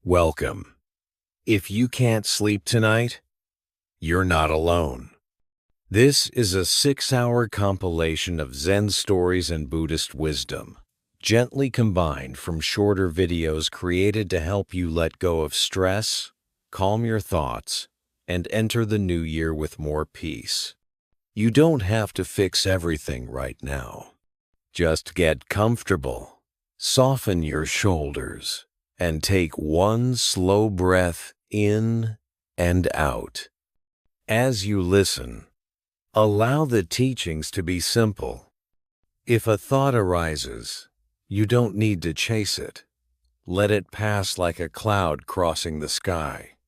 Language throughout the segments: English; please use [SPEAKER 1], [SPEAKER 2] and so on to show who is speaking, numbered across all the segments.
[SPEAKER 1] Welcome. If you can't sleep tonight, you're not alone. This is a 6-hour compilation of Zen stories and Buddhist wisdom, gently combined from shorter videos created to help you let go of stress, calm your thoughts, and enter the new year with more peace. You don't have to fix everything right now. Just get comfortable, soften your shoulders, and take one slow breath in and out. As you listen, allow the teachings to be simple. If a thought arises, you don't need to chase it. Let it pass like a cloud crossing the sky.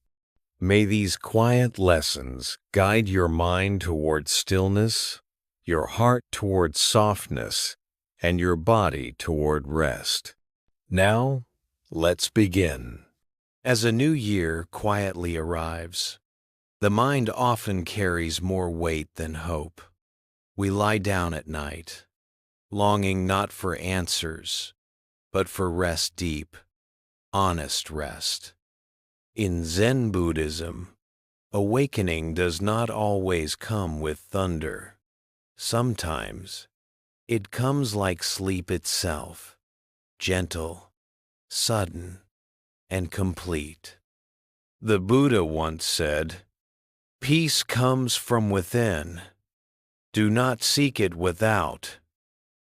[SPEAKER 1] May these quiet lessons guide your mind toward stillness, your heart toward softness, and your body toward rest. Now, let's begin. As a new year quietly arrives, the mind often carries more weight than hope. We lie down at night, longing not for answers, but for rest deep, honest rest. In Zen Buddhism, awakening does not always come with thunder. Sometimes, it comes like sleep itself, gentle, sudden, and complete. The Buddha once said, "Peace comes from within. Do not seek it without."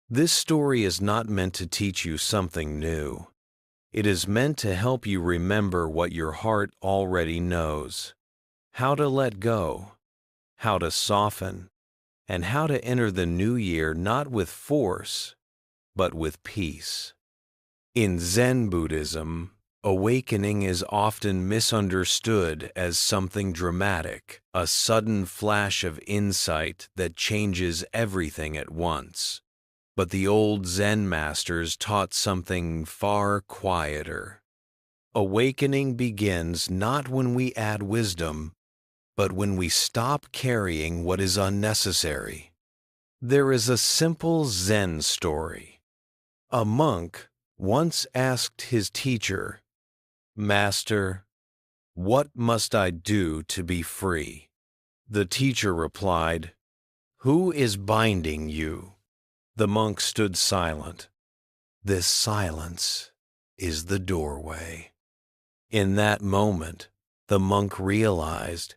[SPEAKER 1] This story is not meant to teach you something new. It is meant to help you remember what your heart already knows, how to let go, how to soften, and how to enter the new year not with force, but with peace. In Zen Buddhism, awakening is often misunderstood as something dramatic, a sudden flash of insight that changes everything at once. But the old Zen masters taught something far quieter. Awakening begins not when we add wisdom, but when we stop carrying what is unnecessary. There is a simple Zen story. A monk once asked his teacher, "Master, what must I do to be free?" The teacher replied, "Who is binding you?" The monk stood silent. This silence is the doorway. In that moment, the monk realized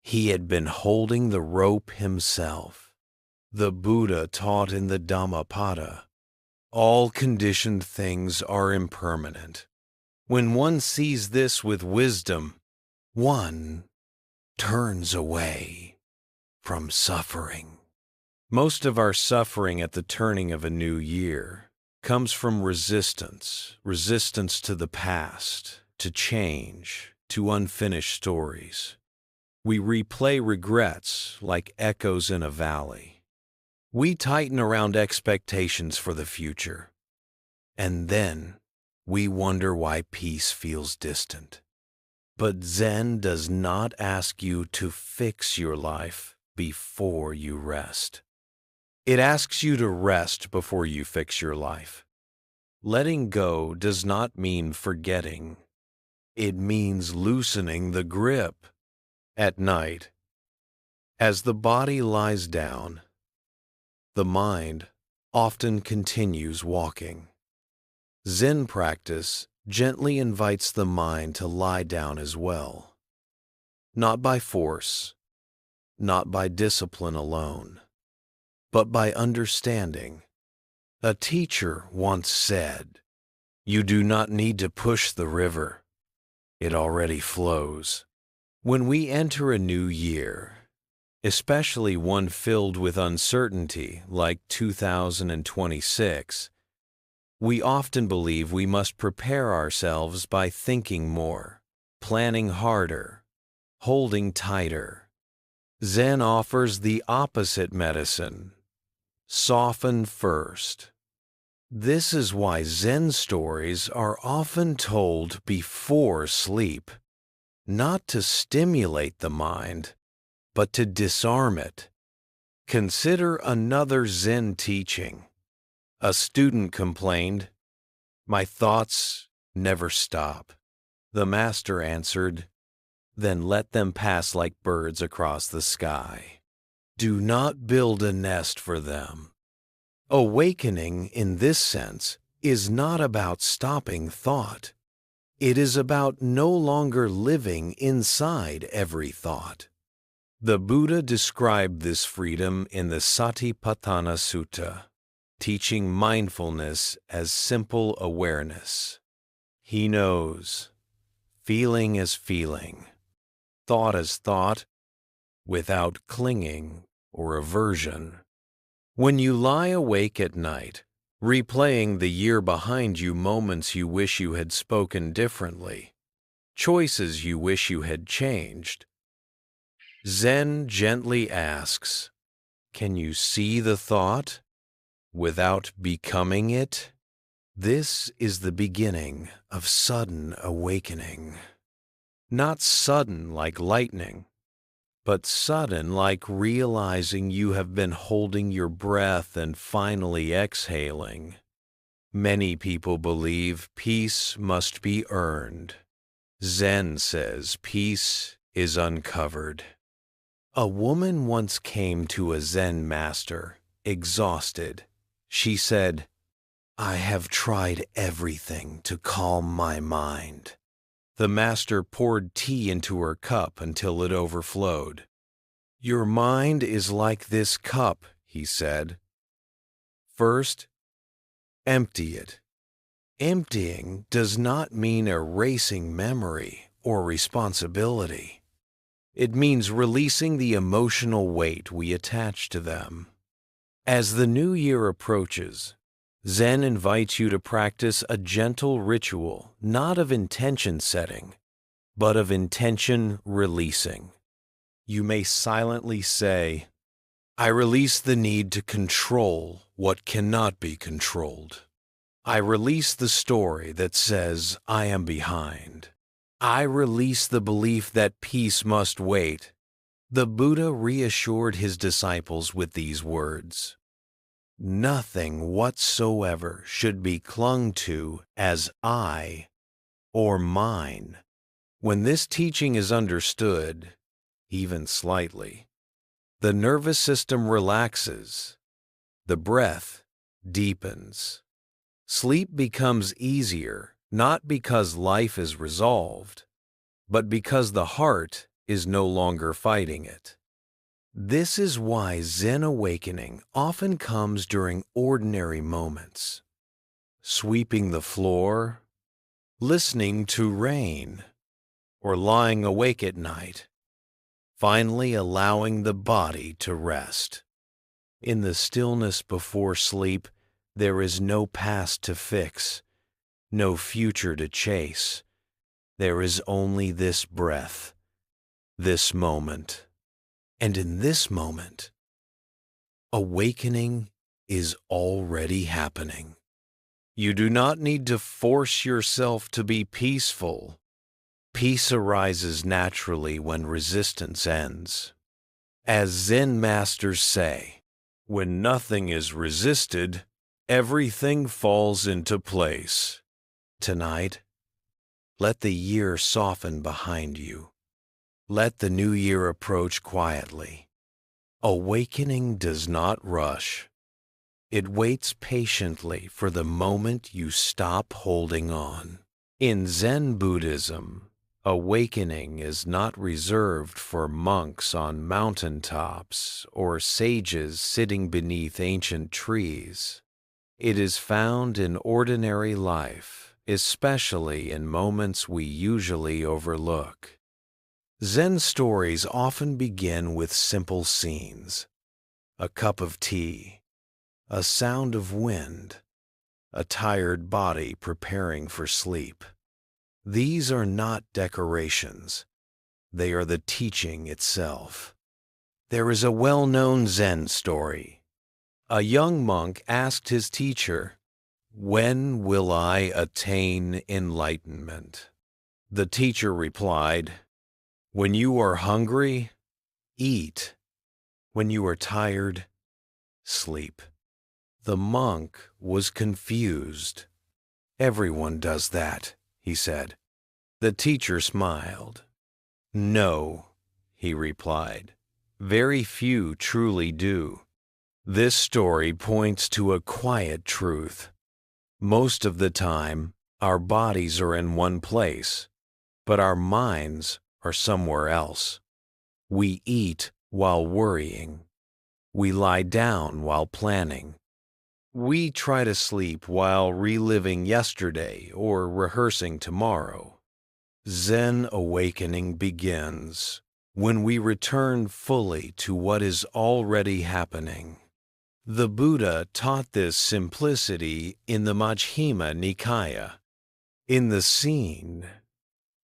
[SPEAKER 1] he had been holding the rope himself. The Buddha taught in the Dhammapada, all conditioned things are impermanent. When one sees this with wisdom, one turns away from suffering. Most of our suffering at the turning of a new year comes from resistance to the past, to change, to unfinished stories. We replay regrets like echoes in a valley. We tighten around expectations for the future, and then we wonder why peace feels distant. But Zen does not ask you to fix your life before you rest. It asks you to rest before you fix your life. Letting go does not mean forgetting. It means loosening the grip. At night, as the body lies down, the mind often continues walking. Zen practice gently invites the mind to lie down as well. Not by force, not by discipline alone, but by understanding. A teacher once said, "You do not need to push the river. It already flows." When we enter a new year, especially one filled with uncertainty like 2026, we often believe we must prepare ourselves by thinking more, planning harder, holding tighter. Zen offers the opposite medicine. Soften first. This is why Zen stories are often told before sleep, not to stimulate the mind, but to disarm it. Consider another Zen teaching. A student complained, "My thoughts never stop." The master answered, "Then let them pass like birds across the sky. Do not build a nest for them." Awakening, in this sense, is not about stopping thought. It is about no longer living inside every thought. The Buddha described this freedom in the Satipatthana Sutta, teaching mindfulness as simple awareness. He knows feeling as feeling, thought as thought, without clinging or aversion. When you lie awake at night, replaying the year behind you, moments you wish you had spoken differently, choices you wish you had changed, Zen gently asks, can you see the thought without becoming it? This is the beginning of sudden awakening. Not sudden like lightning, but sudden like realizing you have been holding your breath and finally exhaling. Many people believe peace must be earned. Zen says peace is uncovered. A woman once came to a Zen master, exhausted. She said, "I have tried everything to calm my mind." The master poured tea into her cup until it overflowed. "Your mind is like this cup," he said. "First, empty it." Emptying does not mean erasing memory or responsibility. It means releasing the emotional weight we attach to them. As the new year approaches, Zen invites you to practice a gentle ritual, not of intention setting, but of intention releasing. You may silently say, "I release the need to control what cannot be controlled. I release the story that says I am behind. I release the belief that peace must wait." The Buddha reassured his disciples with these words, "Nothing whatsoever should be clung to as I or mine." When this teaching is understood, even slightly, the nervous system relaxes, the breath deepens. Sleep becomes easier, not because life is resolved, but because the heart is no longer fighting it. This is why Zen awakening often comes during ordinary moments. Sweeping the floor, listening to rain, or lying awake at night, finally allowing the body to rest. In the stillness before sleep, there is no past to fix, no future to chase. There is only this breath, this moment. And in this moment, awakening is already happening. You do not need to force yourself to be peaceful. Peace arises naturally when resistance ends. As Zen masters say, when nothing is resisted, everything falls into place. Tonight, let the year soften behind you. Let the new year approach quietly. Awakening does not rush. It waits patiently for the moment you stop holding on. In Zen Buddhism, awakening is not reserved for monks on mountaintops or sages sitting beneath ancient trees. It is found in ordinary life, especially in moments we usually overlook. Zen stories often begin with simple scenes: a cup of tea, a sound of wind, a tired body preparing for sleep. These are not decorations. They are the teaching itself. There is a well-known Zen story. A young monk asked his teacher, "When will I attain enlightenment?" The teacher replied, "When you are hungry, eat. When you are tired, sleep." The monk was confused. "Everyone does that," he said. The teacher smiled. No, he replied. Very few truly do. This story points to a quiet truth. Most of the time, our bodies are in one place, but our minds are somewhere else. We eat while worrying. We lie down while planning. We try to sleep while reliving yesterday or rehearsing tomorrow. Zen awakening begins when we return fully to what is already happening. The Buddha taught this simplicity in the Majjhima Nikaya. In the seen,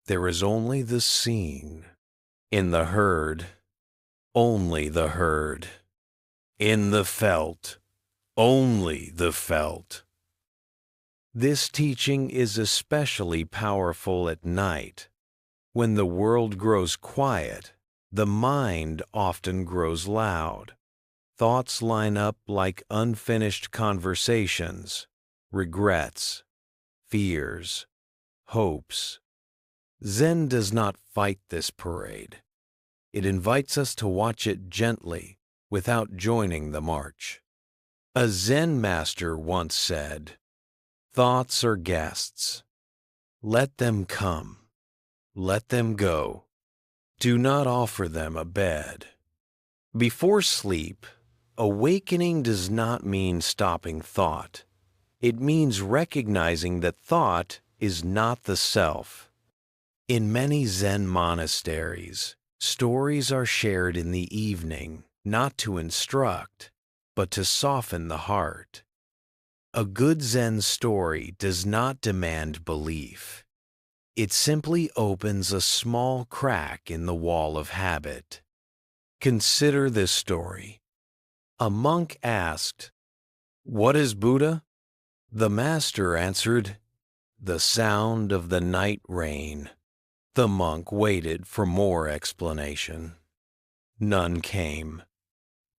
[SPEAKER 1] there is only the seen. In the heard, only the heard. In the felt, only the felt. This teaching is especially powerful at night. When the world grows quiet, the mind often grows loud. Thoughts line up like unfinished conversations, regrets, fears, hopes. Zen does not fight this parade. It invites us to watch it gently without joining the march. A Zen master once said, "Thoughts are guests. Let them come. Let them go. Do not offer them a bed." Before sleep, awakening does not mean stopping thought. It means recognizing that thought is not the self. In many Zen monasteries, stories are shared in the evening, not to instruct, but to soften the heart. A good Zen story does not demand belief. It simply opens a small crack in the wall of habit. Consider this story. A monk asked, "What is Buddha?" The master answered, "The sound of the night rain." The monk waited for more explanation. None came.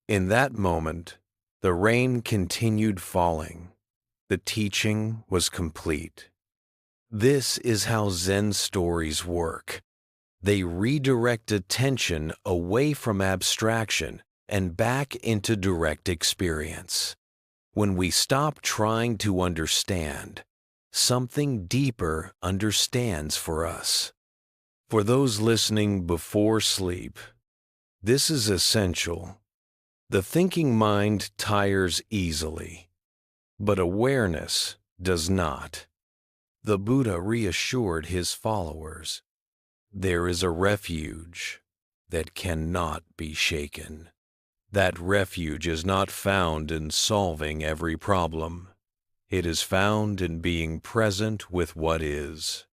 [SPEAKER 1] In that moment, the rain continued falling. The teaching was complete. This is how Zen stories work. They redirect attention away from abstraction and back into direct experience. When we stop trying to understand, something deeper understands for us. For those listening before sleep, this is essential. The thinking mind tires easily, but awareness does not. The Buddha reassured his followers, "There is a refuge that cannot be shaken." That refuge is not found in solving every problem. It is found in being present with what is.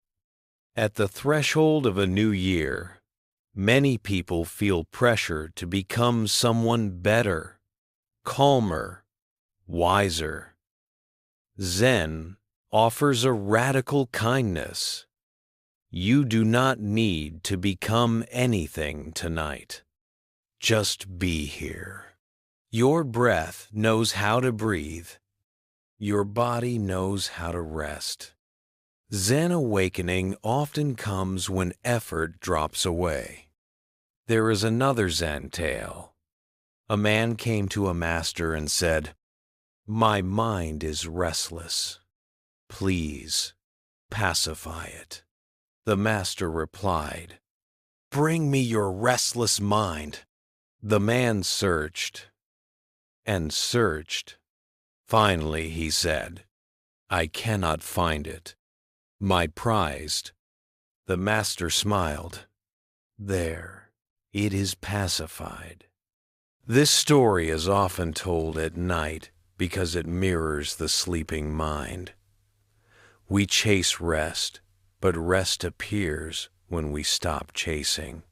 [SPEAKER 1] At the threshold of a new year, many people feel pressure to become someone better, calmer, wiser. Zen offers a radical kindness. You do not need to become anything tonight. Just be here. Your breath knows how to breathe. Your body knows how to rest. Zen awakening often comes when effort drops away. There is another Zen tale. A man came to a master and said, "My mind is restless. Please pacify it." The master replied, "Bring me your restless mind." The man searched and searched. Finally, he said, "I cannot find it. My prized." The master smiled. "There, it is pacified." This story is often told at night because it mirrors the sleeping mind. We chase rest, but rest appears when we stop chasing.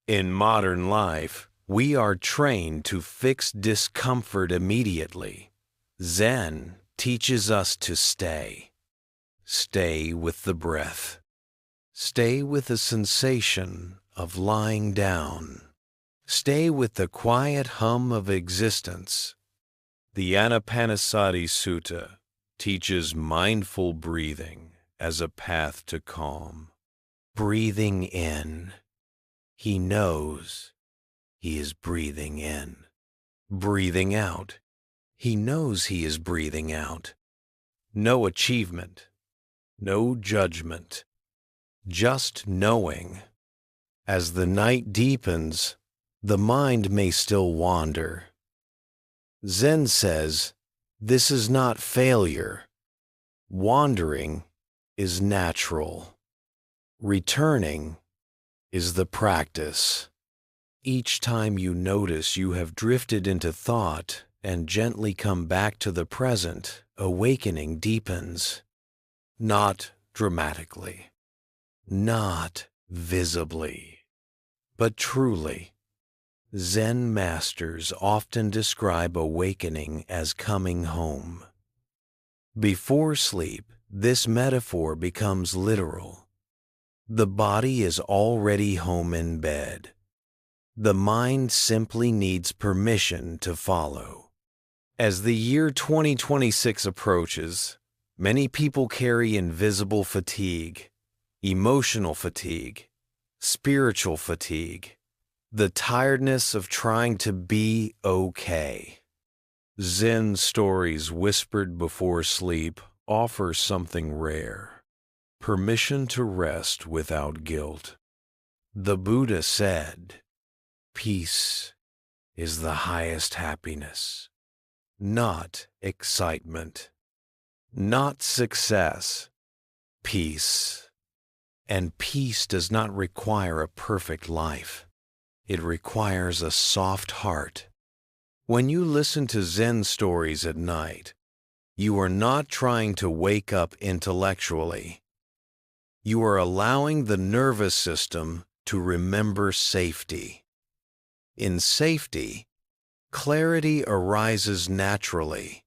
[SPEAKER 1] In modern life, we are trained to fix discomfort immediately. Zen teaches us to stay. Stay with the breath. Stay with the sensation of lying down. Stay with the quiet hum of existence. The Anapanasati Sutta teaches mindful breathing as a path to calm. Breathing in. He knows he is breathing in. Breathing out. He knows he is breathing out. No achievement. No judgment. Just knowing. As the night deepens, the mind may still wander. Zen says, this is not failure. Wandering is natural. Returning is the practice. Each time you notice you have drifted into thought and gently come back to the present, awakening deepens. Not dramatically, not visibly, but truly. Zen masters often describe awakening as coming home. Before sleep, this metaphor becomes literal. The body is already home in bed. The mind simply needs permission to follow. As the year 2026 approaches, many people carry invisible fatigue, emotional fatigue, spiritual fatigue, the tiredness of trying to be okay. Zen stories whispered before sleep offer something rare. Permission to rest without guilt. The Buddha said, peace is the highest happiness, not excitement, not success, peace. And peace does not require a perfect life. It requires a soft heart. When you listen to Zen stories at night, you are not trying to wake up intellectually. You are allowing the nervous system to remember safety. In safety, clarity arises naturally.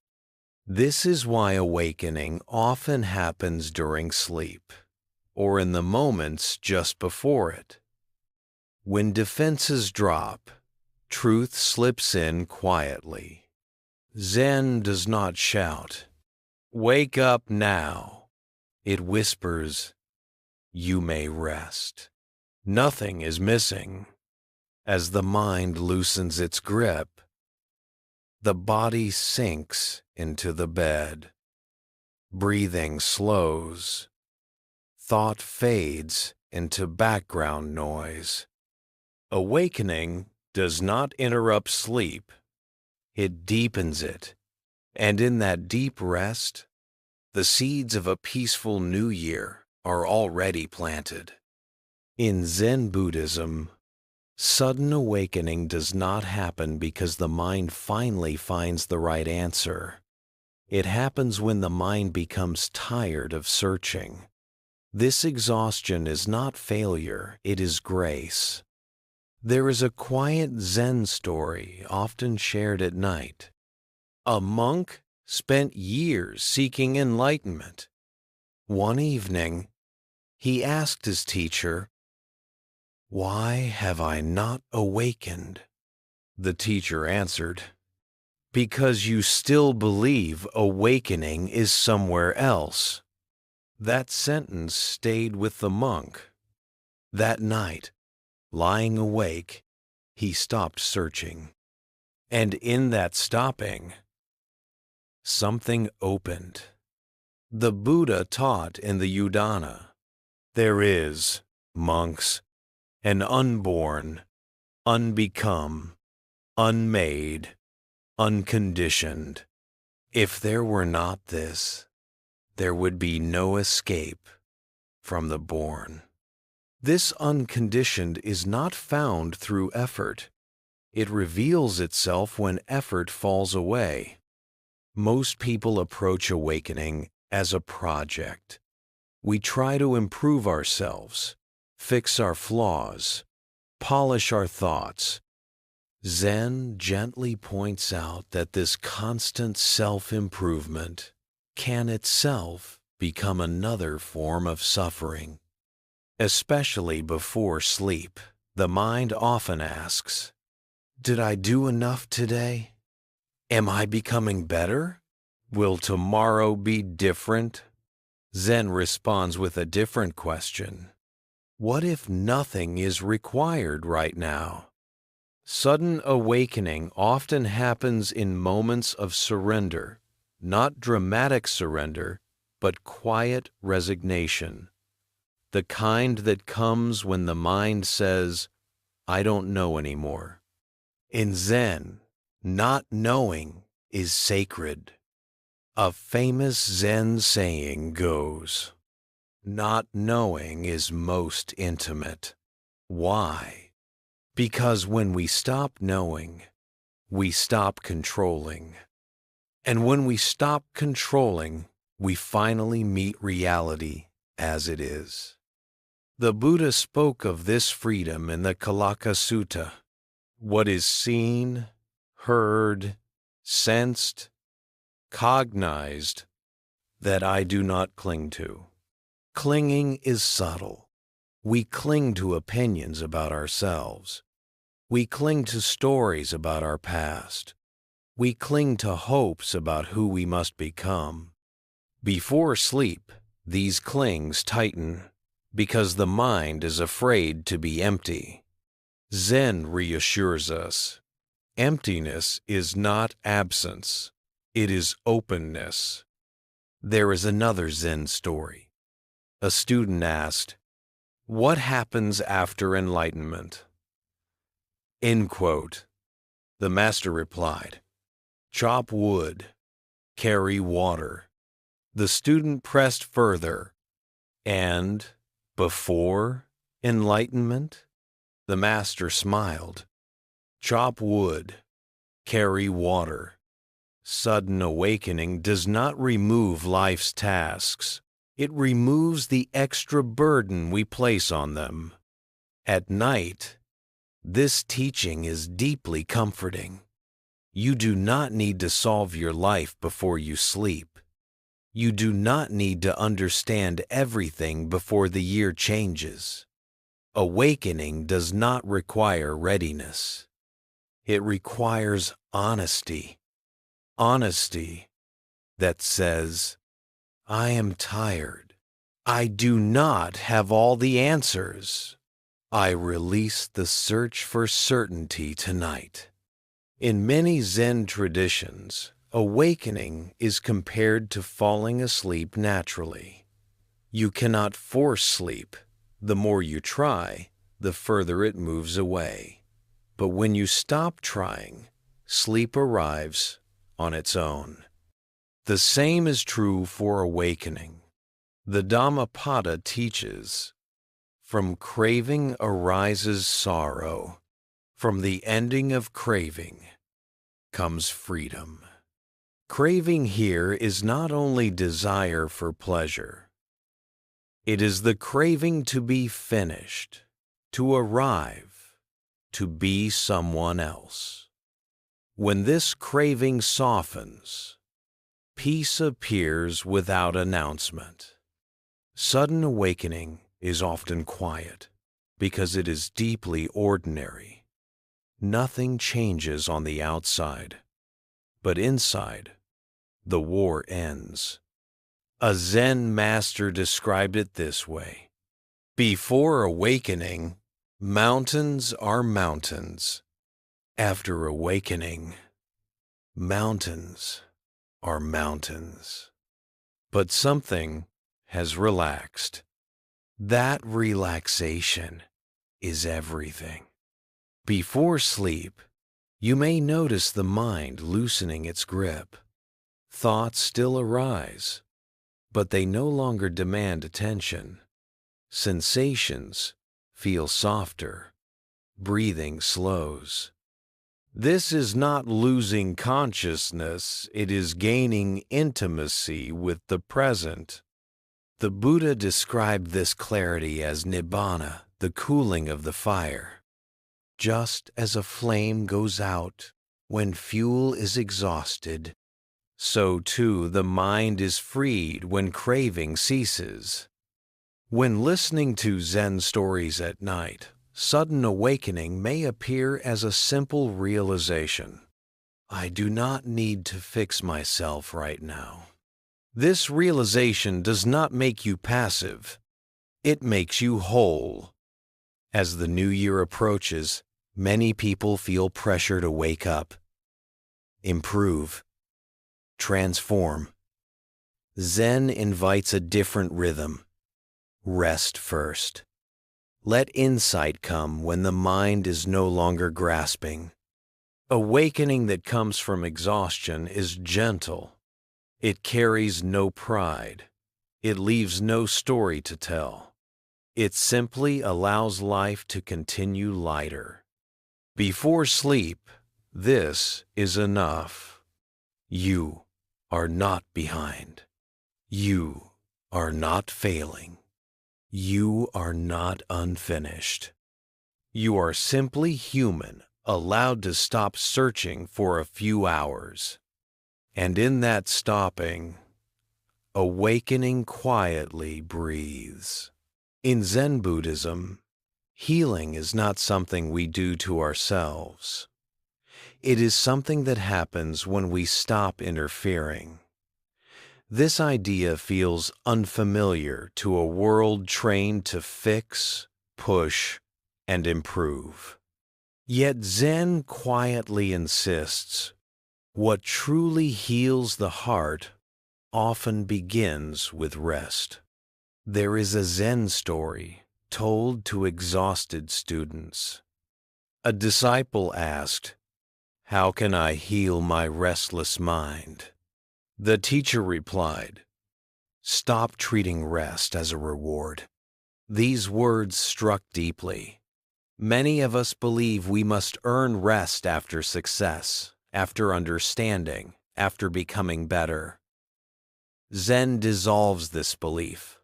[SPEAKER 1] This is why awakening often happens during sleep, or in the moments just before it. When defenses drop, truth slips in quietly. Zen does not shout, "Wake up now." It whispers, "You may rest." Nothing is missing. As the mind loosens its grip, the body sinks into the bed. Breathing slows. Thought fades into background noise. Awakening does not interrupt sleep. It deepens it. And in that deep rest, the seeds of a peaceful new year are already planted. In Zen Buddhism, sudden awakening does not happen because the mind finally finds the right answer. It happens when the mind becomes tired of searching. This exhaustion is not failure, it is grace. There is a quiet Zen story often shared at night. A monk spent years seeking enlightenment. One evening, he asked his teacher, "Why have I not awakened?" The teacher answered, "Because you still believe awakening is somewhere else." That sentence stayed with the monk. That night, lying awake, he stopped searching. And in that stopping, something opened. The Buddha taught in the Udana, there is, monks, an unborn, unbecome, unmade, unconditioned. If there were not this, there would be no escape from the born. This unconditioned is not found through effort. It reveals itself when effort falls away. Most people approach awakening as a project. We try to improve ourselves, fix our flaws, polish our thoughts. Zen gently points out that this constant self-improvement can itself become another form of suffering. Especially before sleep, the mind often asks, "Did I do enough today? Am I becoming better? Will tomorrow be different?" Zen responds with a different question. What if nothing is required right now? Sudden awakening often happens in moments of surrender, not dramatic surrender, but quiet resignation. The kind that comes when the mind says, I don't know anymore. In Zen, not knowing is sacred. A famous Zen saying goes, not knowing is most intimate. Why? Because when we stop knowing, we stop controlling. And when we stop controlling, we finally meet reality as it is. The Buddha spoke of this freedom in the Kalaka Sutta. What is seen, heard, sensed, cognized, that I do not cling to. Clinging is subtle. We cling to opinions about ourselves. We cling to stories about our past. We cling to hopes about who we must become. Before sleep, these clings tighten because the mind is afraid to be empty. Zen reassures us. Emptiness is not absence. It is openness. There is another Zen story. A student asked, what happens after enlightenment? End quote. The master replied, chop wood, carry water. The student pressed further, and before enlightenment? The master smiled, chop wood, carry water. Sudden awakening does not remove life's tasks. It removes the extra burden we place on them. At night, this teaching is deeply comforting. You do not need to solve your life before you sleep. You do not need to understand everything before the year changes. Awakening does not require readiness. It requires honesty. Honesty that says, I am tired. I do not have all the answers. I release the search for certainty tonight. In many Zen traditions, awakening is compared to falling asleep naturally. You cannot force sleep. The more you try, the further it moves away. But when you stop trying, sleep arrives on its own. The same is true for awakening. The Dhammapada teaches, from craving arises sorrow. From the ending of craving comes freedom. Craving here is not only desire for pleasure. It is the craving to be finished, to arrive, to be someone else. When this craving softens, peace appears without announcement. Sudden awakening is often quiet because it is deeply ordinary. Nothing changes on the outside, but inside, the war ends. A Zen master described it this way. Before awakening, mountains are mountains. After awakening, mountains are mountains. But something has relaxed. That relaxation is everything. Before sleep, you may notice the mind loosening its grip. Thoughts still arise, but they no longer demand attention. Sensations feel softer. Breathing slows. This is not losing consciousness, it is gaining intimacy with the present. The Buddha described this clarity as nibbana, the cooling of the fire. Just as a flame goes out when fuel is exhausted, so too the mind is freed when craving ceases. When listening to Zen stories at night, sudden awakening may appear as a simple realization. I do not need to fix myself right now. This realization does not make you passive. It makes you whole. As the new year approaches, many people feel pressure to wake up, improve, transform. Zen invites a different rhythm. Rest first. Let insight come when the mind is no longer grasping. Awakening that comes from exhaustion is gentle. It carries no pride. It leaves no story to tell. It simply allows life to continue lighter. Before sleep, this is enough. You are not behind. You are not failing. You are not unfinished. You are simply human, allowed to stop searching for a few hours. And in that stopping, awakening quietly breathes. In Zen Buddhism, healing is not something we do to ourselves. It is something that happens when we stop interfering. This idea feels unfamiliar to a world trained to fix, push, and improve. Yet Zen quietly insists, what truly heals the heart often begins with rest. There is a Zen story told to exhausted students. A disciple asked, "How can I heal my restless mind?" The teacher replied, "Stop treating rest as a reward." These words struck deeply. Many of us believe we must earn rest after success, after understanding, after becoming better. Zen dissolves this belief.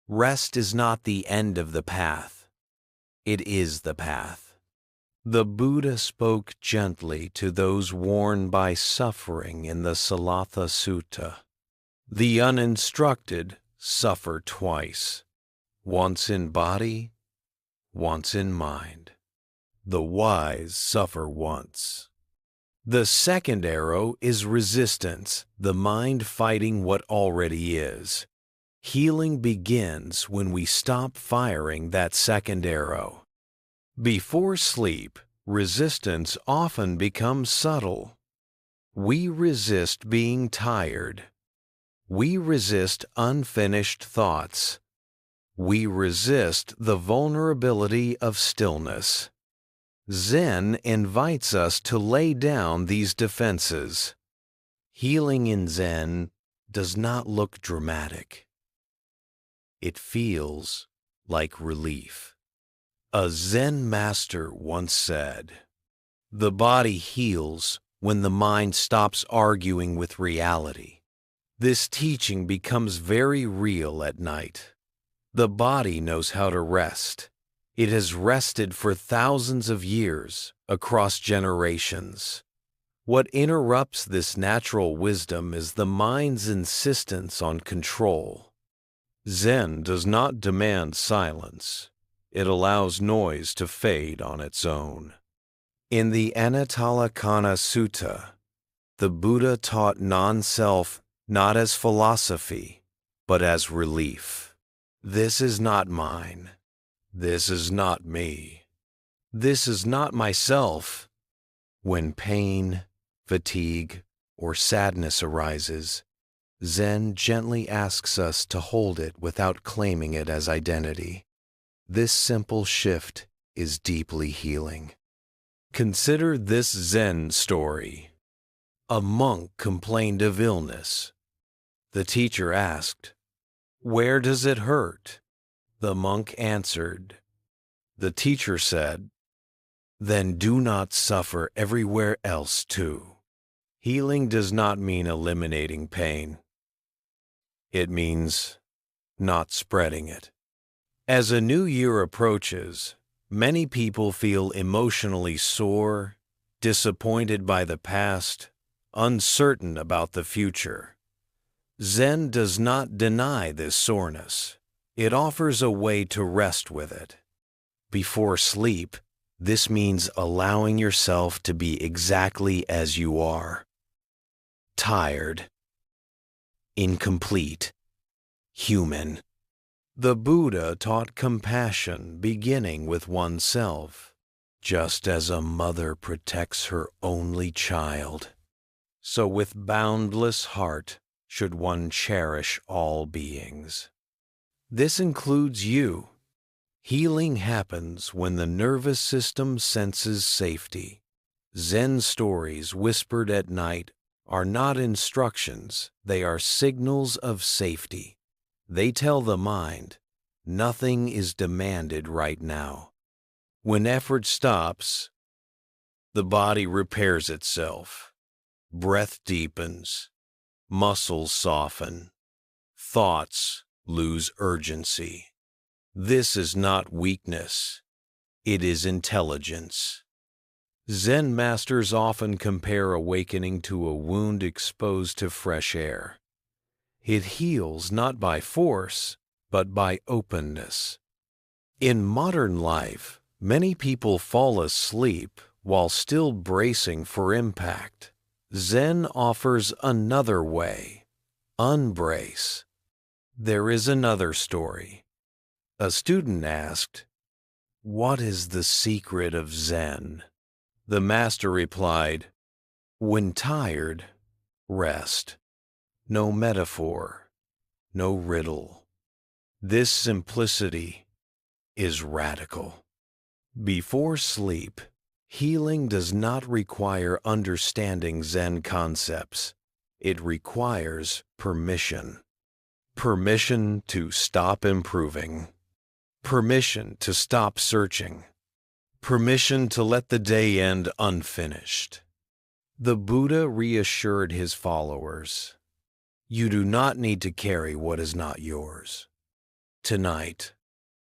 [SPEAKER 1] Rest is not the end of the path. It is the path. The Buddha spoke gently to those worn by suffering in the Salatha Sutta. The uninstructed suffer twice, once in body, once in mind. The wise suffer once. The second arrow is resistance, the mind fighting what already is. Healing begins when we stop firing that second arrow. Before sleep, resistance often becomes subtle. We resist being tired. We resist unfinished thoughts. We resist the vulnerability of stillness. Zen invites us to lay down these defenses. Healing in Zen does not look dramatic. It feels like relief. A Zen master once said, "The body heals when the mind stops arguing with reality." This teaching becomes very real at night. The body knows how to rest. It has rested for thousands of years, across generations. What interrupts this natural wisdom is the mind's insistence on control. Zen does not demand silence. It allows noise to fade on its own. In the Anattalakkhana Sutta, the Buddha taught non-self not as philosophy, but as relief. This is not mine. This is not me. This is not myself. When pain, fatigue, or sadness arises, Zen gently asks us to hold it without claiming it as identity. This simple shift is deeply healing. Consider this Zen story. A monk complained of illness. The teacher asked, "Where does it hurt?" The monk answered. The teacher said, "Then do not suffer everywhere else too." Healing does not mean eliminating pain. It means not spreading it. As a new year approaches, many people feel emotionally sore, disappointed by the past, uncertain about the future. Zen does not deny this soreness. It offers a way to rest with it. Before sleep, this means allowing yourself to be exactly as you are. Tired, incomplete, human. The Buddha taught compassion beginning with oneself. Just as a mother protects her only child, so with boundless heart should one cherish all beings. This includes you. Healing happens when the nervous system senses safety. Zen stories whispered at night are not instructions, they are signals of safety. They tell the mind, nothing is demanded right now. When effort stops, the body repairs itself. Breath deepens, muscles soften, thoughts lose urgency. This is not weakness, it is intelligence. Zen masters often compare awakening to a wound exposed to fresh air. It heals not by force, but by openness. In modern life, many people fall asleep while still bracing for impact. Zen offers another way. Unbrace. There is another story. A student asked, "What is the secret of Zen?" The master replied, "When tired, rest. No metaphor, no riddle. This simplicity is radical." Before sleep, healing does not require understanding Zen concepts. It requires permission. Permission to stop improving. Permission to stop searching. Permission to let the day end unfinished. The Buddha reassured his followers, "You do not need to carry what is not yours." Tonight,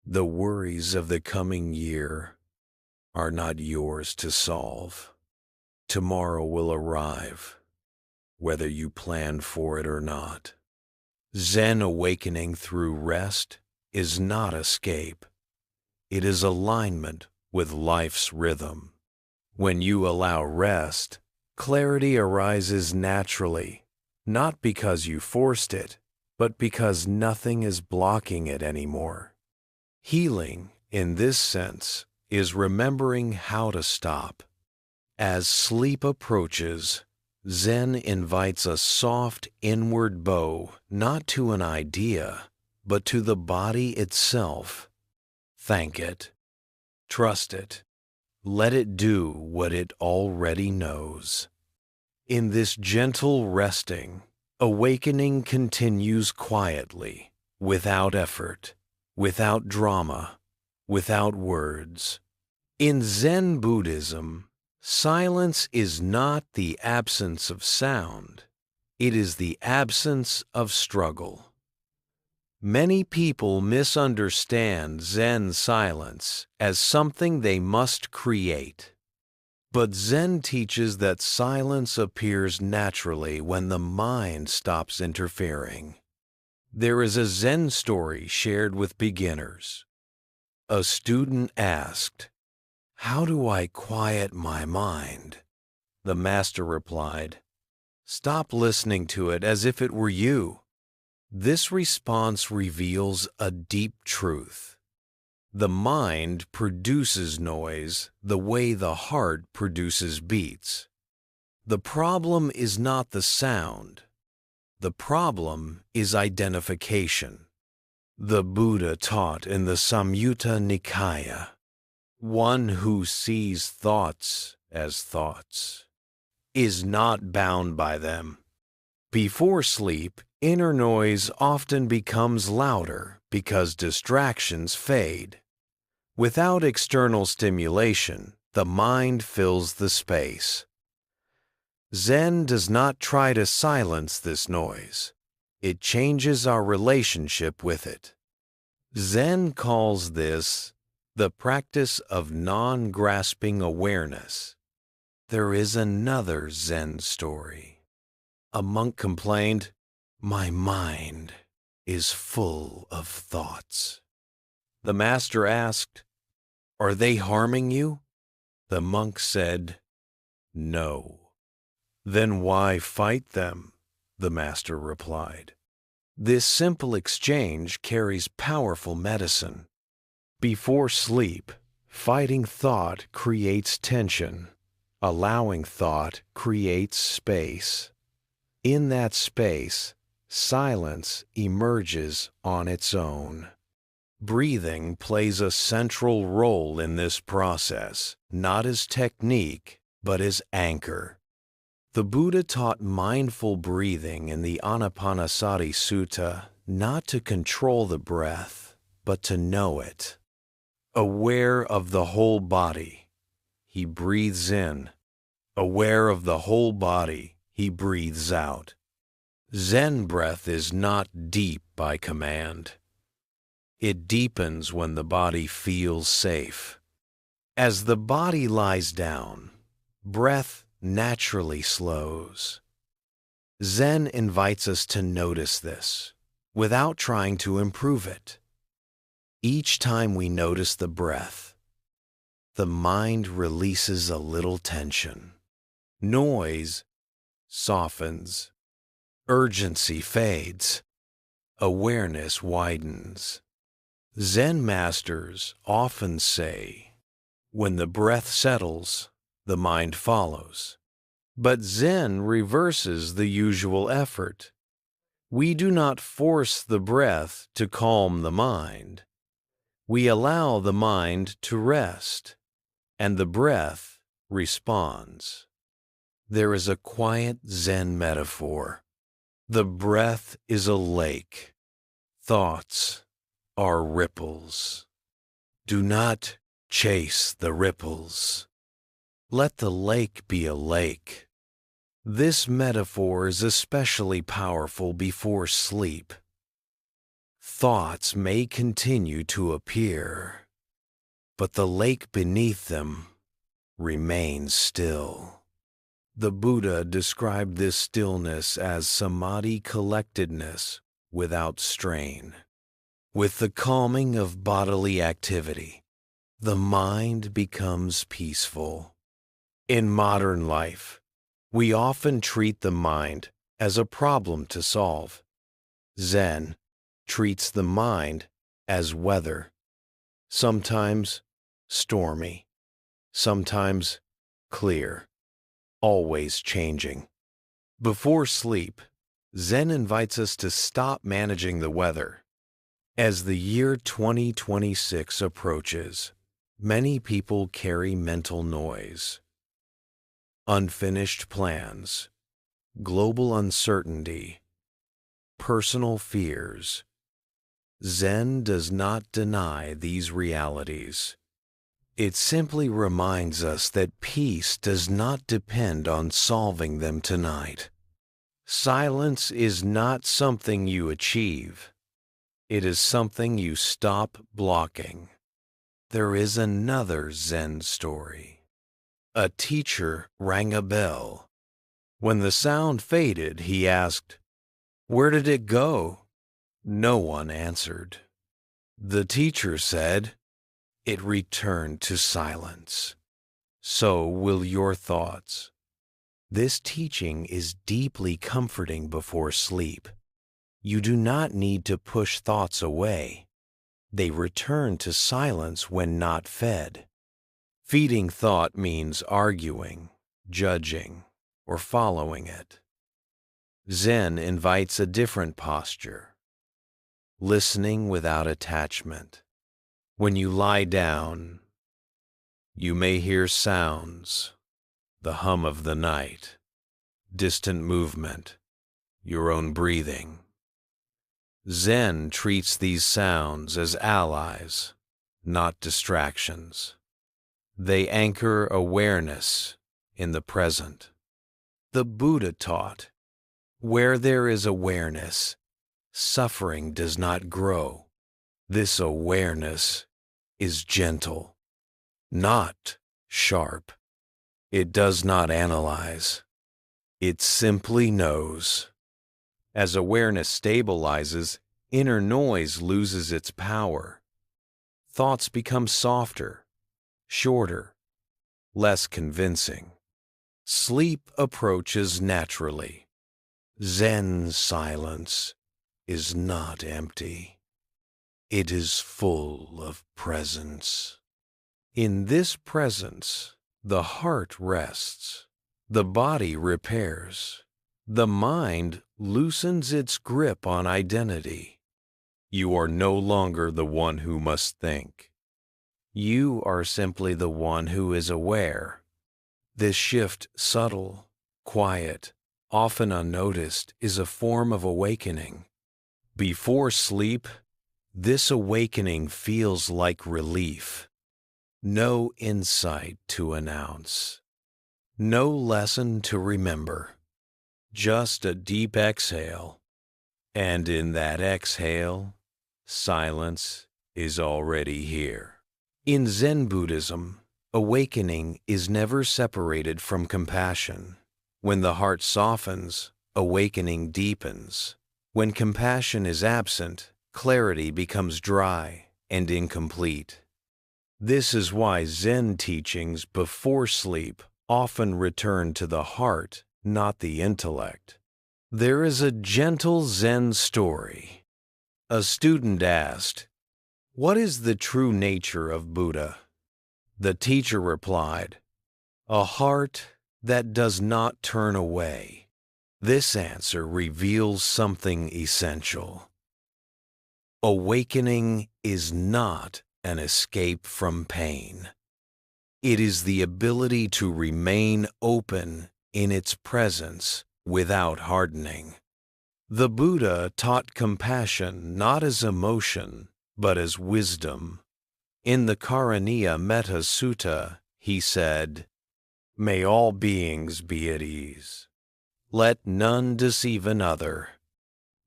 [SPEAKER 1] the worries of the coming year are not yours to solve. Tomorrow will arrive, whether you plan for it or not. Zen awakening through rest is not escape. It is alignment with life's rhythm. When you allow rest, clarity arises naturally, not because you forced it, but because nothing is blocking it anymore. Healing, in this sense, is remembering how to stop. As sleep approaches, Zen invites a soft inward bow, not to an idea, but to the body itself. Thank it. Trust it. Let it do what it already knows. In this gentle resting, awakening continues quietly, without effort, without drama, without words. In Zen Buddhism, silence is not the absence of sound. It is the absence of struggle. Many people misunderstand Zen silence as something they must create. But Zen teaches that silence appears naturally when the mind stops interfering. There is a Zen story shared with beginners. A student asked, "How do I quiet my mind?" The master replied, "Stop listening to it as if it were you." This response reveals a deep truth. The mind produces noise the way the heart produces beats. The problem is not the sound. The problem is identification. The Buddha taught in the Samyutta Nikaya, one who sees thoughts as thoughts is not bound by them. Before sleep, inner noise often becomes louder because distractions fade. Without external stimulation, the mind fills the space. Zen does not try to silence this noise. It changes our relationship with it. Zen calls this the practice of non-grasping awareness. There is another Zen story. A monk complained, "My mind is full of thoughts." The master asked, "Are they harming you?" The monk said, "No." "Then why fight them?" the master replied. This simple exchange carries powerful medicine. Before sleep, fighting thought creates tension. Allowing thought creates space. In that space, silence emerges on its own. Breathing plays a central role in this process, not as technique, but as anchor. The Buddha taught mindful breathing in the Anapanasati Sutta not to control the breath, but to know it. Aware of the whole body, he breathes in. Aware of the whole body, he breathes out. Zen breath is not deep by command. It deepens when the body feels safe. As the body lies down, breath naturally slows. Zen invites us to notice this, without trying to improve it. Each time we notice the breath, the mind releases a little tension. Noise softens. Urgency fades. Awareness widens. Zen masters often say, when the breath settles, the mind follows. But Zen reverses the usual effort. We do not force the breath to calm the mind. We allow the mind to rest, and the breath responds. There is a quiet Zen metaphor. The breath is a lake. Thoughts are ripples. Do not chase the ripples. Let the lake be a lake. This metaphor is especially powerful before sleep. Thoughts may continue to appear, but the lake beneath them remains still. The Buddha described this stillness as samadhi collectedness without strain. With the calming of bodily activity, the mind becomes peaceful. In modern life, we often treat the mind as a problem to solve. Zen treats the mind as weather, sometimes stormy, sometimes clear, always changing. Before sleep, Zen invites us to stop managing the weather. As the year 2026 approaches, many people carry mental noise. Unfinished plans, global uncertainty, personal fears. Zen does not deny these realities. It simply reminds us that peace does not depend on solving them tonight. Silence is not something you achieve. It is something you stop blocking. There is another Zen story. A teacher rang a bell. When the sound faded, he asked, "Where did it go?" No one answered. The teacher said, "It returned to silence. So will your thoughts." This teaching is deeply comforting before sleep. You do not need to push thoughts away. They return to silence when not fed. Feeding thought means arguing, judging, or following it. Zen invites a different posture. Listening without attachment. When you lie down, you may hear sounds, the hum of the night, distant movement, your own breathing. Zen treats these sounds as allies, not distractions. They anchor awareness in the present. The Buddha taught, where there is awareness, suffering does not grow. This awareness is gentle, not sharp. It does not analyze. It simply knows. As awareness stabilizes, inner noise loses its power. Thoughts become softer, shorter, less convincing. Sleep approaches naturally. Zen silence is not empty. It is full of presence. In this presence, the heart rests, the body repairs, the mind loosens its grip on identity. You are no longer the one who must think. You are simply the one who is aware. This shift, subtle, quiet, often unnoticed, is a form of awakening. Before sleep, this awakening feels like relief. No insight to announce. No lesson to remember. Just a deep exhale. And in that exhale, silence is already here. In Zen Buddhism, awakening is never separated from compassion. When the heart softens, awakening deepens. When compassion is absent, clarity becomes dry and incomplete. This is why Zen teachings before sleep often return to the heart, not the intellect. There is a gentle Zen story. A student asked, "What is the true nature of Buddha?" The teacher replied, "A heart that does not turn away." This answer reveals something essential. Awakening is not an escape from pain. It is the ability to remain open in its presence without hardening. The Buddha taught compassion not as emotion, but as wisdom. In the Karaniya Metta Sutta, he said, "May all beings be at ease. Let none deceive another,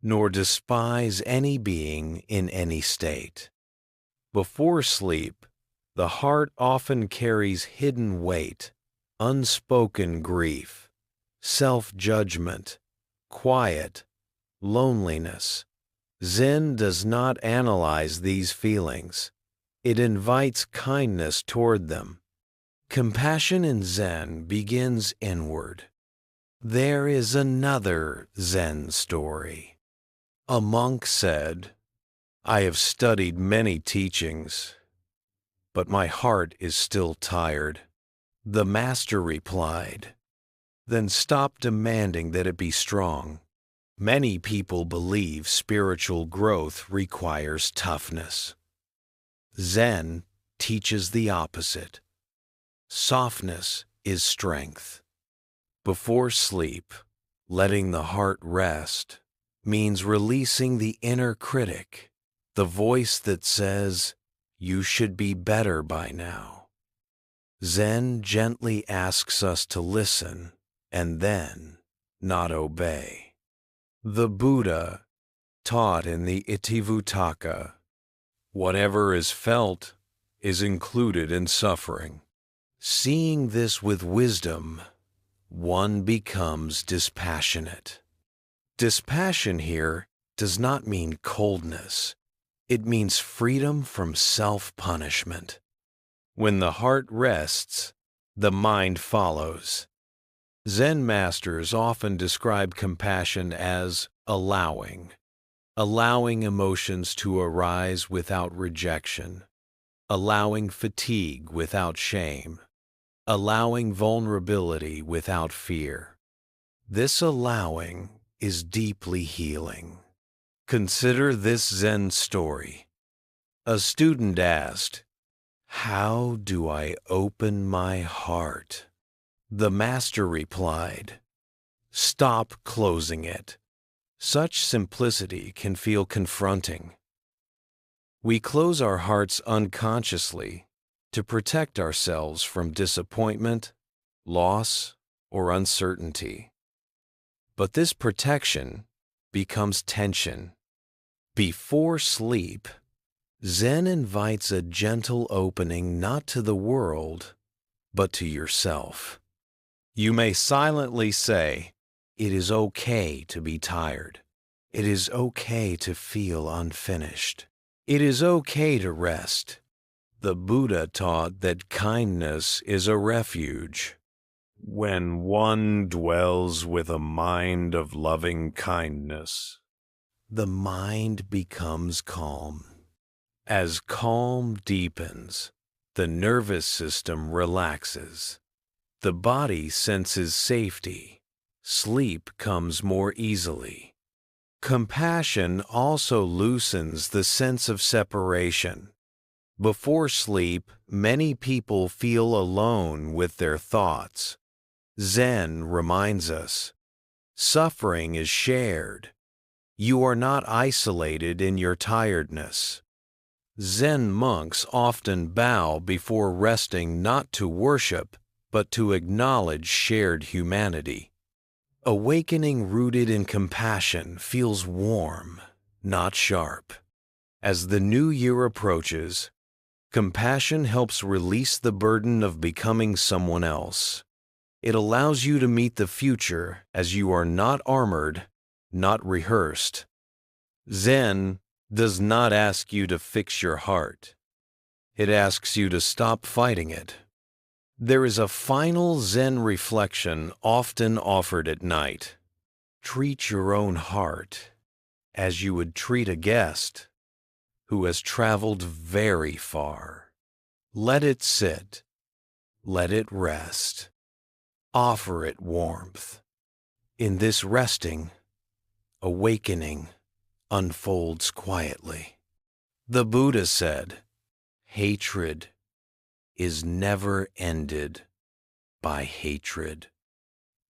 [SPEAKER 1] nor despise any being in any state." Before sleep, the heart often carries hidden weight, unspoken grief, self-judgment, quiet, loneliness. Zen does not analyze these feelings. It invites kindness toward them. Compassion in Zen begins inward. There is another Zen story. A monk said, "I have studied many teachings, but my heart is still tired." The master replied, "Then stop demanding that it be strong." Many people believe spiritual growth requires toughness. Zen teaches the opposite. Softness is strength. Before sleep, letting the heart rest means releasing the inner critic, the voice that says, "You should be better by now." Zen gently asks us to listen and then not obey. The Buddha taught in the Itivuttaka, "Whatever is felt is included in suffering." Seeing this with wisdom, one becomes dispassionate. Dispassion here does not mean coldness. It means freedom from self-punishment. When the heart rests, the mind follows. Zen masters often describe compassion as allowing emotions to arise without rejection, allowing fatigue without shame, allowing vulnerability without fear. This allowing is deeply healing. Consider this Zen story. A student asked, "How do I open my heart?" The master replied, "Stop closing it." Such simplicity can feel confronting. We close our hearts unconsciously to protect ourselves from disappointment, loss, or uncertainty. But this protection becomes tension. Before sleep, Zen invites a gentle opening not to the world, but to yourself. You may silently say, "It is okay to be tired. It is okay to feel unfinished. It is okay to rest." The Buddha taught that kindness is a refuge. When one dwells with a mind of loving kindness, the mind becomes calm. As calm deepens, the nervous system relaxes. The body senses safety. Sleep comes more easily. Compassion also loosens the sense of separation. Before sleep, many people feel alone with their thoughts. Zen reminds us, suffering is shared. You are not isolated in your tiredness. Zen monks often bow before resting, not to worship, but to acknowledge shared humanity. Awakening rooted in compassion feels warm, not sharp. As the new year approaches, compassion helps release the burden of becoming someone else. It allows you to meet the future as you are not armored, not rehearsed. Zen does not ask you to fix your heart. It asks you to stop fighting it. There is a final Zen reflection often offered at night. Treat your own heart as you would treat a guest who has traveled very far. Let it sit. Let it rest. Offer it warmth. In this resting, awakening unfolds quietly. The Buddha said, hatred is never ended by hatred.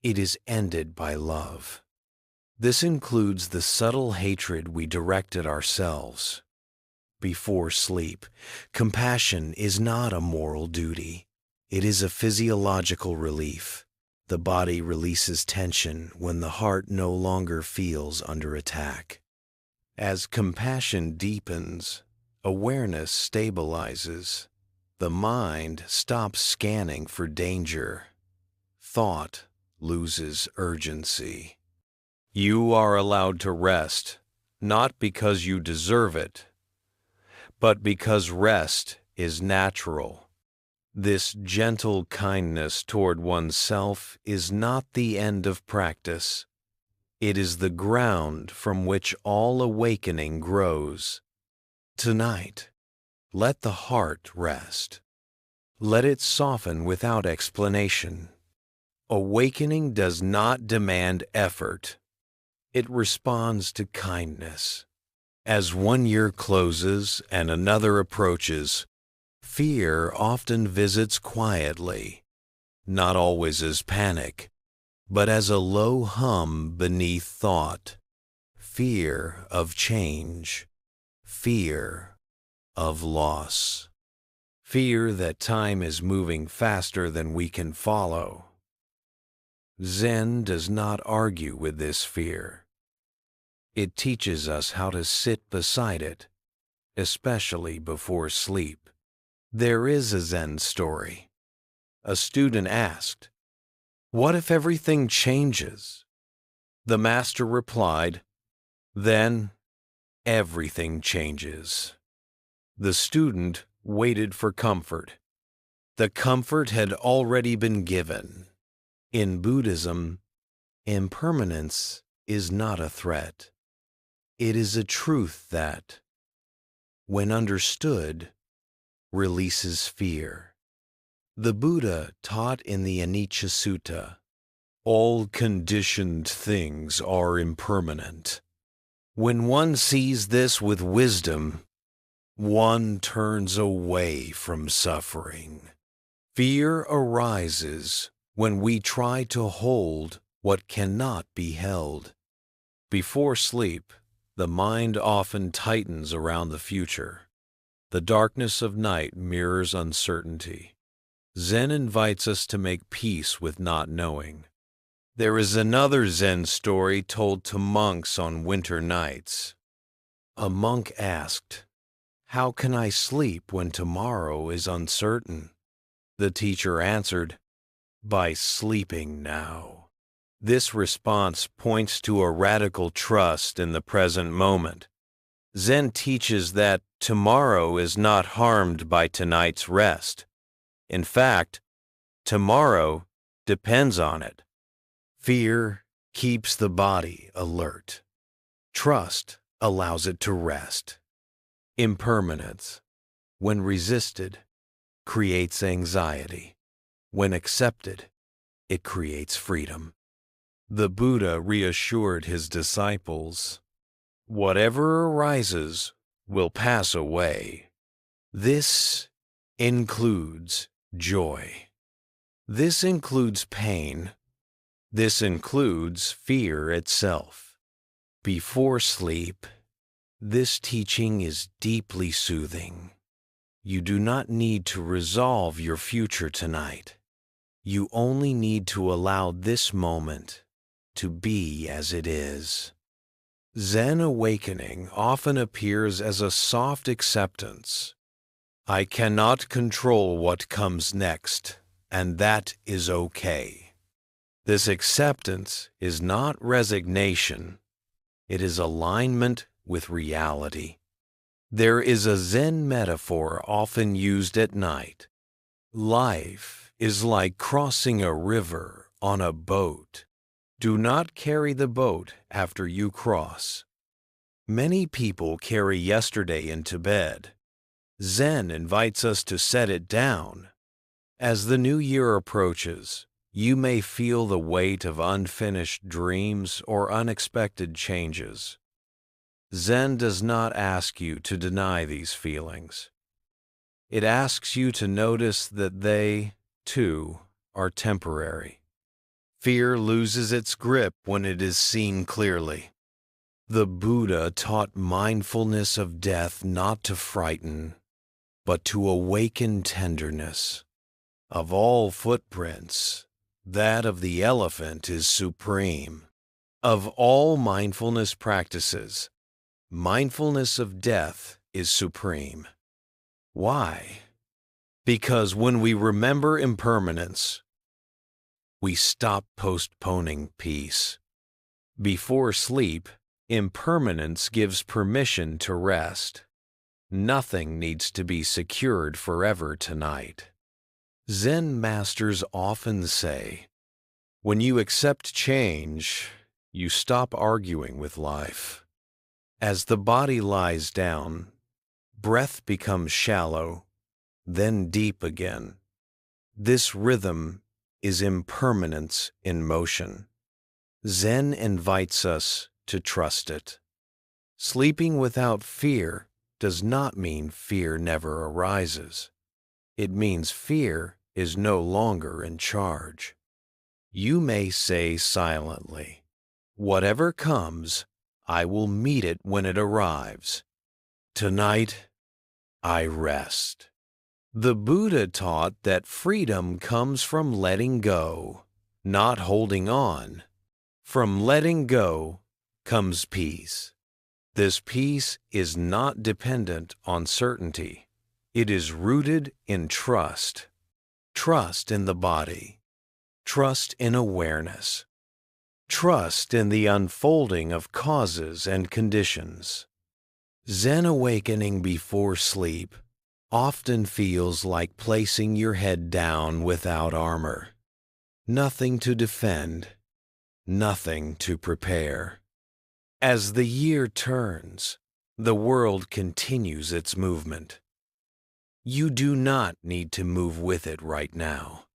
[SPEAKER 1] It is ended by love. This includes the subtle hatred we direct at ourselves. Before sleep, compassion is not a moral duty. It is a physiological relief. The body releases tension when the heart no longer feels under attack. As compassion deepens, awareness stabilizes. The mind stops scanning for danger. Thought loses urgency. You are allowed to rest, not because you deserve it, but because rest is natural. This gentle kindness toward oneself is not the end of practice. It is the ground from which all awakening grows. Tonight, let the heart rest. Let it soften without explanation. Awakening does not demand effort. It responds to kindness. As one year closes and another approaches, fear often visits quietly, not always as panic, but as a low hum beneath thought. Fear of change, fear of loss, fear that time is moving faster than we can follow. Zen does not argue with this fear. It teaches us how to sit beside it, especially before sleep. There is a Zen story. A student asked, "What if everything changes?" The master replied, "Then everything changes." The student waited for comfort. The comfort had already been given. In Buddhism, impermanence is not a threat. It is a truth that, when understood, releases fear. The Buddha taught in the Anicca Sutta, all conditioned things are impermanent. When one sees this with wisdom, one turns away from suffering. Fear arises when we try to hold what cannot be held. Before sleep, the mind often tightens around the future. The darkness of night mirrors uncertainty. Zen invites us to make peace with not knowing. There is another Zen story told to monks on winter nights. A monk asked, "How can I sleep when tomorrow is uncertain?" The teacher answered, "By sleeping now." This response points to a radical trust in the present moment. Zen teaches that tomorrow is not harmed by tonight's rest. In fact, tomorrow depends on it. Fear keeps the body alert. Trust allows it to rest. Impermanence, when resisted, creates anxiety. When accepted, it creates freedom. The Buddha reassured his disciples, "Whatever arises will pass away. This includes joy. This includes pain. This includes fear itself." Before sleep, this teaching is deeply soothing. You do not need to resolve your future tonight. You only need to allow this moment to be as it is. Zen awakening often appears as a soft acceptance. I cannot control what comes next, and that is okay. This acceptance is not resignation. It is alignment with reality. There is a Zen metaphor often used at night. Life is like crossing a river on a boat. Do not carry the boat after you cross. Many people carry yesterday into bed. Zen invites us to set it down. As the new year approaches, you may feel the weight of unfinished dreams or unexpected changes. Zen does not ask you to deny these feelings. It asks you to notice that they, too, are temporary. Fear loses its grip when it is seen clearly. The Buddha taught mindfulness of death not to frighten, but to awaken tenderness. Of all footprints, that of the elephant is supreme. Of all mindfulness practices, mindfulness of death is supreme. Why? Because when we remember impermanence, we stop postponing peace. Before sleep, impermanence gives permission to rest. Nothing needs to be secured forever tonight. Zen masters often say, when you accept change, you stop arguing with life. As the body lies down, breath becomes shallow, then deep again. This rhythm is impermanence in motion. Zen invites us to trust it. Sleeping without fear does not mean fear never arises. It means fear is no longer in charge. You may say silently, "Whatever comes, I will meet it when it arrives. Tonight, I rest." The Buddha taught that freedom comes from letting go, not holding on. From letting go comes peace. This peace is not dependent on certainty. It is rooted in trust. Trust in the body. Trust in awareness. Trust in the unfolding of causes and conditions. Zen awakening before sleep often feels like placing your head down without armor. Nothing to defend, nothing to prepare. As the year turns, the world continues its movement. You do not need to move with it right now.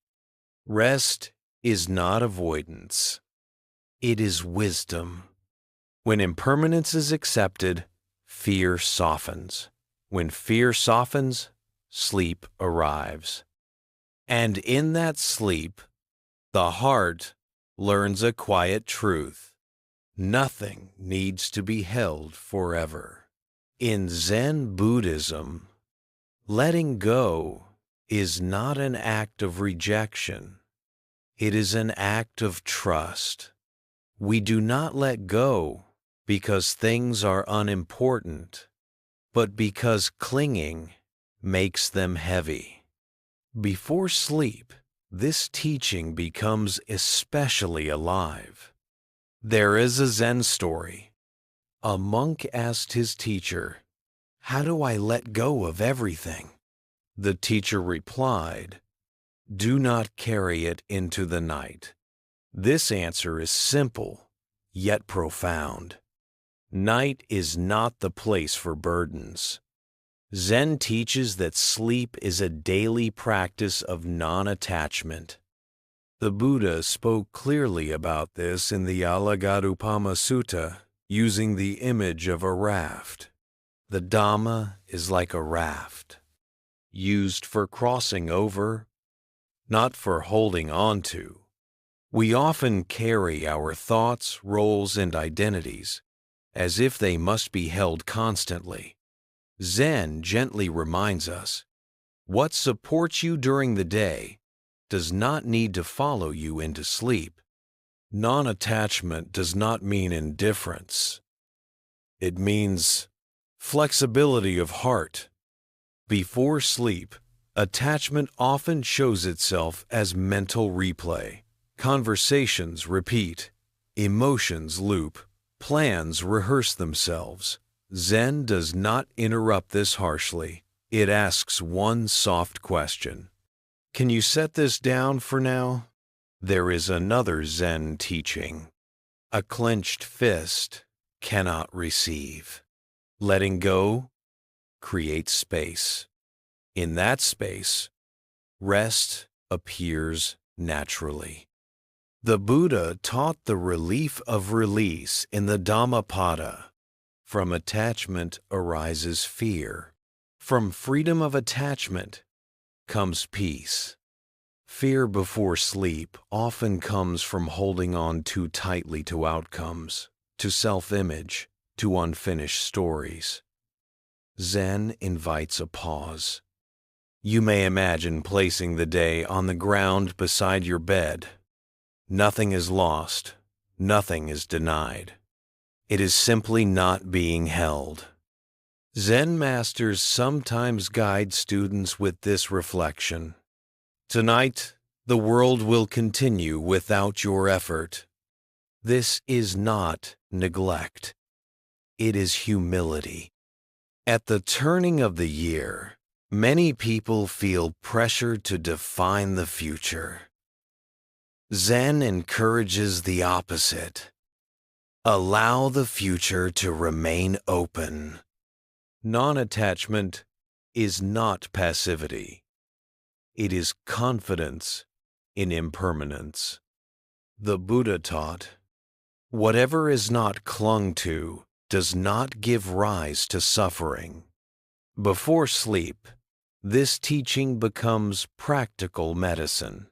[SPEAKER 1] Rest is not avoidance. It is wisdom. When impermanence is accepted, fear softens. When fear softens, sleep arrives. And in that sleep, the heart learns a quiet truth. Nothing needs to be held forever. In Zen Buddhism, letting go is not an act of rejection. It is an act of trust. We do not let go because things are unimportant, but because clinging makes them heavy. Before sleep, this teaching becomes especially alive. There is a Zen story. A monk asked his teacher, "How do I let go of everything?" The teacher replied, "Do not carry it into the night." This answer is simple, yet profound. Night is not the place for burdens. Zen teaches that sleep is a daily practice of non-attachment. The Buddha spoke clearly about this in the Alagadupama Sutta, using the image of a raft. The Dhamma is like a raft, used for crossing over, not for holding on to. We often carry our thoughts, roles, and identities as if they must be held constantly. Zen gently reminds us, what supports you during the day does not need to follow you into sleep. Non-attachment does not mean indifference. It means flexibility of heart. Before sleep, attachment often shows itself as mental replay. Conversations repeat, emotions loop, plans rehearse themselves. Zen does not interrupt this harshly. It asks one soft question. Can you set this down for now? There is another Zen teaching. A clenched fist cannot receive. Letting go creates space. In that space, rest appears naturally. The Buddha taught the relief of release in the Dhammapada. From attachment arises fear. From freedom of attachment comes peace. Fear before sleep often comes from holding on too tightly to outcomes, to self-image, to unfinished stories. Zen invites a pause. You may imagine placing the day on the ground beside your bed. Nothing is lost. Nothing is denied. It is simply not being held. Zen masters sometimes guide students with this reflection. Tonight, the world will continue without your effort. This is not neglect. It is humility. At the turning of the year, many people feel pressure to define the future. Zen encourages the opposite. Allow the future to remain open. Non-attachment is not passivity. It is confidence in impermanence. The Buddha taught, whatever is not clung to does not give rise to suffering. Before sleep, this teaching becomes practical medicine.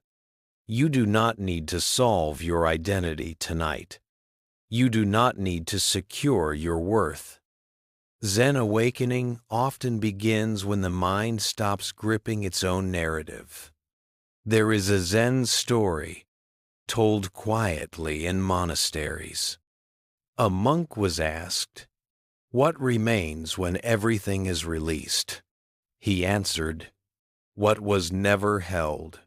[SPEAKER 1] You do not need to solve your identity tonight. You do not need to secure your worth. Zen awakening often begins when the mind stops gripping its own narrative. There is a Zen story told quietly in monasteries. A monk was asked, "What remains when everything is released?" He answered, "What was never held."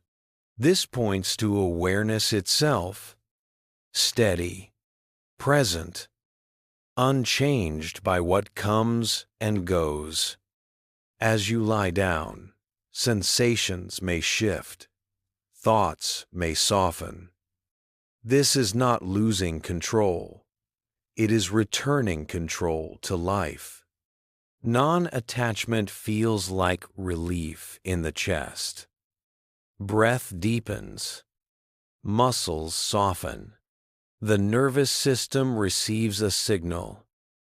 [SPEAKER 1] This points to awareness itself, steady, present, unchanged by what comes and goes. As you lie down, sensations may shift, thoughts may soften. This is not losing control. It is returning control to life. Non-attachment feels like relief in the chest. Breath deepens. Muscles soften. The nervous system receives a signal.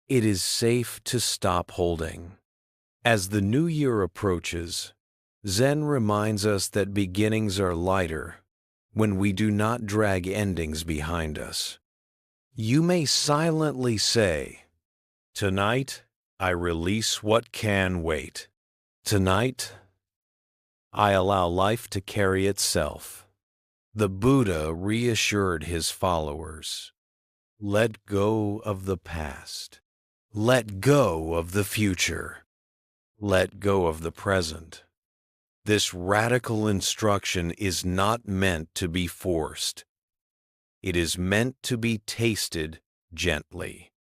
[SPEAKER 1] It is safe to stop holding. As the new year approaches, Zen reminds us that beginnings are lighter when we do not drag endings behind us. You may silently say, "Tonight, I release what can wait. Tonight, I allow life to carry itself." The Buddha reassured his followers, let go of the past. Let go of the future. Let go of the present. This radical instruction is not meant to be forced. It is meant to be tasted gently.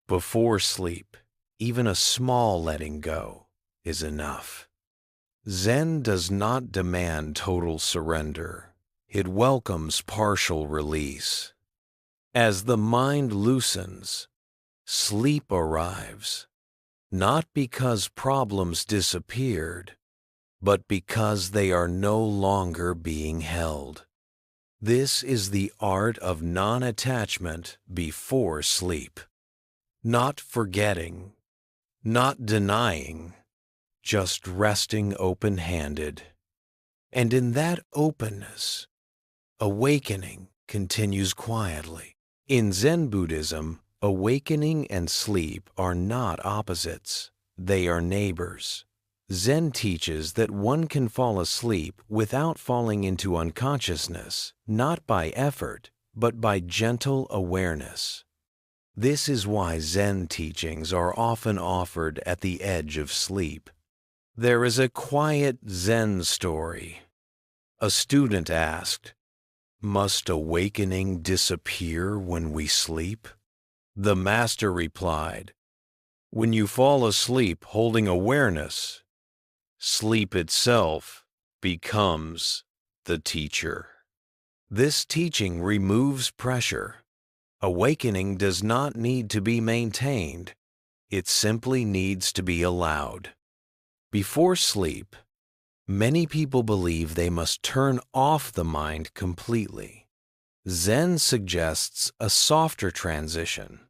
[SPEAKER 1] Before sleep, even a small letting go is enough. Zen does not demand total surrender. It welcomes partial release. As the mind loosens, Sleep arrives, not because problems disappeared, but because they are no longer being held. This is the art of non-attachment before sleep. Not forgetting, not denying, just resting open-handed. And in that openness, awakening continues quietly. In Zen Buddhism, awakening and sleep are not opposites. They are neighbors. Zen teaches that one can fall asleep without falling into unconsciousness, not by effort, but by gentle awareness. This is why Zen teachings are often offered at the edge of sleep. There is a quiet Zen story. A student asked, "Must awakening disappear when we sleep?" The master replied, "When you fall asleep holding awareness, sleep itself becomes the teacher." This teaching removes pressure. Awakening does not need to be maintained. It simply needs to be allowed. Before sleep, many people believe they must turn off the mind completely. Zen suggests a softer transition.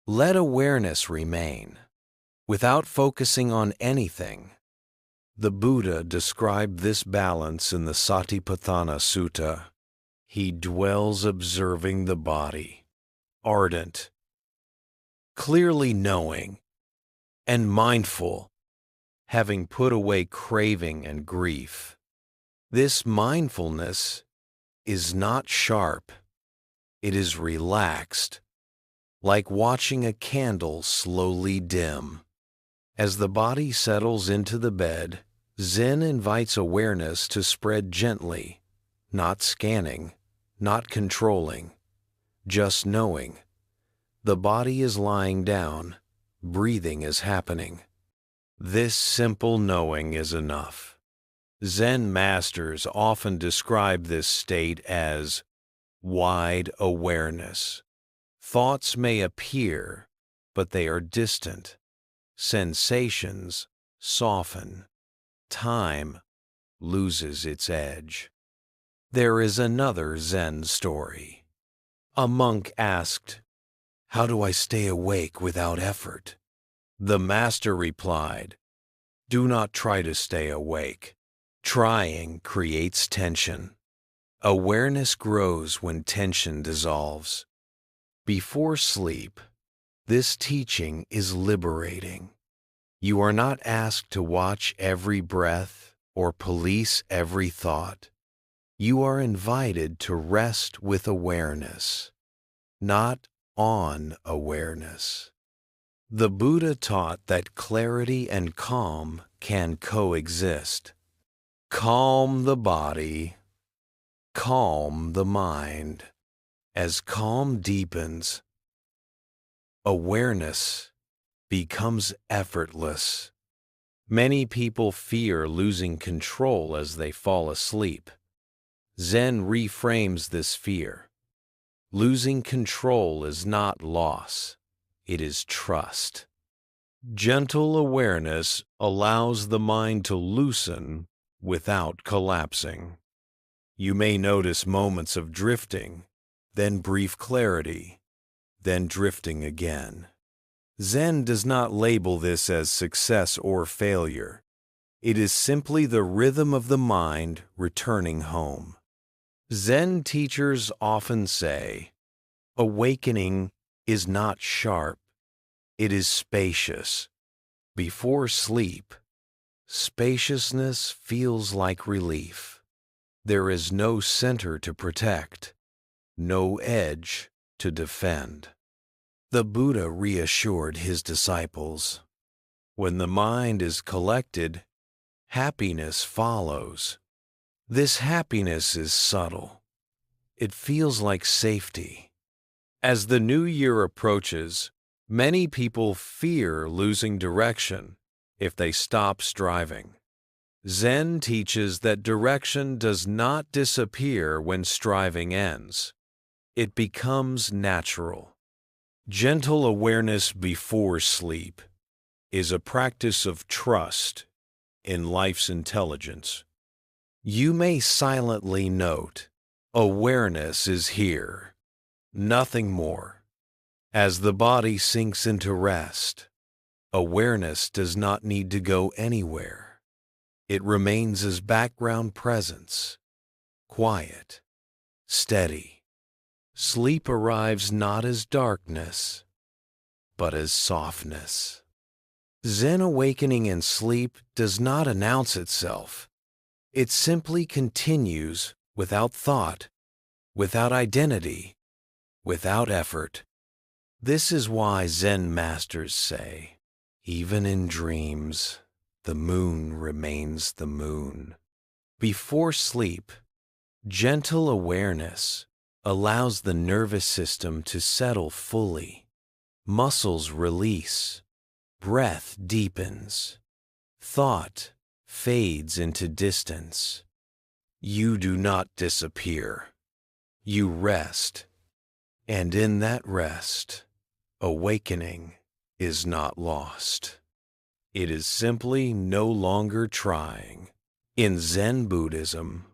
[SPEAKER 1] Let awareness remain, without focusing on anything. The Buddha described this balance in the Satipatthana Sutta. He dwells observing the body, ardent, clearly knowing, and mindful, having put away craving and grief. This mindfulness is not sharp, it is relaxed, like watching a candle slowly dim. As the body settles into the bed, Zen invites awareness to spread gently, not scanning, not controlling, just knowing. The body is lying down, breathing is happening. This simple knowing is enough. Zen masters often describe this state as wide awareness. Thoughts may appear, but they are distant. Sensations soften. Time loses its edge. There is another Zen story. A monk asked, "How do I stay awake without effort?" The master replied, "Do not try to stay awake. Trying creates tension. Awareness grows when tension dissolves." Before sleep, this teaching is liberating. You are not asked to watch every breath or police every thought. You are invited to rest with awareness, not on awareness. The Buddha taught that clarity and calm can coexist. Calm the body, calm the mind. As calm deepens, awareness becomes effortless. Many people fear losing control as they fall asleep. Zen reframes this fear. Losing control is not loss, it is trust. Gentle awareness allows the mind to loosen without collapsing. You may notice moments of drifting, then brief clarity, then drifting again. Zen does not label this as success or failure. It is simply the rhythm of the mind returning home. Zen teachers often say, awakening is not sharp, it is spacious. Before sleep, spaciousness feels like relief. There is no center to protect, no edge to defend. The Buddha reassured his disciples, when the mind is collected, happiness follows. This happiness is subtle. It feels like safety. As the new year approaches, many people fear losing direction if they stop striving. Zen teaches that direction does not disappear when striving ends. It becomes natural. Gentle awareness before sleep is a practice of trust in life's intelligence. You may silently note, awareness is here, nothing more. As the body sinks into rest, awareness does not need to go anywhere. It remains as background presence, quiet, steady. Sleep arrives not as darkness, but as softness. Zen awakening in sleep does not announce itself. It simply continues without thought, without identity, without effort. This is why Zen masters say, even in dreams, the moon remains the moon. Before sleep, gentle awareness allows the nervous system to settle fully. Muscles release, breath deepens, thought fades into distance. You do not disappear. You rest, and in that rest, awakening is not lost. It is simply no longer trying. In Zen Buddhism,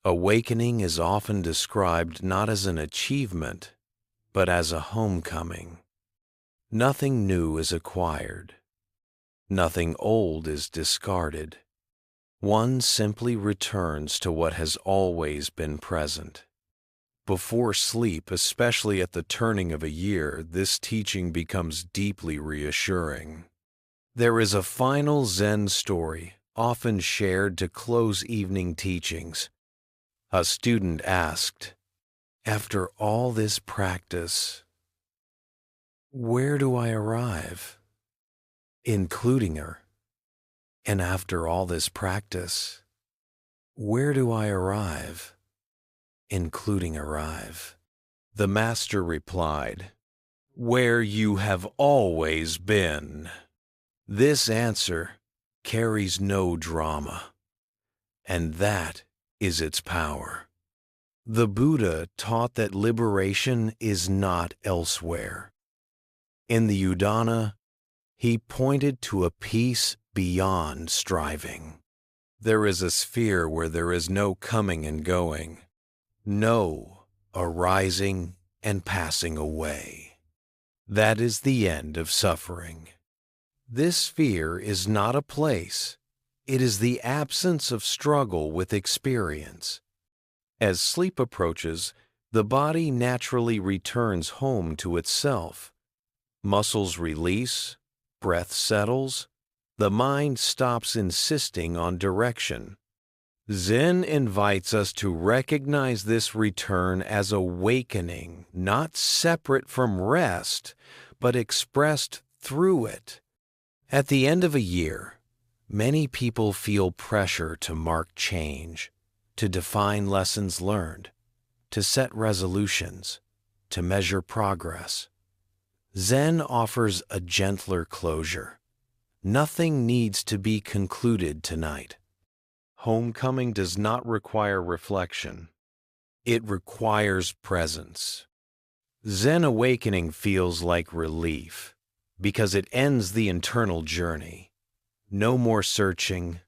[SPEAKER 1] awakening is often described not as an achievement, but as a homecoming. Nothing new is acquired. Nothing old is discarded. One simply returns to what has always been present. Before sleep, especially at the turning of a year, this teaching becomes deeply reassuring. There is a final Zen story, often shared to close evening teachings. A student asked, "After all this practice, where do I arrive?" Including her. And after all this practice, where do I arrive? Including arrive. The master replied, "Where you have always been." This answer carries no drama, and that is its power. The Buddha taught that liberation is not elsewhere. In the Udana, he pointed to a peace beyond striving. There is a sphere where there is no coming and going, no arising and passing away. That is the end of suffering. This sphere is not a place. It is the absence of struggle with experience. As sleep approaches, the body naturally returns home to itself. Muscles release, breath settles, the mind stops insisting on direction. Zen invites us to recognize this return as awakening, not separate from rest, but expressed through it. At the end of a year, many people feel pressure to mark change, to define lessons learned, to set resolutions, to measure progress. Zen offers a gentler closure. Nothing needs to be concluded tonight. Homecoming does not require reflection. It requires presence. Zen awakening feels like relief because it ends the internal journey. No more searching,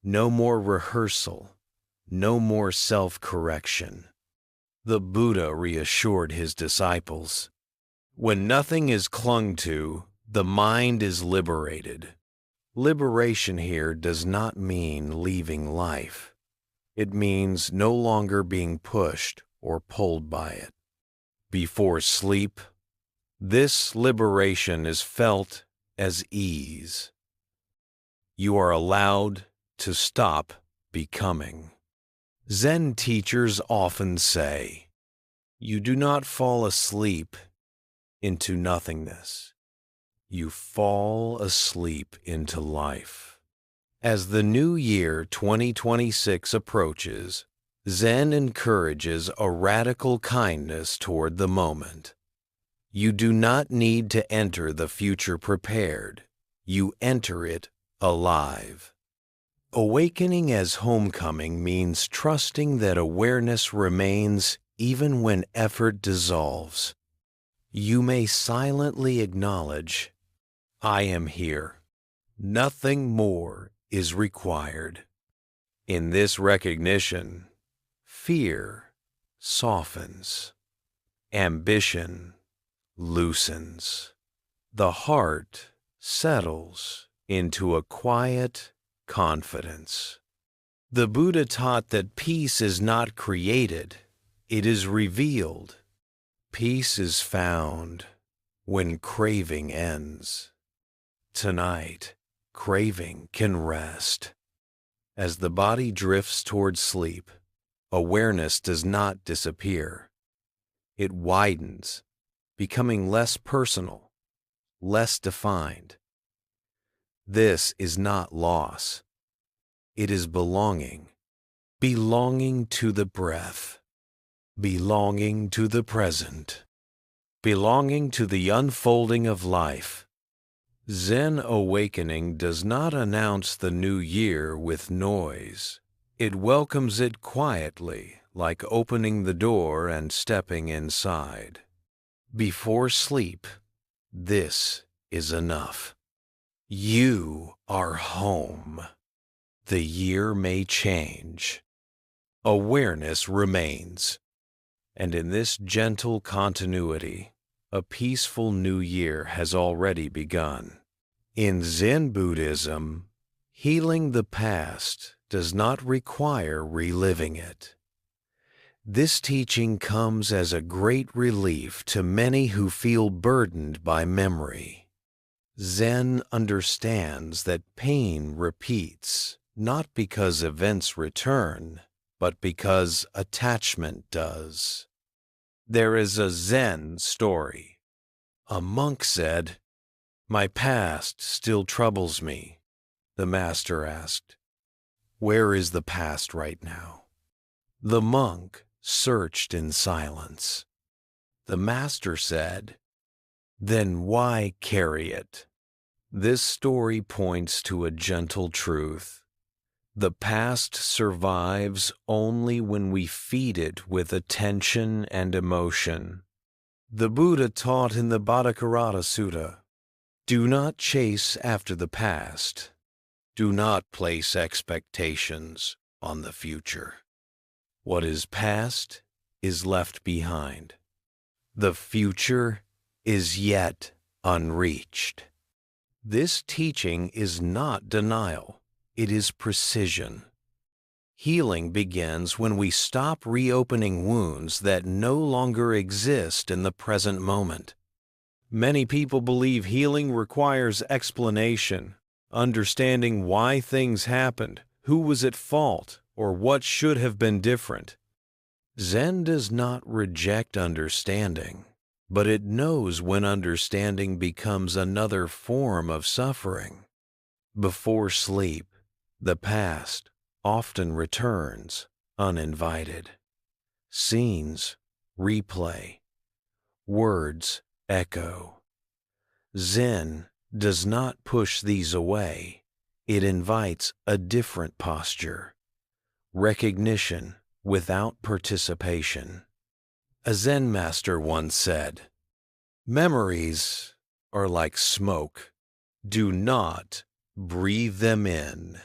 [SPEAKER 1] no more rehearsal, no more self-correction. The Buddha reassured his disciples, "When nothing is clung to, the mind is liberated." Liberation here does not mean leaving life. It means no longer being pushed or pulled by it. Before sleep, this liberation is felt as ease. You are allowed to stop becoming. Zen teachers often say, "You do not fall asleep into nothingness. You fall asleep into life." As the new year 2026 approaches, Zen encourages a radical kindness toward the moment. You do not need to enter the future prepared. You enter it alive. Awakening as homecoming means trusting that awareness remains even when effort dissolves. You may silently acknowledge, I am here. Nothing more is required. In this recognition, fear softens, ambition loosens, the heart settles into a quiet confidence. The Buddha taught that peace is not created, it is revealed. Peace is found when craving ends. Tonight, craving can rest. As the body drifts toward sleep, awareness does not disappear. It widens, becoming less personal, less defined. This is not loss. It is belonging. Belonging to the breath. Belonging to the present. Belonging to the unfolding of life. Zen awakening does not announce the new year with noise. It welcomes it quietly, like opening the door and stepping inside. Before sleep, this is enough. You are home. The year may change. Awareness remains. And in this gentle continuity, a peaceful new year has already begun. In Zen Buddhism, healing the past does not require reliving it. This teaching comes as a great relief to many who feel burdened by memory. Zen understands that pain repeats, not because events return, but because attachment does. There is a Zen story. A monk said, "My past still troubles me." The master asked, "Where is the past right now?" The monk searched in silence. The master said, "Then why carry it?" This story points to a gentle truth. The past survives only when we feed it with attention and emotion. The Buddha taught in the Bhattacharya Sutta, "Do not chase after the past. Do not place expectations on the future. What is past is left behind. The future is yet unreached." This teaching is not denial, it is precision. Healing begins when we stop reopening wounds that no longer exist in the present moment. Many people believe healing requires explanation, understanding why things happened, who was at fault, or what should have been different. Zen does not reject understanding, but it knows when understanding becomes another form of suffering. Before sleep, the past often returns uninvited. Scenes replay, words echo. Zen does not push these away. It invites a different posture, recognition without participation. A Zen master once said, "Memories are like smoke. Do not breathe them in."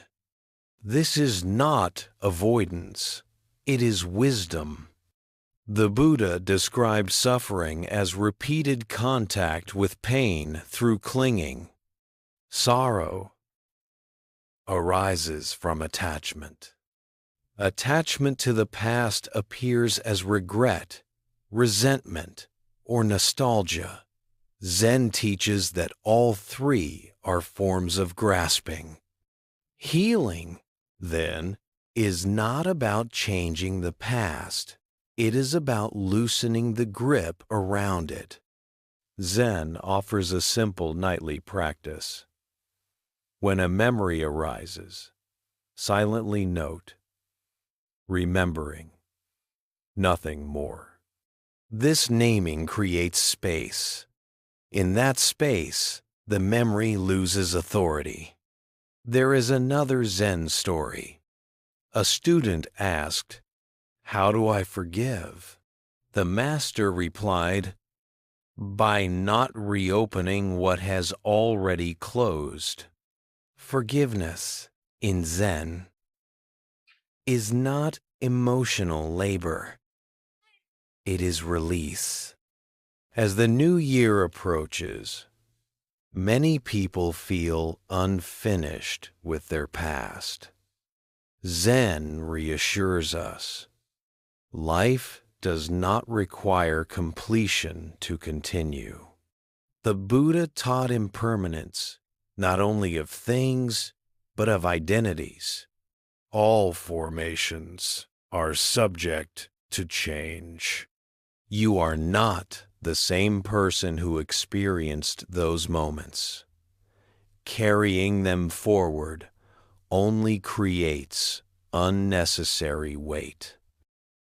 [SPEAKER 1] This is not avoidance. It is wisdom. The Buddha described suffering as repeated contact with pain through clinging. Sorrow arises from attachment. Attachment to the past appears as regret, resentment, or nostalgia. Zen teaches that all three are forms of grasping. Healing, then, is not about changing the past. It is about loosening the grip around it. Zen offers a simple nightly practice. When a memory arises, silently note, remembering, nothing more. This naming creates space. In that space, the memory loses authority. There is another Zen story. A student asked, "How do I forgive?" The master replied, by not reopening what has already closed. Forgiveness in Zen is not emotional labor. It is release. As the new year approaches, many people feel unfinished with their past. Zen reassures us. Life does not require completion to continue. The Buddha taught impermanence, not only of things, but of identities. All formations are subject to change. You are not the same person who experienced those moments. Carrying them forward only creates unnecessary weight.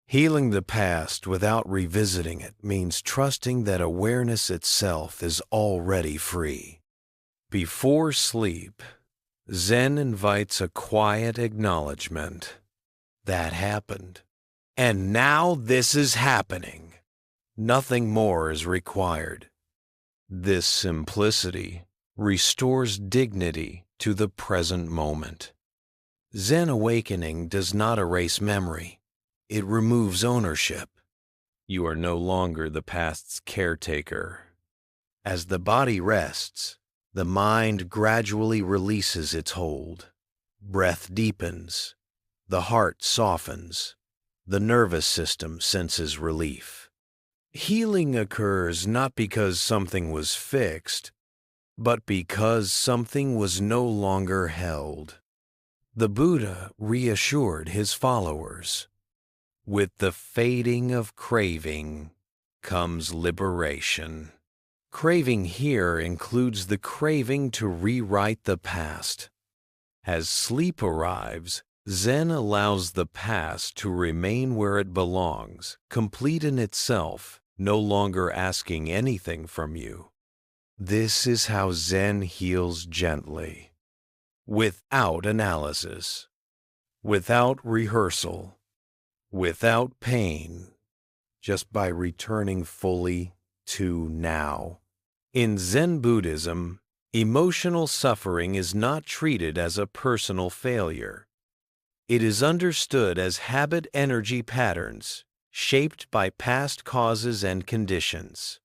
[SPEAKER 1] Healing the past without revisiting it means trusting that awareness itself is already free. Before sleep, Zen invites a quiet acknowledgement. That happened. And now this is happening. Nothing more is required. This simplicity restores dignity to the present moment. Zen awakening does not erase memory. It removes ownership. You are no longer the past's caretaker. As the body rests, the mind gradually releases its hold. Breath deepens. The heart softens. The nervous system senses relief. Healing occurs not because something was fixed, but because something was no longer held. The Buddha reassured his followers. With the fading of craving comes liberation. Craving here includes the craving to rewrite the past. As sleep arrives, Zen allows the past to remain where it belongs, complete in itself, no longer asking anything from you. This is how Zen heals gently, without analysis, without rehearsal, without pain, just by returning fully to now. In Zen Buddhism, emotional suffering is not treated as a personal failure. It is understood as habit energy patterns shaped by past causes and conditions.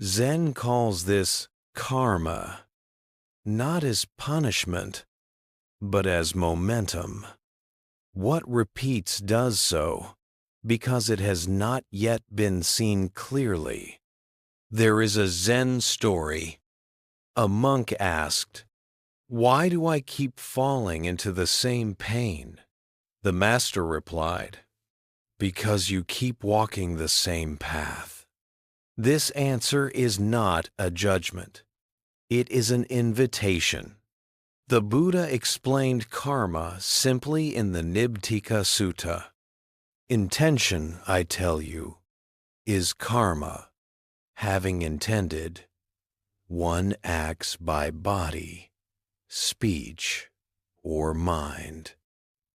[SPEAKER 1] Zen calls this karma, not as punishment, but as momentum. What repeats does so because it has not yet been seen clearly. There is a Zen story. A monk asked, "Why do I keep falling into the same pain?" The master replied, "Because you keep walking the same path." This answer is not a judgment. It is an invitation. The Buddha explained karma simply in the Nibtika Sutta. Intention, I tell you, is karma. Having intended, one acts by body, speech, or mind.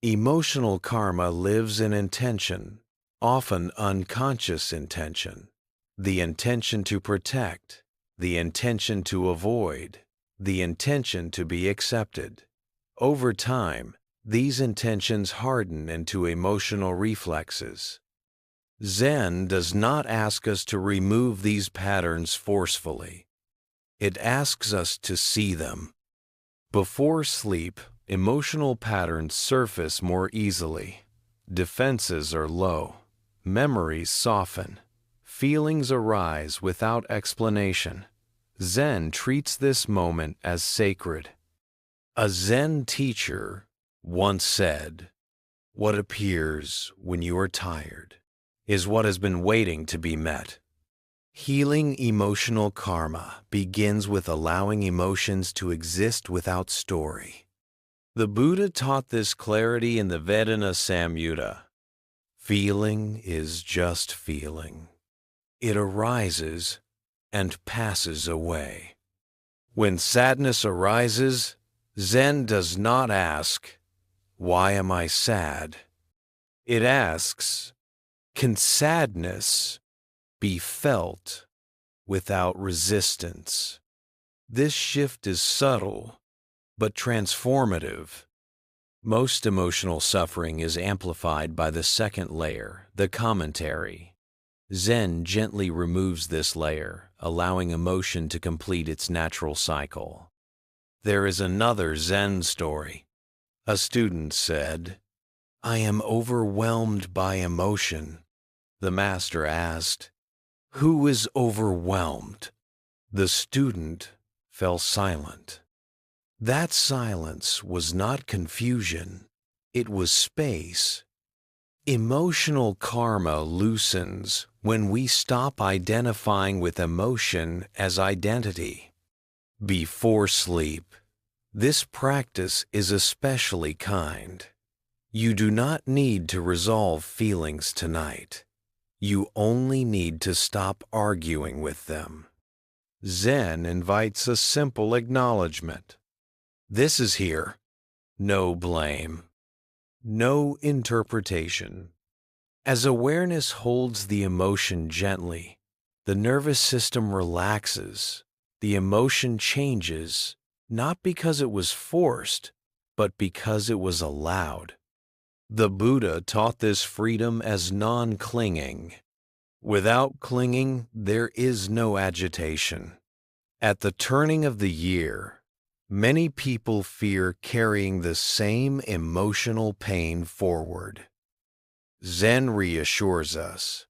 [SPEAKER 1] Emotional karma lives in intention, often unconscious intention. The intention to protect, the intention to avoid, the intention to be accepted. Over time, these intentions harden into emotional reflexes. Zen does not ask us to remove these patterns forcefully. It asks us to see them. Before sleep, emotional patterns surface more easily. Defenses are low. Memories soften. Feelings arise without explanation. Zen treats this moment as sacred. A Zen teacher once said, "What appears when you are tired is what has been waiting to be met." Healing emotional karma begins with allowing emotions to exist without story. The Buddha taught this clarity in the Vedana Samyutta. Feeling is just feeling. It arises and passes away. When sadness arises, Zen does not ask, "Why am I sad?" It asks, "Can sadness be felt without resistance. This shift is subtle, but transformative. Most emotional suffering is amplified by the second layer, the commentary. Zen gently removes this layer, allowing emotion to complete its natural cycle. There is another Zen story. A student said, "I am overwhelmed by emotion." The master asked, "Who is overwhelmed?" The student fell silent. That silence was not confusion, it was space. Emotional karma loosens when we stop identifying with emotion as identity. Before sleep, this practice is especially kind. You do not need to resolve feelings tonight. You only need to stop arguing with them. Zen invites a simple acknowledgement. This is here. No blame. No interpretation. As awareness holds the emotion gently, the nervous system relaxes. The emotion changes, not because it was forced, but because it was allowed. The Buddha taught this freedom as non-clinging. Without clinging, there is no agitation. At the turning of the year, many people fear carrying the same emotional pain forward. Zen reassures us.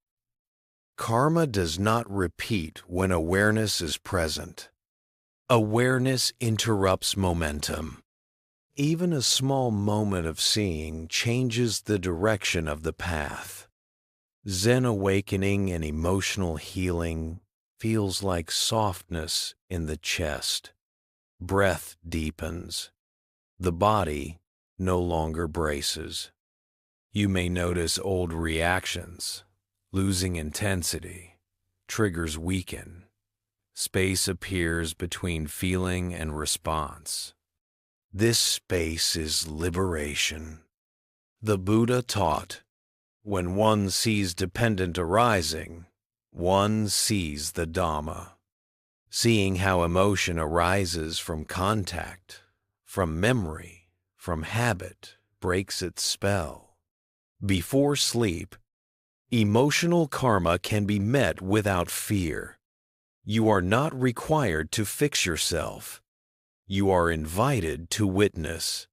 [SPEAKER 1] Karma does not repeat when awareness is present. Awareness interrupts momentum. Even a small moment of seeing changes the direction of the path. Zen awakening and emotional healing feels like softness in the chest. Breath deepens. The body no longer braces. You may notice old reactions, losing intensity, triggers weaken. Space appears between feeling and response. This space is liberation. The Buddha taught, when one sees dependent arising, one sees the Dhamma. Seeing how emotion arises from contact, from memory, from habit, breaks its spell. Before sleep, emotional karma can be met without fear. You are not required to fix yourself. You are invited to witness.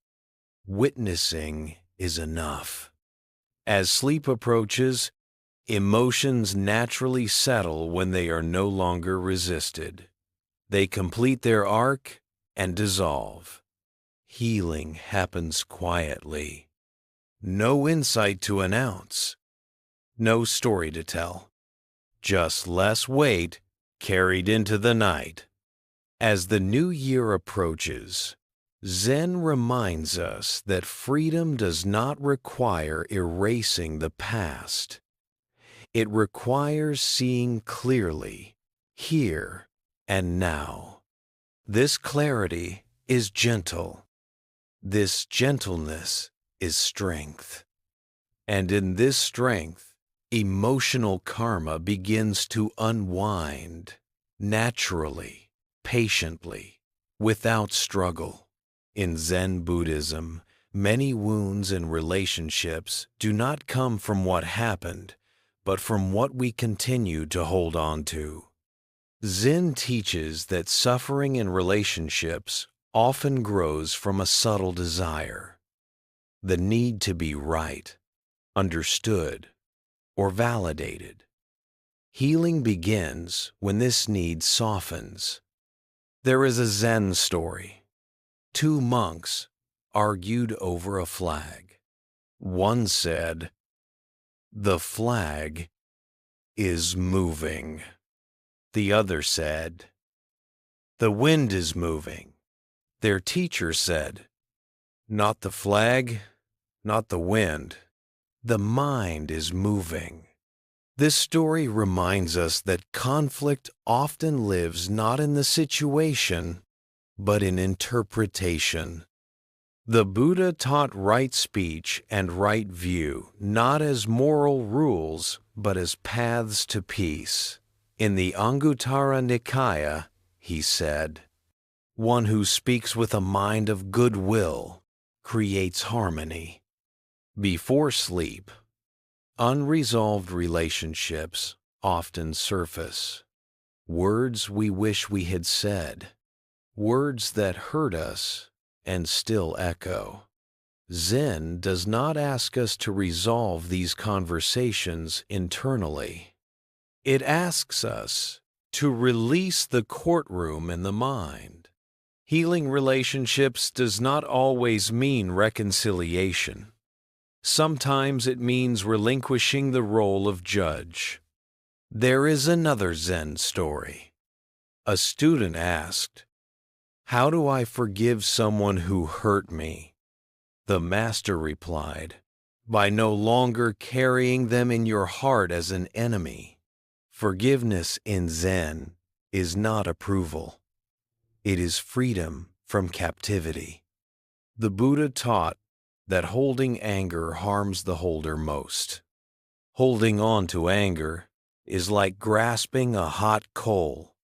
[SPEAKER 1] Witnessing is enough. As sleep approaches, emotions naturally settle when they are no longer resisted. They complete their arc and dissolve. Healing happens quietly. No insight to announce. No story to tell. Just less weight carried into the night. As the new year approaches, Zen reminds us that freedom does not require erasing the past. It requires seeing clearly, here and now. This clarity is gentle. This gentleness is strength. And in this strength, emotional karma begins to unwind naturally, patiently, without struggle. In Zen Buddhism, many wounds in relationships do not come from what happened, but from what we continue to hold on to. Zen teaches that suffering in relationships often grows from a subtle desire, the need to be right, understood, or validated. Healing begins when this need softens. There is a Zen story. Two monks argued over a flag. One said, "The flag is moving." The other said, "The wind is moving." Their teacher said, "Not the flag, not the wind. The mind is moving." This story reminds us that conflict often lives not in the situation, but in interpretation. The Buddha taught right speech and right view not as moral rules, but as paths to peace. In the Anguttara Nikaya, he said, "One who speaks with a mind of goodwill creates harmony." Before sleep, unresolved relationships often surface. Words we wish we had said, words that hurt us and still echo. Zen does not ask us to resolve these conversations internally. It asks us to release the courtroom in the mind. Healing relationships does not always mean reconciliation. Sometimes it means relinquishing the role of judge. There is another Zen story. A student asked, "How do I forgive someone who hurt me?" The master replied, "By no longer carrying them in your heart as an enemy." Forgiveness in Zen is not approval. It is freedom from captivity. The Buddha taught that holding anger harms the holder most. Holding on to anger is like grasping a hot coal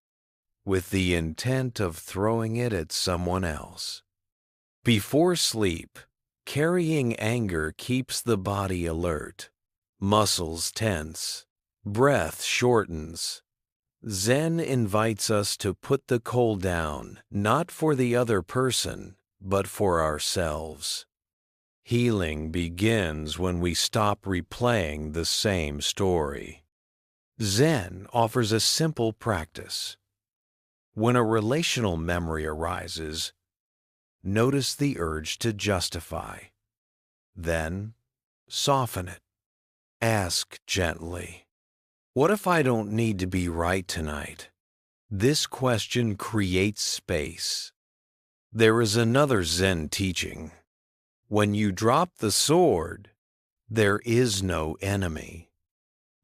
[SPEAKER 1] with the intent of throwing it at someone else. Before sleep, carrying anger keeps the body alert, muscles tense, breath shortens. Zen invites us to put the coal down, not for the other person, but for ourselves. Healing begins when we stop replaying the same story. Zen offers a simple practice. When a relational memory arises, notice the urge to justify. Then, soften it. Ask gently, "What if I don't need to be right tonight?" This question creates space. There is another Zen teaching. When you drop the sword, there is no enemy.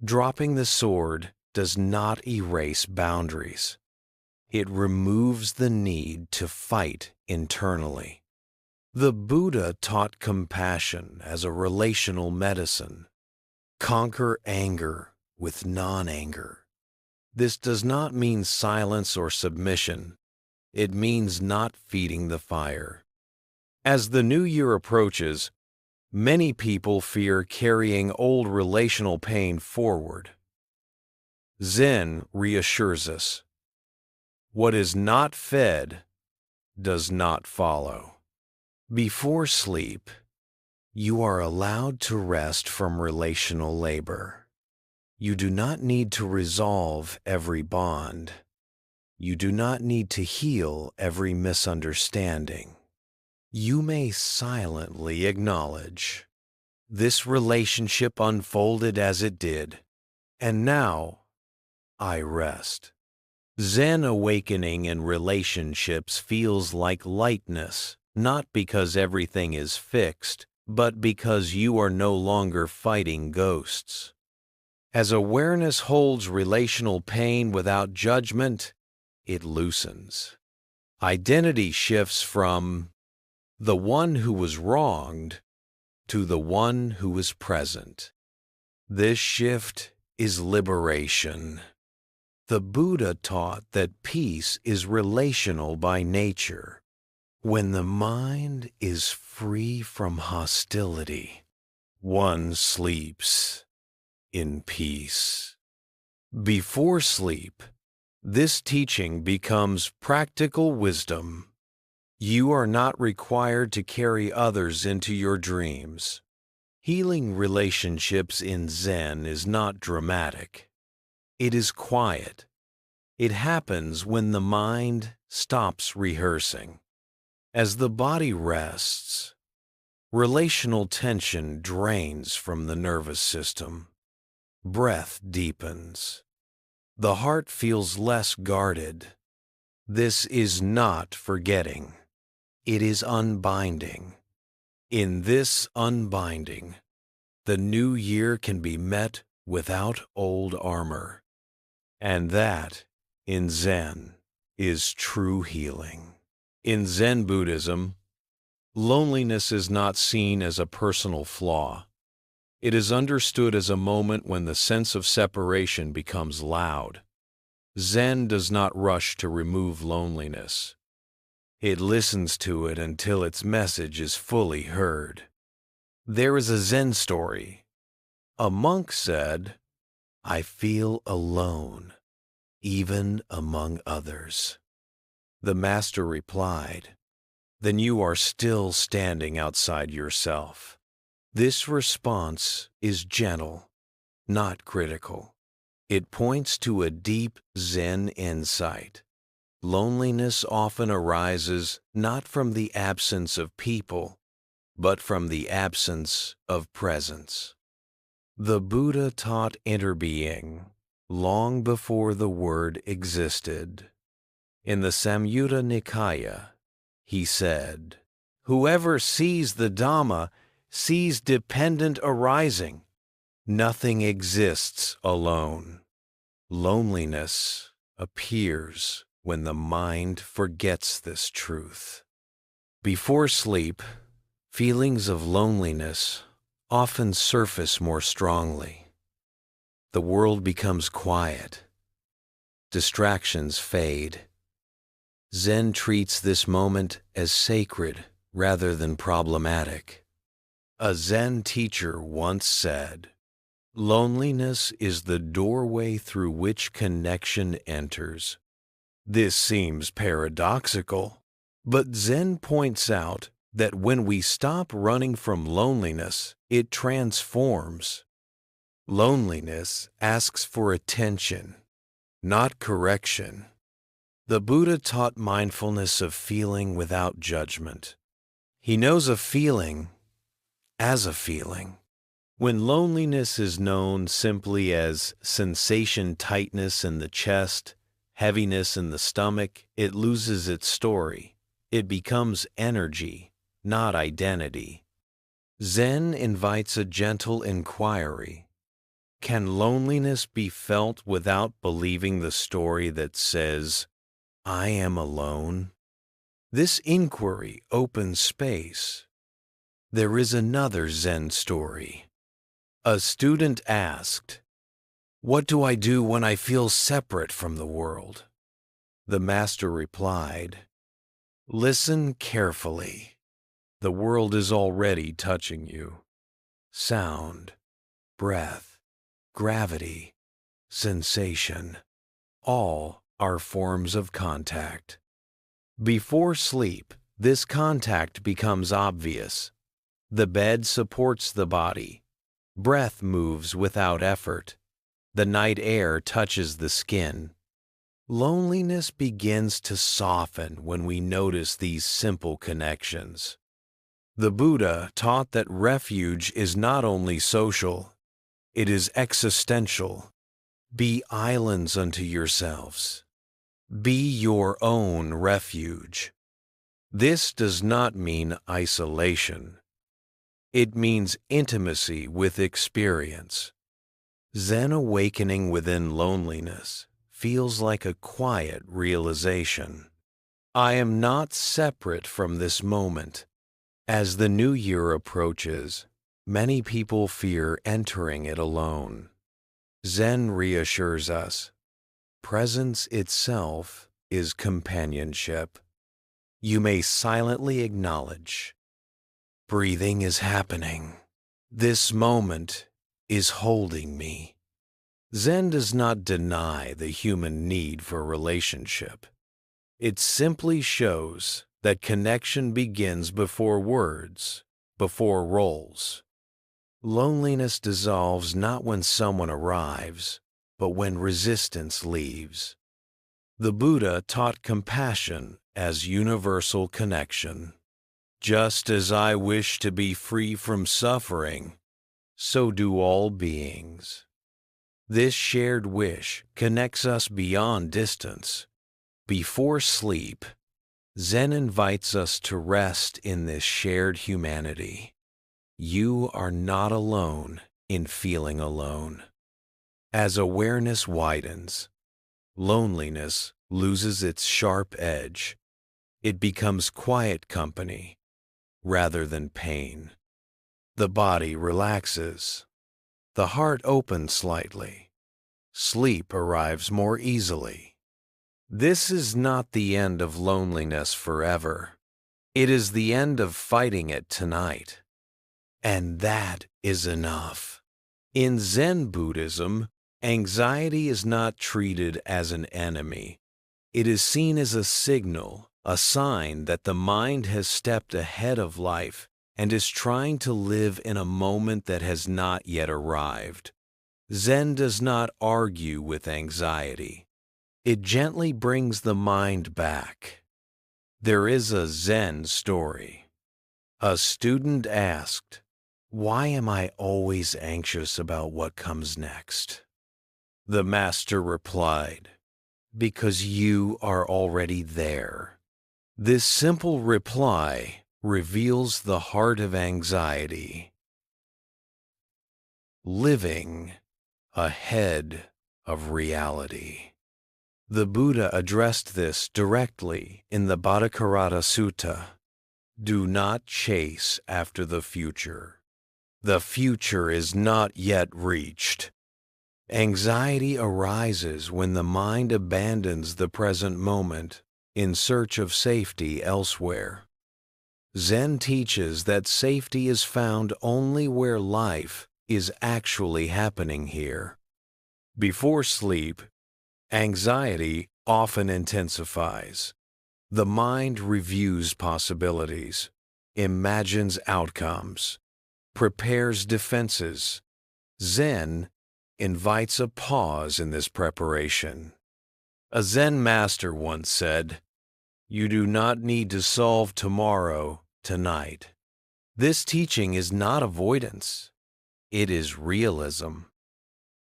[SPEAKER 1] Dropping the sword does not erase boundaries. It removes the need to fight internally. The Buddha taught compassion as a relational medicine. Conquer anger with non-anger. This does not mean silence or submission. It means not feeding the fire. As the new year approaches, many people fear carrying old relational pain forward. Zen reassures us. What is not fed does not follow. Before sleep, you are allowed to rest from relational labor. You do not need to resolve every bond. You do not need to heal every misunderstanding. You may silently acknowledge, "This relationship unfolded as it did, and now I rest." Zen awakening in relationships feels like lightness, not because everything is fixed, but because you are no longer fighting ghosts. As awareness holds relational pain without judgment, it loosens. Identity shifts from the one who was wronged to the one who is present. This shift is liberation. The Buddha taught that peace is relational by nature. When the mind is free from hostility, one sleeps in peace. Before sleep, this teaching becomes practical wisdom. You are not required to carry others into your dreams. Healing relationships in Zen is not dramatic. It is quiet. It happens when the mind stops rehearsing. As the body rests, relational tension drains from the nervous system. Breath deepens. The heart feels less guarded. This is not forgetting. It is unbinding. In this unbinding, the new year can be met without old armor. And that, in Zen, is true healing. In Zen Buddhism, loneliness is not seen as a personal flaw. It is understood as a moment when the sense of separation becomes loud. Zen does not rush to remove loneliness. It listens to it until its message is fully heard. There is a Zen story. A monk said, "I feel alone, even among others." The master replied, "Then you are still standing outside yourself." This response is gentle, not critical. It points to a deep Zen insight. Loneliness often arises not from the absence of people, but from the absence of presence. The Buddha taught interbeing long before the word existed. In the Samyutta Nikaya, he said, "Whoever sees the Dhamma sees dependent arising. Nothing exists alone." Loneliness appears when the mind forgets this truth. Before sleep, feelings of loneliness often surface more strongly. The world becomes quiet. Distractions fade. Zen treats this moment as sacred rather than problematic. A Zen teacher once said, "Loneliness is the doorway through which connection enters." This seems paradoxical, but Zen points out that when we stop running from loneliness, it transforms. Loneliness asks for attention, not correction. The Buddha taught mindfulness of feeling without judgment. He knows a feeling as a feeling. When loneliness is known simply as sensation tightness in the chest, heaviness in the stomach, it loses its story. It becomes energy, not identity. Zen invites a gentle inquiry. Can loneliness be felt without believing the story that says, "I am alone"? This inquiry opens space. There is another Zen story. A student asked, "What do I do when I feel separate from the world?" The master replied, "Listen carefully. The world is already touching you. Sound, breath, gravity, sensation, all are forms of contact. Before sleep, this contact becomes obvious. The bed supports the body. Breath moves without effort. The night air touches the skin. Loneliness begins to soften when we notice these simple connections. The Buddha taught that refuge is not only social, it is existential. Be islands unto yourselves. Be your own refuge. This does not mean isolation. It means intimacy with experience. Zen awakening within loneliness feels like a quiet realization. I am not separate from this moment. As the new year approaches, many people fear entering it alone. Zen reassures us. Presence itself is companionship. You may silently acknowledge, breathing is happening. This moment is holding me. Zen does not deny the human need for relationship. It simply shows that connection begins before words, before roles. Loneliness dissolves not when someone arrives, but when resistance leaves. The Buddha taught compassion as universal connection. Just as I wish to be free from suffering, so do all beings. This shared wish connects us beyond distance. Before sleep, Zen invites us to rest in this shared humanity. You are not alone in feeling alone. As awareness widens, loneliness loses its sharp edge. It becomes quiet company rather than pain. The body relaxes. The heart opens slightly. sleep arrives more easily. This is not the end of loneliness forever. It is the end of fighting it tonight. And that is enough. In Zen Buddhism, anxiety is not treated as an enemy. It is seen as a signal, a sign that the mind has stepped ahead of life and is trying to live in a moment that has not yet arrived. Zen does not argue with anxiety. It gently brings the mind back. There is a Zen story. A student asked, "Why am I always anxious about what comes next?" The master replied, "Because you are already there." This simple reply reveals the heart of anxiety. Living ahead of reality. The Buddha addressed this directly in the Bhattacharya Sutta. Do not chase after the future. The future is not yet reached. Anxiety arises when the mind abandons the present moment in search of safety elsewhere. Zen teaches that safety is found only where life is actually happening here. Before sleep, anxiety often intensifies. The mind reviews possibilities, imagines outcomes, prepares defenses. Zen invites a pause in this preparation. A Zen master once said, "You do not need to solve tomorrow tonight." This teaching is not avoidance. It is realism.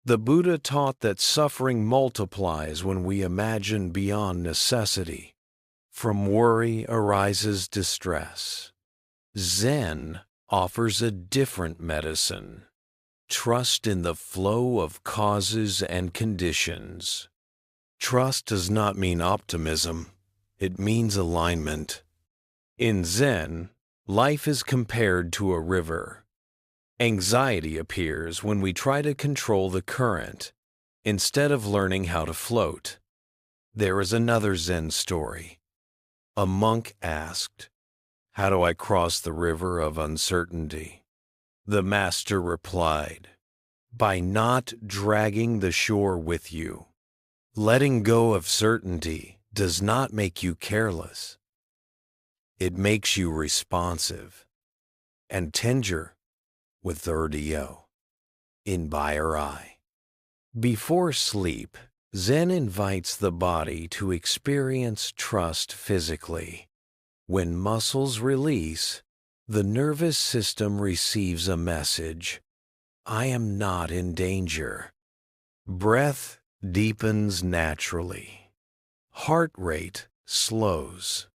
[SPEAKER 1] The Buddha taught that suffering multiplies when we imagine beyond necessity. From worry arises distress. Zen offers a different medicine. Trust in the flow of causes and conditions. Trust does not mean optimism. It means alignment. In Zen, life is compared to a river. Anxiety appears when we try to control the current instead of learning how to float. There is another Zen story. A monk asked, "How do I cross the river of uncertainty?" The master replied, "By not dragging the shore with you." Letting go of certainty does not make you careless. It makes you responsive. And tender with Urdio in Bayer Eye. Before sleep, Zen invites the body to experience trust physically. When muscles release, the nervous system receives a message. I am not in danger. Breath deepens naturally. Heart rate slows.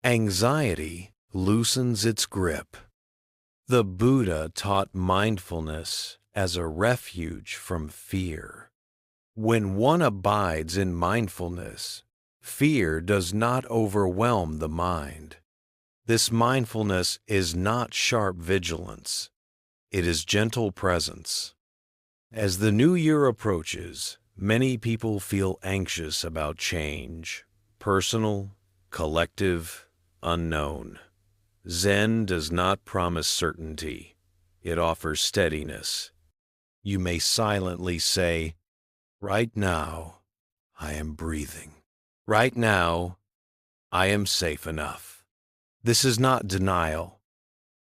[SPEAKER 1] Anxiety loosens its grip. The Buddha taught mindfulness as a refuge from fear. When one abides in mindfulness, fear does not overwhelm the mind. This mindfulness is not sharp vigilance. It is gentle presence. As the new year approaches, many people feel anxious about change, personal, collective, unknown. Zen does not promise certainty. It offers steadiness. You may silently say, "Right now, I am breathing. Right now, I am safe enough." This is not denial.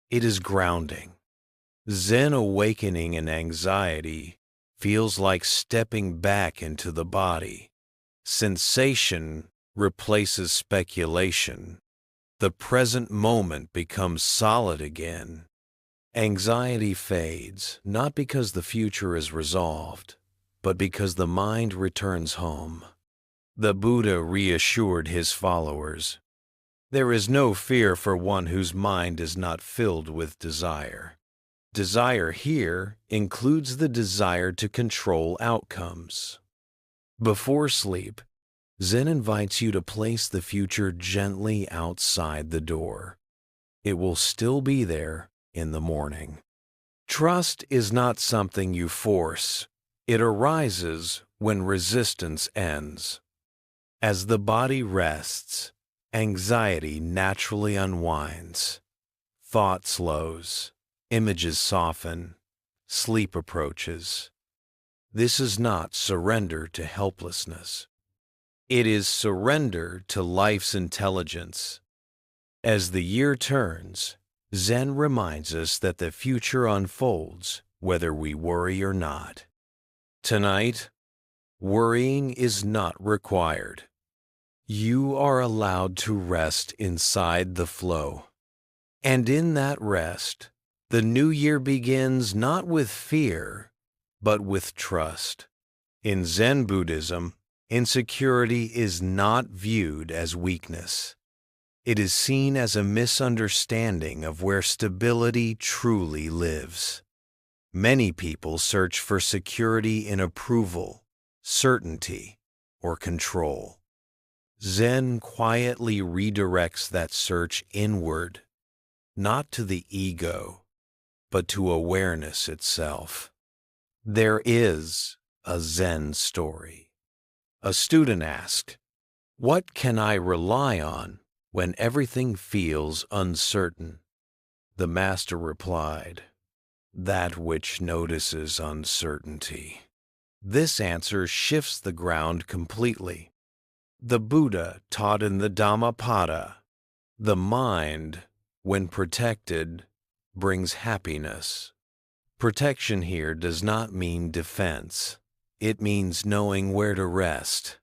[SPEAKER 1] It is grounding. Zen awakening in anxiety feels like stepping back into the body. Sensation replaces speculation. The present moment becomes solid again. Anxiety fades, not because the future is resolved, but because the mind returns home. The Buddha reassured his followers, "There is no fear for one whose mind is not filled with desire." Desire here includes the desire to control outcomes. Before sleep, Zen invites you to place the future gently outside the door. It will still be there in the morning. Trust is not something you force. It arises when resistance ends. As the body rests, anxiety naturally unwinds. Thought slows, images soften, sleep approaches. This is not surrender to helplessness. It is surrender to life's intelligence. As the year turns, Zen reminds us that the future unfolds whether we worry or not. Tonight, worrying is not required. You are allowed to rest inside the flow. And in that rest, the new year begins not with fear, but with trust. In Zen Buddhism, insecurity is not viewed as weakness. It is seen as a misunderstanding of where stability truly lives. Many people search for security in approval, certainty, or control. Zen quietly redirects that search inward, not to the ego, but to awareness itself. There is a Zen story. A student asked, "What can I rely on when everything feels uncertain?" The master replied, "That which notices uncertainty." This answer shifts the ground completely. The Buddha taught in the Dhammapada, the mind, when protected, brings happiness. Protection here does not mean defense. It means knowing where to rest.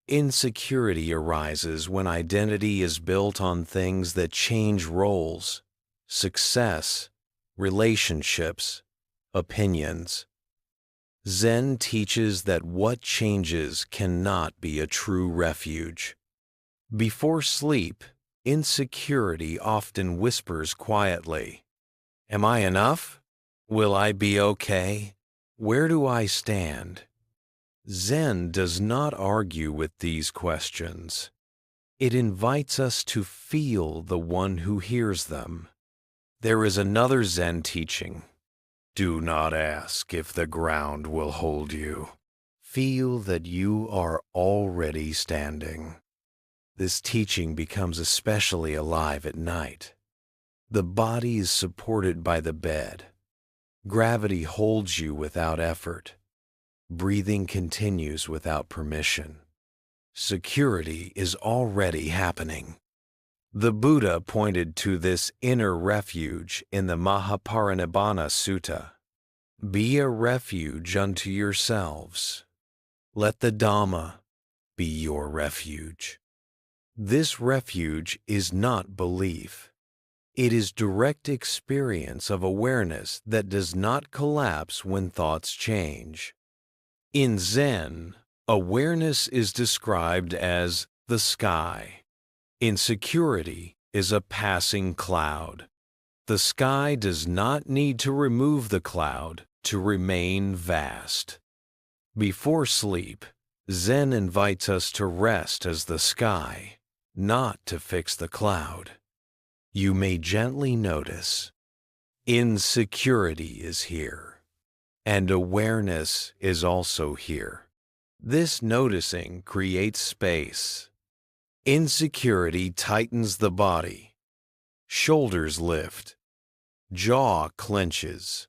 [SPEAKER 1] Insecurity arises when identity is built on things that change roles, success, relationships, opinions. Zen teaches that what changes cannot be a true refuge. Before sleep, insecurity often whispers quietly, "Am I enough? Will I be okay? Where do I stand?" Zen does not argue with these questions. It invites us to feel the one who hears them. There is another Zen teaching. Do not ask if the ground will hold you. Feel that you are already standing. This teaching becomes especially alive at night. The body is supported by the bed. Gravity holds you without effort. Breathing continues without permission. Security is already happening. The Buddha pointed to this inner refuge in the Mahaparinibbana Sutta. Be a refuge unto yourselves. Let the Dhamma be your refuge. This refuge is not belief. It is direct experience of awareness that does not collapse when thoughts change. In Zen, awareness is described as the sky. Insecurity is a passing cloud. The sky does not need to remove the cloud to remain vast. Before sleep, Zen invites us to rest as the sky, not to fix the cloud. You may gently notice, insecurity is here, and awareness is also here. This noticing creates space. Insecurity tightens the body. Shoulders lift. Jaw clenches.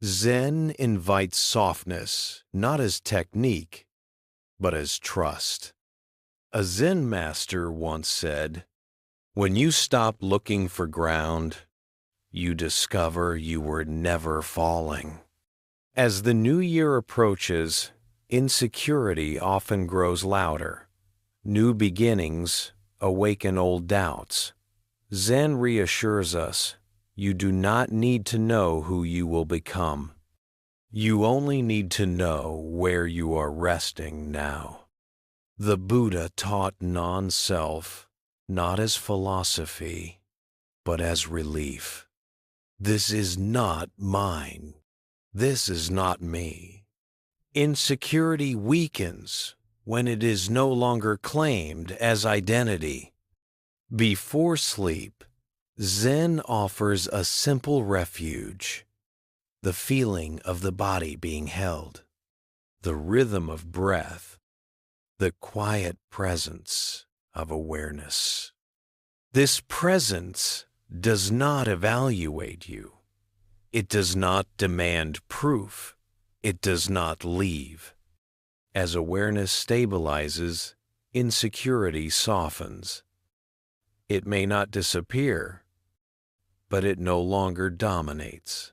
[SPEAKER 1] Zen invites softness, not as technique, but as trust. A Zen master once said, "When you stop looking for ground, you discover you were never falling." As the new year approaches, insecurity often grows louder. New beginnings awaken old doubts. Zen reassures us, you do not need to know who you will become. You only need to know where you are resting now. The Buddha taught non-self, not as philosophy, but as relief. This is not mine. This is not me. Insecurity weakens when it is no longer claimed as identity. Before sleep, Zen offers a simple refuge, the feeling of the body being held. the rhythm of breath, the quiet presence of awareness. This presence does not evaluate you. It does not demand proof. It does not leave. As awareness stabilizes, insecurity softens. It may not disappear, but it no longer dominates.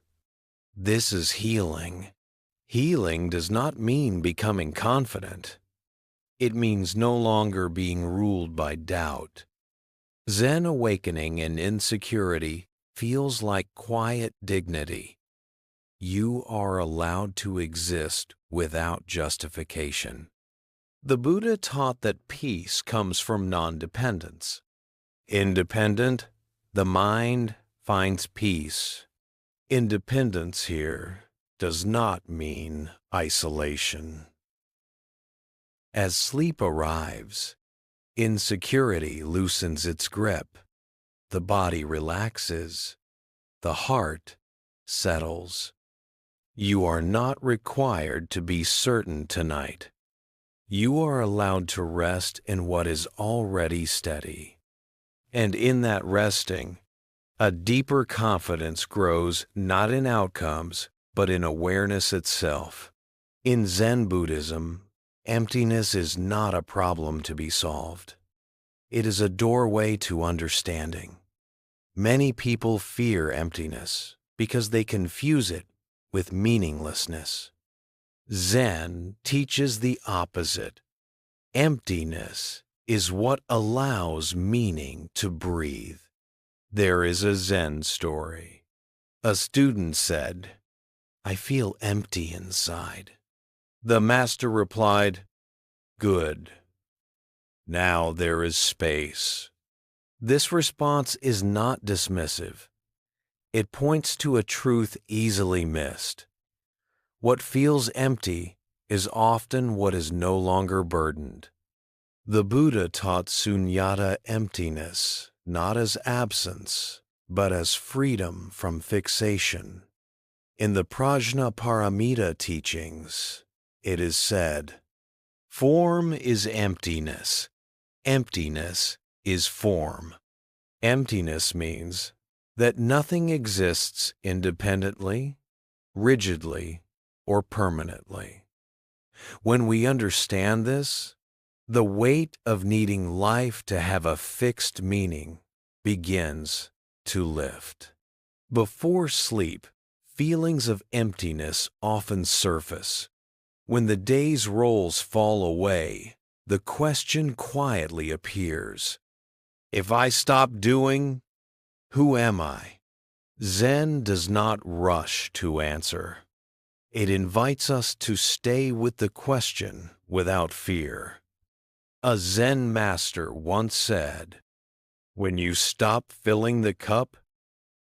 [SPEAKER 1] This is healing. Healing does not mean becoming confident. It means no longer being ruled by doubt. Zen awakening in insecurity feels like quiet dignity. You are allowed to exist without justification. The Buddha taught that peace comes from non-dependence. Independent, the mind finds peace. Independence here does not mean isolation. As sleep arrives, insecurity loosens its grip. The body relaxes. The heart settles. You are not required to be certain tonight. You are allowed to rest in what is already steady. And in that resting, a deeper confidence grows not in outcomes, but in awareness itself. In Zen Buddhism, emptiness is not a problem to be solved. It is a doorway to understanding. Many people fear emptiness because they confuse it with meaninglessness. Zen teaches the opposite. Emptiness is what allows meaning to breathe. There is a Zen story. A student said, "I feel empty inside." The master replied, "Good. Now there is space." This response is not dismissive. It points to a truth easily missed. What feels empty is often what is no longer burdened. The Buddha taught sunyata emptiness, not as absence, but as freedom from fixation. In the Prajnaparamita teachings, it is said, "Form is emptiness. Emptiness is form." Emptiness means that nothing exists independently, rigidly, or permanently. When we understand this, the weight of needing life to have a fixed meaning begins to lift. Before sleep, feelings of emptiness often surface. When the day's roles fall away, the question quietly appears. If I stop doing, who am I? Zen does not rush to answer. It invites us to stay with the question without fear. A Zen master once said, "When you stop filling the cup,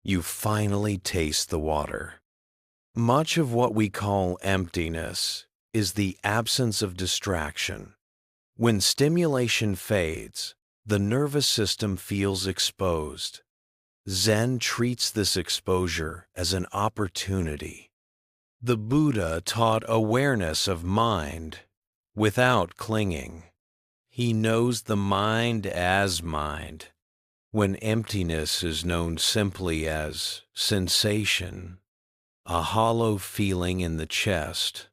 [SPEAKER 1] you finally taste the water." Much of what we call emptiness is the absence of distraction. When stimulation fades, the nervous system feels exposed. Zen treats this exposure as an opportunity. The Buddha taught awareness of mind without clinging. He knows the mind as mind. When emptiness is known simply as sensation, a hollow feeling in the chest,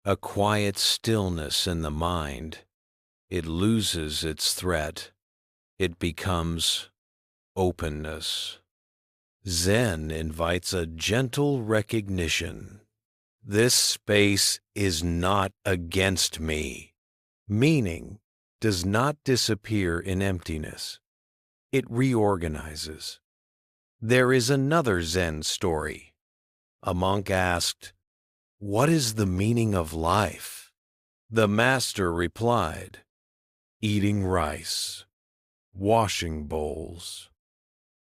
[SPEAKER 1] a quiet stillness in the mind, it loses its threat. It becomes openness. Zen invites a gentle recognition. This space is not against me. Meaning does not disappear in emptiness. It reorganizes. There is another Zen story. A monk asked, "What is the meaning of life?" The master replied, "Eating rice, washing bowls."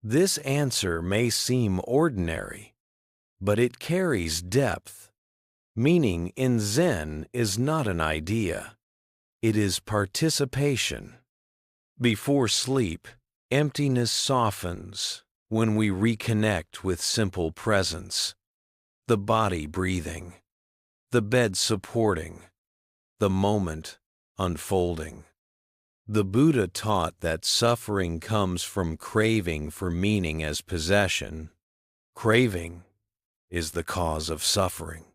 [SPEAKER 1] This answer may seem ordinary, but it carries depth. Meaning in Zen is not an idea. It is participation. Before sleep, emptiness softens when we reconnect with simple presence, the body breathing, the bed supporting, the moment unfolding. The Buddha taught that suffering comes from craving for meaning as possession. Craving is the cause of suffering.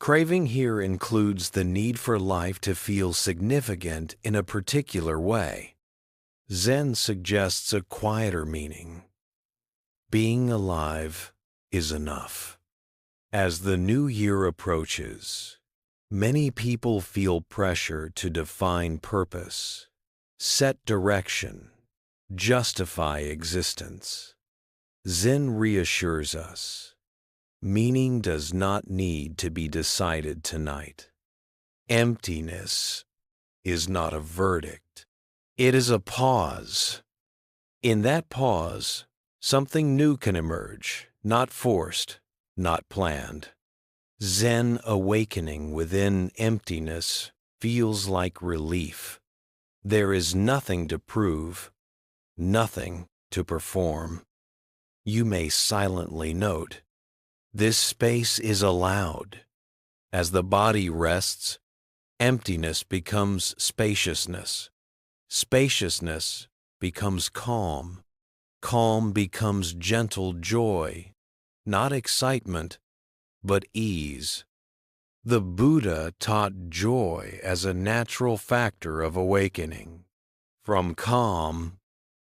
[SPEAKER 1] Craving here includes the need for life to feel significant in a particular way. Zen suggests a quieter meaning. Being alive is enough. As the new year approaches, many people feel pressure to define purpose, set direction, justify existence. Zen reassures us, meaning does not need to be decided tonight. Emptiness is not a verdict. It is a pause. In that pause, something new can emerge, not forced, not planned. Zen awakening within emptiness feels like relief. There is nothing to prove, nothing to perform. You may silently note, this space is allowed. As the body rests, emptiness becomes spaciousness. Spaciousness becomes calm. Calm becomes gentle joy, not excitement, but ease. The Buddha taught joy as a natural factor of awakening. From calm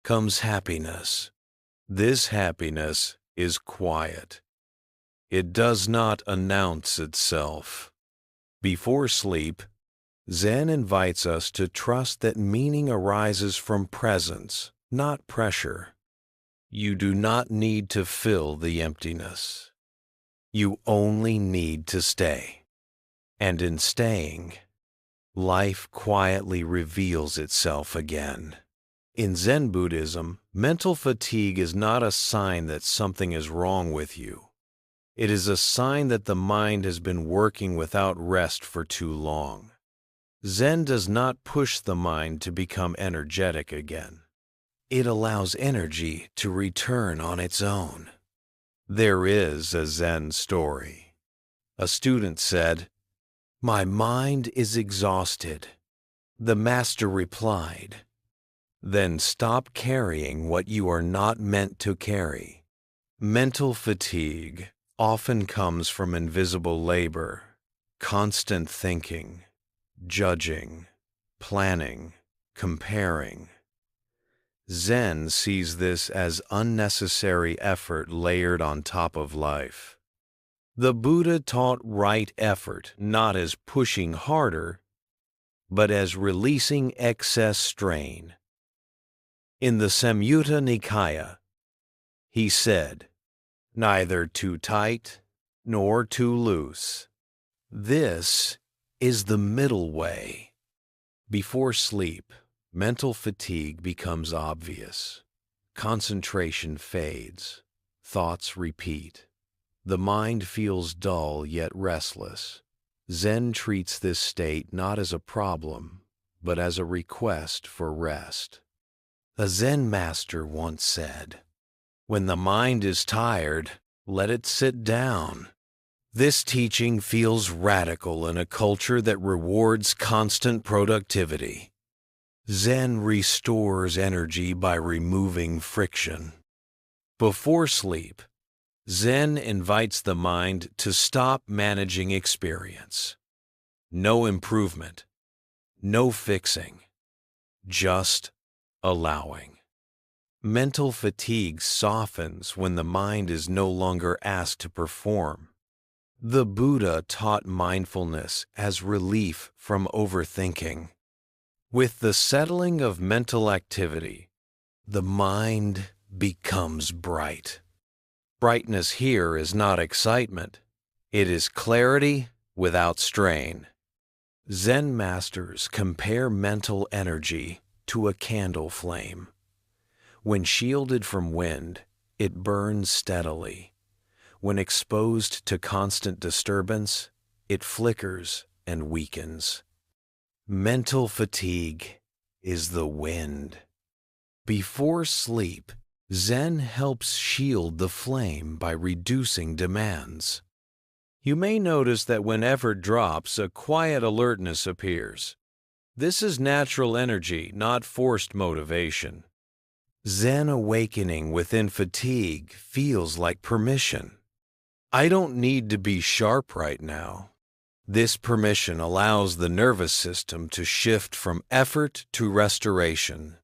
[SPEAKER 1] comes happiness. This happiness is quiet. It does not announce itself. Before sleep, Zen invites us to trust that meaning arises from presence, not pressure. You do not need to fill the emptiness. You only need to stay. And in staying, life quietly reveals itself again. In Zen Buddhism, mental fatigue is not a sign that something is wrong with you. It is a sign that the mind has been working without rest for too long. Zen does not push the mind to become energetic again. It allows energy to return on its own. There is a Zen story. A student said, "My mind is exhausted." The master replied, "Then stop carrying what you are not meant to carry." Mental fatigue often comes from invisible labor, constant thinking, judging, planning, comparing. Zen sees this as unnecessary effort layered on top of life. The Buddha taught right effort not as pushing harder, but as releasing excess strain. In the Samyutta Nikaya, he said, "Neither too tight nor too loose. This is the middle way." Before sleep, mental fatigue becomes obvious. Concentration fades. Thoughts repeat. The mind feels dull yet restless. Zen treats this state not as a problem, but as a request for rest. A Zen master once said, "When the mind is tired, let it sit down." This teaching feels radical in a culture that rewards constant productivity. Zen restores energy by removing friction. Before sleep, Zen invites the mind to stop managing experience. No improvement, no fixing, just allowing. Mental fatigue softens when the mind is no longer asked to perform. The Buddha taught mindfulness as relief from overthinking. With the settling of mental activity, the mind becomes bright. Brightness here is not excitement. It is clarity without strain. Zen masters compare mental energy to a candle flame. When shielded from wind, it burns steadily. When exposed to constant disturbance, it flickers and weakens. Mental fatigue is the wind. Before sleep, Zen helps shield the flame by reducing demands. You may notice that when effort drops, a quiet alertness appears. This is natural energy, not forced motivation. Zen awakening within fatigue feels like permission. I don't need to be sharp right now. This permission allows the nervous system to shift from effort to restoration.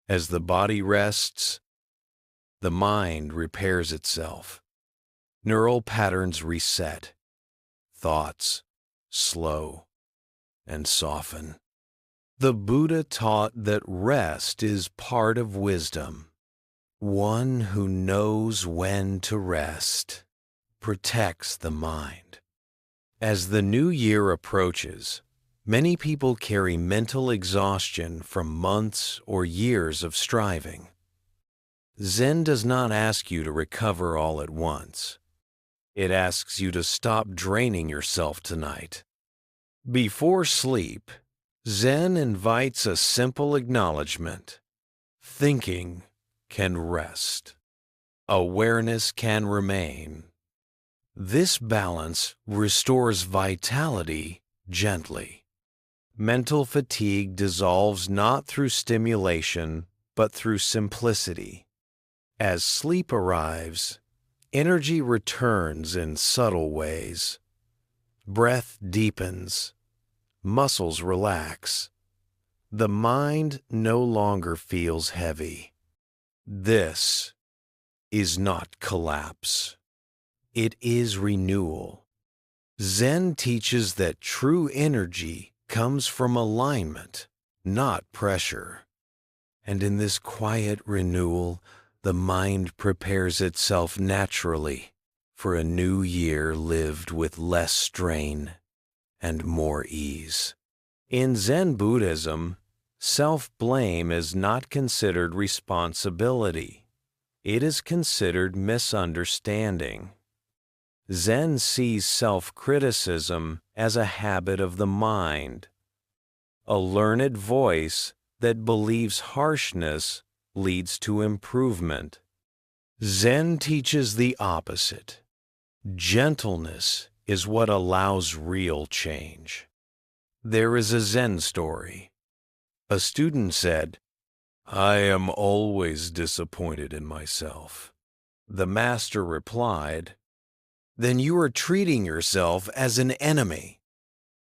[SPEAKER 1] As the body rests, the mind repairs itself. Neural patterns reset. Thoughts slow and soften. The Buddha taught that rest is part of wisdom. One who knows when to rest protects the mind. As the new year approaches, many people carry mental exhaustion from months or years of striving. Zen does not ask you to recover all at once. It asks you to stop draining yourself tonight. Before sleep, Zen invites a simple acknowledgement. Thinking can rest. Awareness can remain. This balance restores vitality gently. Mental fatigue dissolves not through stimulation, but through simplicity. As sleep arrives, energy returns in subtle ways. Breath deepens, muscles relax. The mind no longer feels heavy. This is not collapse. It is renewal. Zen teaches that true energy comes from alignment, not pressure. And in this quiet renewal, the mind prepares itself naturally for a new year lived with less strain and more ease. In Zen Buddhism, self-blame is not considered responsibility. It is considered misunderstanding. Zen sees self-criticism as a habit of the mind, a learned voice that believes harshness leads to improvement. Zen teaches the opposite. Gentleness is what allows real change. There is a Zen story. A student said, "I am always disappointed in myself." The master replied, "Then you are treating yourself as an enemy."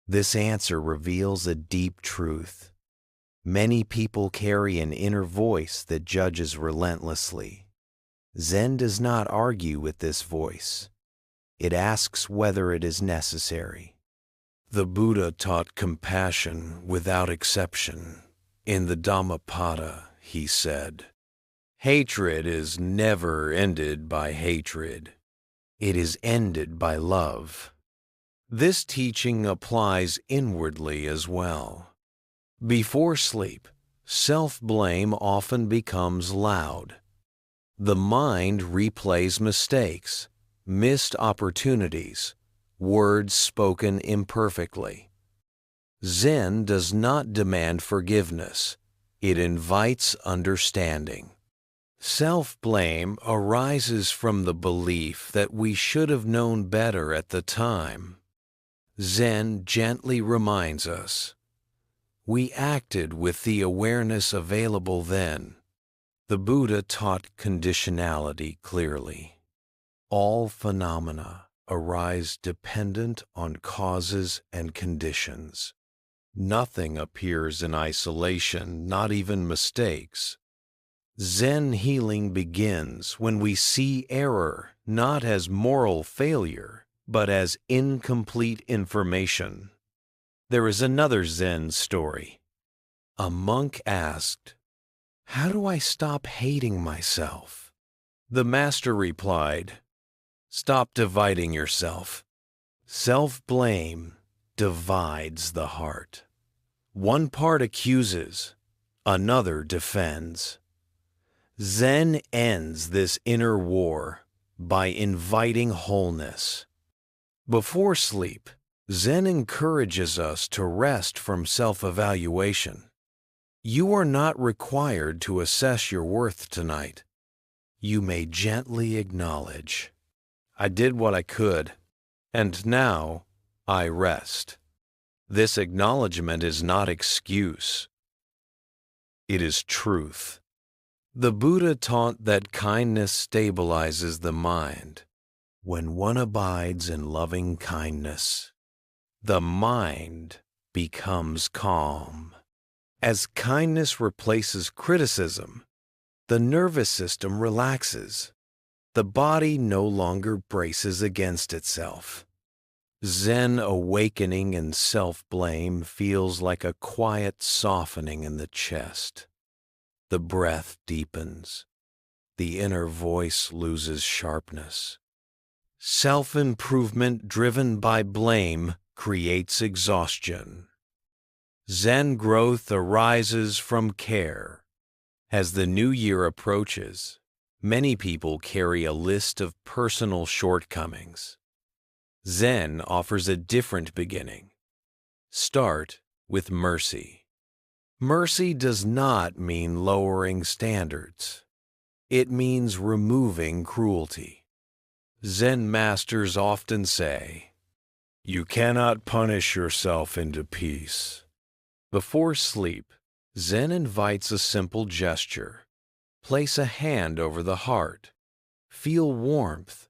[SPEAKER 1] This answer reveals a deep truth. Many people carry an inner voice that judges relentlessly. Zen does not argue with this voice. It asks whether it is necessary. The Buddha taught compassion without exception. In the Dhammapada, he said, "Hatred is never ended by hatred. It is ended by love." This teaching applies inwardly as well. Before sleep, self-blame often becomes loud. The mind replays mistakes, missed opportunities, words spoken imperfectly. Zen does not demand forgiveness. It invites understanding. Self-blame arises from the belief that we should have known better at the time. Zen gently reminds us, we acted with the awareness available then. The Buddha taught conditionality clearly. All phenomena arise dependent on causes and conditions. Nothing appears in isolation, not even mistakes. Zen healing begins when we see error not as moral failure, but as incomplete information. There is another Zen story. A monk asked, "How do I stop hating myself?" The master replied, "Stop dividing yourself. Self-blame divides the heart. One part accuses, another defends. Zen ends this inner war by inviting wholeness. Before sleep, Zen encourages us to rest from self-evaluation. You are not required to assess your worth tonight. You may gently acknowledge, "I did what I could, and now I rest. This acknowledgement is not excuse. It is truth. The Buddha taught that kindness stabilizes the mind. When one abides in loving kindness, the mind becomes calm. As kindness replaces criticism, the nervous system relaxes. The body no longer braces against itself. Zen awakening and self-blame feels like a quiet softening in the chest. The breath deepens. The inner voice loses sharpness. Self-improvement driven by blame creates exhaustion. Zen growth arises from care. As the new year approaches, many people carry a list of personal shortcomings. Zen offers a different beginning. Start with mercy. Mercy does not mean lowering standards. It means removing cruelty. Zen masters often say, "You cannot punish yourself into peace." Before sleep, Zen invites a simple gesture. Place a hand over the heart. Feel warmth.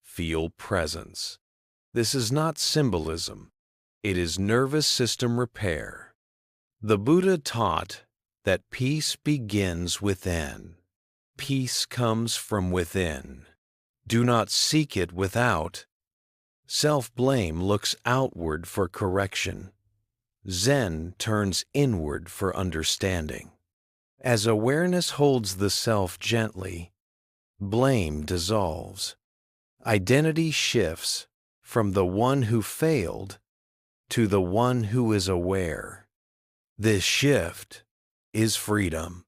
[SPEAKER 1] Feel presence. This is not symbolism. It is nervous system repair. The Buddha taught that peace begins within. Peace comes from within. Do not seek it without. Self-blame looks outward for correction. Zen turns inward for understanding. As awareness holds the self gently, blame dissolves. Identity shifts from the one who failed to the one who is aware. This shift is freedom.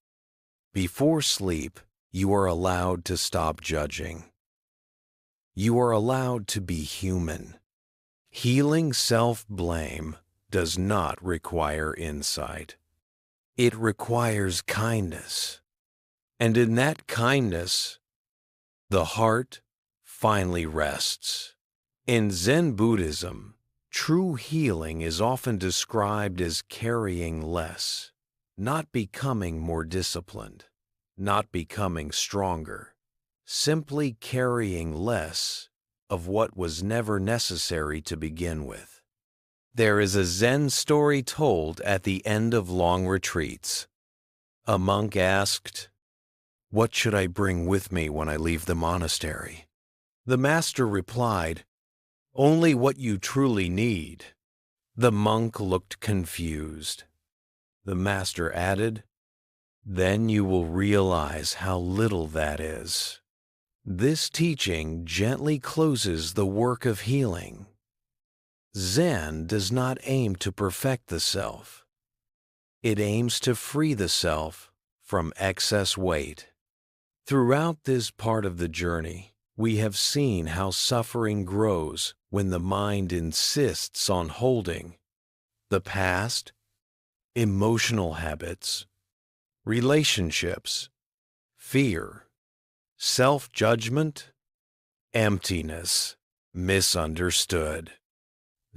[SPEAKER 1] Before sleep, you are allowed to stop judging. You are allowed to be human. Healing self-blame does not require insight. It requires kindness. And in that kindness, the heart finally rests. In Zen Buddhism, true healing is often described as carrying less, not becoming more disciplined, not becoming stronger, simply carrying less of what was never necessary to begin with. There is a Zen story told at the end of long retreats. A monk asked, "What should I bring with me when I leave the monastery?" The master replied, "Only what you truly need." The monk looked confused. The master added, "Then you will realize how little that is." This teaching gently closes the work of healing. Zen does not aim to perfect the self. It aims to free the self from excess weight. Throughout this part of the journey, we have seen how suffering grows when the mind insists on holding the past, emotional habits, relationships, fear, self-judgment, emptiness, misunderstood.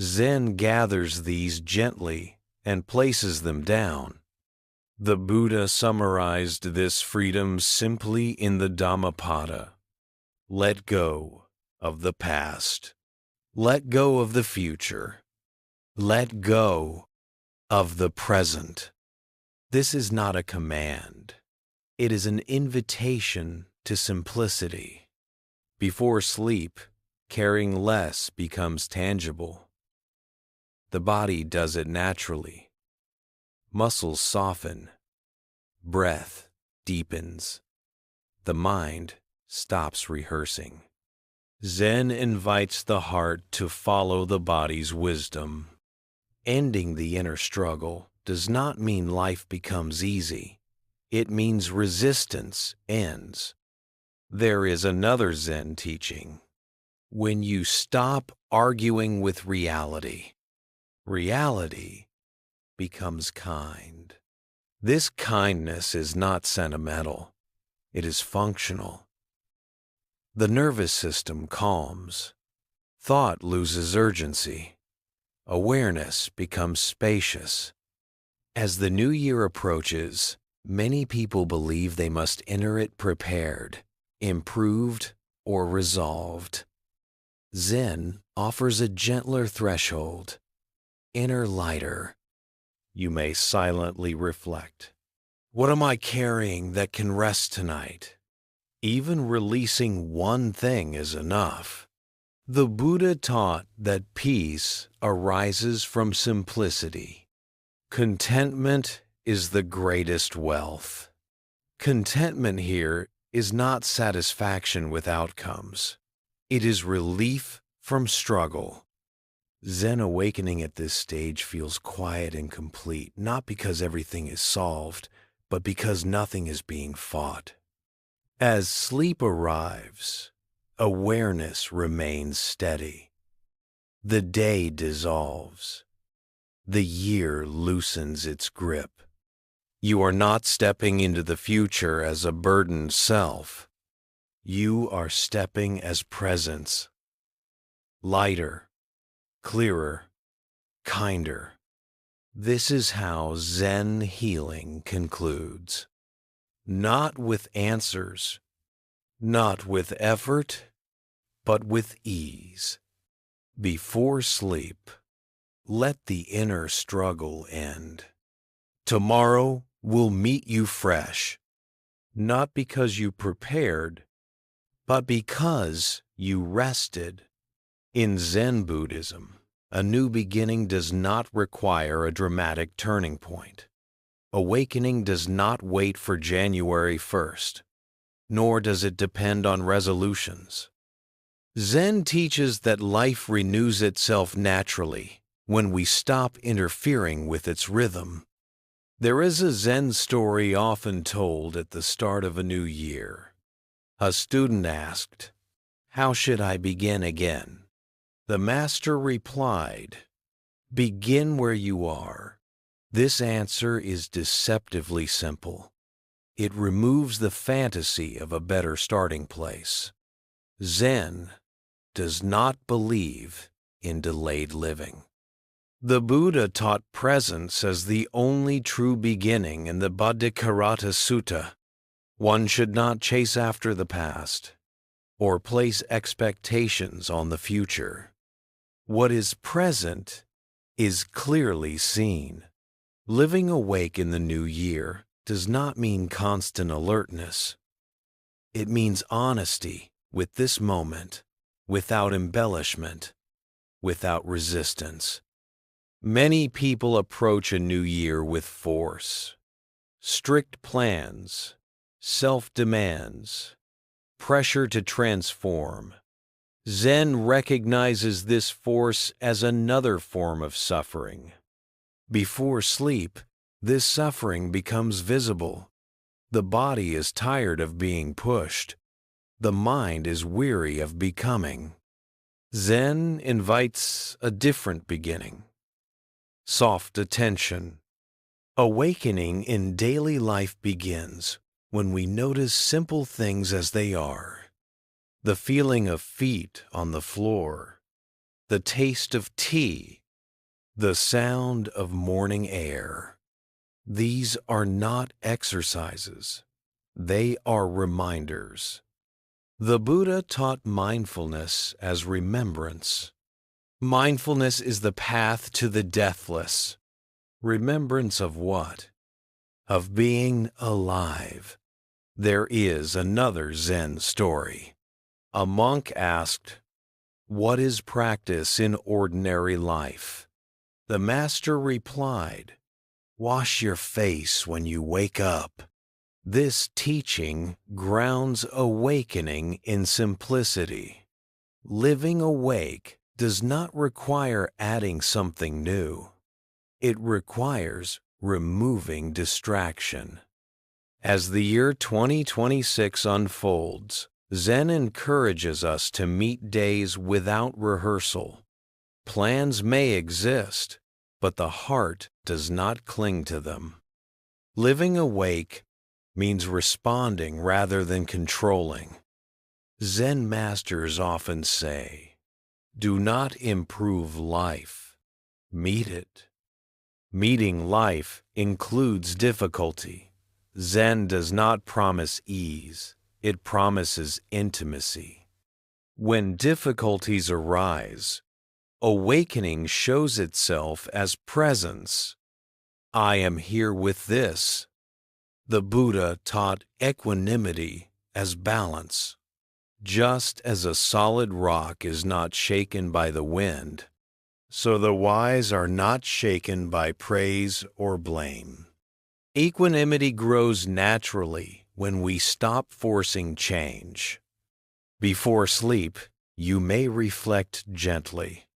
[SPEAKER 1] Zen gathers these gently and places them down. The Buddha summarized this freedom simply in the Dhammapada. Let go of the past. Let go of the future. Let go of the present. This is not a command. It is an invitation to simplicity. Before sleep, caring less becomes tangible. The body does it naturally. Muscles soften. Breath deepens. The mind stops rehearsing. Zen invites the heart to follow the body's wisdom. Ending the inner struggle does not mean life becomes easy. It means resistance ends. There is another Zen teaching. When you stop arguing with reality, reality becomes kind. This kindness is not sentimental. It is functional. The nervous system calms. Thought loses urgency. Awareness becomes spacious. As the new year approaches, many people believe they must enter it prepared, improved, or resolved. Zen offers a gentler threshold. Enter lighter. You may silently reflect. What am I carrying that can rest tonight? Even releasing one thing is enough. The Buddha taught that peace arises from simplicity. Contentment is the greatest wealth. Contentment here is not satisfaction with outcomes. It is relief from struggle. Zen awakening at this stage feels quiet and complete, not because everything is solved, but because nothing is being fought. As sleep arrives, awareness remains steady. The day dissolves. The year loosens its grip. You are not stepping into the future as a burdened self. You are stepping as presence. Lighter, clearer, kinder. This is how Zen healing concludes. Not with answers, not with effort, but with ease. Before sleep, let the inner struggle end. Tomorrow will meet you fresh, not because you prepared, but because you rested. In Zen Buddhism, a new beginning does not require a dramatic turning point. Awakening does not wait for January 1st, nor does it depend on resolutions. Zen teaches that life renews itself naturally when we stop interfering with its rhythm. There is a Zen story often told at the start of a new year. A student asked, "How should I begin again?" The master replied, "Begin where you are." This answer is deceptively simple. It removes the fantasy of a better starting place. Zen does not believe in delayed living. The Buddha taught presence as the only true beginning in the Bhaddhikarata Sutta. One should not chase after the past or place expectations on the future. What is present is clearly seen. Living awake in the new year does not mean constant alertness. It means honesty with this moment, without embellishment, without resistance. Many people approach a new year with force, strict plans, self-demands, pressure to transform. Zen recognizes this force as another form of suffering. Before sleep, this suffering becomes visible. The body is tired of being pushed. The mind is weary of becoming. Zen invites a different beginning. Soft attention. Awakening in daily life begins when we notice simple things as they are. The feeling of feet on the floor, the taste of tea, the sound of morning air. These are not exercises. They are reminders. The Buddha taught mindfulness as remembrance. Mindfulness is the path to the deathless. Remembrance of what? Of being alive. There is another Zen story. A monk asked, "What is practice in ordinary life?" The master replied, "Wash your face when you wake up." This teaching grounds awakening in simplicity. Living awake does not require adding something new. It requires removing distraction. As the year 2026 unfolds, Zen encourages us to meet days without rehearsal. Plans may exist, but the heart does not cling to them. Living awake means responding rather than controlling. Zen masters often say, Do not improve life. Meet it. Meeting life includes difficulty. Zen does not promise ease. It promises intimacy. When difficulties arise, awakening shows itself as presence. I am here with this. The Buddha taught equanimity as balance. Just as a solid rock is not shaken by the wind, so the wise are not shaken by praise or blame. Equanimity grows naturally when we stop forcing change. Before sleep, you may reflect gently.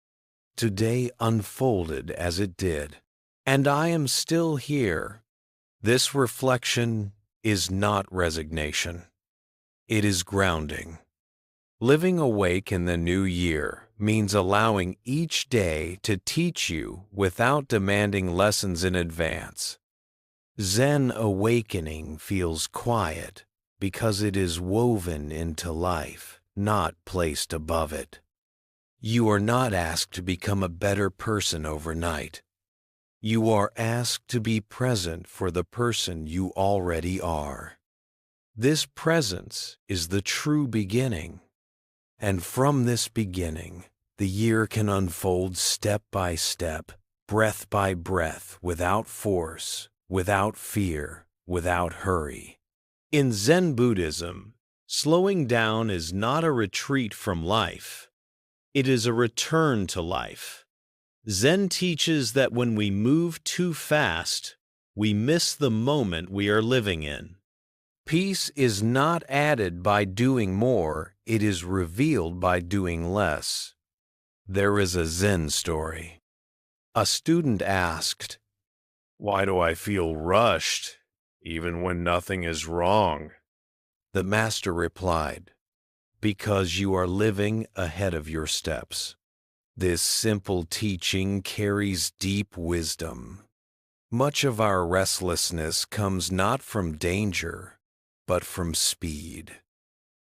[SPEAKER 1] Today unfolded as it did, and I am still here. This reflection is not resignation. It is grounding. Living awake in the new year means allowing each day to teach you without demanding lessons in advance. Zen awakening feels quiet because it is woven into life, not placed above it. You are not asked to become a better person overnight. You are asked to be present for the person you already are. This presence is the true beginning. And from this beginning, the year can unfold step by step, breath by breath, without force, without fear, without hurry. In Zen Buddhism, slowing down is not a retreat from life. It is a return to life. Zen teaches that when we move too fast, we miss the moment we are living in. Peace is not added by doing more, it is revealed by doing less. There is a Zen story. A student asked, "Why do I feel rushed, even when nothing is wrong?" The master replied, "Because you are living ahead of your steps." This simple teaching carries deep wisdom. Much of our restlessness comes not from danger, but from speed.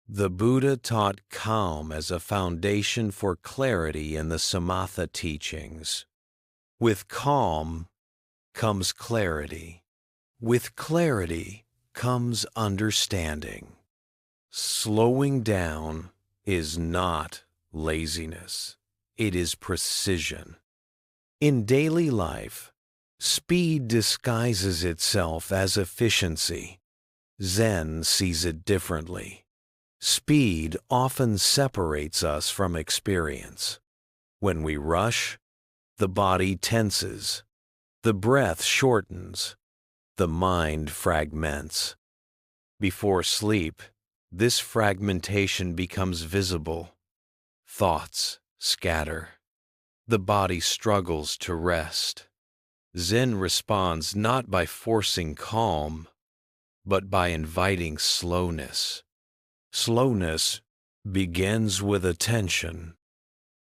[SPEAKER 1] The Buddha taught calm as a foundation for clarity in the Samatha teachings. With calm comes clarity. With clarity comes understanding. Slowing down is not laziness. It is precision. In daily life, speed disguises itself as efficiency. Zen sees it differently. Speed often separates us from experience. When we rush, the body tenses, the breath shortens, the mind fragments. Before sleep, this fragmentation becomes visible. Thoughts scatter. The body struggles to rest. Zen responds not by forcing calm, but by inviting slowness. Slowness begins with attention.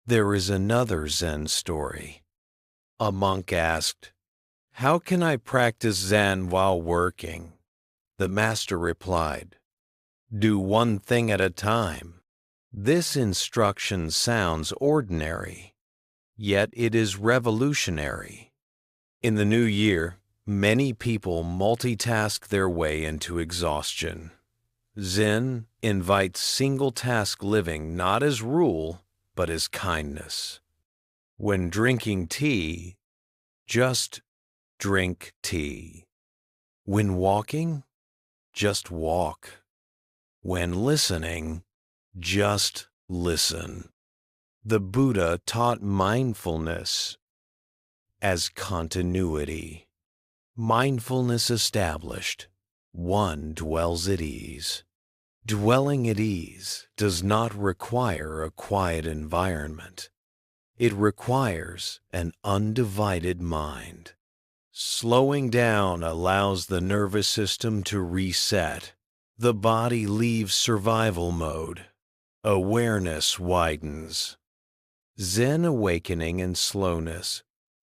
[SPEAKER 1] There is another Zen story. A monk asked, "How can I practice Zen while working?" The master replied, "Do one thing at a time." This instruction sounds ordinary, yet it is revolutionary. In the new year, many people multitask their way into exhaustion. Zen invites single-task living not as rule, but as kindness. When drinking tea, just drink tea. When walking, just walk. When listening, just listen. The Buddha taught mindfulness as continuity. Mindfulness established, one dwells at ease. Dwelling at ease does not require a quiet environment. It requires an undivided mind. Slowing down allows the nervous system to reset. The body leaves survival mode. Awareness widens. Zen awakening and slowness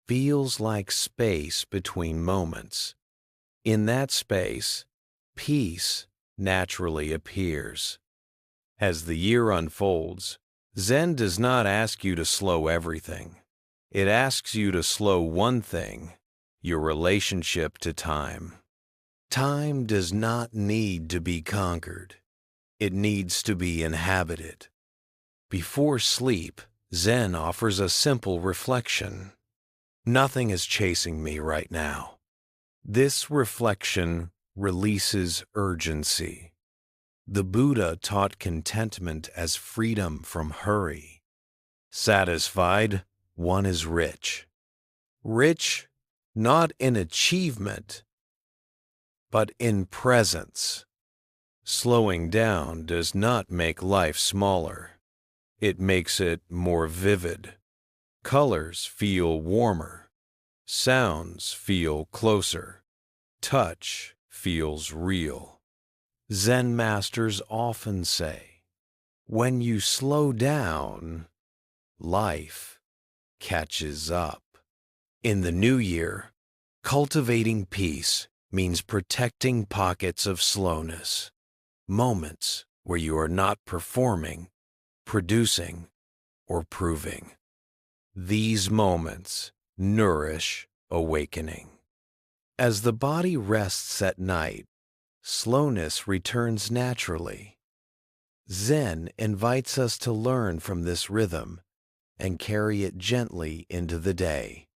[SPEAKER 1] feels like space between moments. In that space, peace naturally appears. As the year unfolds, Zen does not ask you to slow everything. It asks you to slow one thing: your relationship to time. Time does not need to be conquered. It needs to be inhabited. Before sleep, Zen offers a simple reflection. Nothing is chasing me right now. This reflection releases urgency. The Buddha taught contentment as freedom from hurry. Satisfied, one is rich. Rich not in achievement, but in presence. Slowing down does not make life smaller. It makes it more vivid. Colors feel warmer. Sounds feel closer. Touch feels real. Zen masters often say, when you slow down, life catches up. In the new year, cultivating peace means protecting pockets of slowness, moments where you are not performing, producing, or proving. These moments nourish awakening. As the body rests at night, slowness returns naturally. Zen invites us to learn from this rhythm and carry it gently into the day.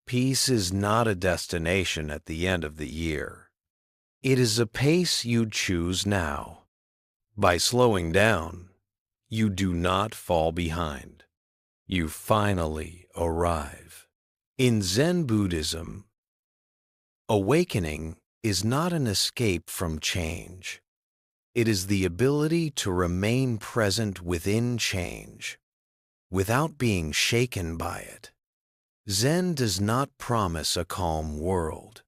[SPEAKER 1] Peace is not a destination at the end of the year. It is a pace you choose now. By slowing down, you do not fall behind. You finally arrive. In Zen Buddhism, awakening is not an escape from change. It is the ability to remain present within change, without being shaken by it. Zen does not promise a calm world.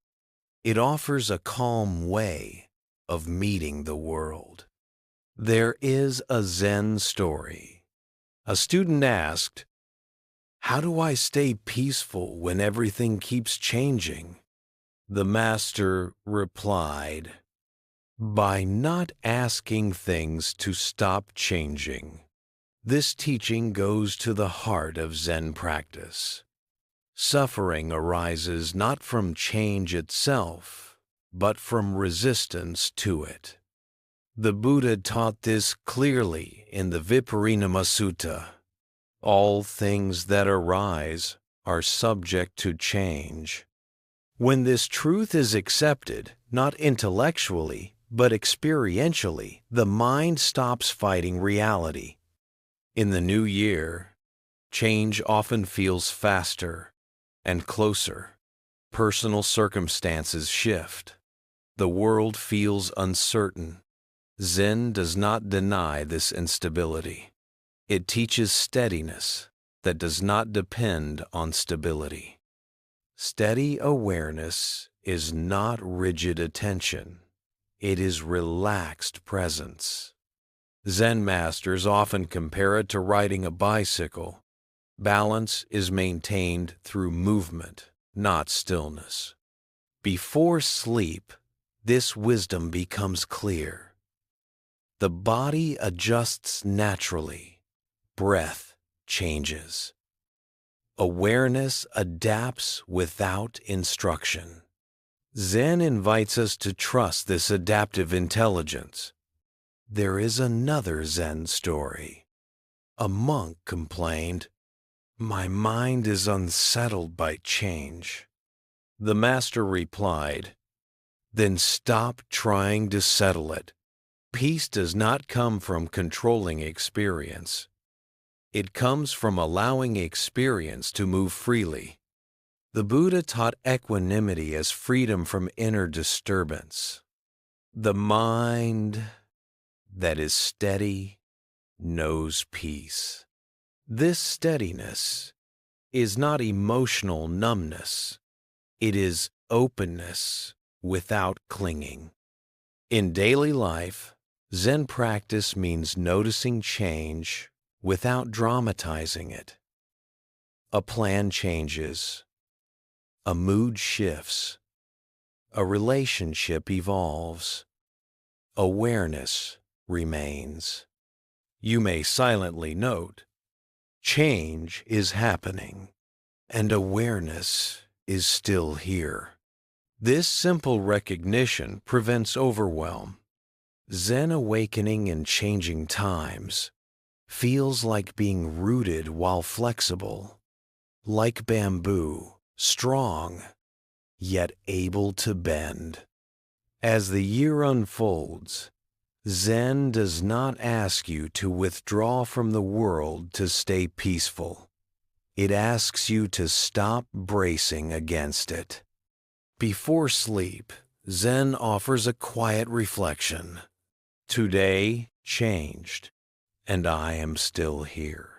[SPEAKER 1] It offers a calm way of meeting the world. There is a Zen story. A student asked, "How do I stay peaceful when everything keeps changing?" The master replied, "By not asking things to stop changing." This teaching goes to the heart of Zen practice. Suffering arises not from change itself, but from resistance to it. The Buddha taught this clearly in the Viparinama Sutta. All things that arise are subject to change. When this truth is accepted, not intellectually, but experientially, the mind stops fighting reality. In the new year, change often feels faster and closer. Personal circumstances shift. The world feels uncertain. Zen does not deny this instability. It teaches steadiness that does not depend on stability. Steady awareness is not rigid attention. It is relaxed presence. Zen masters often compare it to riding a bicycle. Balance is maintained through movement, not stillness. Before sleep, this wisdom becomes clear. The body adjusts naturally. Breath changes. Awareness adapts without instruction. Zen invites us to trust this adaptive intelligence. There is another Zen story. A monk complained, "My mind is unsettled by change." The master replied, "Then stop trying to settle it. Peace does not come from controlling experience. It comes from allowing experience to move freely." The Buddha taught equanimity as freedom from inner disturbance. The mind that is steady knows peace. This steadiness is not emotional numbness. It is openness without clinging. In daily life, Zen practice means noticing change without dramatizing it. A plan changes. A mood shifts. A relationship evolves. Awareness remains. You may silently note, change is happening, and awareness is still here. This simple recognition prevents overwhelm. Zen awakening in changing times feels like being rooted while flexible, like bamboo, strong, yet able to bend. As the year unfolds, Zen does not ask you to withdraw from the world to stay peaceful. It asks you to stop bracing against it. Before sleep, Zen offers a quiet reflection. Today changed, and I am still here.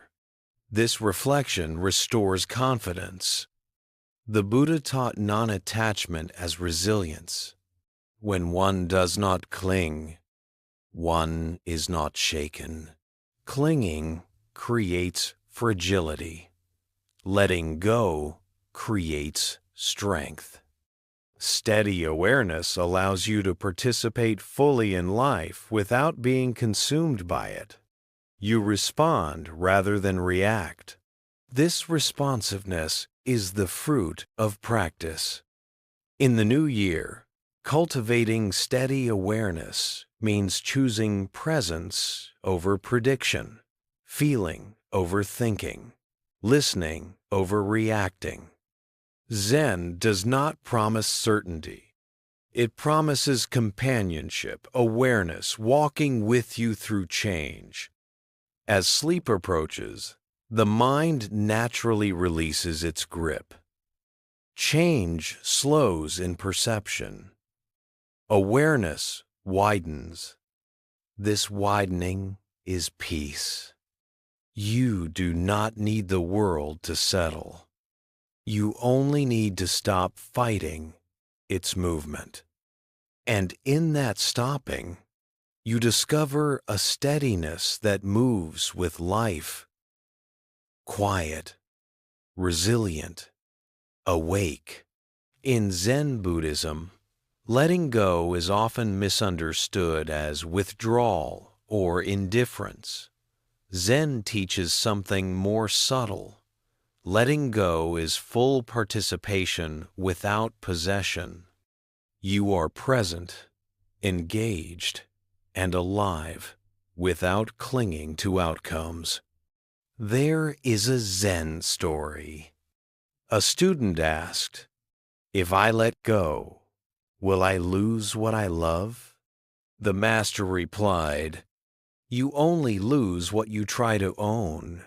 [SPEAKER 1] This reflection restores confidence. The Buddha taught non-attachment as resilience. When one does not cling, one is not shaken. Clinging creates fragility. Letting go creates strength. Steady awareness allows you to participate fully in life without being consumed by it. You respond rather than react. This responsiveness is the fruit of practice. In the new year, cultivating steady awareness means choosing presence over prediction, feeling over thinking, listening over reacting. Zen does not promise certainty. It promises companionship, awareness, walking with you through change. As sleep approaches, the mind naturally releases its grip. Change slows in perception. Awareness widens. This widening is peace. You do not need the world to settle. You only need to stop fighting its movement. And in that stopping, you discover a steadiness that moves with life. Quiet, resilient, awake. In Zen Buddhism, letting go is often misunderstood as withdrawal or indifference. Zen teaches something more subtle. Letting go is full participation without possession. You are present, engaged, and alive without clinging to outcomes. There is a Zen story. A student asked, "If I let go, will I lose what I love?" The master replied, "You only lose what you try to own."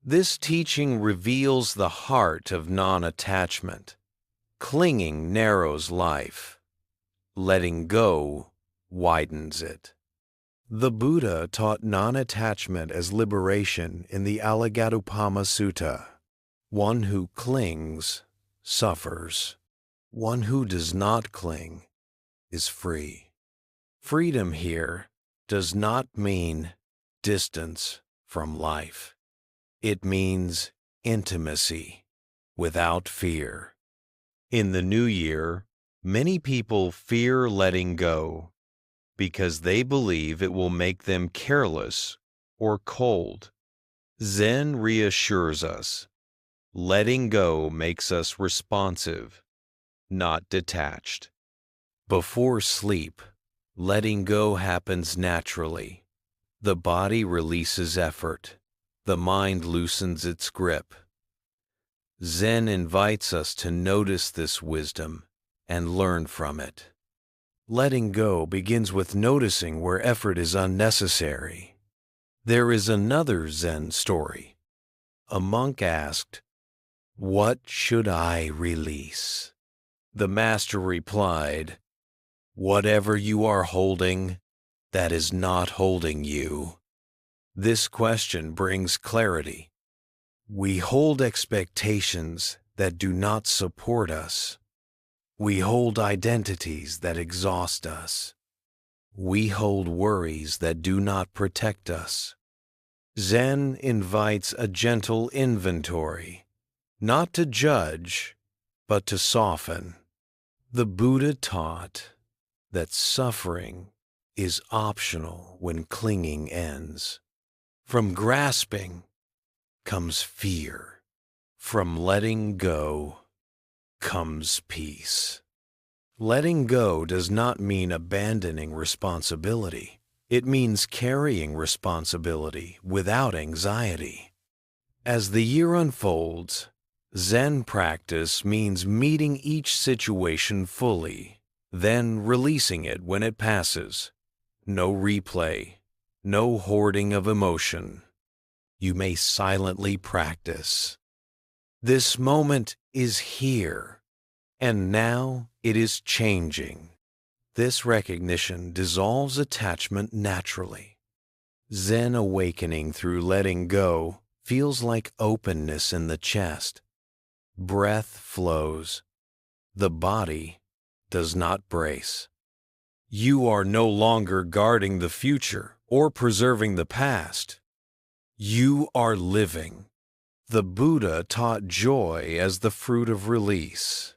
[SPEAKER 1] This teaching reveals the heart of non-attachment. Clinging narrows life. Letting go widens it. The Buddha taught non-attachment as liberation in the Alagaddupama Sutta. One who clings suffers. One who does not cling is free. Freedom here does not mean distance from life. It means intimacy without fear. In the new year, many people fear letting go because they believe it will make them careless or cold. Zen reassures us, letting go makes us responsive, not detached. Before sleep, letting go happens naturally. The body releases effort. The mind loosens its grip. Zen invites us to notice this wisdom and learn from it. Letting go begins with noticing where effort is unnecessary. There is another Zen story. A monk asked, "What should I release?" The master replied, "Whatever you are holding, that is not holding you." This question brings clarity. We hold expectations that do not support us. We hold identities that exhaust us. We hold worries that do not protect us. Zen invites a gentle inventory, not to judge, but to soften. The Buddha taught that suffering is optional when clinging ends. From grasping comes fear. From letting go comes peace. Letting go does not mean abandoning responsibility. It means carrying responsibility without anxiety. As the year unfolds, Zen practice means meeting each situation fully, then releasing it when it passes. No replay, no hoarding of emotion. You may silently practice. This moment is here, and now it is changing. This recognition dissolves attachment naturally. Zen awakening through letting go feels like openness in the chest. Breath flows. The body does not brace. You are no longer guarding the future or preserving the past. You are living. The Buddha taught joy as the fruit of release.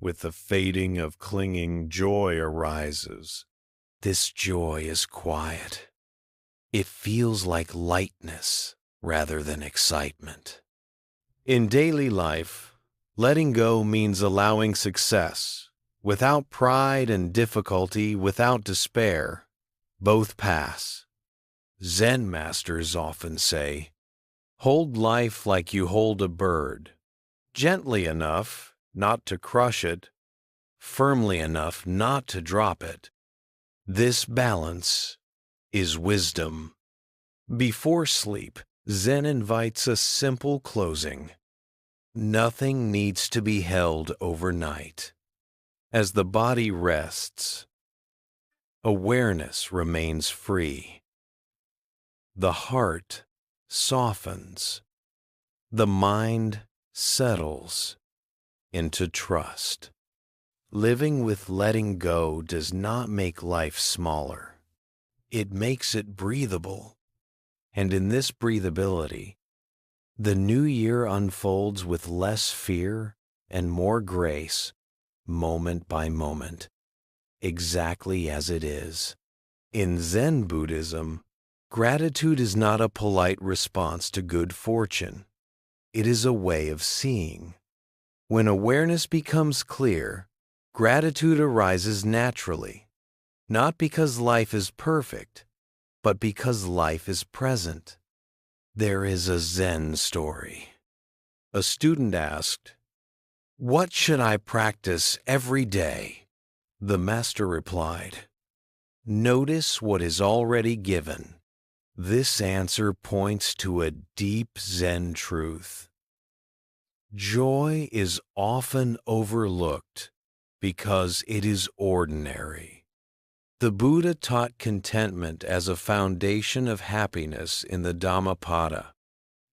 [SPEAKER 1] With the fading of clinging, joy arises. This joy is quiet. It feels like lightness rather than excitement. In daily life, letting go means allowing success without pride and difficulty without despair. Both pass. Zen masters often say, hold life like you hold a bird, gently enough not to crush it, firmly enough not to drop it. This balance is wisdom. Before sleep, Zen invites a simple closing. Nothing needs to be held overnight. As the body rests, awareness remains free. The heart softens. The mind settles into trust. Living with letting go does not make life smaller. It makes it breathable. And in this breathability, the new year unfolds with less fear and more grace, moment by moment, exactly as it is. In Zen Buddhism, gratitude is not a polite response to good fortune. It is a way of seeing. When awareness becomes clear, gratitude arises naturally, not because life is perfect, but because life is present. There is a Zen story. A student asked, "What should I practice every day?" The master replied, "Notice what is already given." This answer points to a deep Zen truth. Joy is often overlooked because it is ordinary. The Buddha taught contentment as a foundation of happiness in the Dhammapada.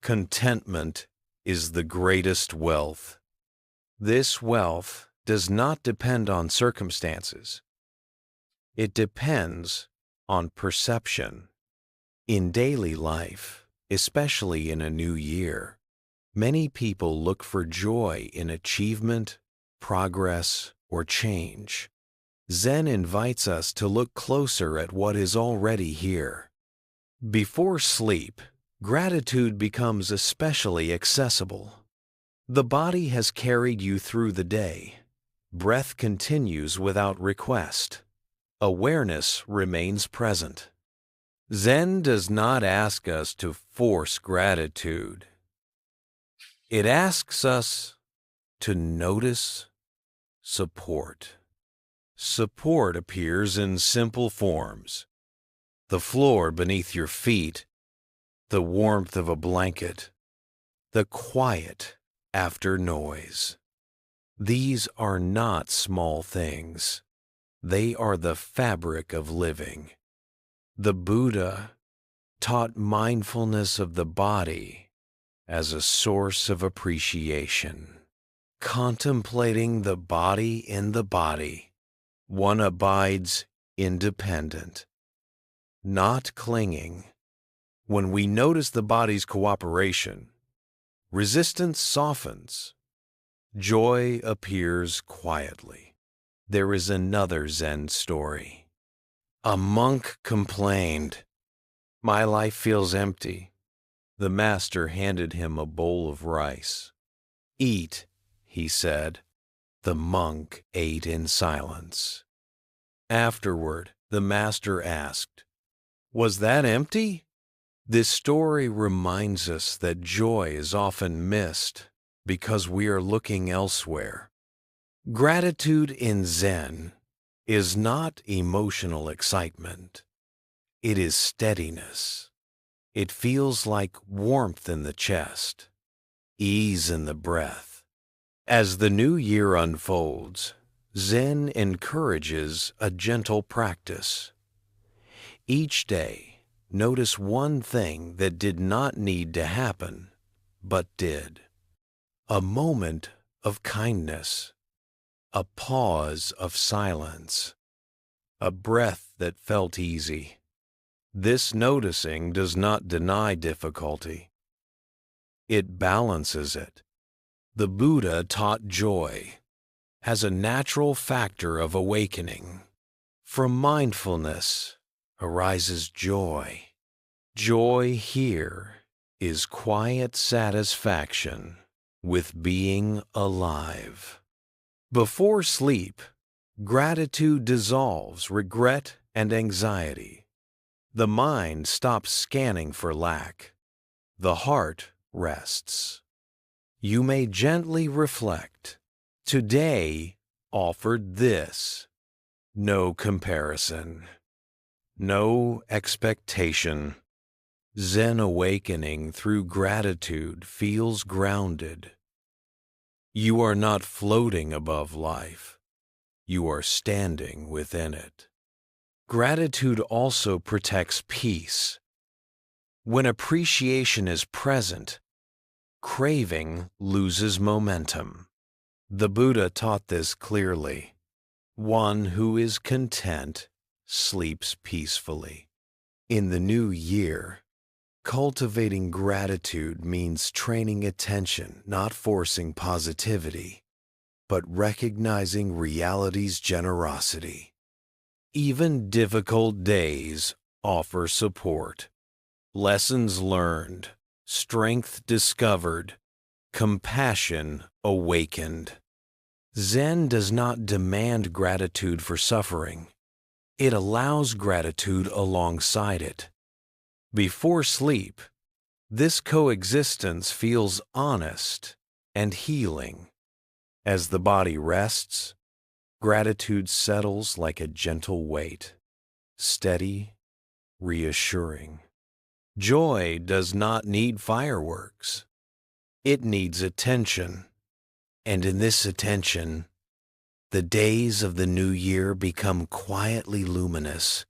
[SPEAKER 1] Contentment is the greatest wealth. This wealth does not depend on circumstances. It depends on perception. In daily life, especially in a new year, many people look for joy in achievement, progress, or change. Zen invites us to look closer at what is already here. Before sleep, gratitude becomes especially accessible. The body has carried you through the day. Breath continues without request. Awareness remains present. Zen does not ask us to force gratitude. It asks us to notice support. Support appears in simple forms. The floor beneath your feet, the warmth of a blanket, the quiet after noise. These are not small things. They are the fabric of living. The Buddha taught mindfulness of the body as a source of appreciation. Contemplating the body in the body, one abides independent, not clinging. When we notice the body's cooperation, resistance softens. Joy appears quietly. There is another Zen story. A monk complained, My life feels empty. The master handed him a bowl of rice. Eat, he said. The monk ate in silence. Afterward, the master asked, "Was that empty?" This story reminds us that joy is often missed because we are looking elsewhere. Gratitude in Zen is not emotional excitement. It is steadiness. It feels like warmth in the chest, ease in the breath. As the new year unfolds, Zen encourages a gentle practice. Each day, notice one thing that did not need to happen, but did. A moment of kindness, a pause of silence, a breath that felt easy. This noticing does not deny difficulty. It balances it. The Buddha taught joy as a natural factor of awakening. From mindfulness arises joy. Joy here is quiet satisfaction with being alive. Before sleep, gratitude dissolves regret and anxiety. The mind stops scanning for lack. The heart rests. You may gently reflect. Today offered this. No comparison. No expectation. Zen awakening through gratitude feels grounded. You are not floating above life. You are standing within it. Gratitude also protects peace. When appreciation is present, craving loses momentum. The Buddha taught this clearly. One who is content sleeps peacefully. In the new year, cultivating gratitude means training attention, not forcing positivity, but recognizing reality's generosity. Even difficult days offer support. Lessons learned, strength discovered, compassion awakened. Zen does not demand gratitude for suffering. It allows gratitude alongside it. Before sleep, this coexistence feels honest and healing. As the body rests, gratitude settles like a gentle weight, steady, reassuring. Joy does not need fireworks. It needs attention. And in this attention, the days of the new year become quietly luminous,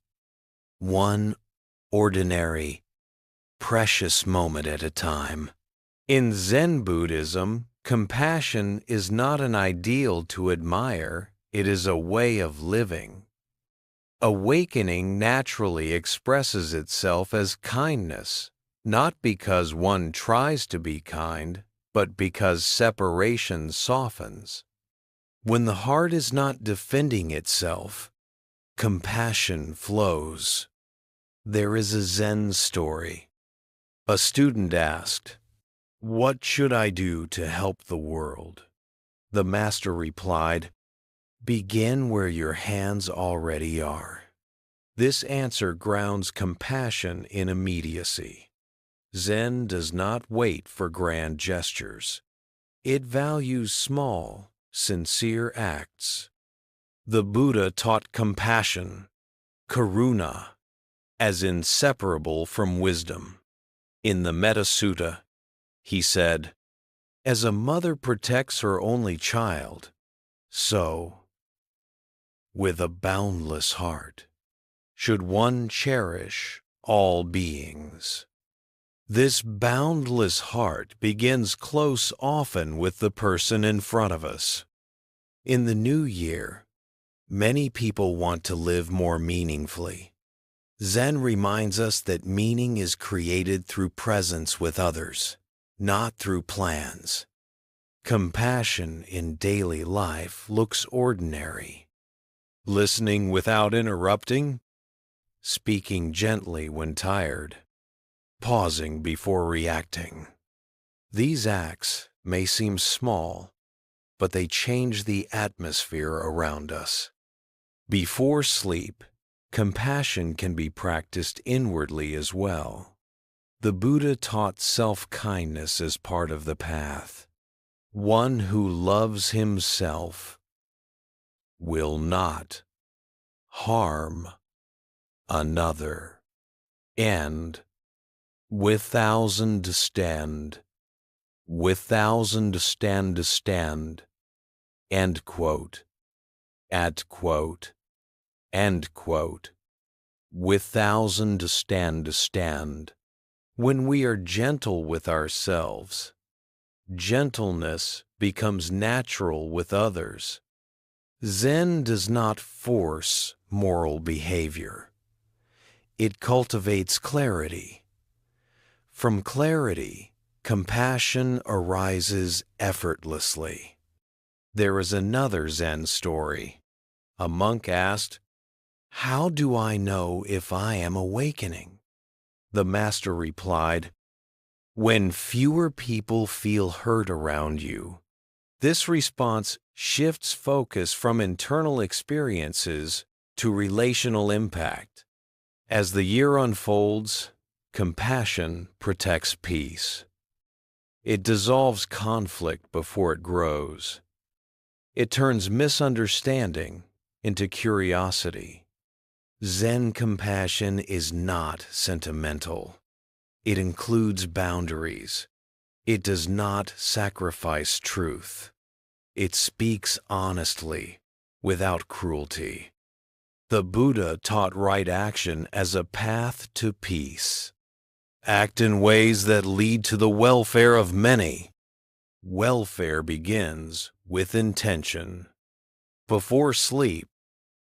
[SPEAKER 1] one ordinary, precious moment at a time. In Zen Buddhism, compassion is not an ideal to admire, it is a way of living. Awakening naturally expresses itself as kindness, not because one tries to be kind, but because separation softens. When the heart is not defending itself, compassion flows. There is a Zen story. A student asked, "What should I do to help the world?" The master replied, "Begin where your hands already are." This answer grounds compassion in immediacy. Zen does not wait for grand gestures. It values small, sincere acts. The Buddha taught compassion, karuna, as inseparable from wisdom. In the Metta Sutta, he said, "As a mother protects her only child, so, with a boundless heart, should one cherish all beings." This boundless heart begins close often with the person in front of us. In the new year, many people want to live more meaningfully. Zen reminds us that meaning is created through presence with others, not through plans. Compassion in daily life looks ordinary. Listening without interrupting, speaking gently when tired, pausing before reacting. These acts may seem small, but they change the atmosphere around us. Before sleep, compassion can be practiced inwardly as well. The Buddha taught self-kindness as part of the path. One who loves himself will not harm another, and without stand, end quote, at quote, end quote, without stand. When we are gentle with ourselves, gentleness becomes natural with others. Zen does not force moral behavior. It cultivates clarity. From clarity, compassion arises effortlessly. There is another Zen story. A monk asked, "How do I know if I am awakening?" The master replied, "When fewer people feel hurt around you." This response shifts focus from internal experiences to relational impact. As the year unfolds, compassion protects peace. It dissolves conflict before it grows. It turns misunderstanding into curiosity. Zen compassion is not sentimental. It includes boundaries. It does not sacrifice truth. It speaks honestly, without cruelty. The Buddha taught right action as a path to peace. Act in ways that lead to the welfare of many. Welfare begins with intention. Before sleep,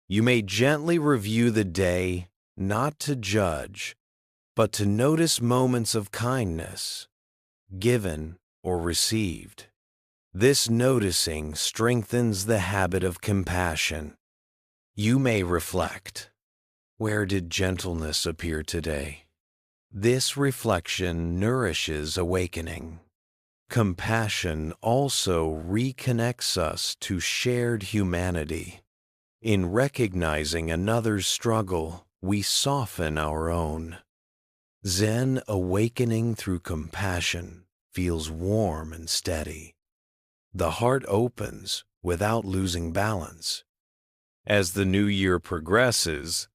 [SPEAKER 1] you may gently review the day, not to judge, but to notice moments of kindness, given or received. This noticing strengthens the habit of compassion. You may reflect, where did gentleness appear today? This reflection nourishes awakening. Compassion also reconnects us to shared humanity. In recognizing another's struggle, we soften our own. Zen awakening through compassion feels warm and steady. The heart opens without losing balance. As the new year progresses,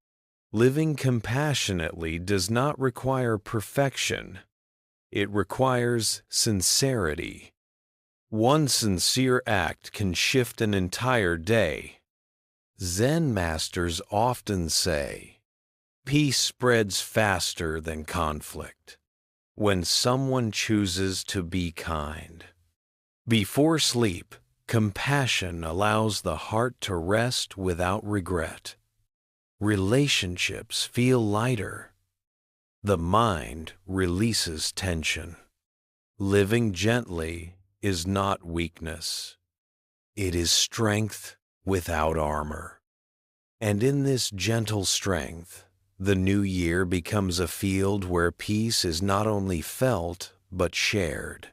[SPEAKER 1] living compassionately does not require perfection. It requires sincerity. One sincere act can shift an entire day. Zen masters often say, "Peace spreads faster than conflict when someone chooses to be kind." Before sleep, compassion allows the heart to rest without regret. Relationships feel lighter. The mind releases tension. Living gently is not weakness. It is strength without armor. And in this gentle strength, the new year becomes a field where peace is not only felt but shared.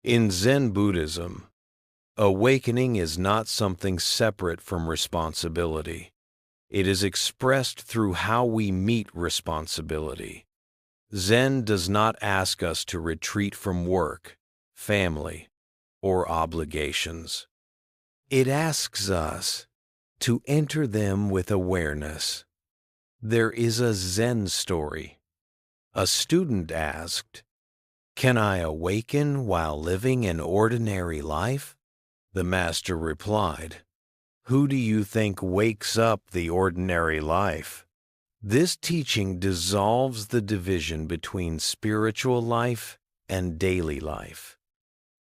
[SPEAKER 1] In Zen Buddhism, awakening is not something separate from responsibility. It is expressed through how we meet responsibility. Zen does not ask us to retreat from work, family, or obligations. It asks us to enter them with awareness. There is a Zen story. A student asked, "Can I awaken while living an ordinary life?" The master replied, "Who do you think wakes up the ordinary life?" This teaching dissolves the division between spiritual life and daily life.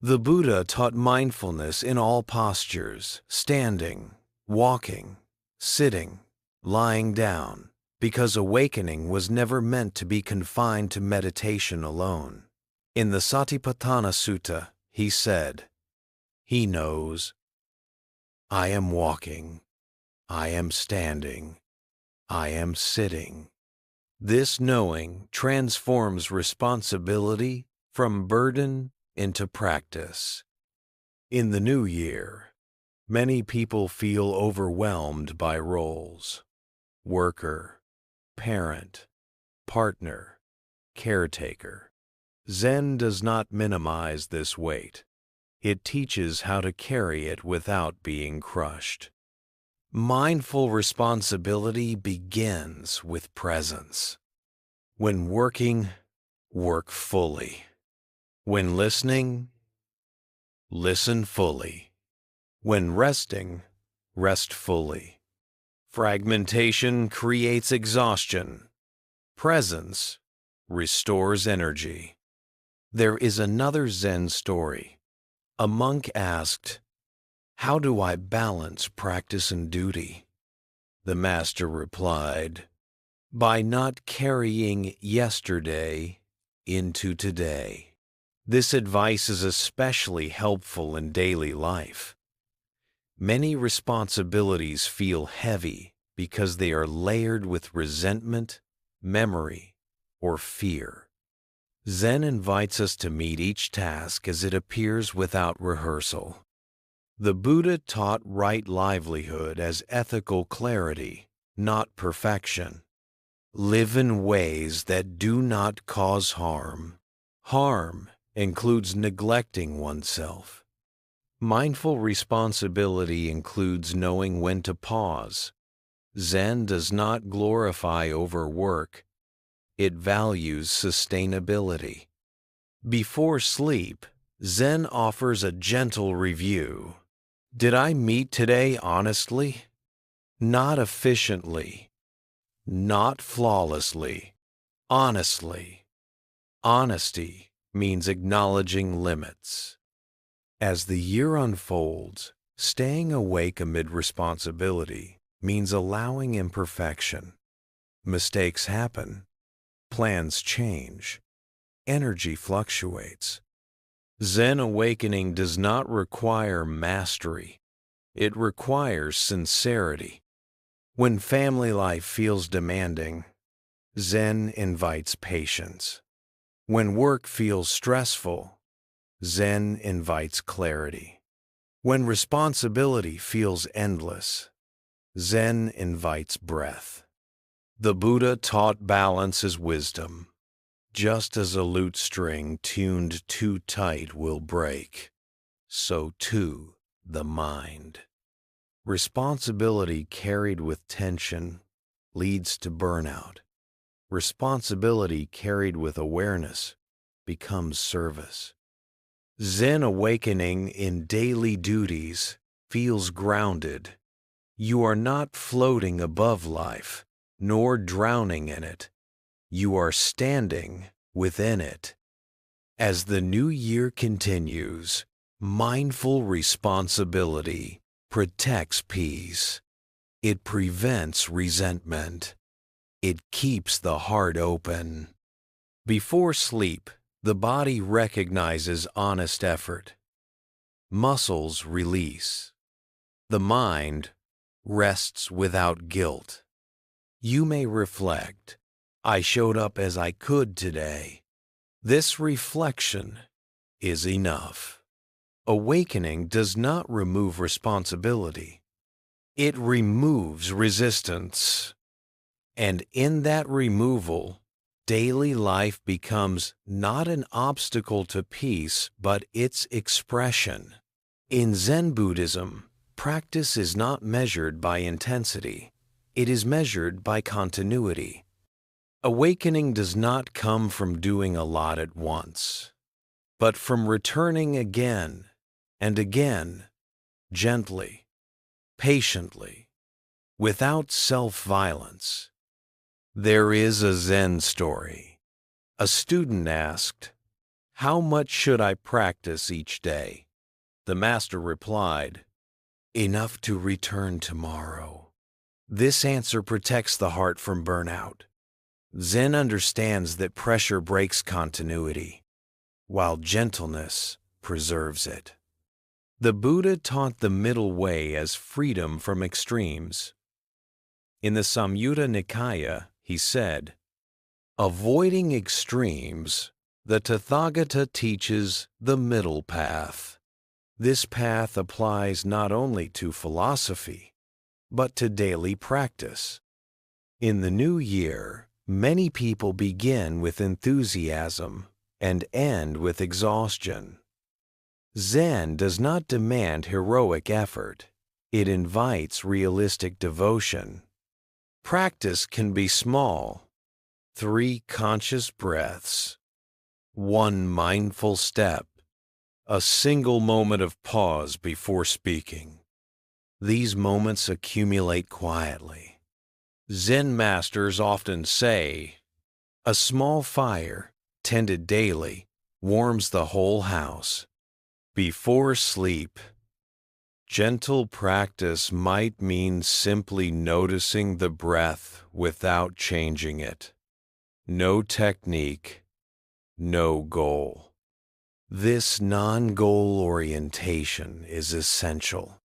[SPEAKER 1] The Buddha taught mindfulness in all postures, standing, walking, sitting, lying down, because awakening was never meant to be confined to meditation alone. In the Satipatthana Sutta, he said, "He knows. I am walking. I am standing. I am sitting. This knowing transforms responsibility from burden into practice. In the new year, many people feel overwhelmed by roles: worker, parent, partner, caretaker. Zen does not minimize this weight. It teaches how to carry it without being crushed. Mindful responsibility begins with presence. When working, work fully. When listening, listen fully. When resting, rest fully. Fragmentation creates exhaustion. Presence restores energy. There is another Zen story. A monk asked, "How do I balance practice and duty?" The master replied, "By not carrying yesterday into today." This advice is especially helpful in daily life. Many responsibilities feel heavy because they are layered with resentment, memory, or fear. Zen invites us to meet each task as it appears without rehearsal. The Buddha taught right livelihood as ethical clarity, not perfection. Live in ways that do not cause harm. Harm includes neglecting oneself. Mindful responsibility includes knowing when to pause. Zen does not glorify overwork. It values sustainability. Before sleep, Zen offers a gentle review. Did I meet today honestly? Not efficiently. Not flawlessly. Honestly. Honesty means acknowledging limits. As the year unfolds, staying awake amid responsibility means allowing imperfection. Mistakes happen. Plans change. Energy fluctuates. Zen awakening does not require mastery. It requires sincerity. When family life feels demanding, Zen invites patience. When work feels stressful, Zen invites clarity. When responsibility feels endless, Zen invites breath. The Buddha taught balance as wisdom. Just as a lute string tuned too tight will break, so too the mind. Responsibility carried with tension leads to burnout. Responsibility carried with awareness becomes service. Zen awakening in daily duties feels grounded. You are not floating above life, nor drowning in it. You are standing within it. As the new year continues, mindful responsibility protects peace. It prevents resentment. It keeps the heart open. Before sleep, the body recognizes honest effort. Muscles release. The mind rests without guilt. You may reflect, "I showed up as I could today." This reflection is enough. Awakening does not remove responsibility. It removes resistance. And in that removal, daily life becomes not an obstacle to peace, but its expression. In Zen Buddhism, practice is not measured by intensity. It is measured by continuity. Awakening does not come from doing a lot at once, but from returning again and again, gently, patiently, without self-violence. There is a Zen story. A student asked, "How much should I practice each day?" The master replied, "Enough to return tomorrow." This answer protects the heart from burnout. Zen understands that pressure breaks continuity, while gentleness preserves it. The Buddha taught the middle way as freedom from extremes. In the Samyutta Nikaya, he said, Avoiding extremes, the Tathagata teaches the middle path. This path applies not only to philosophy, but to daily practice. In the new year, many people begin with enthusiasm and end with exhaustion. Zen does not demand heroic effort. It invites realistic devotion. Practice can be small: 3 conscious breaths, 1 mindful step, a single moment of pause before speaking. These moments accumulate quietly. Zen masters often say, "A small fire, tended daily, warms the whole house." Before sleep, gentle practice might mean simply noticing the breath without changing it. No technique, no goal. This non-goal orientation is essential.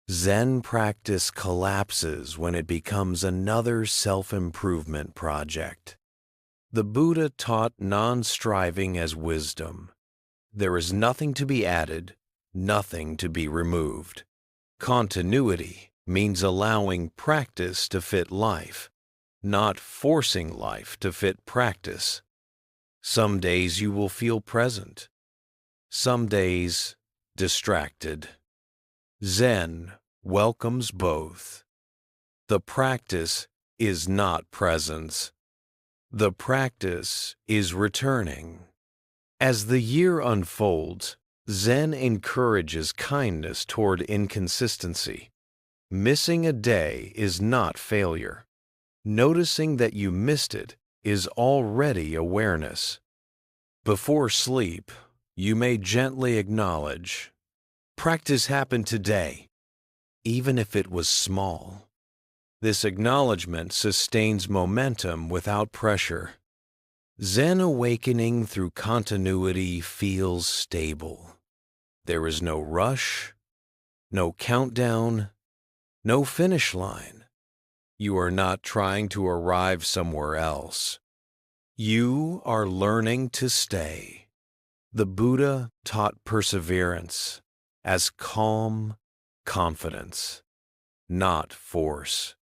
[SPEAKER 1] Zen practice collapses when it becomes another self-improvement project. The Buddha taught non-striving as wisdom. There is nothing to be added, nothing to be removed. Continuity means allowing practice to fit life, not forcing life to fit practice. Some days you will feel present, some days distracted. Zen welcomes both. The practice is not presence. The practice is returning. As the year unfolds, Zen encourages kindness toward inconsistency. Missing a day is not failure. Noticing that you missed it is already awareness. Before sleep, you may gently acknowledge, "Practice happened today," even if it was small. This acknowledgement sustains momentum without pressure. Zen awakening through continuity feels stable. There is no rush, no countdown, no finish line. You are not trying to arrive somewhere else. You are learning to stay. The Buddha taught perseverance as calm confidence, not force.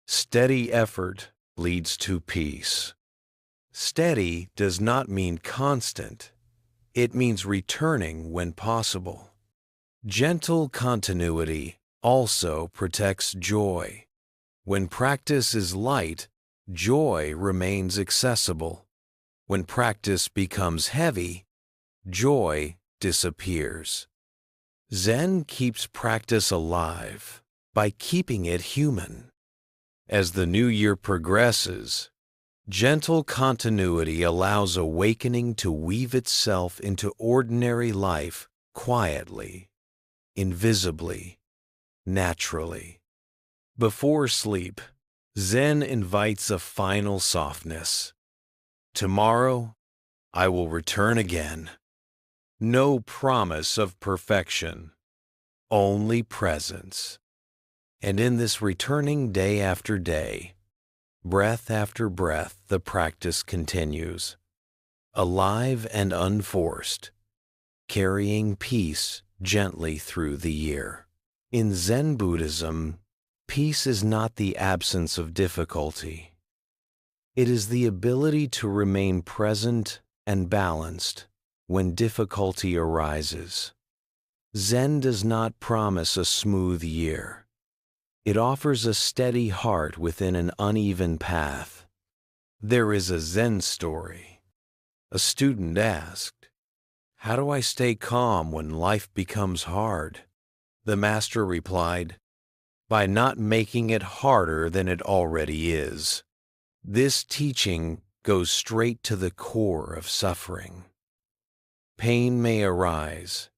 [SPEAKER 1] Steady effort leads to peace. Steady does not mean constant. It means returning when possible. Gentle continuity also protects joy. When practice is light, joy remains accessible. When practice becomes heavy, joy disappears. Zen keeps practice alive by keeping it human. As the new year progresses, gentle continuity allows awakening to weave itself into ordinary life quietly, invisibly, naturally. Before sleep, Zen invites a final softness. Tomorrow, I will return again. No promise of perfection, only presence. And in this returning day after day, breath after breath, the practice continues, alive and unforced, carrying peace gently through the year. In Zen Buddhism, peace is not the absence of difficulty. It is the ability to remain present and balanced when difficulty arises. Zen does not promise a smooth year. It offers a steady heart within an uneven path. There is a Zen story. A student asked, "How do I stay calm when life becomes hard?" The master replied, "By not making it harder than it already is." This teaching goes straight to the core of suffering. Pain may arise,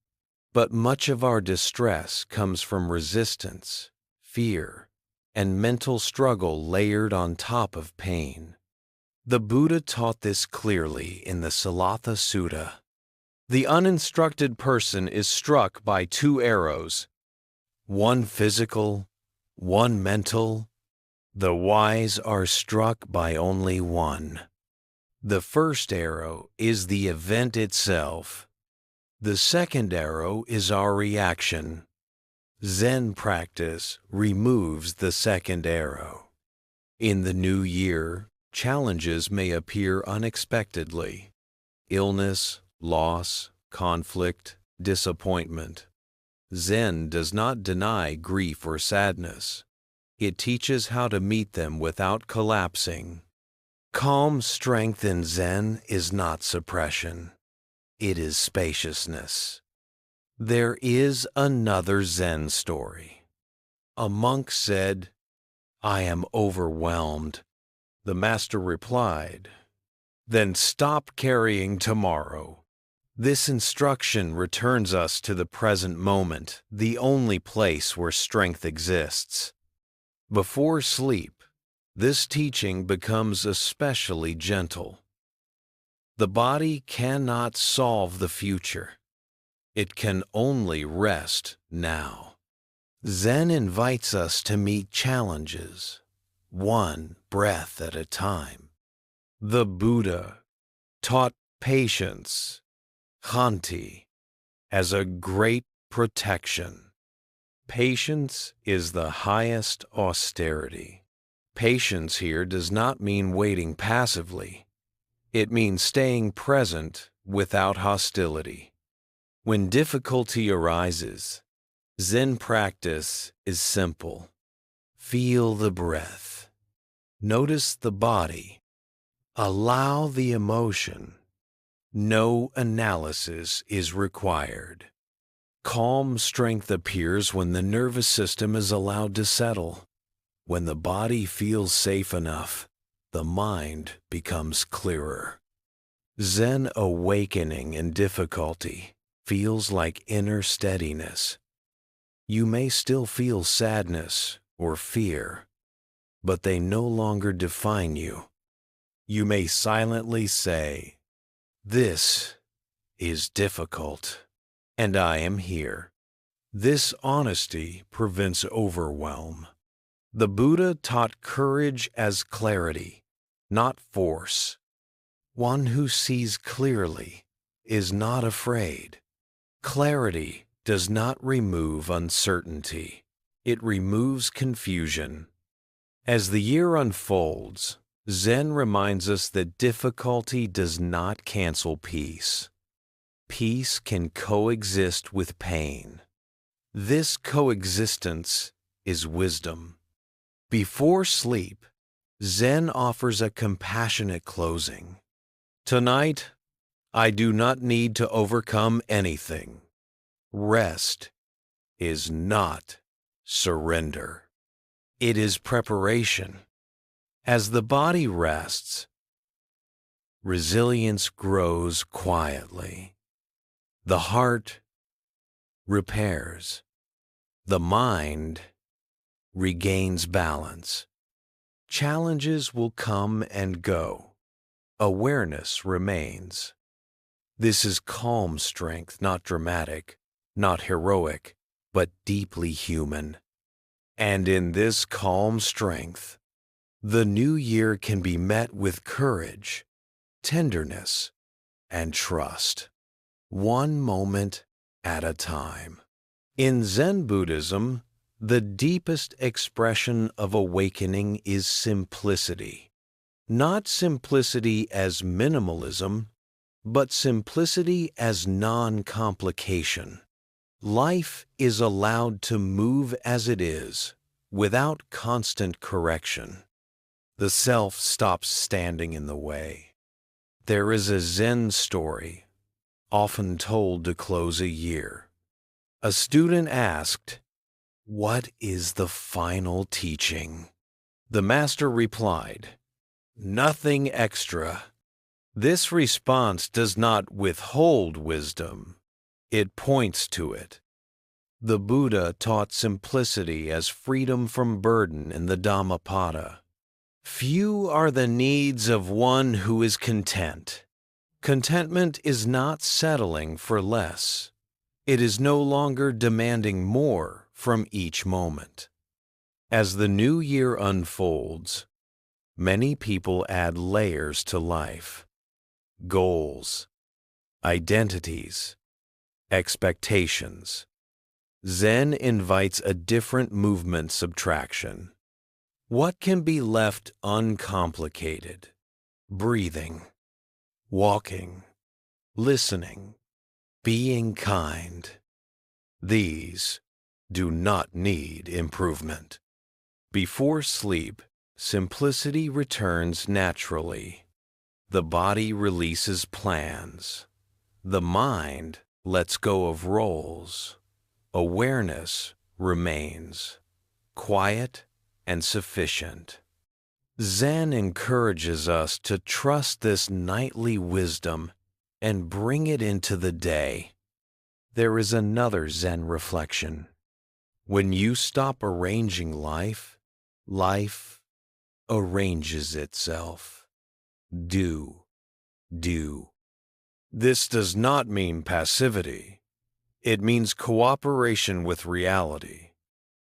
[SPEAKER 1] but much of our distress comes from resistance, fear, and mental struggle layered on top of pain. The Buddha taught this clearly in the Salatha Sutta. The uninstructed person is struck by 2 arrows, one physical, one mental. The wise are struck by only one. The first arrow is the event itself. The second arrow is our reaction. Zen practice removes the second arrow. In the new year, challenges may appear unexpectedly. Illness, loss, conflict, disappointment. Zen does not deny grief or sadness. It teaches how to meet them without collapsing. Calm strength in Zen is not suppression. It is spaciousness. There is another Zen story. A monk said, "I am overwhelmed." The master replied, "Then stop carrying tomorrow." This instruction returns us to the present moment, the only place where strength exists. Before sleep, this teaching becomes especially gentle. The body cannot solve the future. It can only rest now. Zen invites us to meet challenges, one breath at a time. The Buddha taught patience, khanti, as a great protection. Patience is the highest austerity. Patience here does not mean waiting passively. It means staying present without hostility. When difficulty arises, Zen practice is simple. Feel the breath. Notice the body. Allow the emotion. No analysis is required. Calm strength appears when the nervous system is allowed to settle. When the body feels safe enough, the mind becomes clearer. Zen awakening in difficulty feels like inner steadiness. You may still feel sadness or fear, but they no longer define you. You may silently say, "This is difficult, and I am here." This honesty prevents overwhelm. The Buddha taught courage as clarity, not force. One who sees clearly is not afraid. Clarity does not remove uncertainty. It removes confusion. As the year unfolds, Zen reminds us that difficulty does not cancel peace. Peace can coexist with pain. This coexistence is wisdom. Before sleep, Zen offers a compassionate closing. Tonight, I do not need to overcome anything. Rest is not surrender. It is preparation. As the body rests, resilience grows quietly. The heart repairs. The mind regains balance. Challenges will come and go. Awareness remains. This is calm strength, not dramatic, not heroic, but deeply human. And in this calm strength, the new year can be met with courage, tenderness, and trust, one moment at a time. In Zen Buddhism, the deepest expression of awakening is simplicity. Not simplicity as minimalism, but simplicity as non-complication. Life is allowed to move as it is, without constant correction. The self stops standing in the way. There is a Zen story, often told to close a year. A student asked, "What is the final teaching?" The master replied, "Nothing extra." This response does not withhold wisdom. It points to it. The Buddha taught simplicity as freedom from burden in the Dhammapada. Few are the needs of one who is content. Contentment is not settling for less. It is no longer demanding more from each moment. As the new year unfolds, many people add layers to life. goals, identities, expectations. Zen invites a different movement subtraction. What can be left uncomplicated? Breathing, walking, listening, being kind. These do not need improvement. Before sleep, simplicity returns naturally. The body releases plans. The mind lets go of roles. Awareness remains quiet and sufficient. Zen encourages us to trust this nightly wisdom and bring it into the day. There is another Zen reflection. When you stop arranging life, life arranges itself. Do. This does not mean passivity. It means cooperation with reality.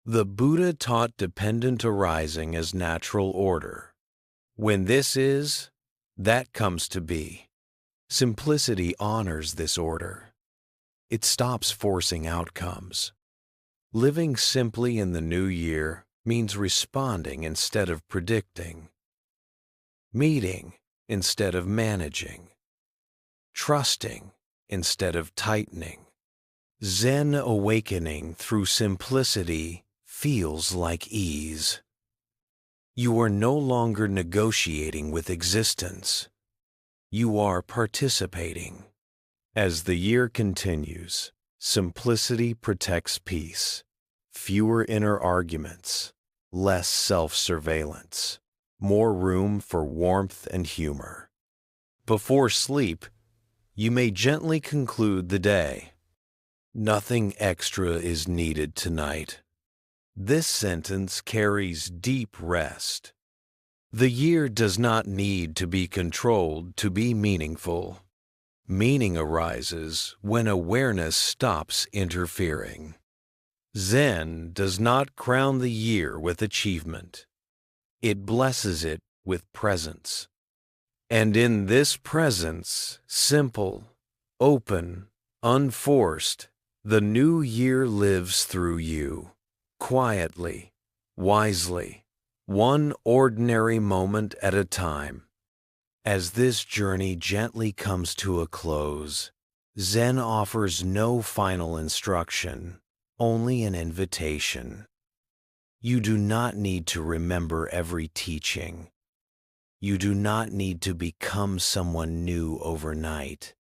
[SPEAKER 1] The Buddha taught dependent arising as natural order. When this is, that comes to be. Simplicity honors this order. It stops forcing outcomes. Living simply in the new year means responding instead of predicting, meeting instead of managing, trusting instead of tightening. Zen awakening through simplicity feels like ease. You are no longer negotiating with existence. You are participating. As the year continues, simplicity protects peace. Fewer inner arguments, less self-surveillance, more room for warmth and humor. Before sleep, you may gently conclude the day. Nothing extra is needed tonight. This sentence carries deep rest. The year does not need to be controlled to be meaningful. Meaning arises when awareness stops interfering. Zen does not crown the year with achievement. It blesses it with presence. And in this presence, simple, open, unforced, the new year lives through you, quietly, wisely, one ordinary moment at a time. As this journey gently comes to a close, Zen offers no final instruction, only an invitation. You do not need to remember every teaching. You do not need to become someone new overnight.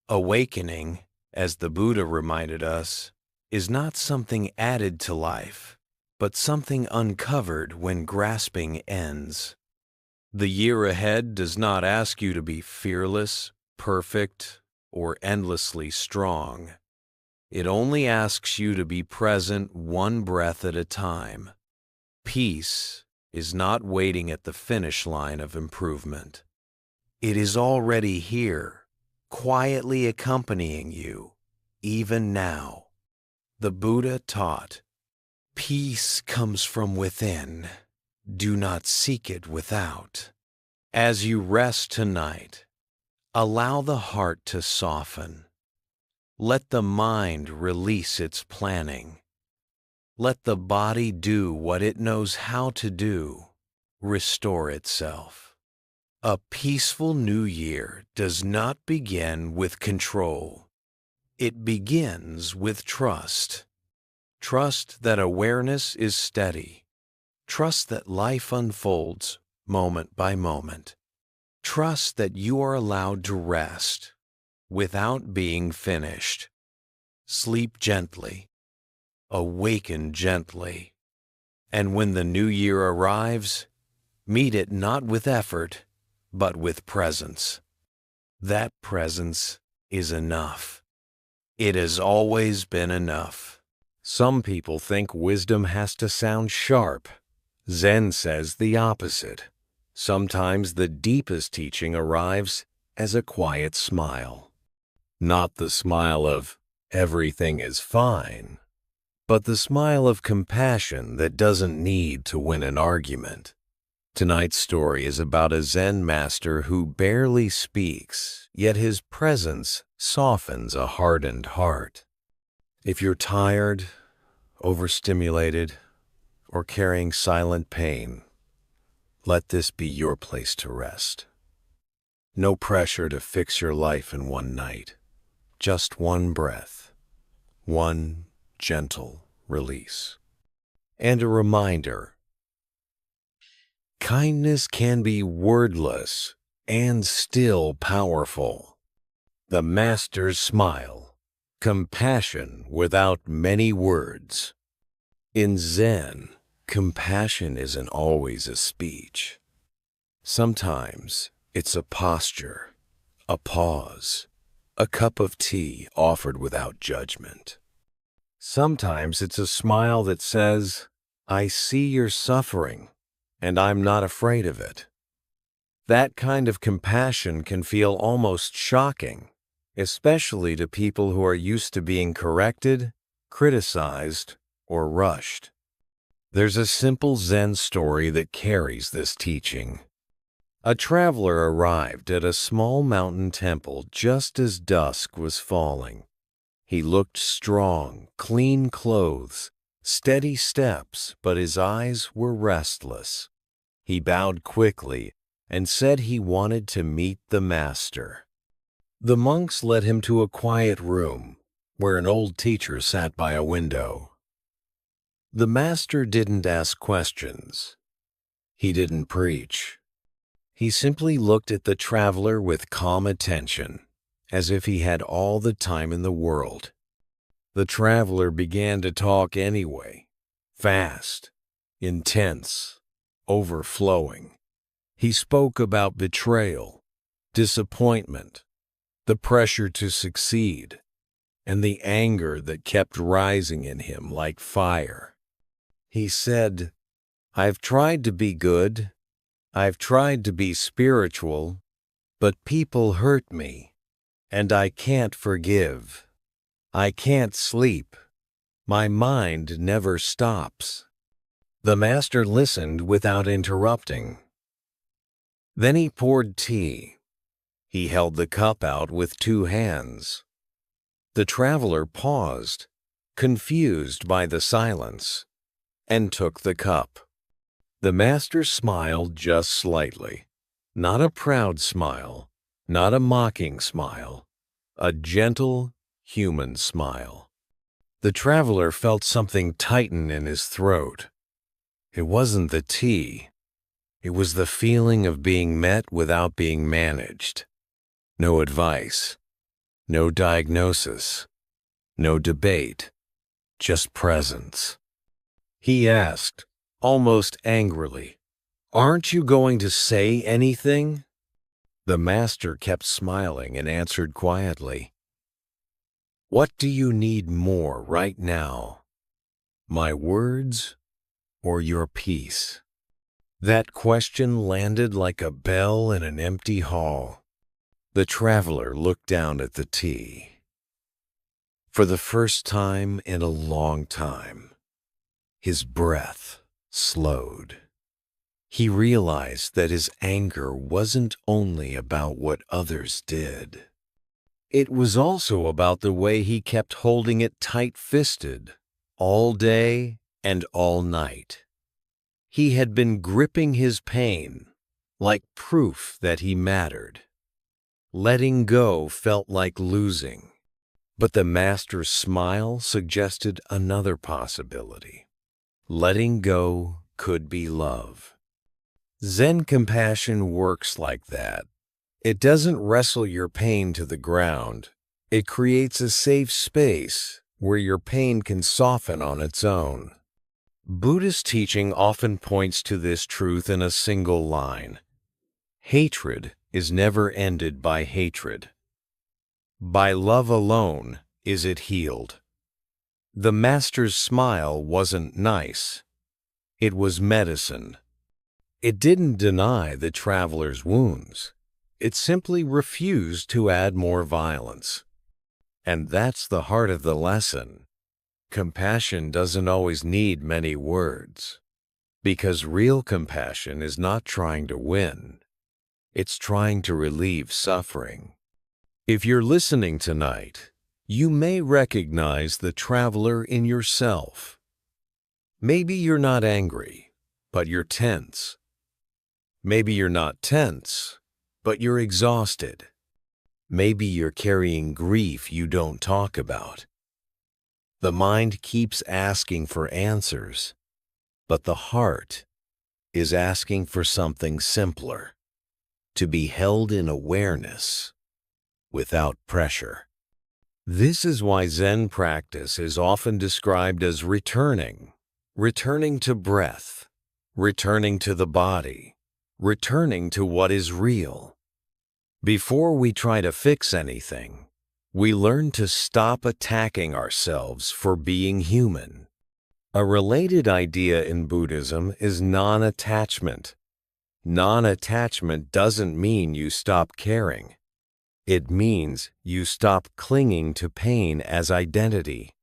[SPEAKER 1] Awakening, as the Buddha reminded us, is not something added to life, but something uncovered when grasping ends. The year ahead does not ask you to be fearless, perfect, or endlessly strong. It only asks you to be present one breath at a time. Peace is not waiting at the finish line of improvement. It is already here, quietly accompanying you, even now. The Buddha taught, "Peace comes from within. Do not seek it without." As you rest tonight, allow the heart to soften. Let the mind release its planning. Let the body do what it knows how to do, restore itself. A peaceful new year does not begin with control. It begins with trust. Trust that awareness is steady. Trust that life unfolds moment by moment. Trust that you are allowed to rest without being finished. Sleep gently. Awaken gently. And when the new year arrives, meet it not with effort, but with presence. That presence is enough. It has always been enough. Some people think wisdom has to sound sharp. Zen says the opposite. Sometimes the deepest teaching arrives as a quiet smile. Not the smile of everything is fine, but the smile of compassion that doesn't need to win an argument. Tonight's story is about a Zen master who barely speaks, yet his presence softens a hardened heart. If you're tired, overstimulated, or carrying silent pain, let this be your place to rest. No pressure to fix your life in one night, just one breath, one gentle release. And a reminder, kindness can be wordless and still powerful. The Master's smile, compassion without many words. In Zen, compassion isn't always a speech. Sometimes it's a posture, a pause, a cup of tea offered without judgment. Sometimes it's a smile that says, "I see you're suffering, and I'm not afraid of it." That kind of compassion can feel almost shocking, especially to people who are used to being corrected, criticized, or rushed. There's a simple Zen story that carries this teaching. A traveler arrived at a small mountain temple just as dusk was falling. He looked strong, clean clothes, steady steps, but his eyes were restless. He bowed quickly and said he wanted to meet the master. The monks led him to a quiet room where an old teacher sat by a window. The master didn't ask questions. He didn't preach. He simply looked at the traveler with calm attention, as if he had all the time in the world. The traveler began to talk anyway, fast, intense, overflowing. He spoke about betrayal, disappointment, the pressure to succeed, and the anger that kept rising in him like fire. He said, "I've tried to be good. I've tried to be spiritual, but people hurt me, and I can't forgive. I can't sleep. My mind never stops." The master listened without interrupting. Then he poured tea. He held the cup out with two hands. The traveler paused, confused by the silence, and took the cup. The master smiled just slightly, not a proud smile, not a mocking smile, a gentle, human smile. The traveler felt something tighten in his throat. It wasn't the tea. It was the feeling of being met without being managed. No advice, no diagnosis, no debate, just presence. He asked, almost angrily, "Aren't you going to say anything?" The master kept smiling and answered quietly, "What do you need more right now? My words or your peace?" That question landed like a bell in an empty hall. The traveler looked down at the tea. For the first time in a long time, his breath slowed. He realized that his anger wasn't only about what others did. It was also about the way he kept holding it tight-fisted, all day and all night. He had been gripping his pain, like proof that he mattered. Letting go felt like losing, but the master's smile suggested another possibility. Letting go could be love. Zen compassion works like that. It doesn't wrestle your pain to the ground. It creates a safe space where your pain can soften on its own. Buddhist teaching often points to this truth in a single line. Hatred is never ended by hatred. By love alone is it healed. The master's smile wasn't nice. It was medicine. It didn't deny the traveler's wounds. It simply refused to add more violence. And that's the heart of the lesson. Compassion doesn't always need many words. Because real compassion is not trying to win. It's trying to relieve suffering. If you're listening tonight, you may recognize the traveler in yourself. Maybe you're not angry, but you're tense. Maybe you're not tense, but you're exhausted. Maybe you're carrying grief you don't talk about. The mind keeps asking for answers, but the heart is asking for something simpler, to be held in awareness without pressure. This is why Zen practice is often described as returning to breath, returning to the body, returning to what is real. Before we try to fix anything, we learn to stop attacking ourselves for being human. A related idea in Buddhism is non-attachment. Non-attachment doesn't mean you stop caring. It means you stop clinging to pain as identity.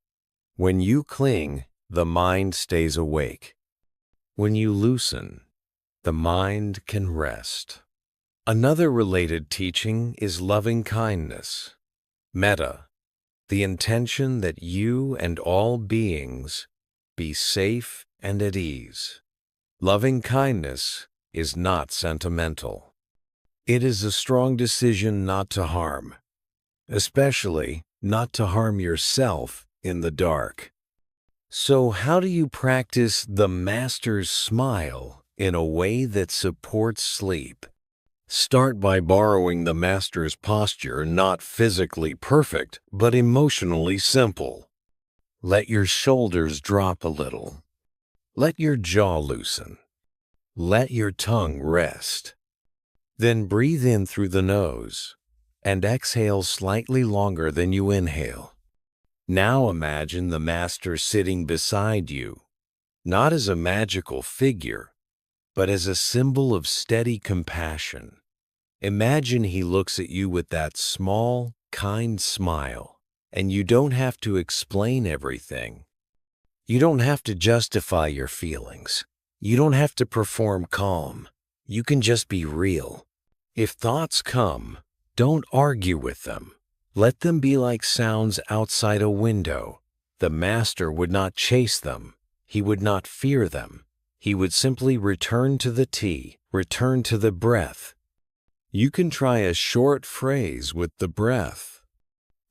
[SPEAKER 1] When you cling, the mind stays awake. When you loosen, the mind can rest. Another related teaching is loving kindness, metta, the intention that you and all beings be safe and at ease. Loving kindness is not sentimental. It is a strong decision not to harm, especially not to harm yourself in the dark. So how do you practice the master's smile in a way that supports sleep? Start by borrowing the master's posture, not physically perfect, but emotionally simple. Let your shoulders drop a little. Let your jaw loosen. Let your tongue rest. Then breathe in through the nose and exhale slightly longer than you inhale. Now imagine the master sitting beside you, not as a magical figure, but as a symbol of steady compassion. Imagine he looks at you with that small, kind smile, and you don't have to explain everything. You don't have to justify your feelings. You don't have to perform calm. You can just be real. If thoughts come, don't argue with them. Let them be like sounds outside a window. The master would not chase them. He would not fear them. He would simply return to the tea, return to the breath. You can try a short phrase with the breath.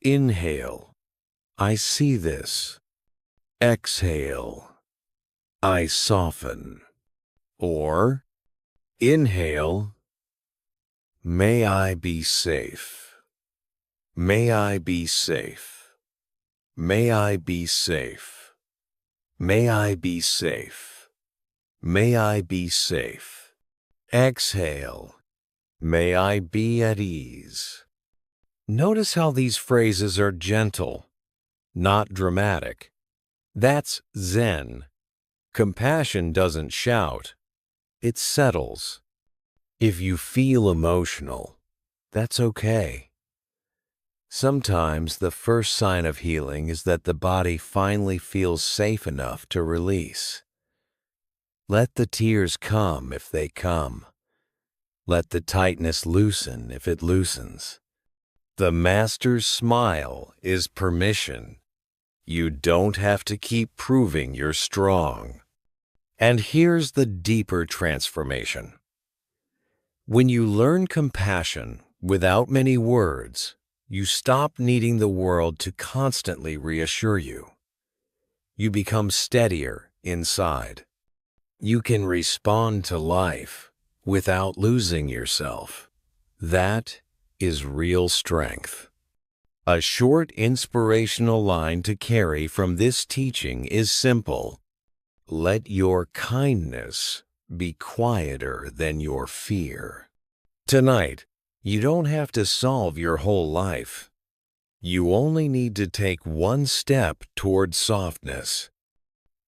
[SPEAKER 1] Inhale, I see this. Exhale, I soften. Or, inhale, may I be safe. May I be safe. May I be safe. May I be safe. May I be safe. Exhale, may I be at ease. Notice how these phrases are gentle, not dramatic. That's Zen. Compassion doesn't shout. It settles. If you feel emotional, that's okay. Sometimes the first sign of healing is that the body finally feels safe enough to release. Let the tears come if they come. Let the tightness loosen if it loosens. The master's smile is permission. You don't have to keep proving you're strong. And here's the deeper transformation. When you learn compassion without many words, you stop needing the world to constantly reassure you. You become steadier inside. You can respond to life without losing yourself. That is real strength. A short inspirational line to carry from this teaching is simple. Let your kindness be quieter than your fear. Tonight, you don't have to solve your whole life. You only need to take one step toward softness.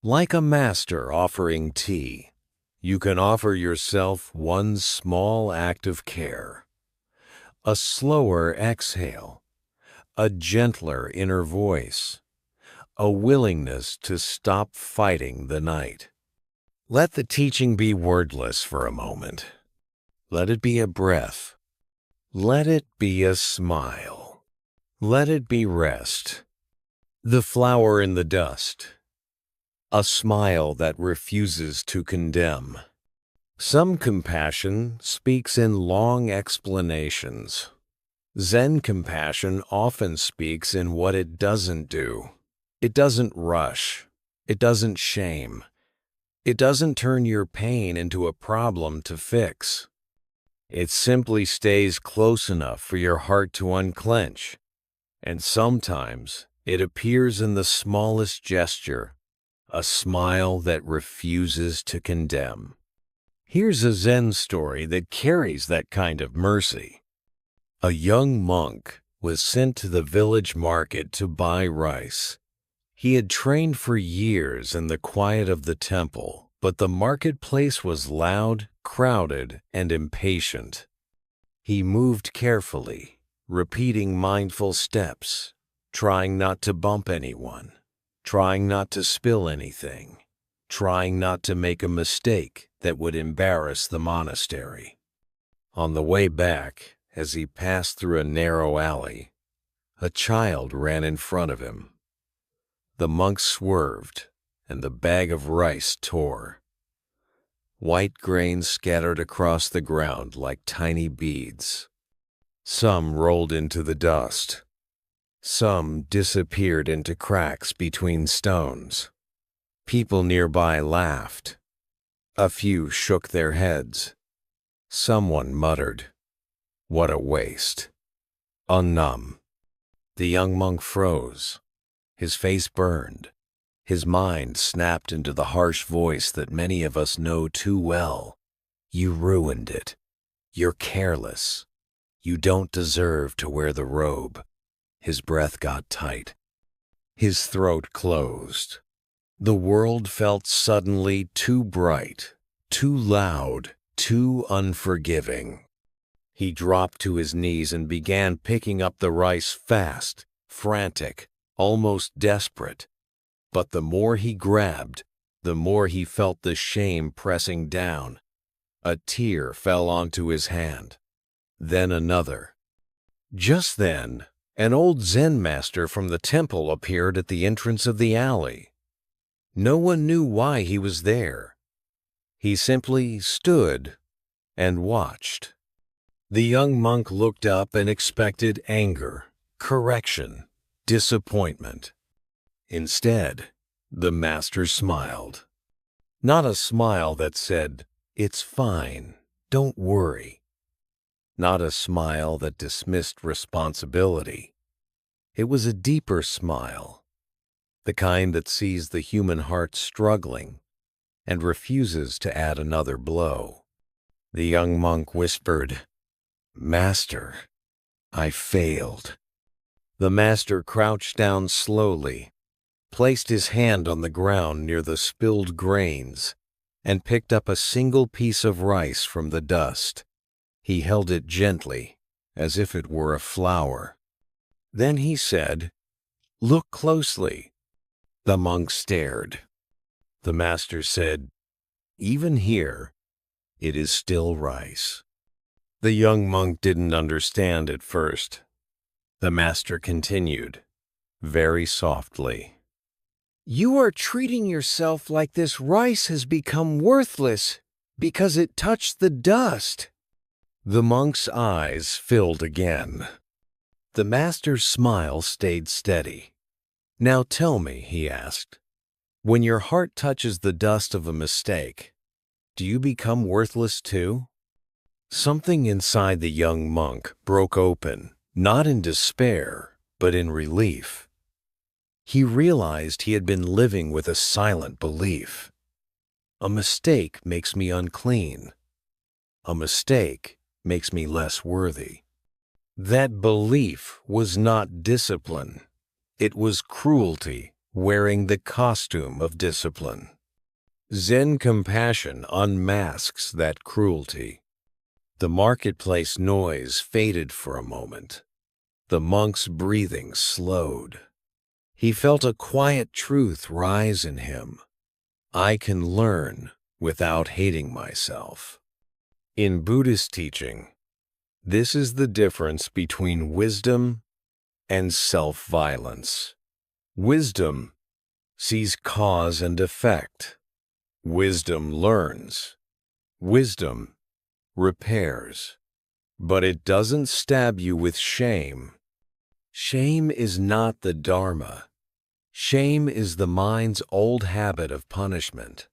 [SPEAKER 1] Like a master offering tea, you can offer yourself one small act of care. A slower exhale, a gentler inner voice, a willingness to stop fighting the night. Let the teaching be wordless for a moment. Let it be a breath. Let it be a smile. Let it be rest. The flower in the dust. A smile that refuses to condemn. Some compassion speaks in long explanations. Zen compassion often speaks in what it doesn't do. It doesn't rush. It doesn't shame. It doesn't turn your pain into a problem to fix. It simply stays close enough for your heart to unclench. And sometimes it appears in the smallest gesture, a smile that refuses to condemn. Here's a Zen story that carries that kind of mercy. A young monk was sent to the village market to buy rice. He had trained for years in the quiet of the temple, but the marketplace was loud, crowded, and impatient. He moved carefully, repeating mindful steps, trying not to bump anyone, trying not to spill anything, trying not to make a mistake that would embarrass the monastery. On the way back, as he passed through a narrow alley, a child ran in front of him. The monk swerved, and the bag of rice tore. White grains scattered across the ground like tiny beads. Some rolled into the dust. Some disappeared into cracks between stones. People nearby laughed. A few shook their heads. Someone muttered, "What a waste." Unnumb, the young monk froze. His face burned. His mind snapped into the harsh voice that many of us know too well. You ruined it. You're careless. You don't deserve to wear the robe. His breath got tight. His throat closed. The world felt suddenly too bright, too loud, too unforgiving. He dropped to his knees and began picking up the rice fast, frantic, almost desperate. But the more he grabbed, the more he felt the shame pressing down. A tear fell onto his hand. Then another. Just then, an old Zen master from the temple appeared at the entrance of the alley. No one knew why he was there. He simply stood and watched. The young monk looked up and expected anger, correction, disappointment. Instead, the master smiled. Not a smile that said, "It's fine, don't worry." Not a smile that dismissed responsibility. It was a deeper smile, the kind that sees the human heart struggling and refuses to add another blow. The young monk whispered, "Master, I failed." The master crouched down slowly, placed his hand on the ground near the spilled grains, and picked up a single piece of rice from the dust. He held it gently, as if it were a flower. Then he said, "Look closely." The monk stared. The master said, "Even here, it is still rice." The young monk didn't understand at first. The master continued, very softly, "You are treating yourself like this rice has become worthless because it touched the dust." The monk's eyes filled again. The master's smile stayed steady. "Now tell me," he asked, "when your heart touches the dust of a mistake, do you become worthless too?" Something inside the young monk broke open, not in despair, but in relief. He realized he had been living with a silent belief. A mistake makes me unclean. A mistake makes me less worthy. That belief was not discipline. It was cruelty wearing the costume of discipline. Zen compassion unmasks that cruelty. The marketplace noise faded for a moment. The monk's breathing slowed. He felt a quiet truth rise in him. I can learn, without hating myself. In Buddhist teaching, this is the difference between wisdom and self-violence. Wisdom sees cause and effect. Wisdom learns. Wisdom repairs. But it doesn't stab you with shame. Shame is not the Dharma. Shame is the mind's old habit of punishment.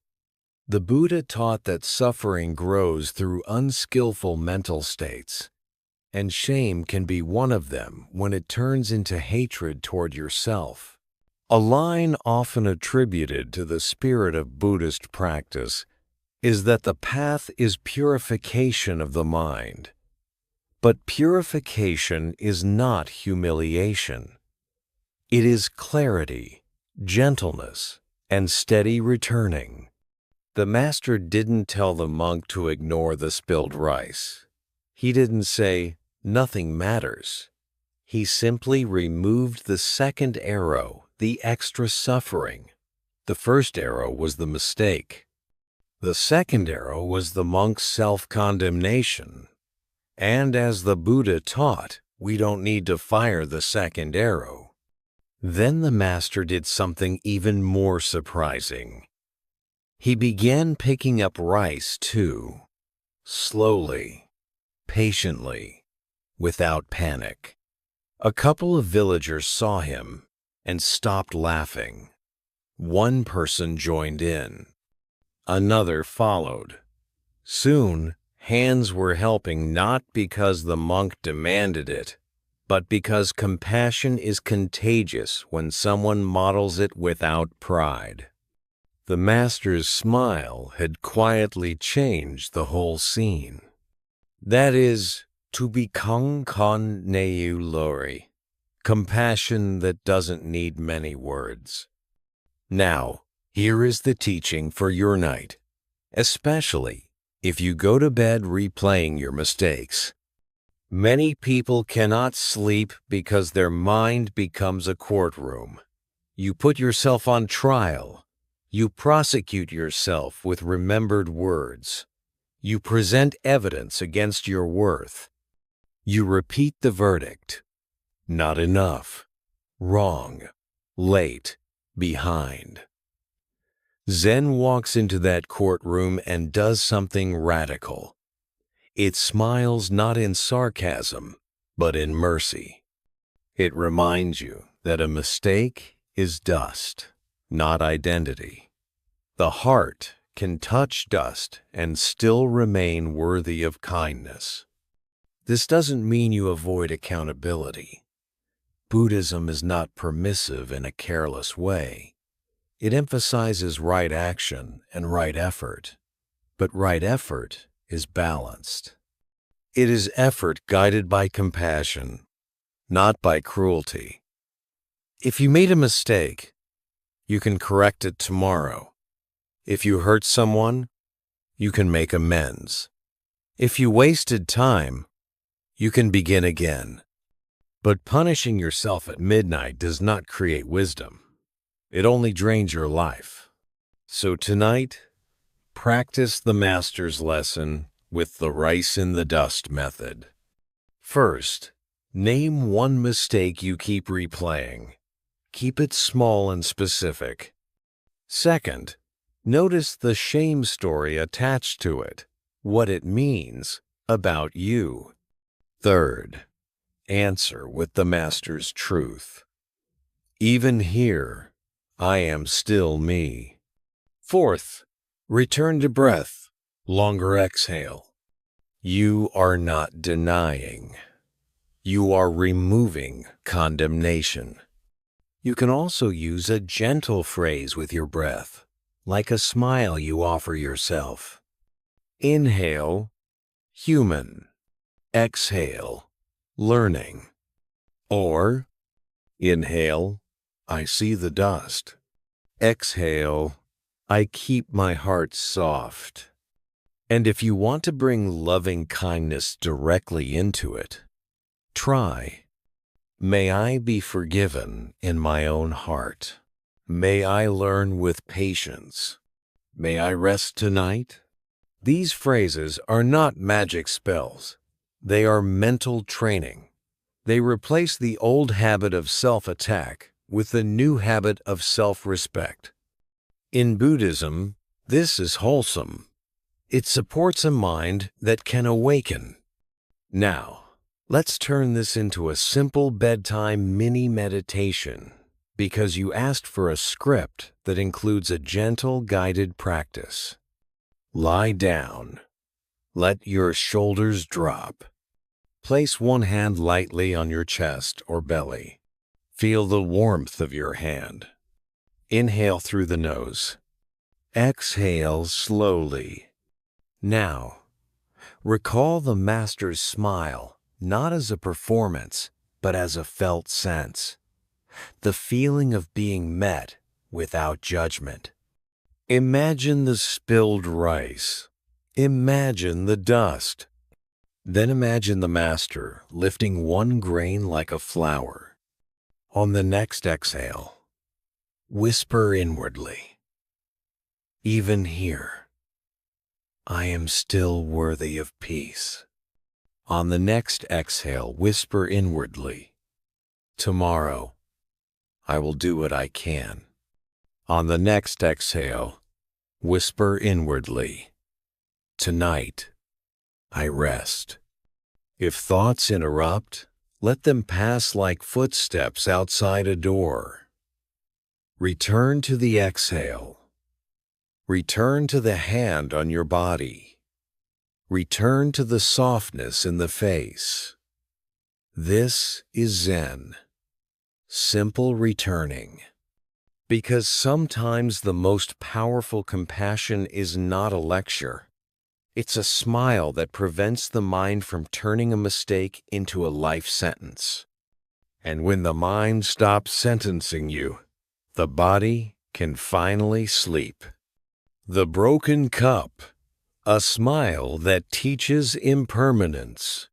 [SPEAKER 1] The Buddha taught that suffering grows through unskillful mental states, and shame can be one of them when it turns into hatred toward yourself. A line often attributed to the spirit of Buddhist practice is that the path is purification of the mind. But purification is not humiliation. It is clarity, gentleness, and steady returning. The master didn't tell the monk to ignore the spilled rice. He didn't say, "Nothing matters." He simply removed the second arrow, the extra suffering. The first arrow was the mistake. The second arrow was the monk's self-condemnation. And as the Buddha taught, we don't need to fire the second arrow. Then the master did something even more surprising. He began picking up rice too, slowly, patiently, without panic. A couple of villagers saw him and stopped laughing. One person joined in. Another followed. Soon, hands were helping not because the monk demanded it, but because compassion is contagious when someone models it without pride. The master's smile had quietly changed the whole scene. That is, to become kon neu lori, compassion that doesn't need many words. Now, here is the teaching for your night, especially if you go to bed replaying your mistakes. Many people cannot sleep because their mind becomes a courtroom. You put yourself on trial. You prosecute yourself with remembered words. You present evidence against your worth. You repeat the verdict. Not enough. Wrong. Late. Behind. Zen walks into that courtroom and does something radical. It smiles not in sarcasm, but in mercy. It reminds you that a mistake is dust, not identity. The heart can touch dust and still remain worthy of kindness. This doesn't mean you avoid accountability. Buddhism is not permissive in a careless way. It emphasizes right action and right effort, but right effort is balanced. It is effort guided by compassion, not by cruelty. If you made a mistake, you can correct it tomorrow. If you hurt someone, you can make amends. If you wasted time, you can begin again. But punishing yourself at midnight does not create wisdom. It only drains your life. So tonight, practice the master's lesson with the rice in the dust method. First, name one mistake you keep replaying. Keep it small and specific. Second, notice the shame story attached to it, what it means about you. Third, answer with the master's truth. Even here, I am still me. Fourth, return to breath, longer exhale. You are not denying. You are removing condemnation. You can also use a gentle phrase with your breath, like a smile you offer yourself. Inhale, human. Exhale, learning. Or, inhale, I see the dust. Exhale, I keep my heart soft. And if you want to bring loving kindness directly into it, try, may I be forgiven in my own heart. May I learn with patience. May I rest tonight? These phrases are not magic spells. They are mental training. They replace the old habit of self-attack with the new habit of self-respect. In Buddhism, this is wholesome. It supports a mind that can awaken. Now, let's turn this into a simple bedtime mini meditation because you asked for a script that includes a gentle guided practice. Lie down. Let your shoulders drop. Place one hand lightly on your chest or belly. Feel the warmth of your hand. Inhale through the nose. Exhale slowly. Now, recall the master's smile, not as a performance, but as a felt sense. The feeling of being met without judgment. Imagine the spilled rice. Imagine the dust. Then imagine the master lifting one grain like a flower. On the next exhale, whisper inwardly, even here, I am still worthy of peace. On the next exhale, whisper inwardly, tomorrow, I will do what I can. On the next exhale, whisper inwardly, tonight, I rest. If thoughts interrupt, let them pass like footsteps outside a door. Return to the exhale. Return to the hand on your body. Return to the softness in the face. This is Zen. Simple returning. Because sometimes the most powerful compassion is not a lecture. It's a smile that prevents the mind from turning a mistake into a life sentence. And when the mind stops sentencing you, the body can finally sleep. The broken cup, a smile that teaches impermanence.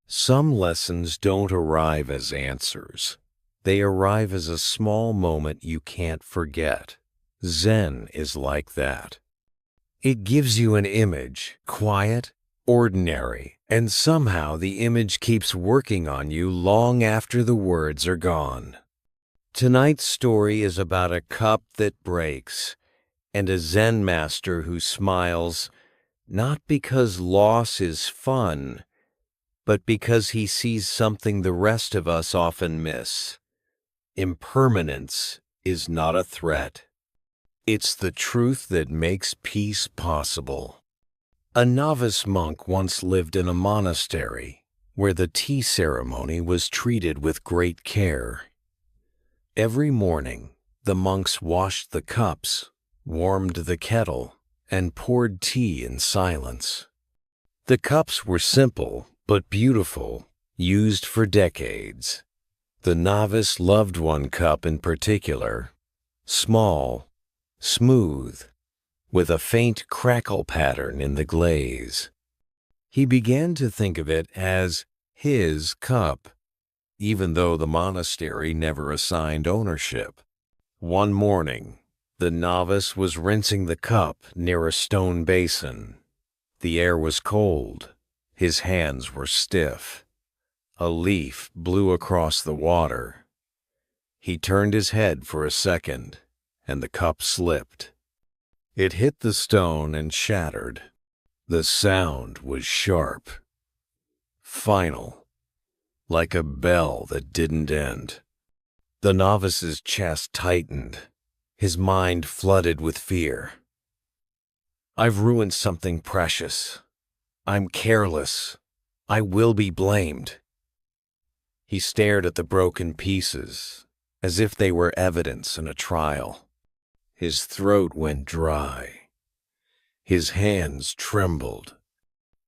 [SPEAKER 1] Some lessons don't arrive as answers. They arrive as a small moment you can't forget. Zen is like that. It gives you an image, quiet, ordinary, and somehow the image keeps working on you long after the words are gone. Tonight's story is about a cup that breaks and a Zen master who smiles, not because loss is fun, but because he sees something the rest of us often miss. Impermanence is not a threat. It's the truth that makes peace possible. A novice monk once lived in a monastery where the tea ceremony was treated with great care. Every morning, the monks washed the cups, warmed the kettle, and poured tea in silence. The cups were simple but beautiful, used for decades. The novice loved one cup in particular, small, smooth, with a faint crackle pattern in the glaze. He began to think of it as his cup, even though the monastery never assigned ownership. One morning, the novice was rinsing the cup near a stone basin. The air was cold. His hands were stiff. A leaf blew across the water. He turned his head for a second, and the cup slipped. It hit the stone and shattered. The sound was sharp, final, like a bell that didn't end. The novice's chest tightened, his mind flooded with fear. I've ruined something precious. I'm careless. I will be blamed. He stared at the broken pieces, as if they were evidence in a trial. His throat went dry. His hands trembled.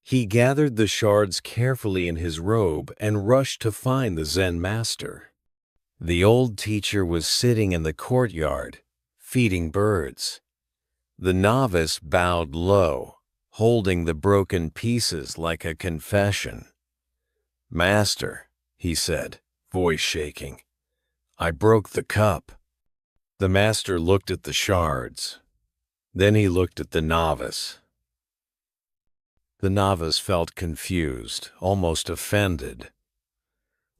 [SPEAKER 1] He gathered the shards carefully in his robe and rushed to find the Zen master. The old teacher was sitting in the courtyard, feeding birds. The novice bowed low, holding the broken pieces like a confession. "Master," he said, voice shaking, "I broke the cup." The master looked at the shards. Then he looked at the novice. The novice felt confused, almost offended.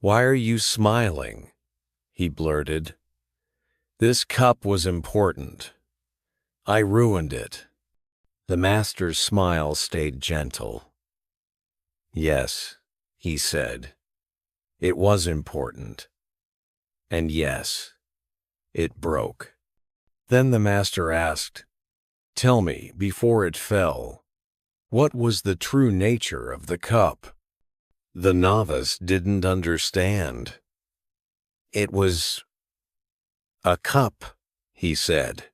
[SPEAKER 1] "Why are you smiling?" he blurted. "This cup was important. I ruined it." The master's smile stayed gentle. "Yes," he said, "it was important. And yes, it broke." Then the master asked, "Tell me, before it fell, what was the true nature of the cup?" The novice didn't understand. "It was a cup," he said.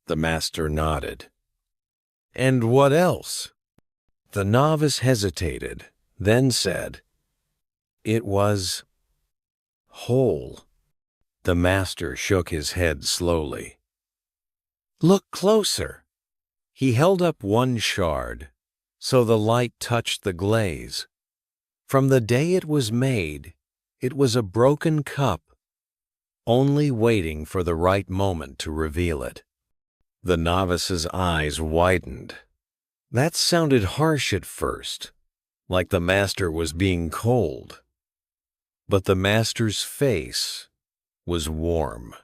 [SPEAKER 1] The master nodded. "And what else?" The novice hesitated, then said, "It was whole." The master shook his head slowly. "Look closer." He held up one shard, so the light touched the glaze. From the day it was made, it was a broken cup, only waiting for the right moment to reveal it. The novice's eyes widened. That sounded harsh at first, like the master was being cold. But the master's face was warm.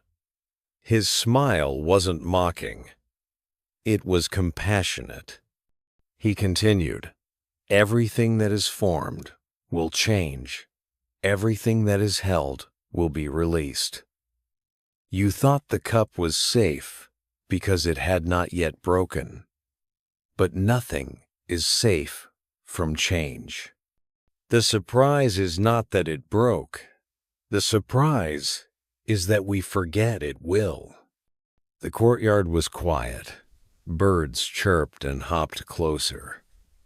[SPEAKER 1] His smile wasn't mocking. It was compassionate. He continued, "Everything that is formed will change. Everything that is held will be released. You thought the cup was safe because it had not yet broken. But nothing is safe from change. The surprise is not that it broke. The surprise is that we forget it will." The courtyard was quiet. Birds chirped and hopped closer.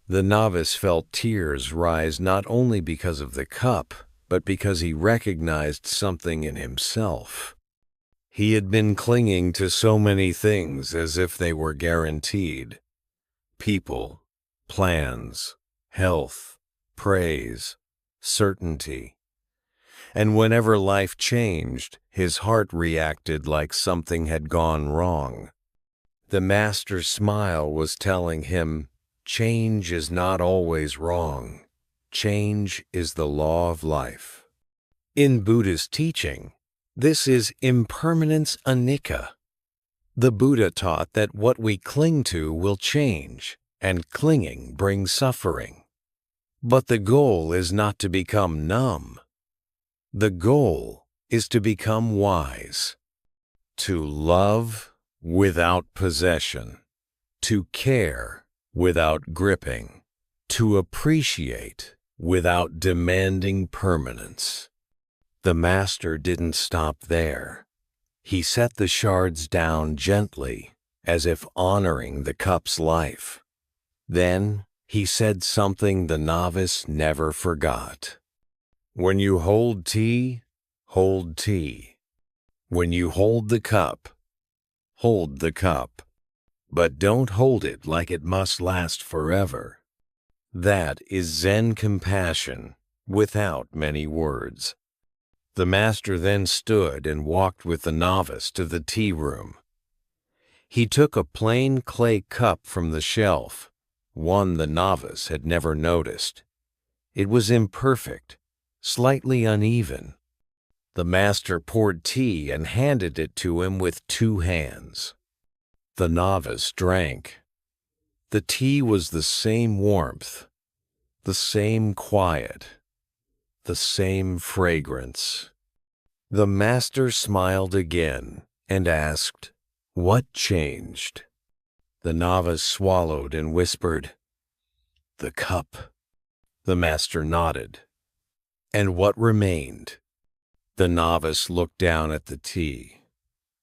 [SPEAKER 1] The novice felt tears rise not only because of the cup, but because he recognized something in himself. He had been clinging to so many things as if they were guaranteed. People, plans, health, praise, certainty. And whenever life changed, his heart reacted like something had gone wrong. The master's smile was telling him, change is not always wrong. Change is the law of life. In Buddhist teaching, this is impermanence anicca. The Buddha taught that what we cling to will change, and clinging brings suffering. But the goal is not to become numb. The goal is to become wise, to love without possession, to care without gripping, to appreciate without demanding permanence. The master didn't stop there. He set the shards down gently, as if honoring the cup's life. Then he said something the novice never forgot. When you hold tea, hold tea. When you hold the cup, hold the cup. But don't hold it like it must last forever. That is Zen compassion without many words. The master then stood and walked with the novice to the tea room. He took a plain clay cup from the shelf, one the novice had never noticed. It was imperfect, slightly uneven. The master poured tea and handed it to him with 2 hands. The novice drank. The tea was the same warmth, the same quiet, the same fragrance. The master smiled again and asked, "What changed?" The novice swallowed and whispered, "The cup." The master nodded. "And what remained?" The novice looked down at the tea,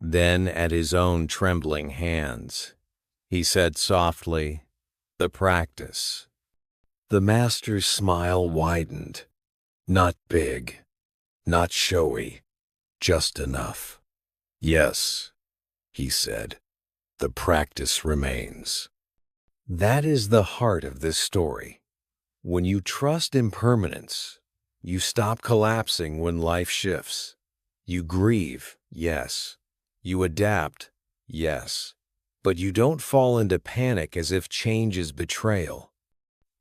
[SPEAKER 1] then at his own trembling hands. He said softly, "The practice." The master's smile widened. Not big, not showy, just enough. "Yes," he said, "the practice remains." That is the heart of this story. When you trust impermanence, you stop collapsing when life shifts. You grieve, yes. You adapt, yes. But you don't fall into panic as if change is betrayal.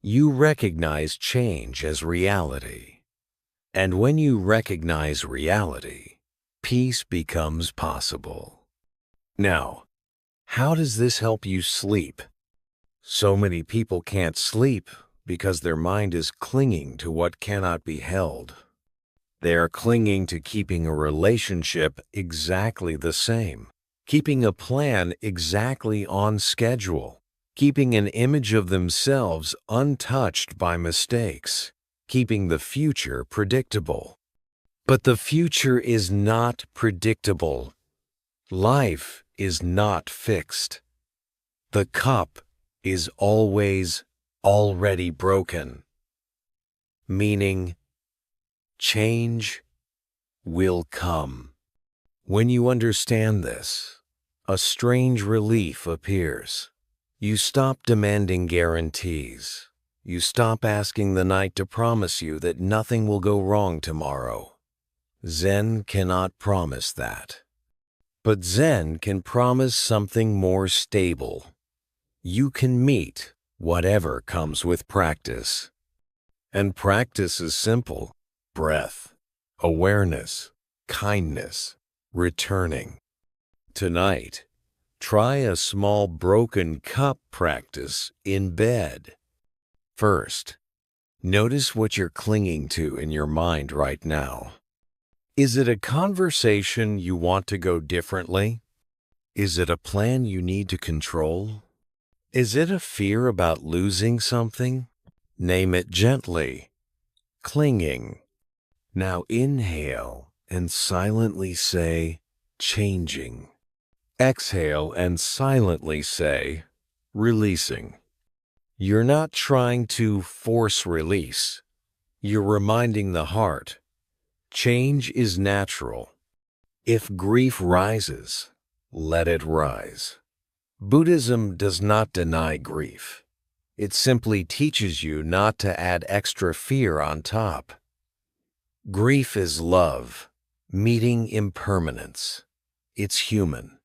[SPEAKER 1] You recognize change as reality. And when you recognize reality, peace becomes possible. Now, how does this help you sleep? So many people can't sleep because their mind is clinging to what cannot be held. They are clinging to keeping a relationship exactly the same, keeping a plan exactly on schedule, keeping an image of themselves untouched by mistakes, keeping the future predictable. But the future is not predictable. Life is not fixed. The cup is always already broken, meaning change will come. When you understand this, a strange relief appears. You stop demanding guarantees. You stop asking the night to promise you that nothing will go wrong tomorrow. Zen cannot promise that. But Zen can promise something more stable. You can meet whatever comes with practice. And practice is simple: breath, awareness, kindness, returning. Tonight, try a small broken cup practice in bed. First, notice what you're clinging to in your mind right now. Is it a conversation you want to go differently? Is it a plan you need to control? Is it a fear about losing something? Name it gently. Clinging. Now inhale and silently say, changing. Exhale and silently say, releasing. You're not trying to force release. You're reminding the heart, change is natural. If grief rises, let it rise. Buddhism does not deny grief. It simply teaches you not to add extra fear on top. Grief is love, meeting impermanence. It's human.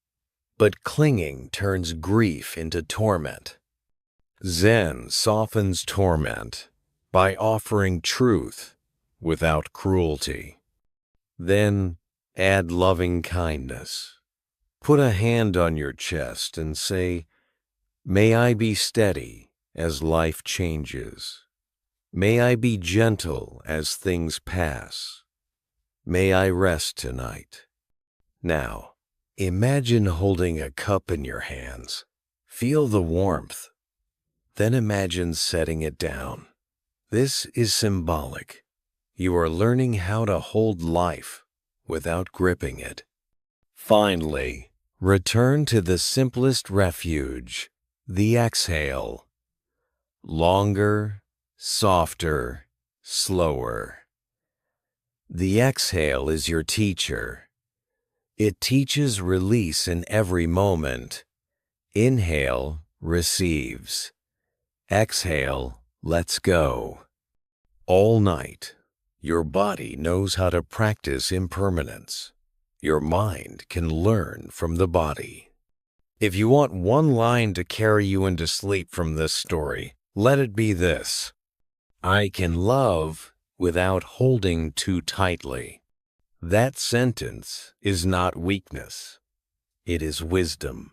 [SPEAKER 1] But clinging turns grief into torment. Zen softens torment by offering truth without cruelty. Then add loving kindness. Put a hand on your chest and say, may I be steady as life changes. May I be gentle as things pass. May I rest tonight. Now, imagine holding a cup in your hands. Feel the warmth. Then imagine setting it down. This is symbolic. You are learning how to hold life without gripping it. Finally, return to the simplest refuge, the exhale. Longer, softer, slower. The exhale is your teacher. It teaches release in every moment. Inhale, receives. Exhale, lets go. All night, your body knows how to practice impermanence. Your mind can learn from the body. If you want one line to carry you into sleep from this story, let it be this: I can love without holding too tightly. That sentence is not weakness. It is wisdom.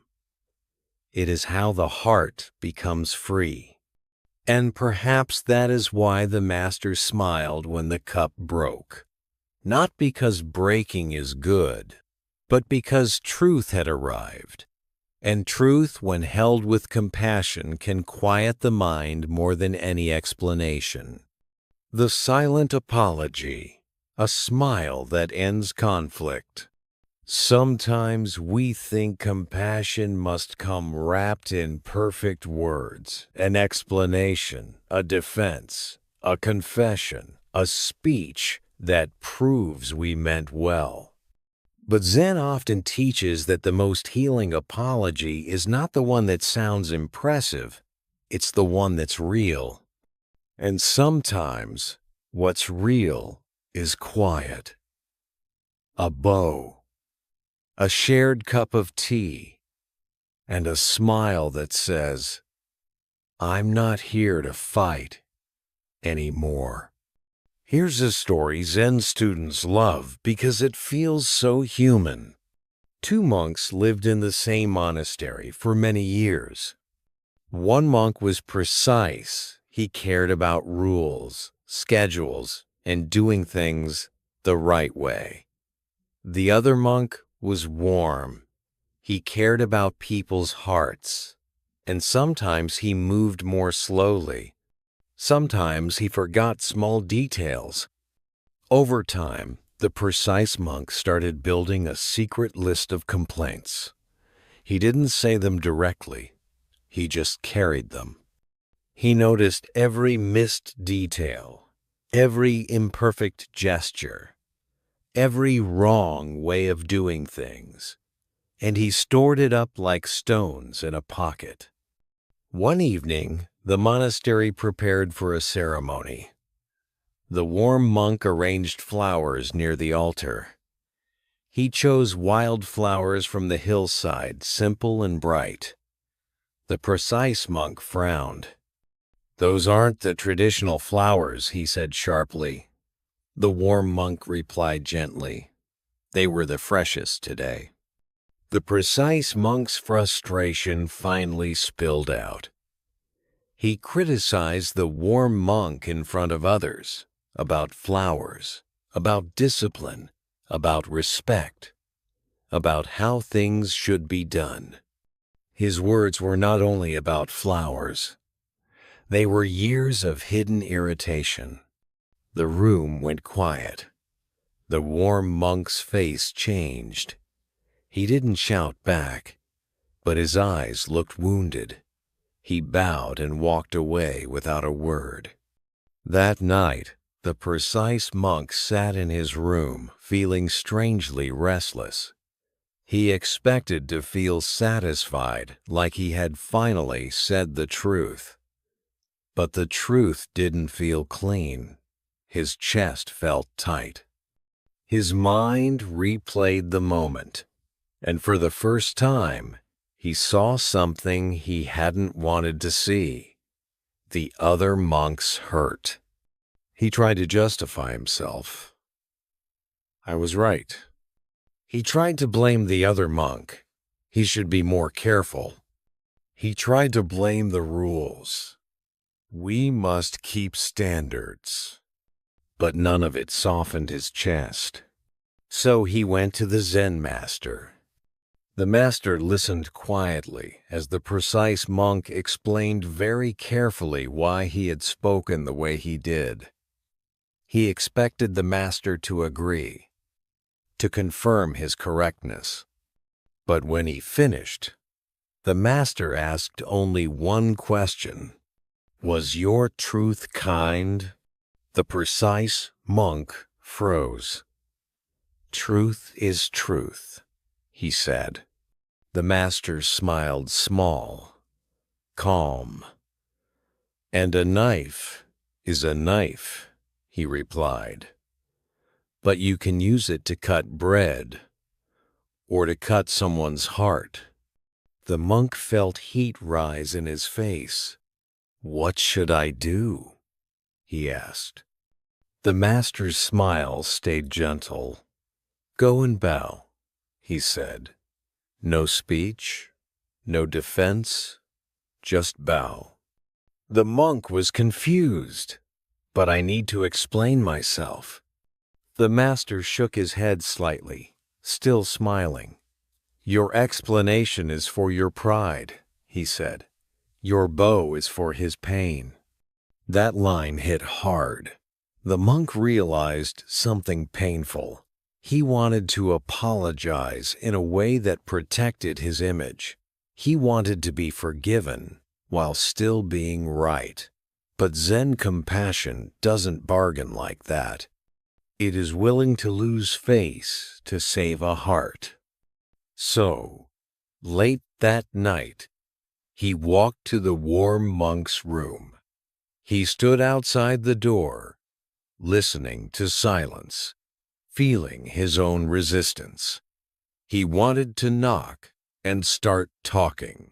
[SPEAKER 1] It is how the heart becomes free. And perhaps that is why the master smiled when the cup broke. Not because breaking is good, but because truth had arrived. And truth, when held with compassion, can quiet the mind more than any explanation. The silent apology, a smile that ends conflict. Sometimes we think compassion must come wrapped in perfect words, an explanation, a defense, a confession, a speech that proves we meant well. But Zen often teaches that the most healing apology is not the one that sounds impressive, it's the one that's real. And sometimes what's real is quiet. A bow. A shared cup of tea, and a smile that says, "I'm not here to fight anymore." Here's a story Zen students love because it feels so human. Two monks lived in the same monastery for many years. One monk was precise. He cared about rules, schedules, and doing things the right way. The other monk was warm. He cared about people's hearts, and sometimes he moved more slowly. Sometimes he forgot small details. Over time, the precise monk started building a secret list of complaints. He didn't say them directly. He just carried them. He noticed every missed detail, every imperfect gesture, every wrong way of doing things, and he stored it up like stones in a pocket. One evening, the monastery prepared for a ceremony. The warm monk arranged flowers near the altar. He chose wild flowers from the hillside, simple and bright. The precise monk frowned. "Those aren't the traditional flowers," he said sharply. The warm monk replied gently, "They were the freshest today." The precise monk's frustration finally spilled out. He criticized the warm monk in front of others about flowers, about discipline, about respect, about how things should be done. His words were not only about flowers. They were years of hidden irritation. The room went quiet. The warm monk's face changed. He didn't shout back, but his eyes looked wounded. He bowed and walked away without a word. That night, the precise monk sat in his room, feeling strangely restless. He expected to feel satisfied, like he had finally said the truth. But the truth didn't feel clean. His chest felt tight. His mind replayed the moment, and for the first time, he saw something he hadn't wanted to see: the other monk's hurt. He tried to justify himself. "I was right." He tried to blame the other monk. He should be more careful. He tried to blame the rules. "We must keep standards." But none of it softened his chest. So he went to the Zen master. The master listened quietly as the precise monk explained very carefully why he had spoken the way he did. He expected the master to agree, to confirm his correctness. But when he finished, the master asked only one question: "Was your truth kind?" The precise monk froze. "Truth is truth," he said. The master smiled small, calm. "And a knife is a knife," he replied. "But you can use it to cut bread or to cut someone's heart." The monk felt heat rise in his face. "What should I do?" he asked. The master's smile stayed gentle. "Go and bow," he said. "No speech, no defense, just bow." The monk was confused. "But I need to explain myself." The master shook his head slightly, still smiling. "Your explanation is for your pride," he said. "Your bow is for his pain." That line hit hard. The monk realized something painful. He wanted to apologize in a way that protected his image. He wanted to be forgiven while still being right. But Zen compassion doesn't bargain like that. It is willing to lose face to save a heart. So, late that night, he walked to the warm monk's room. He stood outside the door, listening to silence, feeling his own resistance. He wanted to knock, and start talking.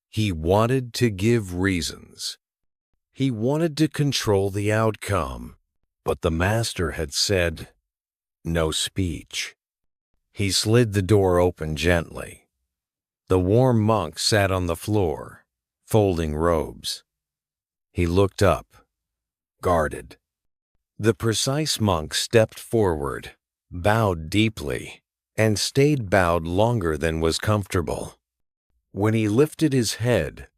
[SPEAKER 1] He wanted to give reasons. He wanted to control the outcome, but the master had said, no speech. He slid the door open gently. The warm monk sat on the floor, folding robes. He looked up, guarded. The precise monk stepped forward, bowed deeply, and stayed bowed longer than was comfortable. When he lifted his head,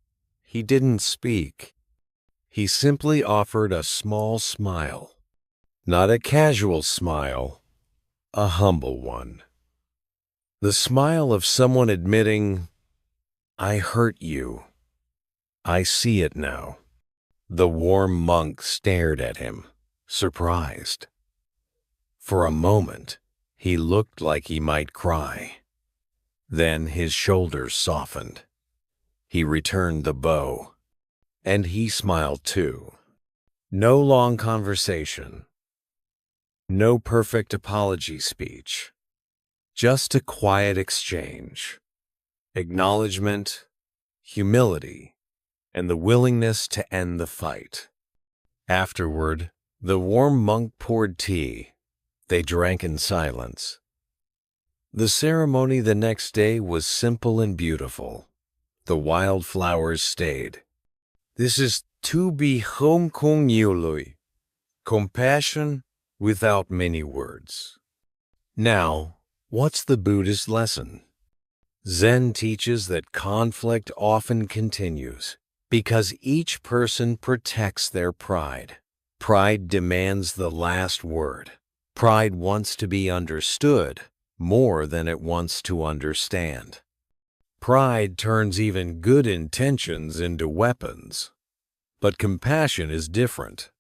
[SPEAKER 1] he didn't speak. He simply offered a small smile. Not a casual smile, a humble one. The smile of someone admitting, I hurt you. I see it now. The warm monk stared at him, surprised. For a moment, he looked like he might cry. Then his shoulders softened. He returned the bow, and he smiled too. No long conversation. No perfect apology speech. Just a quiet exchange. Acknowledgement, humility, and the willingness to end the fight. Afterward, the warm monk poured tea. They drank in silence. The ceremony the next day was simple and beautiful. The wildflowers stayed. This is to be Hong Kong Yului, compassion without many words. Now, what's the Buddhist lesson? Zen teaches that conflict often continues because each person protects their pride. Pride demands the last word. Pride wants to be understood more than it wants to understand. Pride turns even good intentions into weapons. But compassion is different.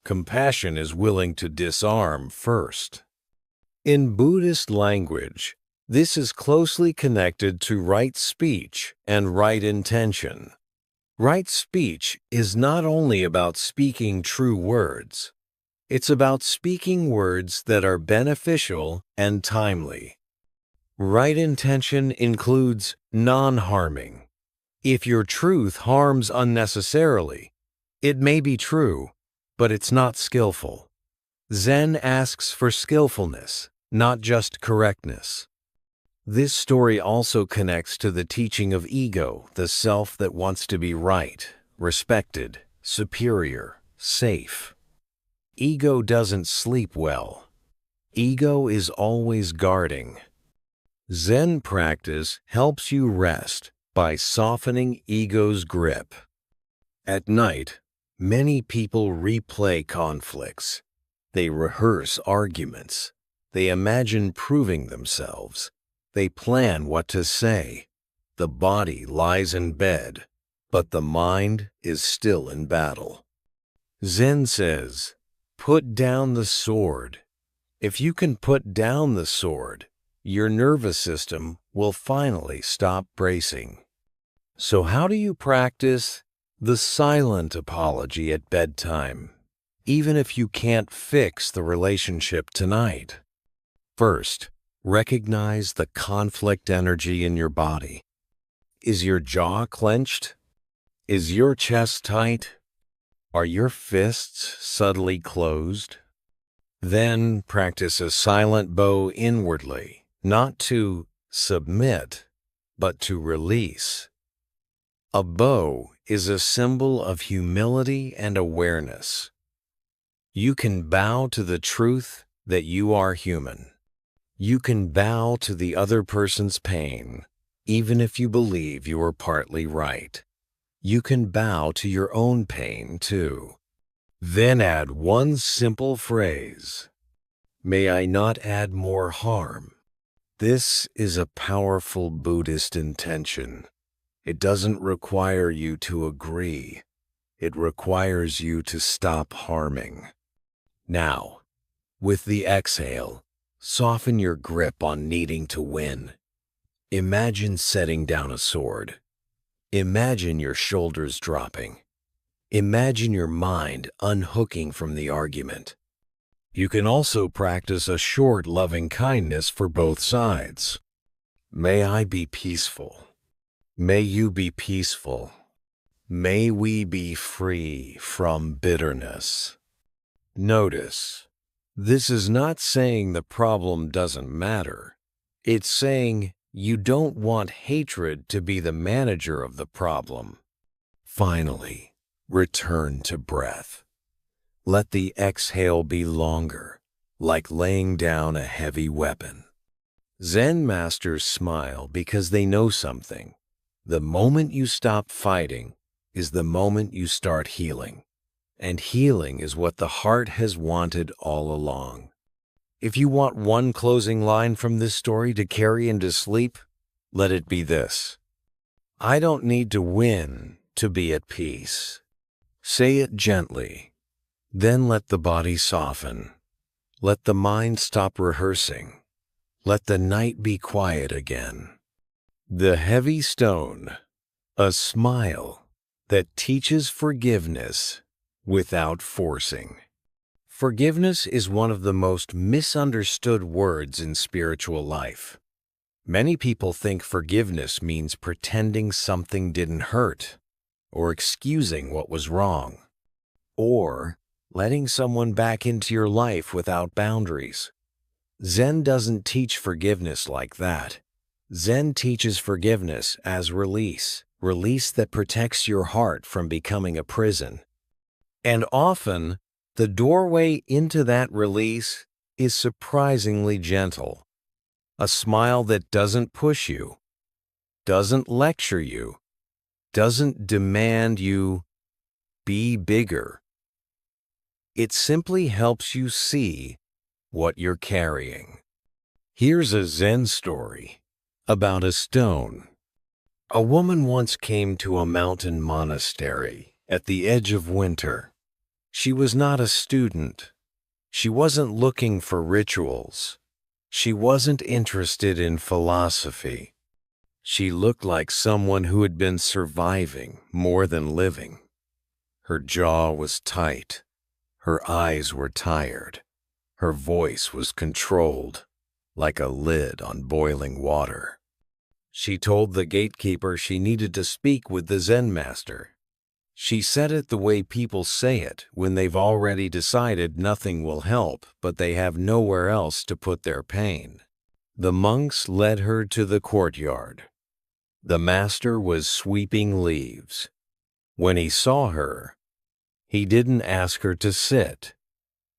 [SPEAKER 1] Compassion is willing to disarm first. In Buddhist language, this is closely connected to right speech and right intention. Right speech is not only about speaking true words. It's about speaking words that are beneficial and timely. Right intention includes non-harming. If your truth harms unnecessarily, it may be true, but it's not skillful. Zen asks for skillfulness, not just correctness. This story also connects to the teaching of ego, the self that wants to be right, respected, superior, safe. Ego doesn't sleep well. Ego is always guarding. Zen practice helps you rest by softening ego's grip. At night, many people replay conflicts. They rehearse arguments. They imagine proving themselves. They plan what to say. The body lies in bed, but the mind is still in battle. Zen says, put down the sword. If you can put down the sword, your nervous system will finally stop bracing. So how do you practice the silent apology at bedtime, even if you can't fix the relationship tonight? First, recognize the conflict energy in your body. Is your jaw clenched? Is your chest tight? Are your fists subtly closed? Then practice a silent bow inwardly, not to submit, but to release. A bow is a symbol of humility and awareness. You can bow to the truth that you are human. You can bow to the other person's pain, even if you believe you are partly right. You can bow to your own pain, too. Then add one simple phrase. May I not add more harm. This is a powerful Buddhist intention. It doesn't require you to agree. It requires you to stop harming. Now, with the exhale, soften your grip on needing to win. Imagine setting down a sword. Imagine your shoulders dropping. Imagine your mind unhooking from the argument. You can also practice a short loving kindness for both sides. May I be peaceful. May you be peaceful. May we be free from bitterness. Notice, this is not saying the problem doesn't matter. It's saying you don't want hatred to be the manager of the problem. Finally, return to breath. Let the exhale be longer, like laying down a heavy weapon. Zen masters smile because they know something. The moment you stop fighting is the moment you start healing. And healing is what the heart has wanted all along. If you want one closing line from this story to carry into sleep, let it be this: I don't need to win to be at peace. Say it gently. Then let the body soften. Let the mind stop rehearsing. Let the night be quiet again. The heavy stone, a smile that teaches forgiveness without forcing. Forgiveness is one of the most misunderstood words in spiritual life. Many people think forgiveness means pretending something didn't hurt, or excusing what was wrong, or letting someone back into your life without boundaries. Zen doesn't teach forgiveness like that. Zen teaches forgiveness as release that protects your heart from becoming a prison. And often, the doorway into that release is surprisingly gentle. A smile that doesn't push you, doesn't lecture you, doesn't demand you be bigger. It simply helps you see what you're carrying. Here's a Zen story about a stone. A woman once came to a mountain monastery at the edge of winter. She was not a student. She wasn't looking for rituals. She wasn't interested in philosophy. She looked like someone who had been surviving more than living. Her jaw was tight. Her eyes were tired. Her voice was controlled, like a lid on boiling water. She told the gatekeeper she needed to speak with the Zen master. She said it the way people say it when they've already decided nothing will help, but they have nowhere else to put their pain. The monks led her to the courtyard. The master was sweeping leaves. When he saw her, he didn't ask her to sit.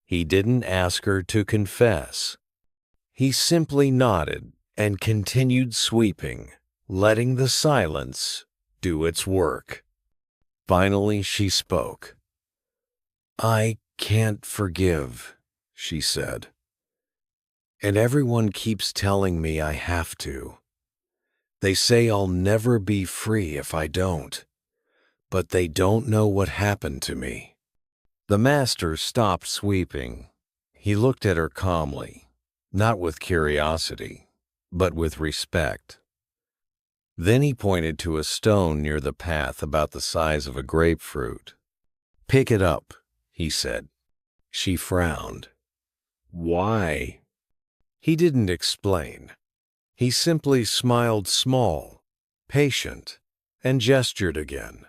[SPEAKER 1] He didn't ask her to confess. He simply nodded and continued sweeping, letting the silence do its work. Finally, she spoke. "I can't forgive," she said. "And everyone keeps telling me I have to. They say I'll never be free if I don't, but they don't know what happened to me." The master stopped sweeping. He looked at her calmly, not with curiosity, but with respect. Then he pointed to a stone near the path about the size of a grapefruit. "Pick it up," he said. She frowned. "Why?" He didn't explain. He simply smiled small, patient, and gestured again.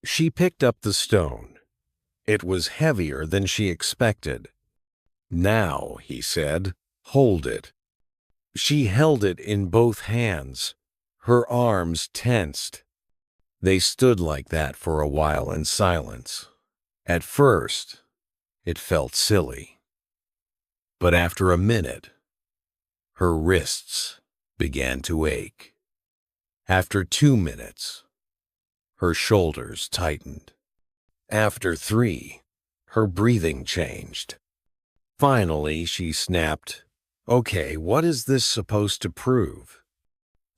[SPEAKER 1] She picked up the stone. It was heavier than she expected. "Now," he said, "hold it." She held it in both hands, her arms tensed. They stood like that for a while in silence. At first, it felt silly. But after a minute, her wrists began to ache. After 2 minutes, her shoulders tightened. After 3, her breathing changed. Finally, she snapped, "Okay, what is this supposed to prove?"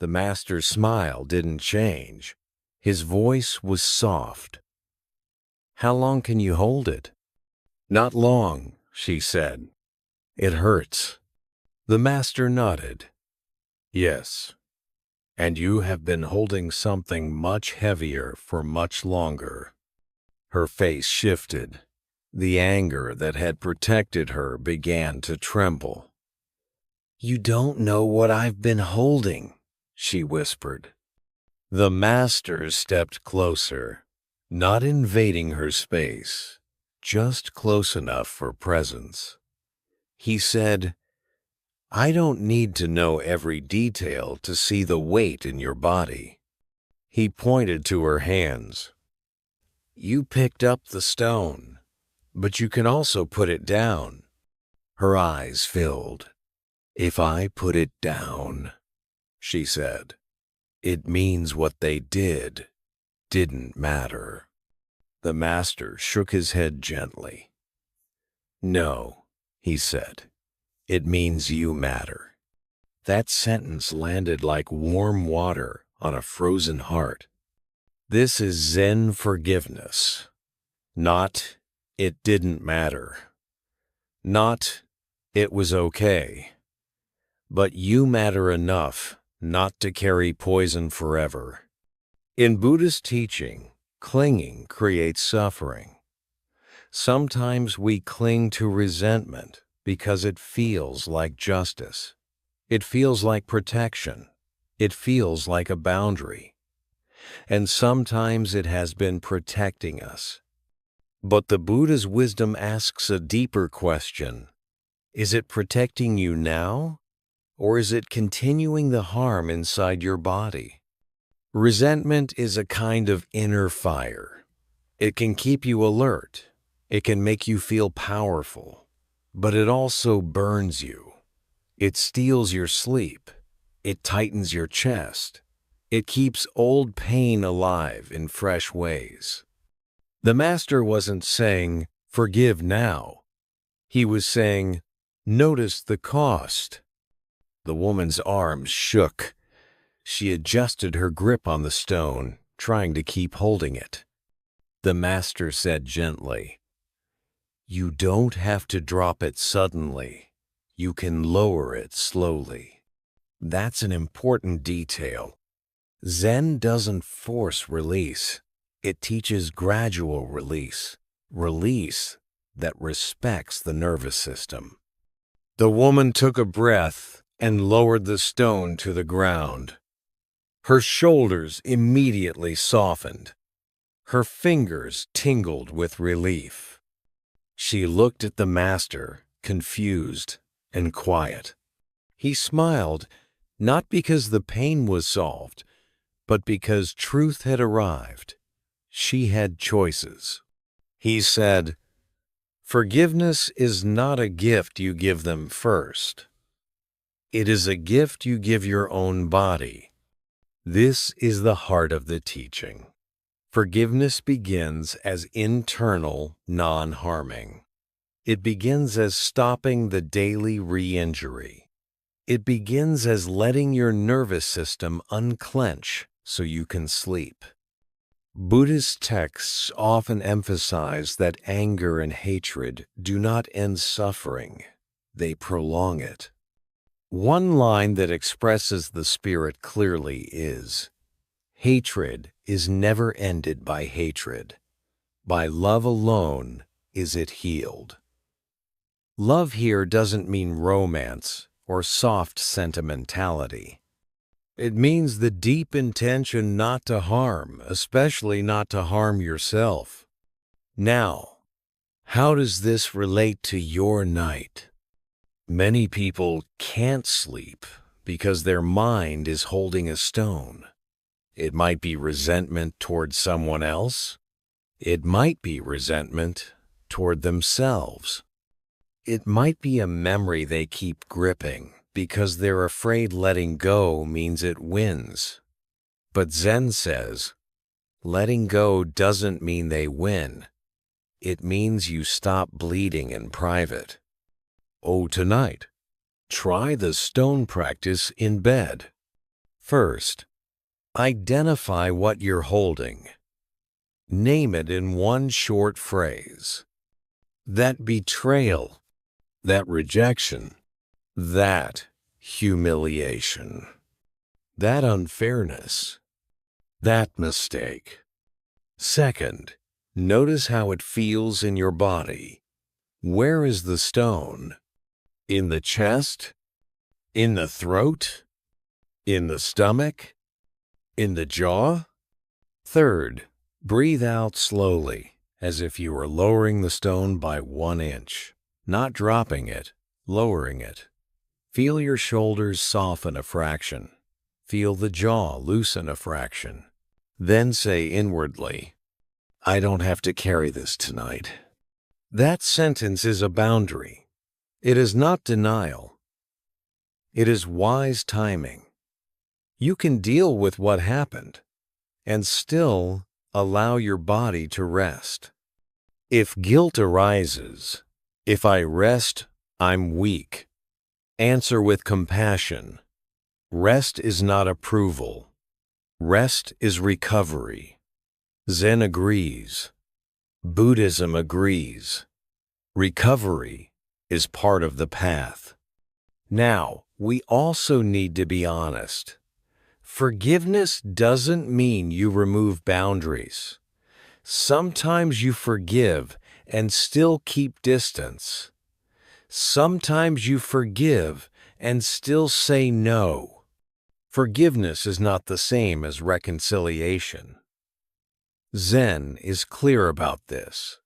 [SPEAKER 1] The master's smile didn't change. His voice was soft. "How long can you hold it?" "Not long," she said. "It hurts." The master nodded. "Yes, and you have been holding something much heavier for much longer." Her face shifted. The anger that had protected her began to tremble. "You don't know what I've been holding," she whispered. The master stepped closer, not invading her space, just close enough for presence. He said, "I don't need to know every detail to see the weight in your body." He pointed to her hands. "You picked up the stone, but you can also put it down." Her eyes filled. "If I put it down," she said, "it means what they didn't matter." The master shook his head gently. "No," he said, "it means you matter." That sentence landed like warm water on a frozen heart. This is Zen forgiveness. Not, "it didn't matter." Not, "it was okay." But you matter enough not to carry poison forever. In Buddhist teaching, clinging creates suffering. Sometimes we cling to resentment because it feels like justice. It feels like protection. It feels like a boundary. And sometimes it has been protecting us. But the Buddha's wisdom asks a deeper question. Is it protecting you now, or is it continuing the harm inside your body? Resentment is a kind of inner fire. It can keep you alert. It can make you feel powerful, but it also burns you. It steals your sleep. It tightens your chest. It keeps old pain alive in fresh ways. The master wasn't saying, "Forgive now." He was saying, "Notice the cost." The woman's arms shook. She adjusted her grip on the stone, trying to keep holding it. The master said gently, "You don't have to drop it suddenly. You can lower it slowly." That's an important detail. Zen doesn't force release. It teaches gradual release, release that respects the nervous system. The woman took a breath and lowered the stone to the ground. Her shoulders immediately softened. Her fingers tingled with relief. She looked at the master, confused and quiet. He smiled, not because the pain was solved, but because truth had arrived. She had choices. He said, "Forgiveness is not a gift you give them first. It is a gift you give your own body." This is the heart of the teaching. Forgiveness begins as internal, non-harming. It begins as stopping the daily re-injury. It begins as letting your nervous system unclench so you can sleep. Buddhist texts often emphasize that anger and hatred do not end suffering, they prolong it. One line that expresses the spirit clearly is, "Hatred is never ended by hatred. By love alone is it healed." Love here doesn't mean romance or soft sentimentality. It means the deep intention not to harm, especially not to harm yourself. Now, how does this relate to your night? Many people can't sleep because their mind is holding a stone. It might be resentment toward someone else. It might be resentment toward themselves. It might be a memory they keep gripping because they're afraid letting go means it wins. But Zen says, letting go doesn't mean they win. It means you stop bleeding in private. Oh, tonight, try the stone practice in bed. First, identify what you're holding. Name it in one short phrase. That betrayal, that rejection, that humiliation, that unfairness, that mistake. Second, notice how it feels in your body. Where is the stone? In the chest? In the throat? In the stomach? In the jaw? Third, breathe out slowly, as if you were lowering the stone by 1 inch, not dropping it, lowering it. Feel your shoulders soften a fraction. Feel the jaw loosen a fraction. Then say inwardly, I don't have to carry this tonight. That sentence is a boundary. It is not denial. It is wise timing. You can deal with what happened and still allow your body to rest. If guilt arises, if I rest, I'm weak. Answer with compassion. Rest is not approval. Rest is recovery. Zen agrees. Buddhism agrees. Recovery is part of the path. Now, we also need to be honest. Forgiveness doesn't mean you remove boundaries. Sometimes you forgive and still keep distance. Sometimes you forgive and still say no. Forgiveness is not the same as reconciliation. Zen is clear about this.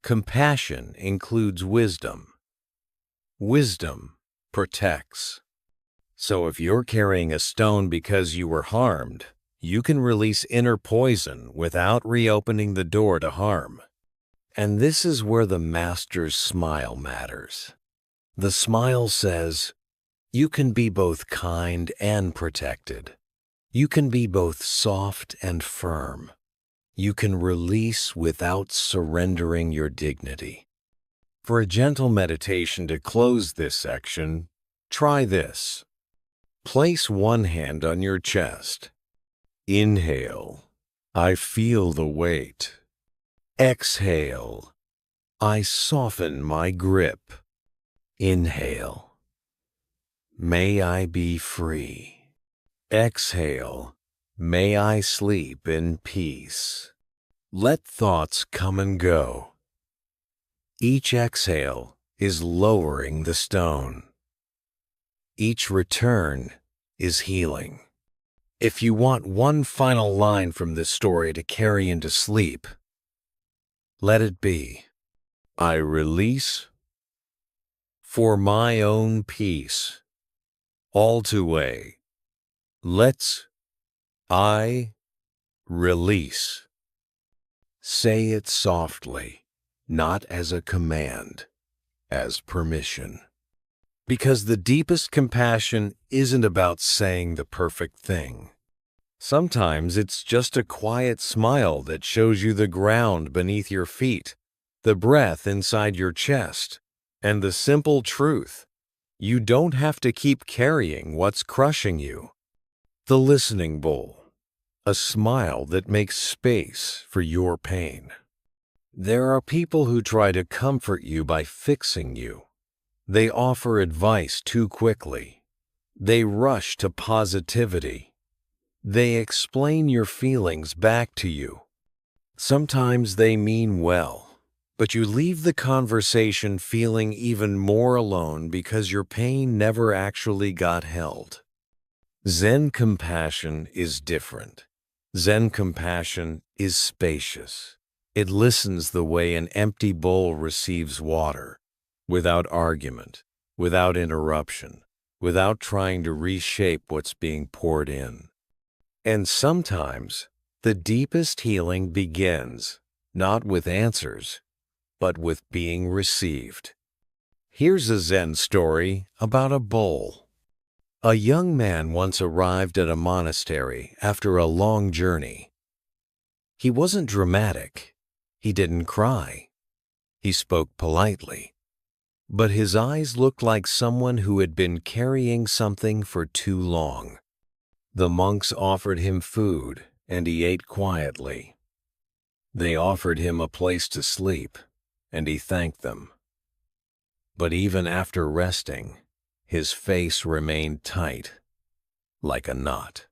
[SPEAKER 1] Compassion includes wisdom. Wisdom protects. So if you're carrying a stone because you were harmed, you can release inner poison without reopening the door to harm. And this is where the master's smile matters. The smile says, you can be both kind and protected. You can be both soft and firm. You can release without surrendering your dignity. For a gentle meditation to close this section, try this. Place one hand on your chest. Inhale, I feel the weight. Exhale, I soften my grip. Inhale, may I be free. Exhale, may I sleep in peace. Let thoughts come and go. Each exhale is lowering the stone. Each return is healing. If you want one final line from this story to carry into sleep, let it be, I release for my own peace. All to way. Let's I release. Say it softly, not as a command, as permission. Because the deepest compassion isn't about saying the perfect thing. Sometimes it's just a quiet smile that shows you the ground beneath your feet, the breath inside your chest, and the simple truth. You don't have to keep carrying what's crushing you. The listening bowl, a smile that makes space for your pain. There are people who try to comfort you by fixing you. They offer advice too quickly. They rush to positivity. They explain your feelings back to you. Sometimes they mean well, but you leave the conversation feeling even more alone because your pain never actually got held. Zen compassion is different. Zen compassion is spacious. It listens the way an empty bowl receives water, without argument, without interruption, without trying to reshape what's being poured in. And sometimes, the deepest healing begins, not with answers, but with being received. Here's a Zen story about a bowl. A young man once arrived at a monastery after a long journey. He wasn't dramatic. He didn't cry. He spoke politely. But his eyes looked like someone who had been carrying something for too long. The monks offered him food, and he ate quietly. They offered him a place to sleep, and he thanked them. But even after resting, his face remained tight, like a knot.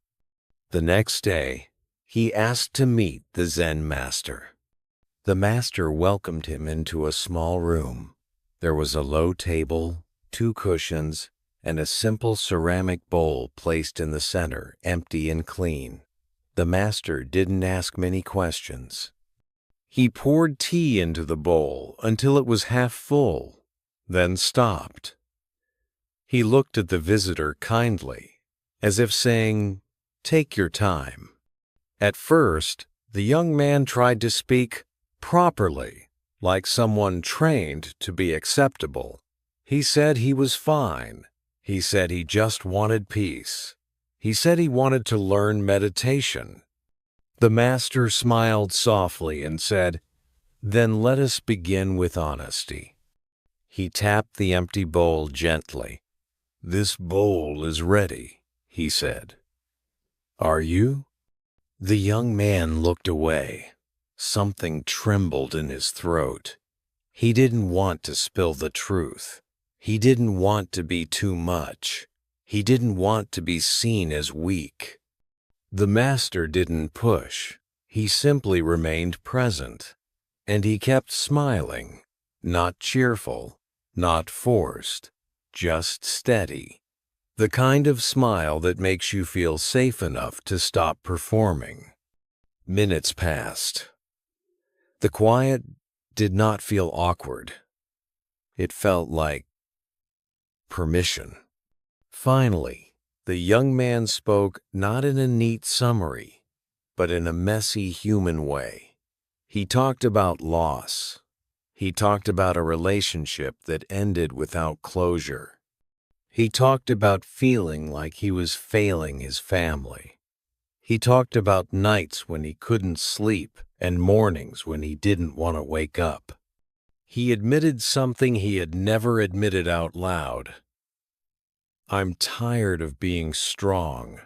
[SPEAKER 1] The next day, he asked to meet the Zen master. The master welcomed him into a small room. There was a low table, 2 cushions, and a simple ceramic bowl placed in the center, empty and clean. The master didn't ask many questions. He poured tea into the bowl until it was half full, then stopped. He looked at the visitor kindly, as if saying, "Take your time." At first, the young man tried to speak properly, like someone trained to be acceptable. He said he was fine. He said he just wanted peace. He said he wanted to learn meditation. The master smiled softly and said, "Then let us begin with honesty." He tapped the empty bowl gently. "This bowl is ready," he said. "Are you?" The young man looked away. Something trembled in his throat. He didn't want to spill the truth. He didn't want to be too much. He didn't want to be seen as weak. The master didn't push. He simply remained present. And he kept smiling, not cheerful, not forced, just steady. The kind of smile that makes you feel safe enough to stop performing. Minutes passed. The quiet did not feel awkward. It felt like permission. Finally, the young man spoke not in a neat summary, but in a messy human way. He talked about loss. He talked about a relationship that ended without closure. He talked about feeling like he was failing his family. He talked about nights when he couldn't sleep and mornings when he didn't want to wake up. He admitted something he had never admitted out loud. "I'm tired of being strong."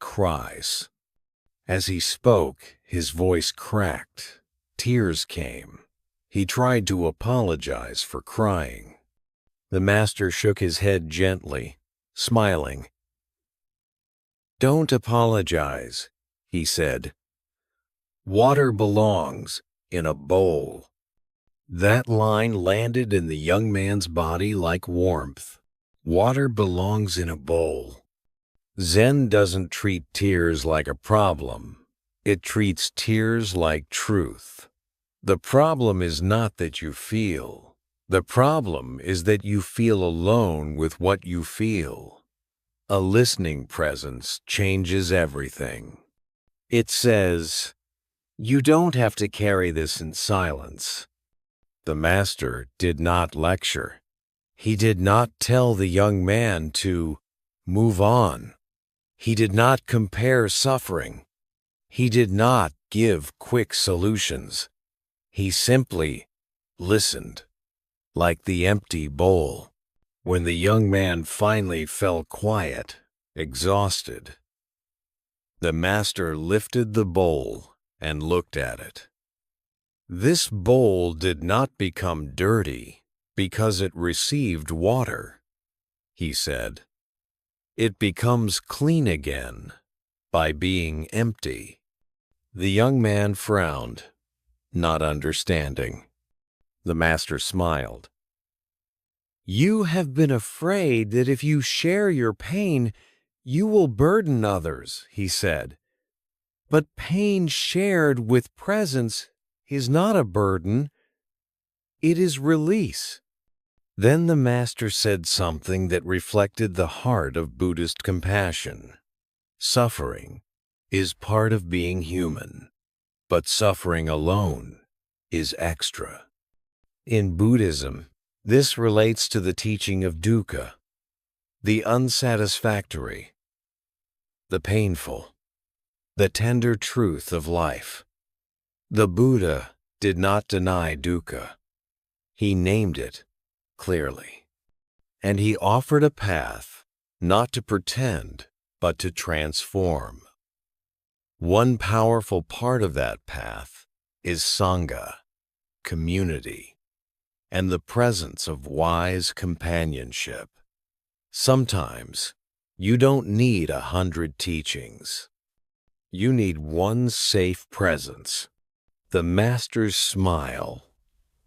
[SPEAKER 1] Cries. As he spoke, his voice cracked. Tears came. He tried to apologize for crying. The master shook his head gently, smiling. "Don't apologize," he said. "Water belongs in a bowl." That line landed in the young man's body like warmth. Water belongs in a bowl. Zen doesn't treat tears like a problem. It treats tears like truth. The problem is not that you feel. The problem is that you feel alone with what you feel. A listening presence changes everything. It says, "You don't have to carry this in silence." The master did not lecture. He did not tell the young man to move on. He did not compare suffering. He did not give quick solutions. He simply listened, like the empty bowl. When the young man finally fell quiet, exhausted, the master lifted the bowl and looked at it. This bowl did not become dirty because it received water, he said. It becomes clean again by being empty. The young man frowned, not understanding. The master smiled. "You have been afraid that if you share your pain, you will burden others," he said. "But pain shared with presence is not a burden. It is release." Then the master said something that reflected the heart of Buddhist compassion. Suffering is part of being human, but suffering alone is extra. In Buddhism, this relates to the teaching of dukkha, the unsatisfactory, the painful, the tender truth of life. The Buddha did not deny dukkha. He named it clearly. And he offered a path, not to pretend, but to transform. One powerful part of that path is Sangha, community, and the presence of wise companionship. Sometimes you don't need 100 teachings. You need one safe presence. The master's smile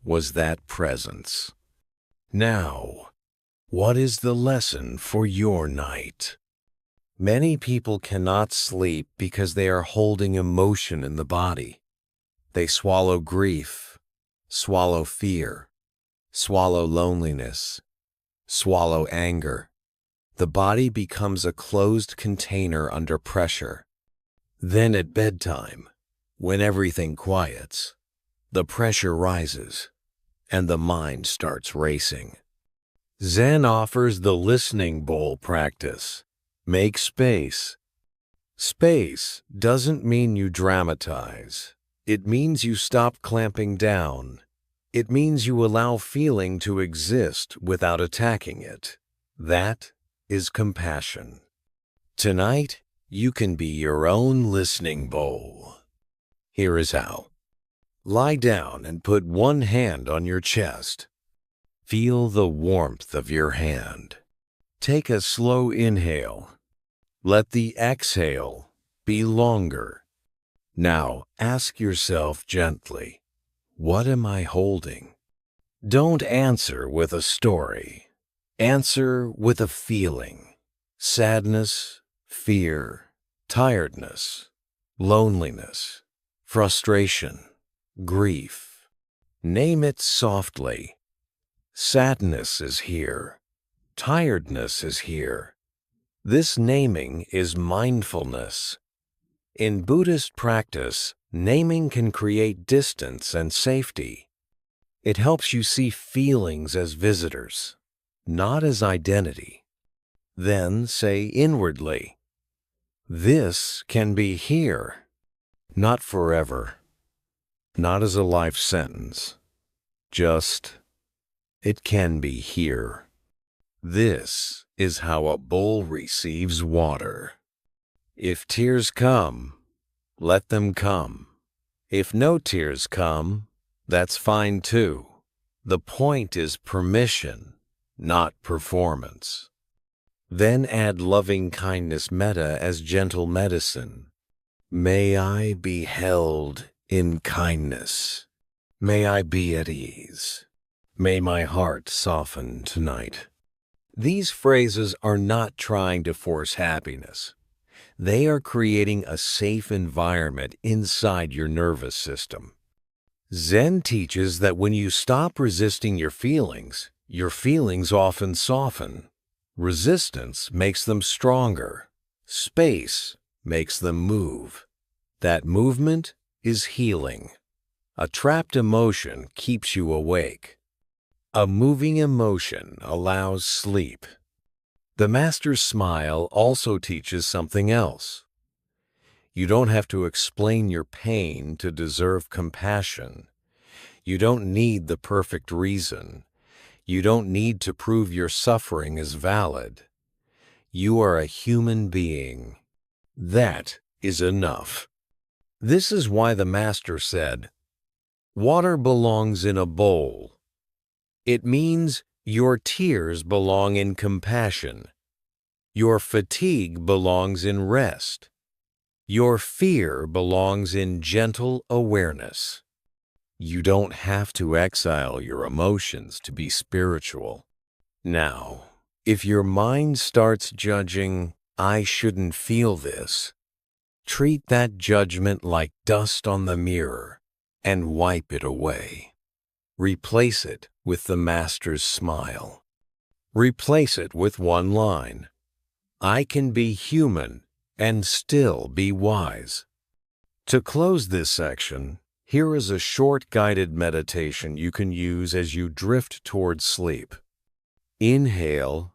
[SPEAKER 1] was that presence. Now, What is the lesson for your night? Many people cannot sleep because they are holding emotion in the body. They swallow grief, swallow fear, swallow loneliness, swallow anger. The body becomes a closed container under pressure. Then at bedtime, when everything quiets, the pressure rises and the mind starts racing. Zen offers the listening bowl practice. Make space. Space doesn't mean you dramatize. It means you stop clamping down. It means you allow feeling to exist without attacking it. That is compassion. Tonight, you can be your own listening bowl. Here is how. Lie down and put one hand on your chest. Feel the warmth of your hand. Take a slow inhale. Let the exhale be longer. Now ask yourself gently, what am I holding? Don't answer with a story. Answer with a feeling. Sadness, fear, tiredness, loneliness, frustration, grief. Name it softly. Sadness is here. Tiredness is here. This naming is mindfulness. In Buddhist practice, naming can create distance and safety. It helps you see feelings as visitors, not as identity. Then say inwardly, this can be here, not forever, not as a life sentence, just it can be here. This is how a bowl receives water. If tears come, let them come. If no tears come, that's fine too. The point is permission, not performance. Then add loving kindness metta as gentle medicine. May I be held in kindness. May I be at ease. May my heart soften tonight. These phrases are not trying to force happiness. They are creating a safe environment inside your nervous system. Zen teaches that when you stop resisting your feelings often soften. Resistance makes them stronger. Space makes them move. That movement is healing. A trapped emotion keeps you awake. A moving emotion allows sleep. The Master's smile also teaches something else. You don't have to explain your pain to deserve compassion. You don't need the perfect reason. You don't need to prove your suffering is valid. You are a human being. That is enough. This is why the Master said, water belongs in a bowl. It means your tears belong in compassion. Your fatigue belongs in rest. Your fear belongs in gentle awareness. You don't have to exile your emotions to be spiritual. Now, if your mind starts judging, I shouldn't feel this, treat that judgment like dust on the mirror and wipe it away. Replace it with the Master's smile. Replace it with one line. I can be human and still be wise. To close this section, here is a short guided meditation you can use as you drift towards sleep. Inhale,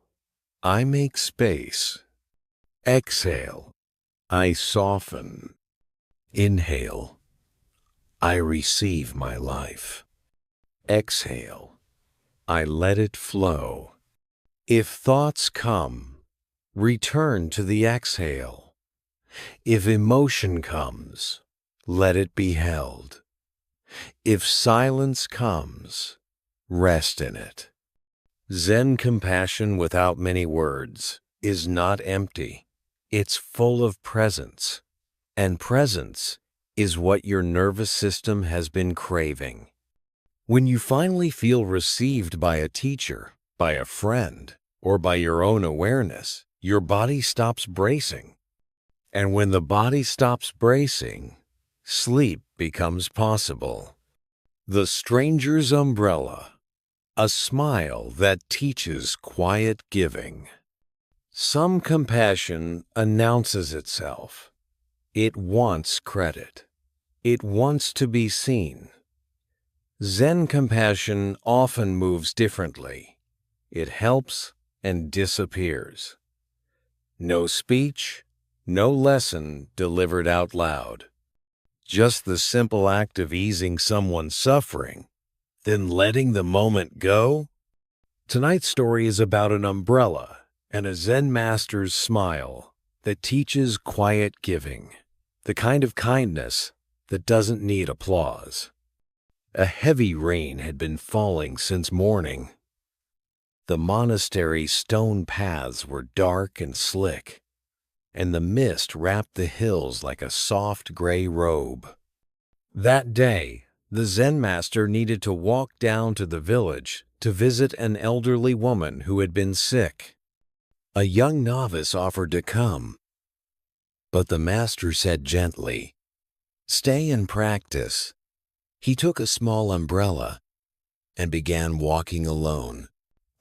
[SPEAKER 1] I make space. Exhale, I soften. Inhale, I receive my life. Exhale, I let it flow. If thoughts come, return to the exhale. If emotion comes, let it be held. If silence comes, rest in it. Zen compassion without many words is not empty. It's full of presence. And presence is what your nervous system has been craving. When you finally feel received by a teacher, by a friend, or by your own awareness, your body stops bracing. And when the body stops bracing, sleep becomes possible. The stranger's umbrella, a smile that teaches quiet giving. Some compassion announces itself. It wants credit. It wants to be seen. Zen compassion often moves differently. It helps and disappears. No speech, no lesson delivered out loud. Just the simple act of easing someone's suffering, then letting the moment go. Tonight's story is about an umbrella and a Zen master's smile that teaches quiet giving, the kind of kindness that doesn't need applause. A heavy rain had been falling since morning. The monastery's stone paths were dark and slick, and the mist wrapped the hills like a soft gray robe. That day, the Zen master needed to walk down to the village to visit an elderly woman who had been sick. A young novice offered to come, but the master said gently, "Stay and practice." He took a small umbrella and began walking alone.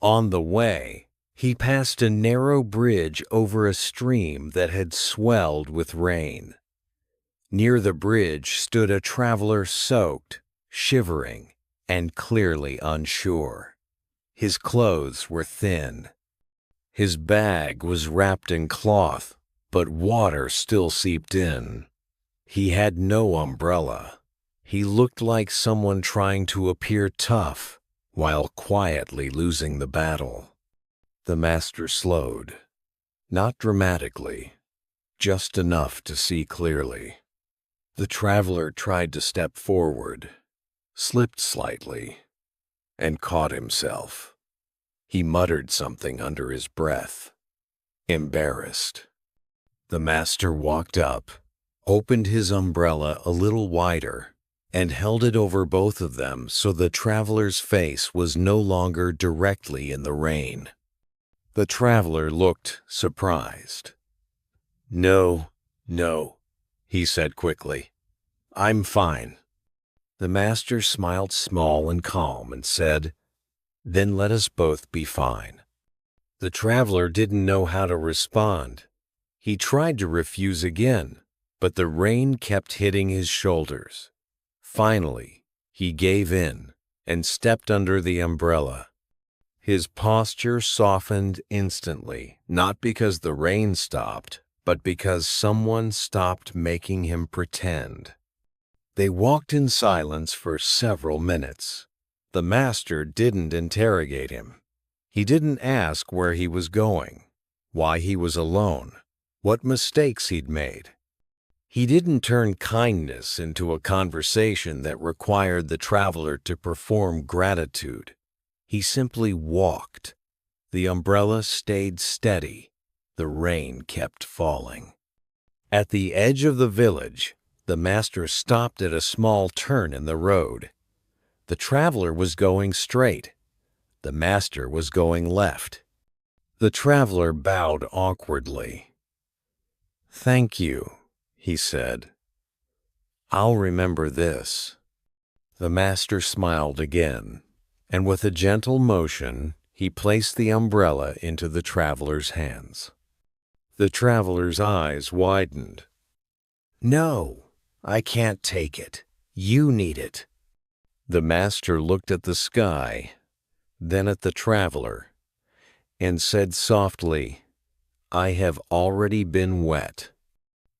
[SPEAKER 1] On the way, he passed a narrow bridge over a stream that had swelled with rain. Near the bridge stood a traveler soaked, shivering, and clearly unsure. His clothes were thin. His bag was wrapped in cloth, but water still seeped in. He had no umbrella. He looked like someone trying to appear tough while quietly losing the battle. The master slowed, not dramatically, just enough to see clearly. The traveler tried to step forward, slipped slightly, and caught himself. He muttered something under his breath, embarrassed. The master walked up, opened his umbrella a little wider, and held it over both of them so the traveler's face was no longer directly in the rain. The traveler looked surprised. No, he said quickly. "I'm fine." The master smiled small and calm and said, "Then let us both be fine." The traveler didn't know how to respond. He tried to refuse again, but the rain kept hitting his shoulders. Finally, he gave in and stepped under the umbrella. His posture softened instantly, not because the rain stopped, but because someone stopped making him pretend. They walked in silence for several minutes. The master didn't interrogate him. He didn't ask where he was going, why he was alone, what mistakes he'd made. He didn't turn kindness into a conversation that required the traveler to perform gratitude. He simply walked. The umbrella stayed steady. The rain kept falling. At the edge of the village, the master stopped at a small turn in the road. The traveler was going straight. The master was going left. The traveler bowed awkwardly. "Thank you," he said. "I'll remember this." The master smiled again, and with a gentle motion, he placed the umbrella into the traveler's hands. The traveler's eyes widened. "No, I can't take it. You need it." The master looked at the sky, then at the traveler, and said softly, "I have already been wet."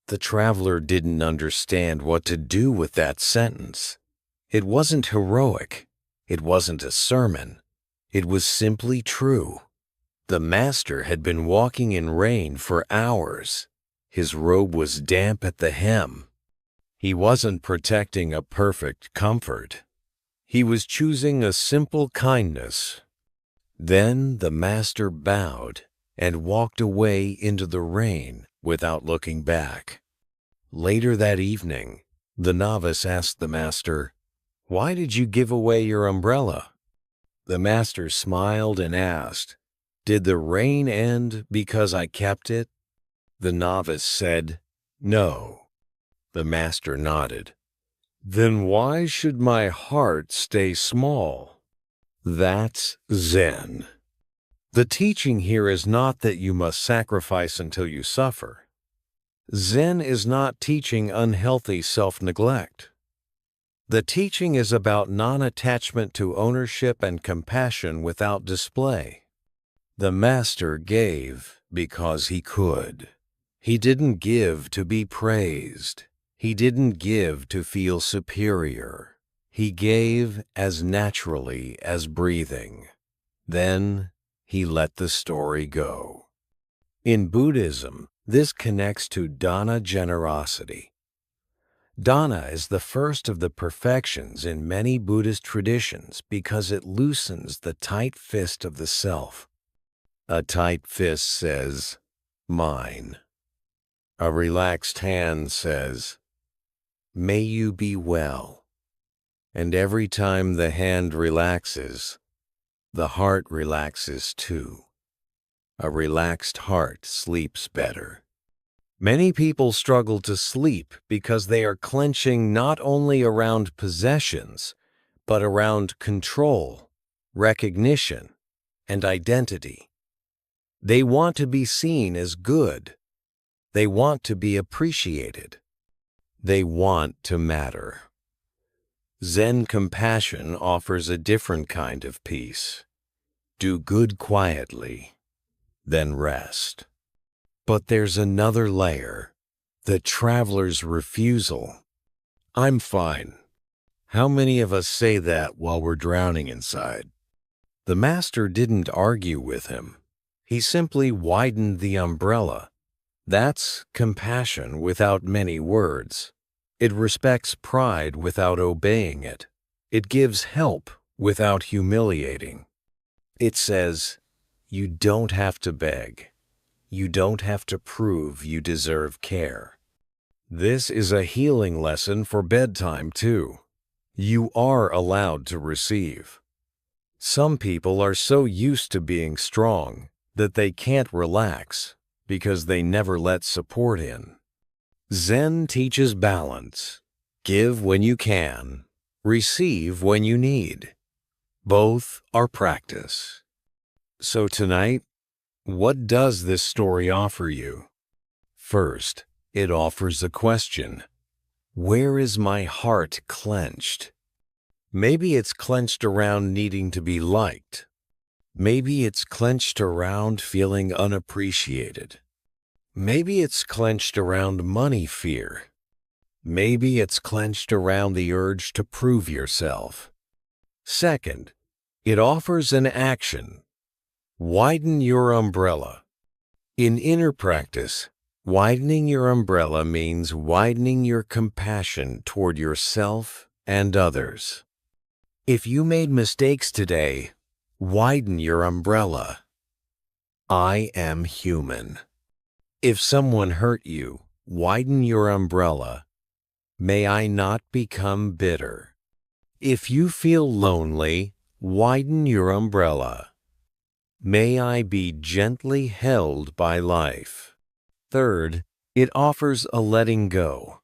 [SPEAKER 1] The traveler didn't understand what to do with that sentence. It wasn't heroic. It wasn't a sermon. It was simply true. The master had been walking in rain for hours. His robe was damp at the hem. He wasn't protecting a perfect comfort. He was choosing a simple kindness. Then the master bowed and walked away into the rain without looking back. Later that evening, the novice asked the master, "Why did you give away your umbrella?" The master smiled and asked, Did the rain end because I kept it? The novice said, No. The master nodded. Then why should my heart stay small? That's Zen. The teaching here is not that you must sacrifice until you suffer. Zen is not teaching unhealthy self-neglect. The teaching is about non-attachment to ownership and compassion without display. The master gave because he could. He didn't give to be praised. He didn't give to feel superior. He gave as naturally as breathing. Then he let the story go. In Buddhism, this connects to dana generosity. Dana is the first of the perfections in many Buddhist traditions because it loosens the tight fist of the self. A tight fist says, mine. A relaxed hand says, may you be well. And every time the hand relaxes, the heart relaxes too. A relaxed heart sleeps better. Many people struggle to sleep because they are clenching not only around possessions, but around control, recognition, and identity. They want to be seen as good. They want to be appreciated. They want to matter. Zen compassion offers a different kind of peace. Do good quietly, then rest. But there's another layer, the traveler's refusal. I'm fine. How many of us say that while we're drowning inside? The master didn't argue with him. He simply widened the umbrella. That's compassion without many words. It respects pride without obeying it. It gives help without humiliating. It says, you don't have to beg. You don't have to prove you deserve care. This is a healing lesson for bedtime too. You are allowed to receive. Some people are so used to being strong that they can't relax because they never let support in. Zen teaches balance. Give when you can, receive when you need. Both are practice. So tonight, what does this story offer you? First, it offers a question. Where is my heart clenched? Maybe it's clenched around needing to be liked. Maybe it's clenched around feeling unappreciated. Maybe it's clenched around money fear. Maybe it's clenched around the urge to prove yourself. Second, it offers an action. Widen your umbrella. In inner practice, widening your umbrella means widening your compassion toward yourself and others. If you made mistakes today, widen your umbrella. I am human. If someone hurt you, widen your umbrella. May I not become bitter. If you feel lonely, widen your umbrella. May I be gently held by life. Third, it offers a letting go.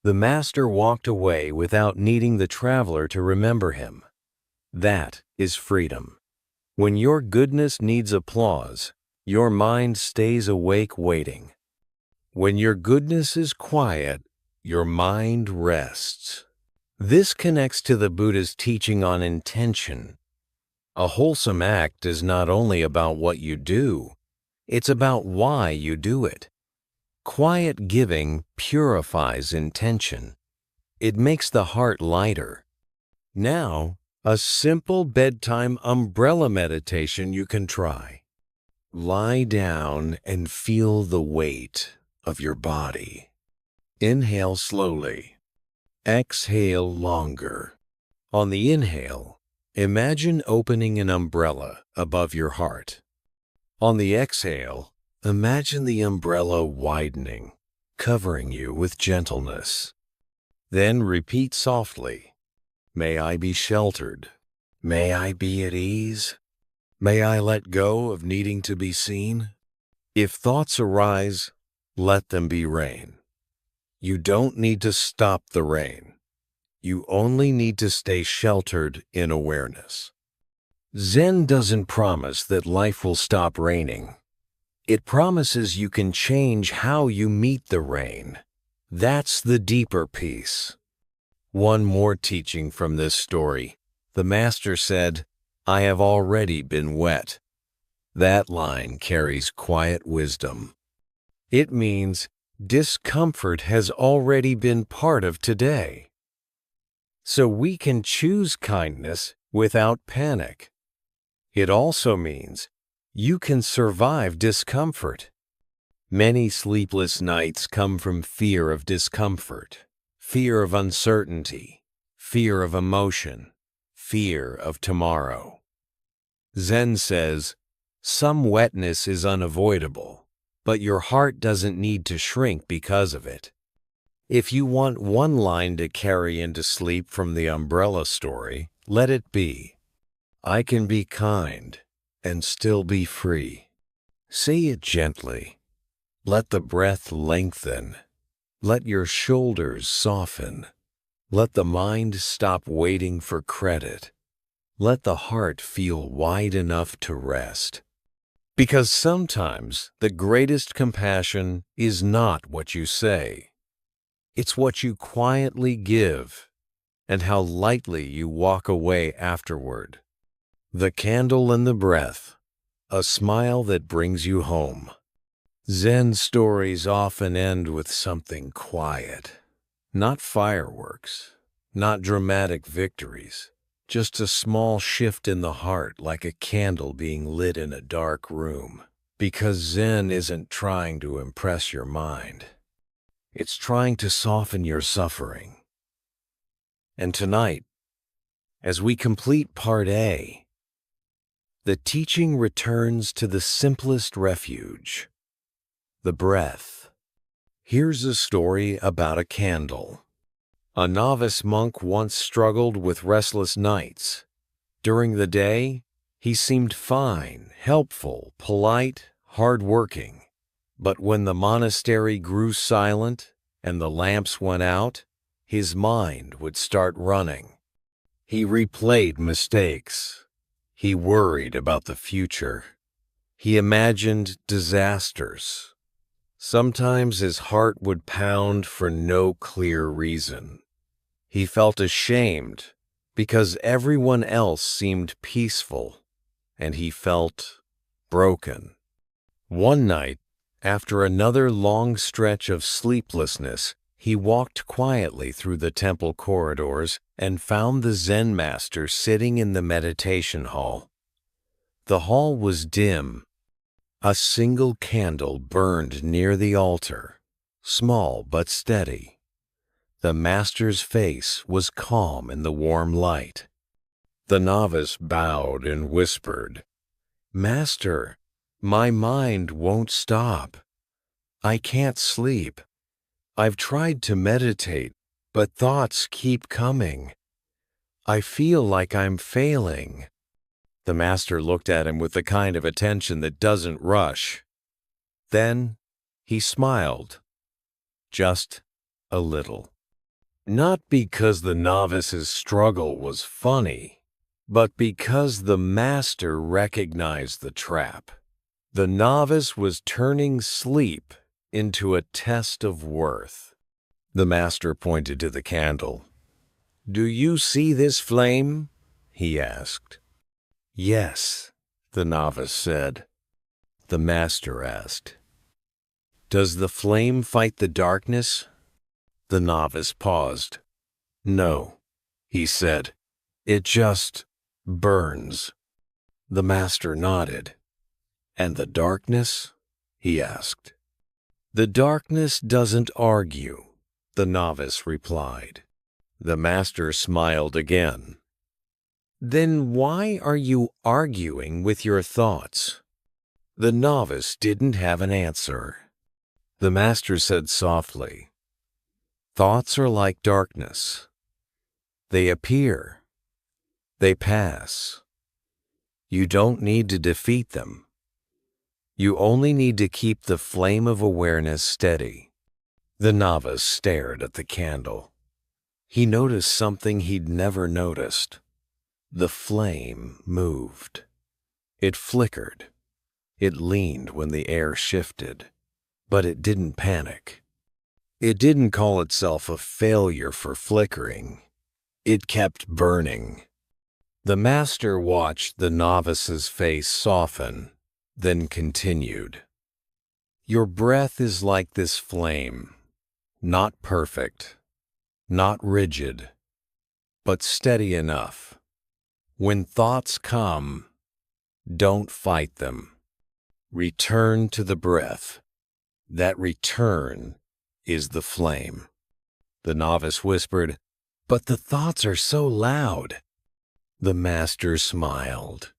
[SPEAKER 1] The master walked away without needing the traveler to remember him. That is freedom. When your goodness needs applause, your mind stays awake waiting. When your goodness is quiet, your mind rests. This connects to the Buddha's teaching on intention. A wholesome act is not only about what you do, it's about why you do it. Quiet giving purifies intention. It makes the heart lighter. Now, a simple bedtime umbrella meditation you can try. Lie down and feel the weight of your body. Inhale slowly. Exhale longer. On the inhale, imagine opening an umbrella above your heart. On the exhale, imagine the umbrella widening, covering you with gentleness. Then repeat softly, may I be sheltered. May I be at ease. May I let go of needing to be seen? If thoughts arise, let them be rain. You don't need to stop the rain. You only need to stay sheltered in awareness. Zen doesn't promise that life will stop raining. It promises you can change how you meet the rain. That's the deeper piece. One more teaching from this story. The master said, "I have already been wet." That line carries quiet wisdom. It means discomfort has already been part of today. So we can choose kindness without panic. It also means you can survive discomfort. Many sleepless nights come from fear of discomfort, fear of uncertainty, fear of emotion, fear of tomorrow. Zen says, some wetness is unavoidable, but your heart doesn't need to shrink because of it. If you want one line to carry into sleep from the umbrella story, let it be, I can be kind and still be free. Say it gently. Let the breath lengthen. Let your shoulders soften. Let the mind stop waiting for credit. Let the heart feel wide enough to rest. Because sometimes the greatest compassion is not what you say. It's what you quietly give and how lightly you walk away afterward. The candle and the breath, a smile that brings you home. Zen stories often end with something quiet, not fireworks, not dramatic victories, just a small shift in the heart like a candle being lit in a dark room. Because Zen isn't trying to impress your mind. It's trying to soften your suffering. And tonight, as we complete Part A, the teaching returns to the simplest refuge, the breath. Here's a story about a candle. A novice monk once struggled with restless nights. During the day, he seemed fine, helpful, polite, hard-working. But when the monastery grew silent and the lamps went out, his mind would start running. He replayed mistakes. He worried about the future. He imagined disasters. Sometimes his heart would pound for no clear reason. He felt ashamed because everyone else seemed peaceful, and he felt broken. One night, after another long stretch of sleeplessness, he walked quietly through the temple corridors and found the Zen master sitting in the meditation hall. The hall was dim. A single candle burned near the altar, small but steady. The master's face was calm in the warm light. The novice bowed and whispered, "Master, my mind won't stop. I can't sleep. I've tried to meditate, but thoughts keep coming. I feel like I'm failing." The master looked at him with the kind of attention that doesn't rush. Then he smiled, just a little. Not because the novice's struggle was funny, but because the master recognized the trap. The novice was turning sleep into a test of worth. The master pointed to the candle. "Do you see this flame?" he asked. "Yes," the novice said. The master asked, "Does the flame fight the darkness?" The novice paused. "No," he said. "It just burns." The master nodded. "And the darkness?" he asked. "The darkness doesn't argue," the novice replied. The master smiled again. "Then why are you arguing with your thoughts?" The novice didn't have an answer. The master said softly, "Thoughts are like darkness. They appear. They pass. You don't need to defeat them. You only need to keep the flame of awareness steady. The novice stared at the candle. He noticed something he'd never noticed. The flame moved. It flickered. It leaned when the air shifted, but it didn't panic. It didn't call itself a failure for flickering. It kept burning. The master watched the novice's face soften, then continued. Your breath is like this flame, not perfect, not rigid, but steady enough. When thoughts come, don't fight them. Return to the breath. That return is the flame. The novice whispered, but the thoughts are so loud. The master smiled.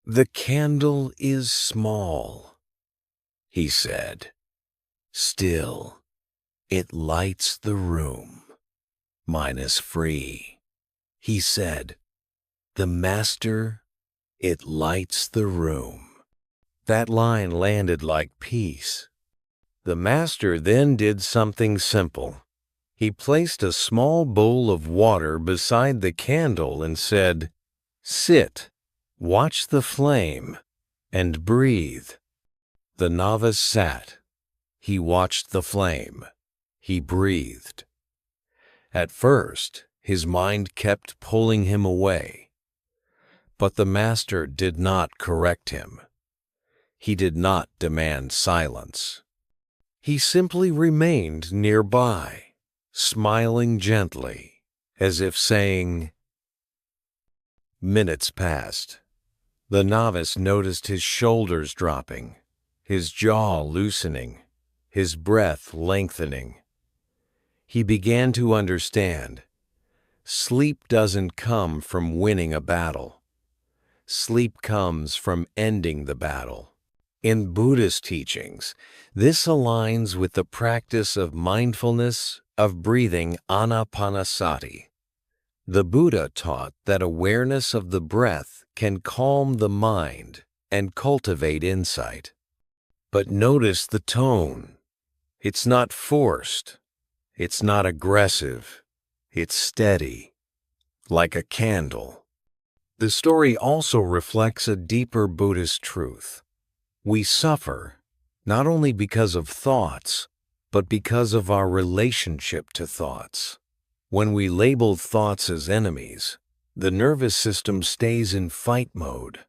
[SPEAKER 1] The candle is small, he said. Still, it lights the room. Mine is free, he said. The master, it lights the room. That line landed like peace. The master then did something simple. He placed a small bowl of water beside the candle and said, sit, watch the flame, and breathe. The novice sat. He watched the flame. He breathed. At first, his mind kept pulling him away. But the master did not correct him. He did not demand silence. He simply remained nearby, smiling gently, as if saying, minutes passed. The novice noticed his shoulders dropping, his jaw loosening, his breath lengthening. He began to understand. Sleep doesn't come from winning a battle. Sleep comes from ending the battle. In Buddhist teachings, this aligns with the practice of mindfulness, of breathing anapanasati. The Buddha taught that awareness of the breath can calm the mind and cultivate insight. But notice the tone. It's not forced. It's not aggressive. It's steady, like a candle. The story also reflects a deeper Buddhist truth. We suffer not only because of thoughts, but because of our relationship to thoughts. When we label thoughts as enemies, the nervous system stays in fight mode.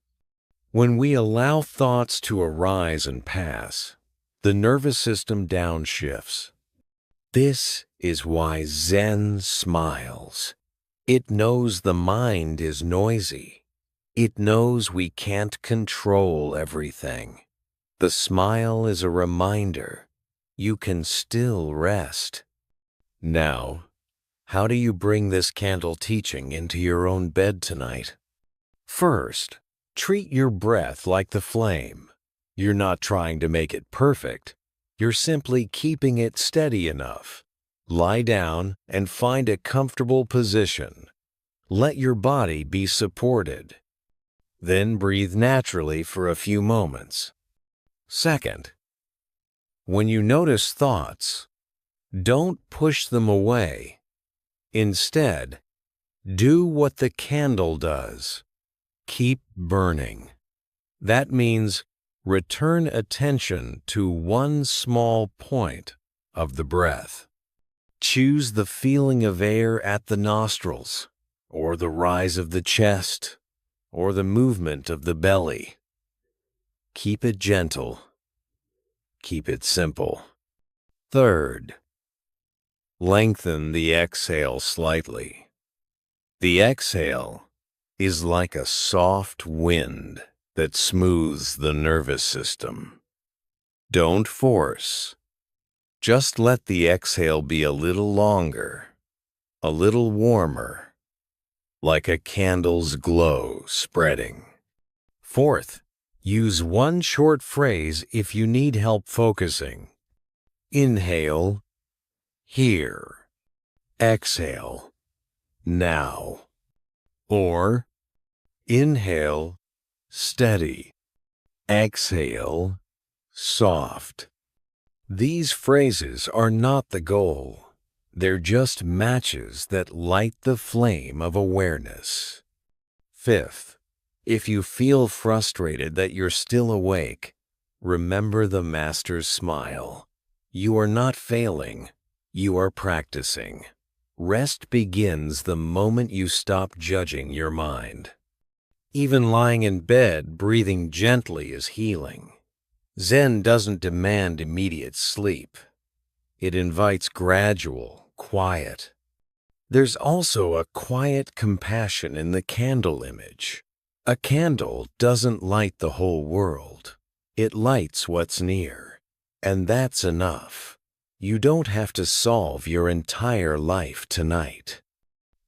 [SPEAKER 1] When we allow thoughts to arise and pass, the nervous system downshifts. This is why Zen smiles. It knows the mind is noisy. It knows we can't control everything. The smile is a reminder you can still rest. Now, how do you bring this candle teaching into your own bed tonight? First, treat your breath like the flame. You're not trying to make it perfect. You're simply keeping it steady enough. Lie down and find a comfortable position. Let your body be supported. Then breathe naturally for a few moments. Second, when you notice thoughts, don't push them away. Instead, do what the candle does. Keep burning. That means return attention to one small point of the breath. Choose the feeling of air at the nostrils, or the rise of the chest, or the movement of the belly. Keep it gentle. Keep it simple. Third, lengthen the exhale slightly. The exhale is like a soft wind that smooths the nervous system. Don't force. Just let the exhale be a little longer, a little warmer, like a candle's glow spreading. Fourth, use one short phrase if you need help focusing. Inhale, here. Exhale, now. Or, Inhale, steady. Exhale, soft. These phrases are not the goal. They're just matches that light the flame of awareness. Fifth, if you feel frustrated that you're still awake, remember the Master's smile. You are not failing. You are practicing. Rest begins the moment you stop judging your mind. Even lying in bed, breathing gently is healing. Zen doesn't demand immediate sleep. It invites gradual, quiet. There's also a quiet compassion in the candle image. A candle doesn't light the whole world. It lights what's near. And that's enough. You don't have to solve your entire life tonight.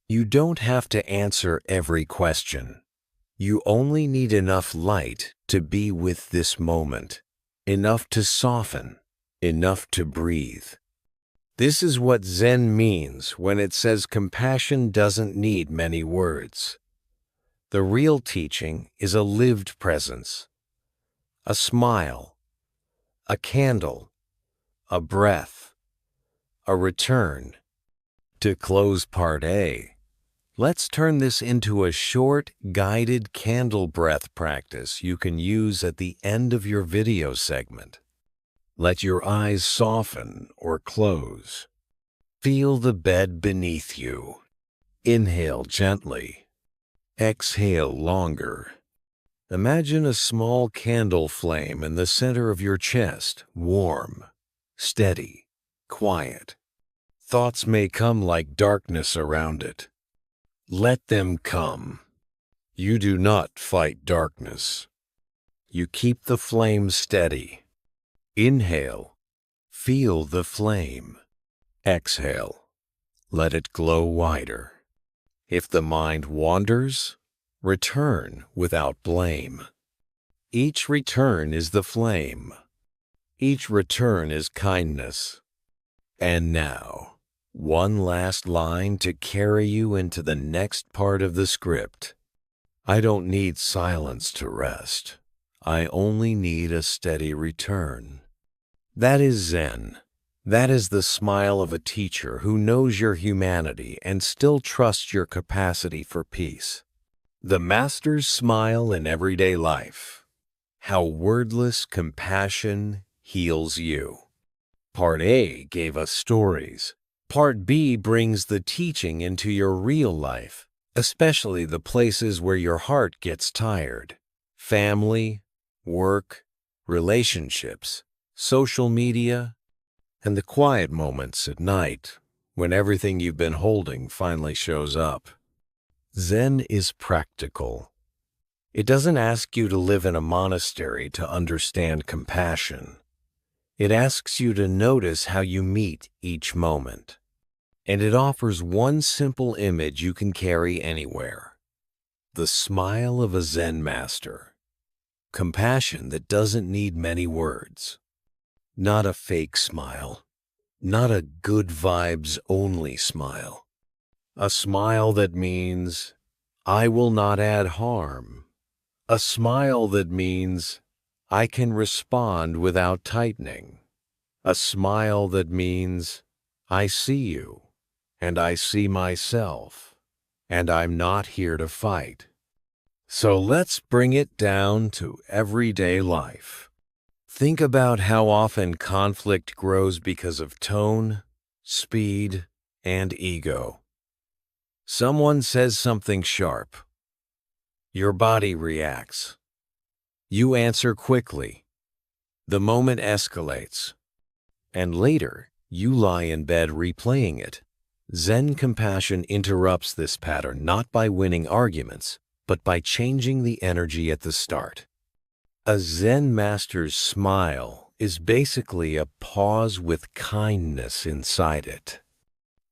[SPEAKER 1] You don't have to answer every question. You only need enough light to be with this moment, enough to soften, enough to breathe. This is what Zen means when it says compassion doesn't need many words. The real teaching is a lived presence, a smile, a candle, a breath, a return. To close Part A, let's turn this into a short, guided candle breath practice you can use at the end of your video segment. Let your eyes soften or close. Feel the bed beneath you. Inhale gently. Exhale longer. Imagine a small candle flame in the center of your chest, warm, steady, quiet. Thoughts may come like darkness around it. Let them come. You do not fight darkness. You keep the flame steady. Inhale. Feel the flame. Exhale. Let it glow wider. If the mind wanders, return without blame. Each return is the flame. Each return is kindness. And now, one last line to carry you into the next part of the script. I don't need silence to rest. I only need a steady return. That is Zen. That is the smile of a teacher who knows your humanity and still trusts your capacity for peace. The Master's smile in everyday life. How wordless compassion heals you. Part A gave us stories. Part B brings the teaching into your real life, especially the places where your heart gets tired. Family, work, relationships, social media, and the quiet moments at night when everything you've been holding finally shows up. Zen is practical. It doesn't ask you to live in a monastery to understand compassion. It asks you to notice how you meet each moment. And it offers one simple image you can carry anywhere. The smile of a Zen master. Compassion that doesn't need many words. Not a fake smile. Not a good vibes only smile. A smile that means, I will not add harm. A smile that means, I can respond without tightening. A smile that means, I see you, and I see myself, and I'm not here to fight. So let's bring it down to everyday life. Think about how often conflict grows because of tone, speed, and ego. Someone says something sharp. Your body reacts. You answer quickly. The moment escalates. And later, you lie in bed replaying it. Zen compassion interrupts this pattern not by winning arguments, but by changing the energy at the start. A Zen master's smile is basically a pause with kindness inside it.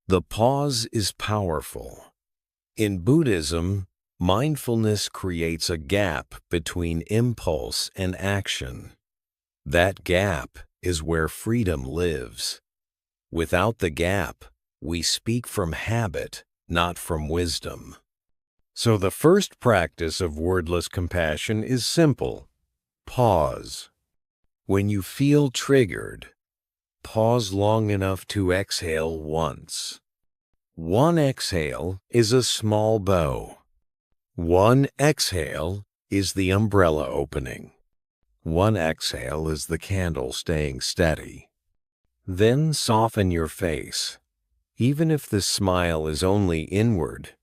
[SPEAKER 1] The pause is powerful. In Buddhism, mindfulness creates a gap between impulse and action. That gap is where freedom lives. Without the gap, we speak from habit, not from wisdom. So the first practice of wordless compassion is simple. Pause. When you feel triggered, pause long enough to exhale once. One exhale is a small bow. One exhale is the umbrella opening. One exhale is the candle staying steady. Then soften your face. Even if the smile is only inward,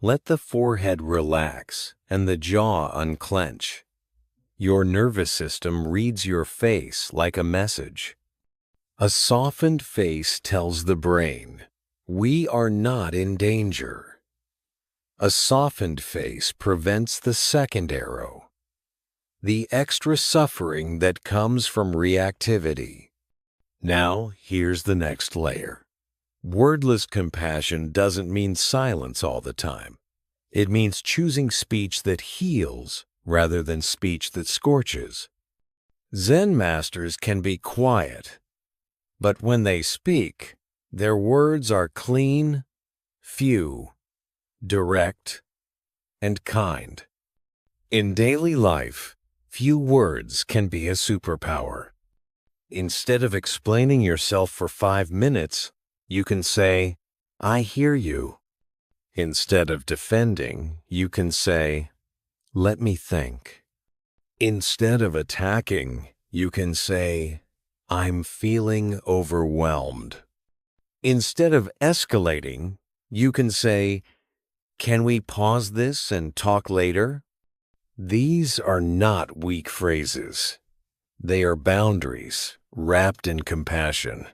[SPEAKER 1] let the forehead relax and the jaw unclench. Your nervous system reads your face like a message. A softened face tells the brain, "We are not in danger." A softened face prevents the second arrow, the extra suffering that comes from reactivity. Now, here's the next layer. Wordless compassion doesn't mean silence all the time. It means choosing speech that heals rather than speech that scorches. Zen masters can be quiet, but when they speak, their words are clean, few, direct, and kind. In daily life, few words can be a superpower. Instead of explaining yourself for 5 minutes, you can say, "I hear you." Instead of defending, you can say, "Let me think." Instead of attacking, you can say, "I'm feeling overwhelmed." Instead of escalating, you can say, "Can we pause this and talk later?" These are not weak phrases. They are boundaries wrapped in compassion.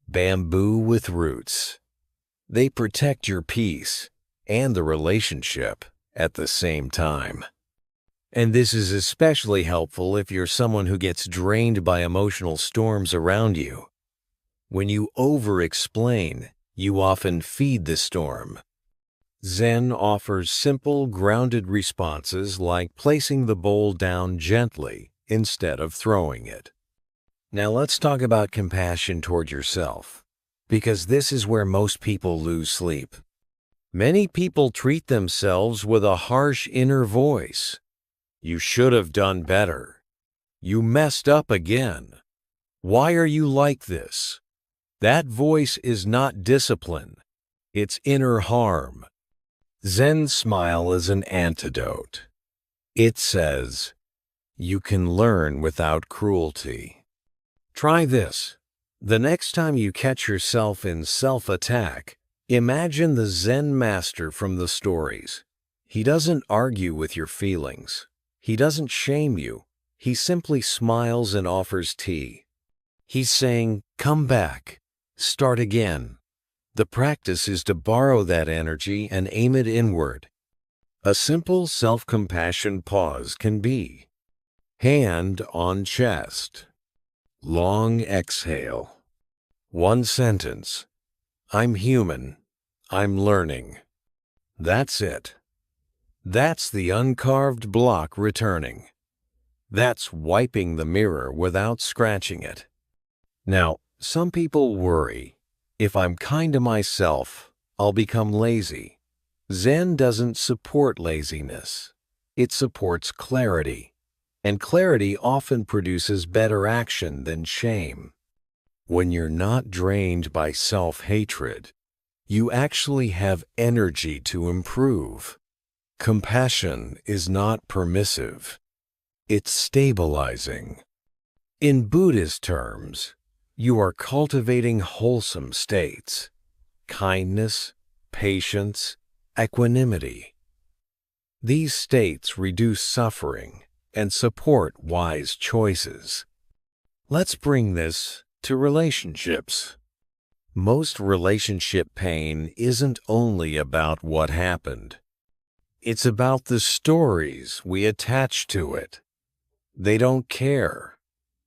[SPEAKER 1] Bamboo with roots. They protect your peace and the relationship at the same time. And this is especially helpful if you're someone who gets drained by emotional storms around you. When you over-explain, you often feed the storm. Zen offers simple, grounded responses like placing the bowl down gently instead of throwing it. Now let's talk about compassion toward yourself, because this is where most people lose sleep. Many people treat themselves with a harsh inner voice. "You should have done better. You messed up again. Why are you like this?" That voice is not discipline. It's inner harm. Zen smile is an antidote. It says, "You can learn without cruelty." Try this. The next time you catch yourself in self-attack, imagine the Zen master from the stories. He doesn't argue with your feelings. He doesn't shame you. He simply smiles and offers tea. He's saying, "Come back. Start again." The practice is to borrow that energy and aim it inward. A simple self-compassion pause can be: hand on chest. Long exhale. One sentence. "I'm human. I'm learning." That's it. That's the uncarved block returning. That's wiping the mirror without scratching it. Now, some people worry, if I'm kind to myself, I'll become lazy. Zen doesn't support laziness. It supports clarity. And clarity often produces better action than shame. When you're not drained by self-hatred, you actually have energy to improve. Compassion is not permissive. It's stabilizing. In Buddhist terms, you are cultivating wholesome states: kindness, patience, equanimity. These states reduce suffering and support wise choices. Let's bring this to relationships. Most relationship pain isn't only about what happened. It's about the stories we attach to it. They don't care.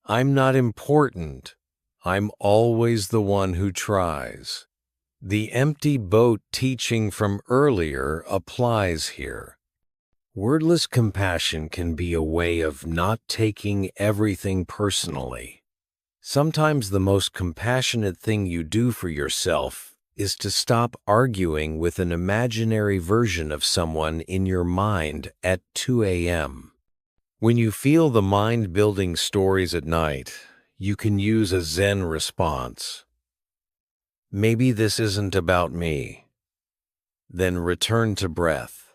[SPEAKER 1] I'm not important. I'm always the one who tries. The empty boat teaching from earlier applies here. Wordless compassion can be a way of not taking everything personally. Sometimes the most compassionate thing you do for yourself is to stop arguing with an imaginary version of someone in your mind at 2 a.m. When you feel the mind building stories at night, you can use a Zen response. Maybe this isn't about me. Then return to breath.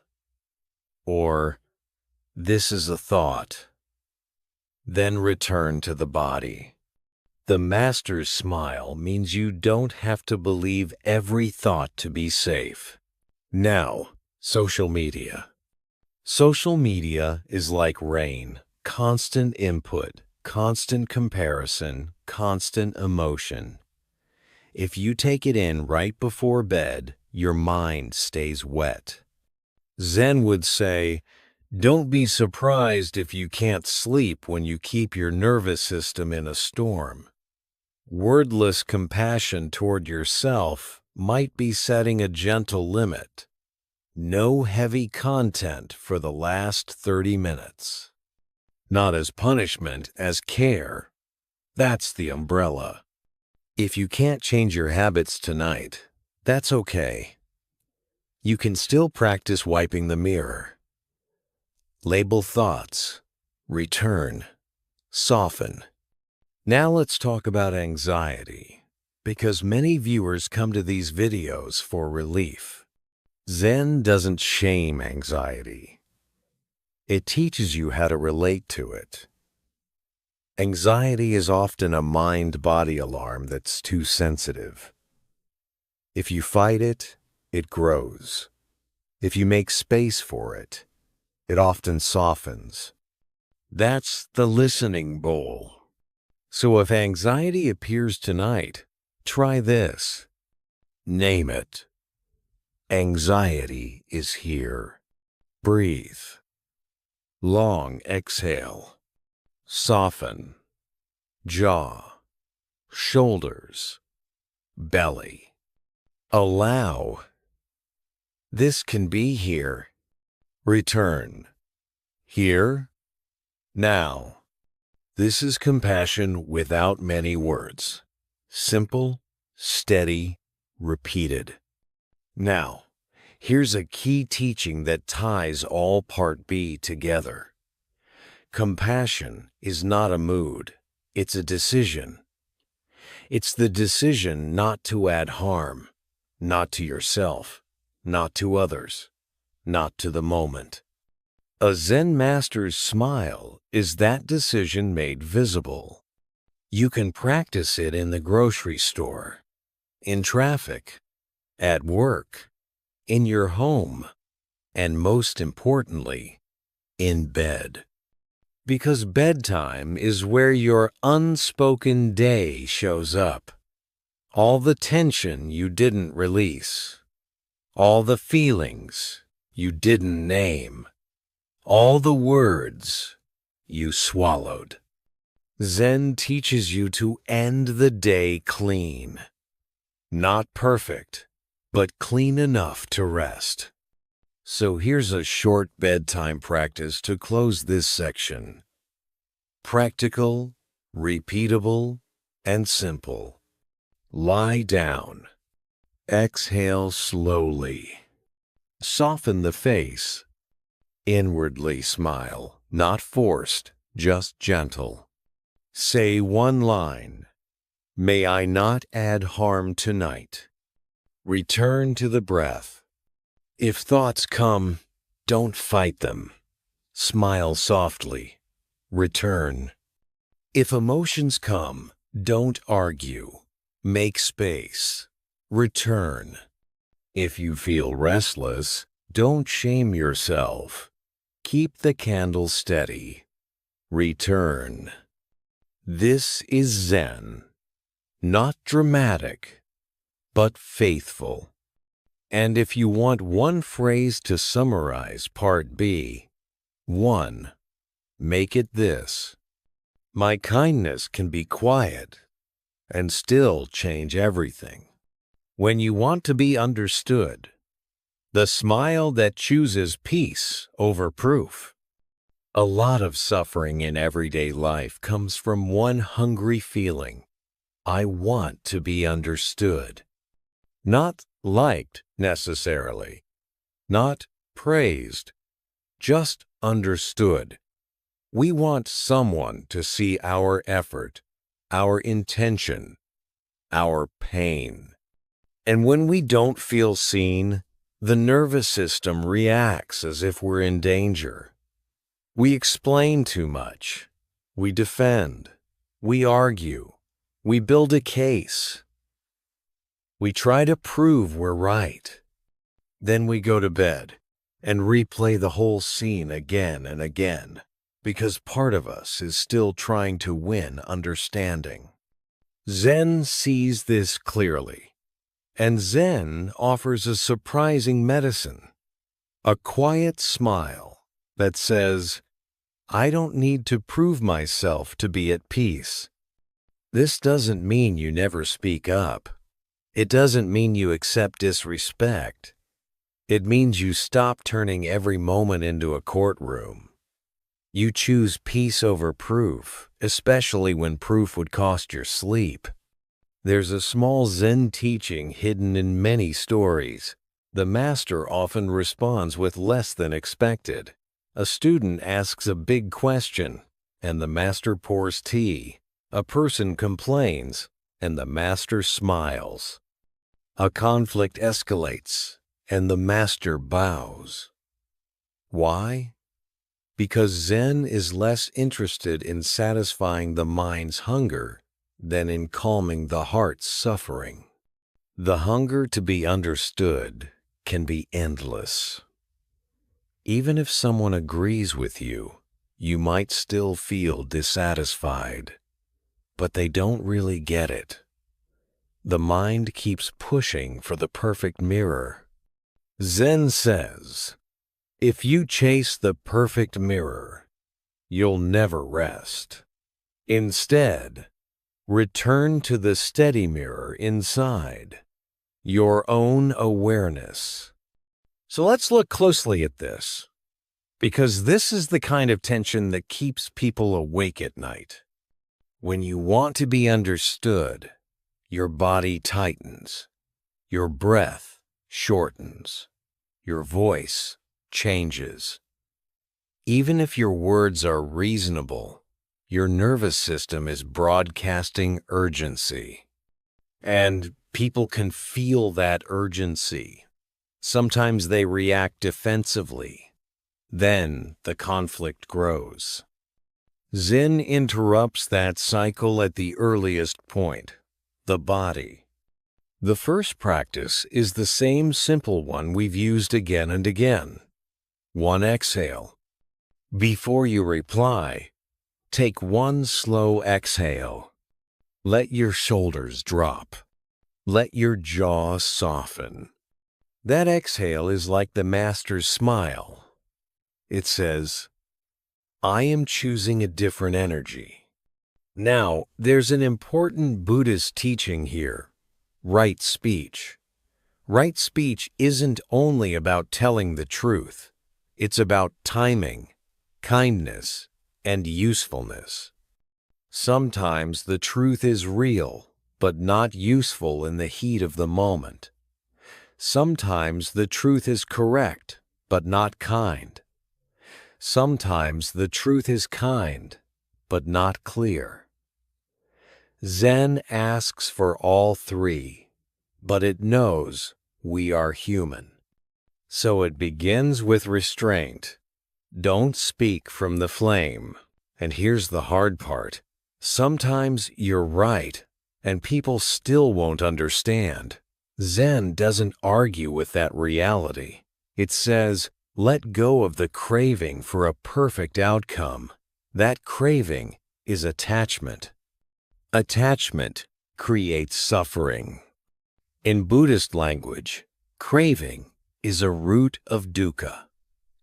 [SPEAKER 1] Or, this is a thought. Then return to the body. The master's smile means you don't have to believe every thought to be safe. Now, social media. Social media is like rain, constant input, constant comparison, constant emotion. If you take it in right before bed, your mind stays wet. Zen would say, don't be surprised if you can't sleep when you keep your nervous system in a storm. Wordless compassion toward yourself might be setting a gentle limit. No heavy content for the last 30 minutes. Not as punishment, as care. That's the umbrella. If you can't change your habits tonight, that's okay. You can still practice wiping the mirror. Label thoughts. Return. Soften. Now let's talk about anxiety, because many viewers come to these videos for relief. Zen doesn't shame anxiety. It teaches you how to relate to it. Anxiety is often a mind-body alarm that's too sensitive. If you fight it, it grows. If you make space for it, it often softens. That's the listening bowl. So if anxiety appears tonight, try this. Name it. Anxiety is here. Breathe. Long exhale. Soften. Jaw. Shoulders. Belly. Allow. This can be here. Return. Here. Now. This is compassion without many words. Simple, steady, repeated. Now, here's a key teaching that ties all Part B together. Compassion is not a mood, it's a decision. It's the decision not to add harm, not to yourself, not to others, not to the moment. A Zen master's smile is that decision made visible. You can practice it in the grocery store, in traffic, at work, in your home, and most importantly, in bed. Because bedtime is where your unspoken day shows up. All the tension you didn't release, all the feelings you didn't name, all the words you swallowed. Zen teaches you to end the day clean. Not perfect, but clean enough to rest. So here's a short bedtime practice to close this section. Practical, repeatable, and simple. Lie down. Exhale slowly. Soften the face. Inwardly smile, not forced, just gentle. Say one line. May I not add harm tonight. Return to the breath. If thoughts come, don't fight them. Smile softly. Return. If emotions come, don't argue. Make space. Return. If you feel restless, don't shame yourself. Keep the candle steady. Return. This is Zen. Not dramatic, but faithful. And if you want one phrase to summarize Part B, 1. Make it this. My kindness can be quiet and still change everything. When you want to be understood, the smile that chooses peace over proof. A lot of suffering in everyday life comes from one hungry feeling. I want to be understood. Not liked necessarily, not praised, just understood. We want someone to see our effort, our intention, our pain. And when we don't feel seen, the nervous system reacts as if we're in danger. We explain too much. We defend. We argue. We build a case. We try to prove we're right. Then we go to bed and replay the whole scene again and again, because part of us is still trying to win understanding. Zen sees this clearly, and Zen offers a surprising medicine, a quiet smile that says, I don't need to prove myself to be at peace. This doesn't mean you never speak up. It doesn't mean you accept disrespect. It means you stop turning every moment into a courtroom. You choose peace over proof, especially when proof would cost your sleep. There's a small Zen teaching hidden in many stories. The master often responds with less than expected. A student asks a big question, and the master pours tea. A person complains, and the master smiles. A conflict escalates, and the master bows. Why? Because Zen is less interested in satisfying the mind's hunger than in calming the heart's suffering. The hunger to be understood can be endless. Even if someone agrees with you, you might still feel dissatisfied, but they don't really get it. The mind keeps pushing for the perfect mirror. Zen says, if you chase the perfect mirror, you'll never rest. Instead, return to the steady mirror inside, your own awareness. So let's look closely at this, because this is the kind of tension that keeps people awake at night. When you want to be understood, your body tightens, your breath shortens, your voice changes. Even if your words are reasonable, your nervous system is broadcasting urgency. And people can feel that urgency. Sometimes they react defensively. Then the conflict grows. Zen interrupts that cycle at the earliest point, the body. The first practice is the same simple one we've used again and again. One exhale. Before you reply, take one slow exhale. Let your shoulders drop. Let your jaw soften. That exhale is like the master's smile. It says, I am choosing a different energy. Now, there's an important Buddhist teaching here, right speech. Right speech isn't only about telling the truth. It's about timing, kindness, and usefulness. Sometimes the truth is real, but not useful in the heat of the moment. Sometimes the truth is correct, but not kind. Sometimes the truth is kind, but not clear. Zen asks for all three, but it knows we are human. So it begins with restraint. Don't speak from the flame. And here's the hard part. Sometimes you're right, and people still won't understand. Zen doesn't argue with that reality. It says, let go of the craving for a perfect outcome. That craving is attachment. Attachment creates suffering. In Buddhist language, craving is a root of dukkha.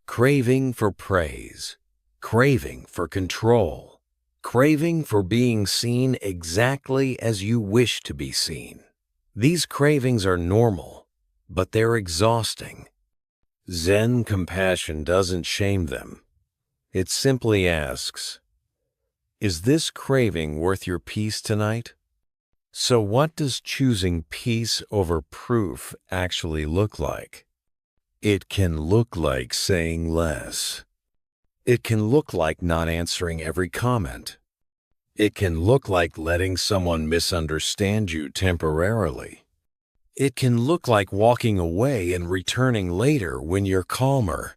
[SPEAKER 1] Craving for praise, craving for control, craving for being seen exactly as you wish to be seen. These cravings are normal, but they're exhausting. Zen compassion doesn't shame them. It simply asks, is this craving worth your peace tonight? So what does choosing peace over proof actually look like? It can look like saying less. It can look like not answering every comment. It can look like letting someone misunderstand you temporarily. It can look like walking away and returning later when you're calmer.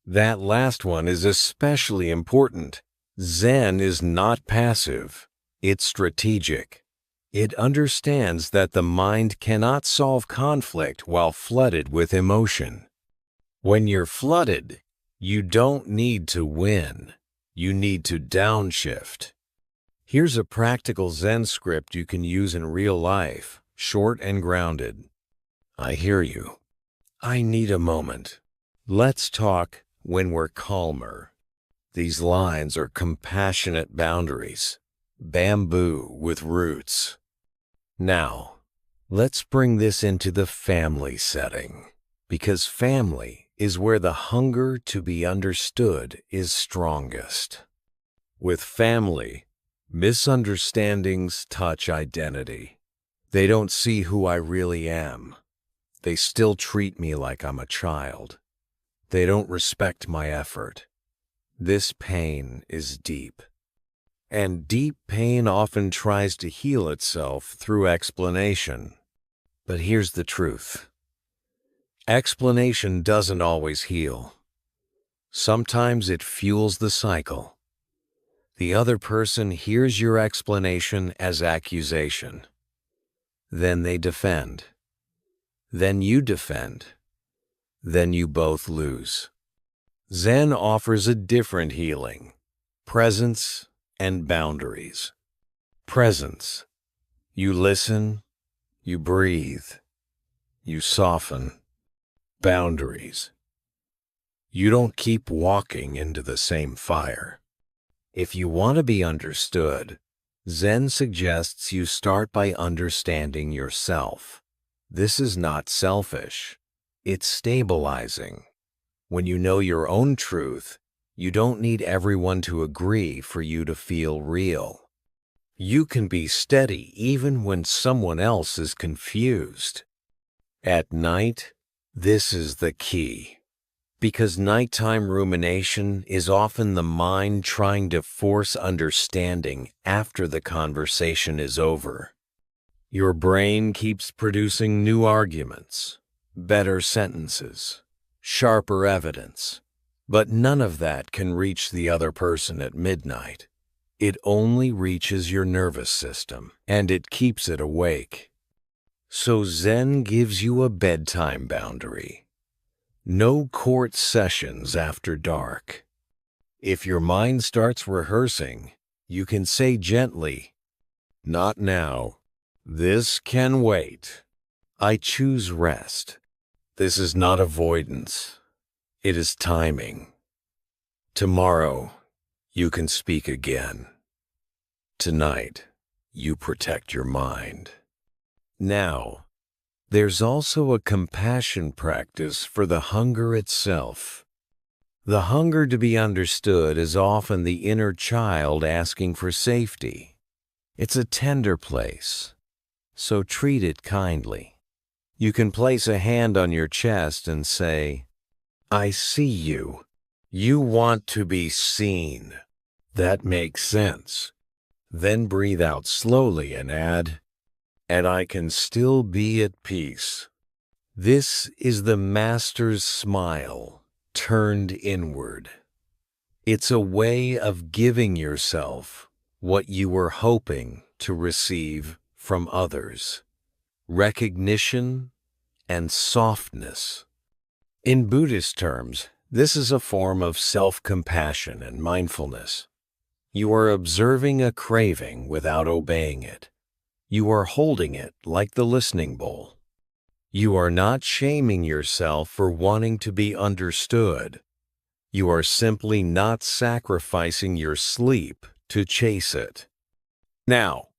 [SPEAKER 1] That last one is especially important. Zen is not passive. It's strategic. It understands that the mind cannot solve conflict while flooded with emotion. When you're flooded, you don't need to win. You need to downshift. Here's a practical Zen script you can use in real life, short and grounded. I hear you. I need a moment. Let's talk when we're calmer. These lines are compassionate boundaries, bamboo with roots. Now, let's bring this into the family setting, because family is where the hunger to be understood is strongest. With family, misunderstandings touch identity. They don't see who I really am. They still treat me like I'm a child. They don't respect my effort. This pain is deep. And deep pain often tries to heal itself through explanation. But here's the truth. Explanation doesn't always heal. Sometimes it fuels the cycle. The other person hears your explanation as accusation. Then they defend. Then you defend. Then you both lose. Zen offers a different healing: presence and boundaries. Presence. You listen, you breathe, you soften. Boundaries. You don't keep walking into the same fire. If you want to be understood, Zen suggests you start by understanding yourself. This is not selfish. It's stabilizing. When you know your own truth, you don't need everyone to agree for you to feel real. You can be steady even when someone else is confused. At night, this is the key. Because nighttime rumination is often the mind trying to force understanding after the conversation is over. Your brain keeps producing new arguments, better sentences, sharper evidence, but none of that can reach the other person at midnight. It only reaches your nervous system, and it keeps it awake. So Zen gives you a bedtime boundary. No court sessions after dark. If your mind starts rehearsing, you can say gently, "Not now. This can wait. I choose rest. This is not avoidance. It is timing. Tomorrow, you can speak again. Tonight, you protect your mind." Now, there's also a compassion practice for the hunger itself. The hunger to be understood is often the inner child asking for safety. It's a tender place, so treat it kindly. You can place a hand on your chest and say, "I see you. You want to be seen. That makes sense." Then breathe out slowly and add, "And I can still be at peace." This is the master's smile turned inward. It's a way of giving yourself what you were hoping to receive from others: recognition and softness. In Buddhist terms, this is a form of self-compassion and mindfulness. You are observing a craving without obeying it. You are holding it like the listening bowl. You are not shaming yourself for wanting to be understood. You are simply not sacrificing your sleep to chase it. Now,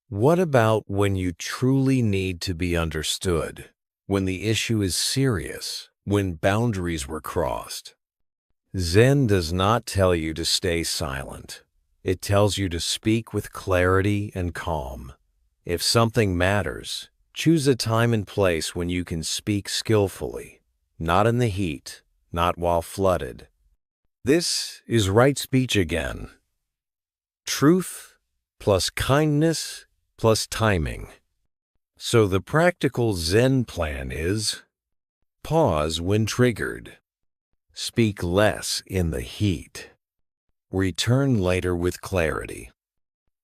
[SPEAKER 1] what about when you truly need to be understood? When the issue is serious? When boundaries were crossed? Zen does not tell you to stay silent. It tells you to speak with clarity and calm. If something matters, choose a time and place when you can speak skillfully, not in the heat, not while flooded. This is right speech again. Truth plus kindness plus timing. So the practical Zen plan is: pause when triggered. Speak less in the heat. Return later with clarity.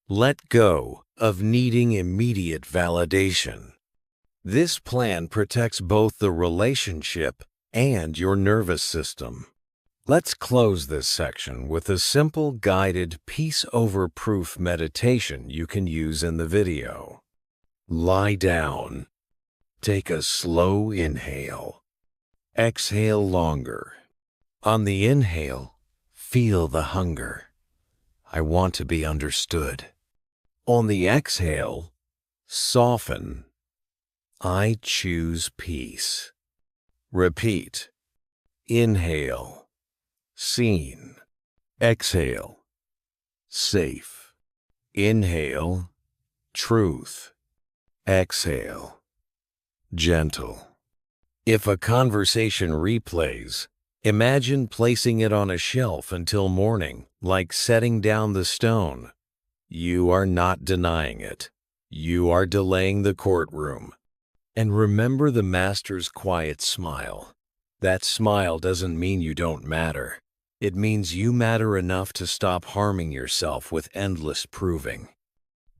[SPEAKER 1] Let go of needing immediate validation. This plan protects both the relationship and your nervous system. Let's close this section with a simple guided peace-over-proof meditation you can use in the video. Lie down. Take a slow inhale. Exhale longer. On the inhale, feel the hunger. I want to be understood. On the exhale, soften. I choose peace. Repeat. Inhale. Seen. Exhale. Safe. Inhale. Truth. Exhale. Gentle. If a conversation replays, imagine placing it on a shelf until morning, like setting down the stone. You are not denying it. You are delaying the courtroom. And remember the master's quiet smile. That smile doesn't mean you don't matter. It means you matter enough to stop harming yourself with endless proving.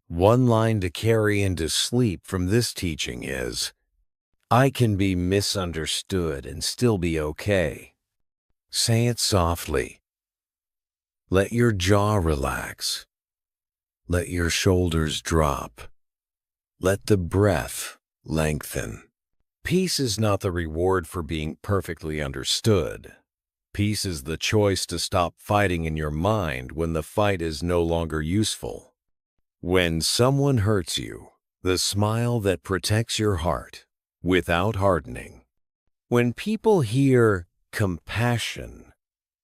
[SPEAKER 1] One line to carry into sleep from this teaching is, I can be misunderstood and still be okay. Say it softly. Let your jaw relax. Let your shoulders drop. Let the breath lengthen. Peace is not the reward for being perfectly understood. Peace is the choice to stop fighting in your mind when the fight is no longer useful. When someone hurts you, the smile that protects your heart without hardening. When people hear compassion,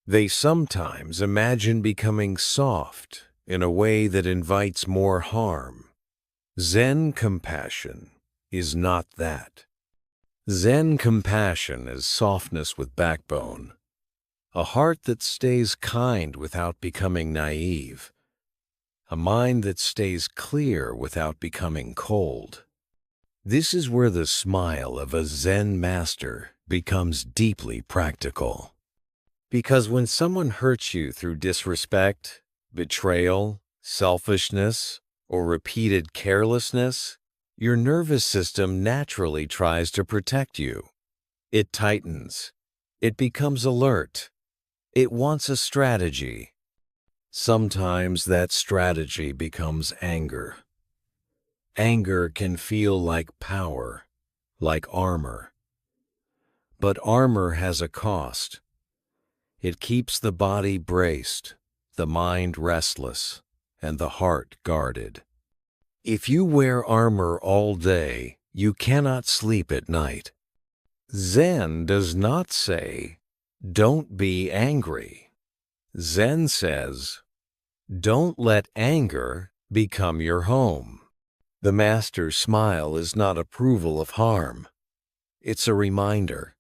[SPEAKER 1] they sometimes imagine becoming soft in a way that invites more harm. Zen compassion is not that. Zen compassion is softness with backbone, a heart that stays kind without becoming naive, a mind that stays clear without becoming cold. This is where the smile of a Zen master becomes deeply practical. Because when someone hurts you through disrespect, betrayal, selfishness, or repeated carelessness, your nervous system naturally tries to protect you. It tightens. It becomes alert. It wants a strategy. Sometimes that strategy becomes anger. Anger can feel like power, like armor. But armor has a cost. It keeps the body braced, the mind restless, and the heart guarded. If you wear armor all day, you cannot sleep at night. Zen does not say, don't be angry. Zen says, don't let anger become your home. The master's smile is not approval of harm. It's a reminder.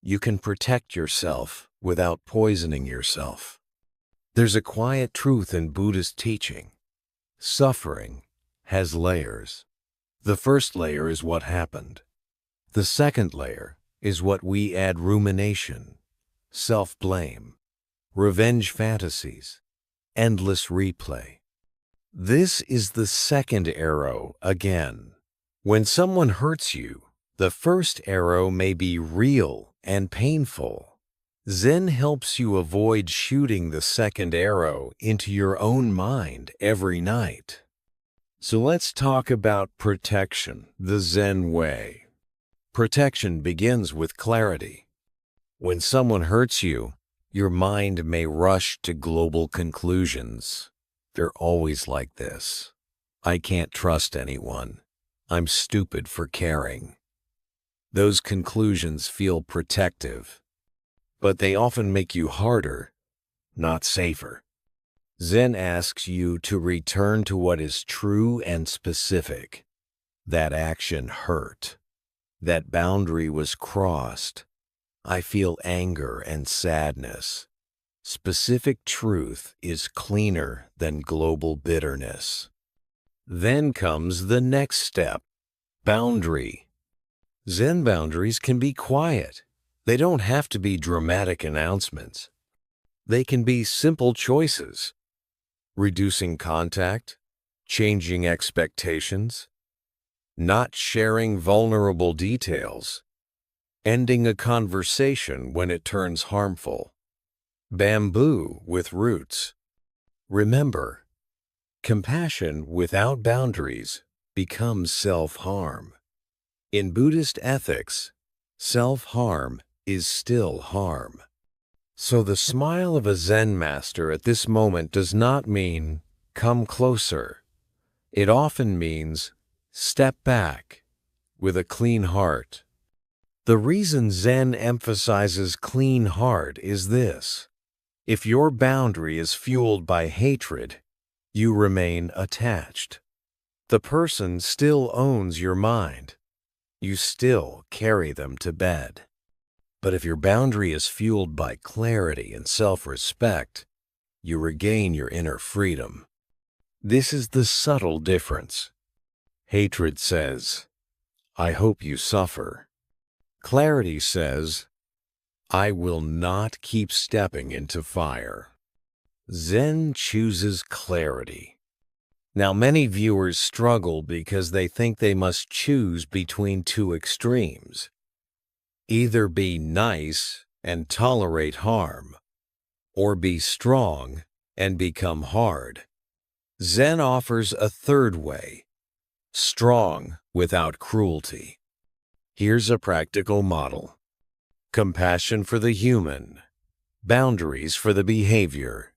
[SPEAKER 1] You can protect yourself without poisoning yourself. There's a quiet truth in Buddhist teaching. Suffering has layers. The first layer is what happened. The second layer is what we add: rumination, self-blame, revenge fantasies, endless replay. This is the second arrow again. When someone hurts you, the first arrow may be real and painful. Zen helps you avoid shooting the second arrow into your own mind every night. So let's talk about protection the Zen way. Protection begins with clarity. When someone hurts you, your mind may rush to global conclusions. They're always like this. I can't trust anyone. I'm stupid for caring. Those conclusions feel protective, but they often make you harder, not safer. Zen asks you to return to what is true and specific. That action hurt. That boundary was crossed. I feel anger and sadness. Specific truth is cleaner than global bitterness. Then comes the next step, boundary. Zen boundaries can be quiet. They don't have to be dramatic announcements. They can be simple choices. Reducing contact, changing expectations, not sharing vulnerable details, ending a conversation when it turns harmful. Bamboo with roots. Remember, compassion without boundaries becomes self-harm. In Buddhist ethics, self-harm is still harm. So the smile of a Zen master at this moment does not mean, come closer. It often means, step back with a clean heart. The reason Zen emphasizes clean heart is this. If your boundary is fueled by hatred, you remain attached. The person still owns your mind. You still carry them to bed. But if your boundary is fueled by clarity and self-respect, you regain your inner freedom. This is the subtle difference. Hatred says, I hope you suffer. Clarity says, I will not keep stepping into fire. Zen chooses clarity. Now, many viewers struggle because they think they must choose between two extremes. Either be nice and tolerate harm, or be strong and become hard. Zen offers a third way, strong without cruelty. Here's a practical model. Compassion for the human, boundaries for the behavior.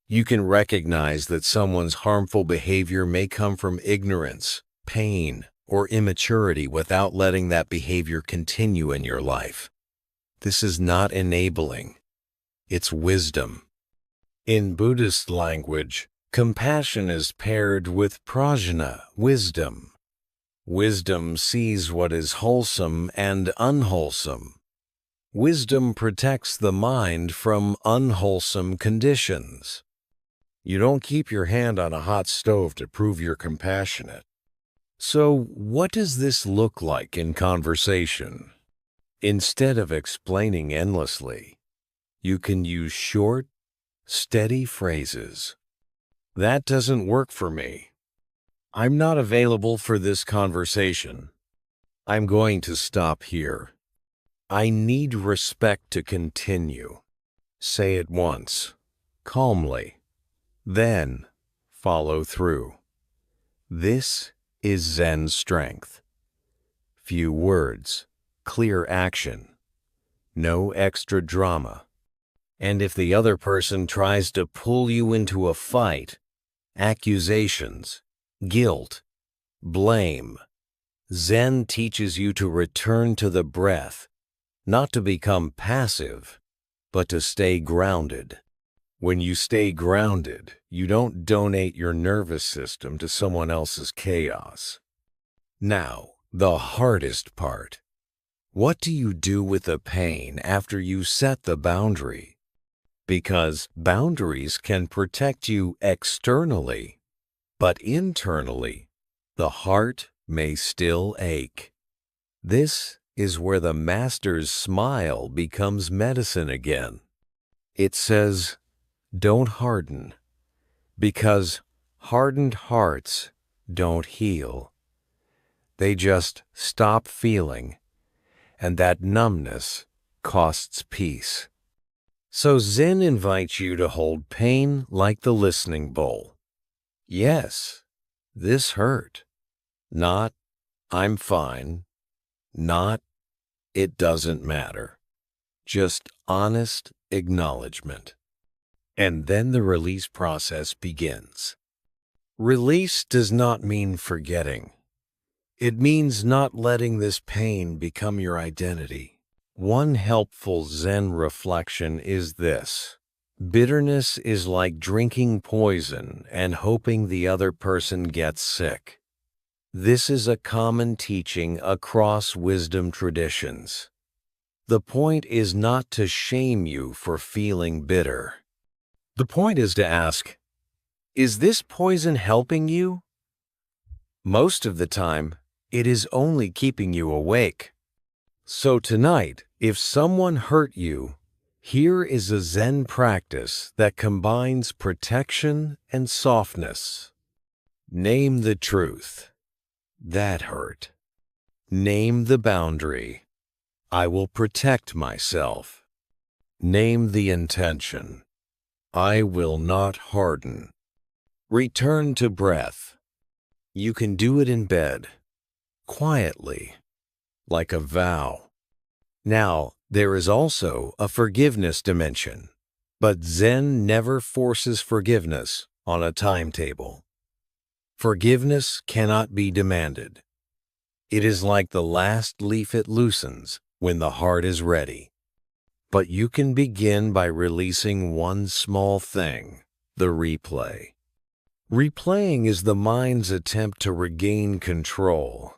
[SPEAKER 1] You can recognize that someone's harmful behavior may come from ignorance, pain, or immaturity without letting that behavior continue in your life. This is not enabling. It's wisdom. In Buddhist language, compassion is paired with prajna, wisdom. Wisdom sees what is wholesome and unwholesome. Wisdom protects the mind from unwholesome conditions. You don't keep your hand on a hot stove to prove you're compassionate. So, what does this look like in conversation? Instead of explaining endlessly, you can use short, steady phrases. That doesn't work for me. I'm not available for this conversation. I'm going to stop here. I need respect to continue. Say it once, calmly. Then, follow through. This is Zen strength. Few words, clear action. No extra drama. And if the other person tries to pull you into a fight, accusations, guilt, blame, Zen teaches you to return to the breath, not to become passive, but to stay grounded. When you stay grounded, you don't donate your nervous system to someone else's chaos. Now, the hardest part. What do you do with the pain after you set the boundary? Because boundaries can protect you externally, but internally, the heart may still ache. This is where the master's smile becomes medicine again. It says, don't harden, because hardened hearts don't heal. They just stop feeling, and that numbness costs peace. So Zen invites you to hold pain like the listening bowl. Yes, this hurt. Not, I'm fine. Not, it doesn't matter. Just honest acknowledgement. And then the release process begins. Release does not mean forgetting. It means not letting this pain become your identity. One helpful Zen reflection is this. Bitterness is like drinking poison and hoping the other person gets sick. This is a common teaching across wisdom traditions. The point is not to shame you for feeling bitter. The point is to ask, is this poison helping you? Most of the time, it is only keeping you awake. So tonight, if someone hurt you, here is a Zen practice that combines protection and softness. Name the truth. That hurt. Name the boundary. I will protect myself. Name the intention. I will not harden. Return to breath. You can do it in bed, quietly, like a vow. Now, there is also a forgiveness dimension, but Zen never forces forgiveness on a timetable. Forgiveness cannot be demanded. It is like the last leaf it loosens when the heart is ready. But you can begin by releasing one small thing, the replay. Replaying is the mind's attempt to regain control.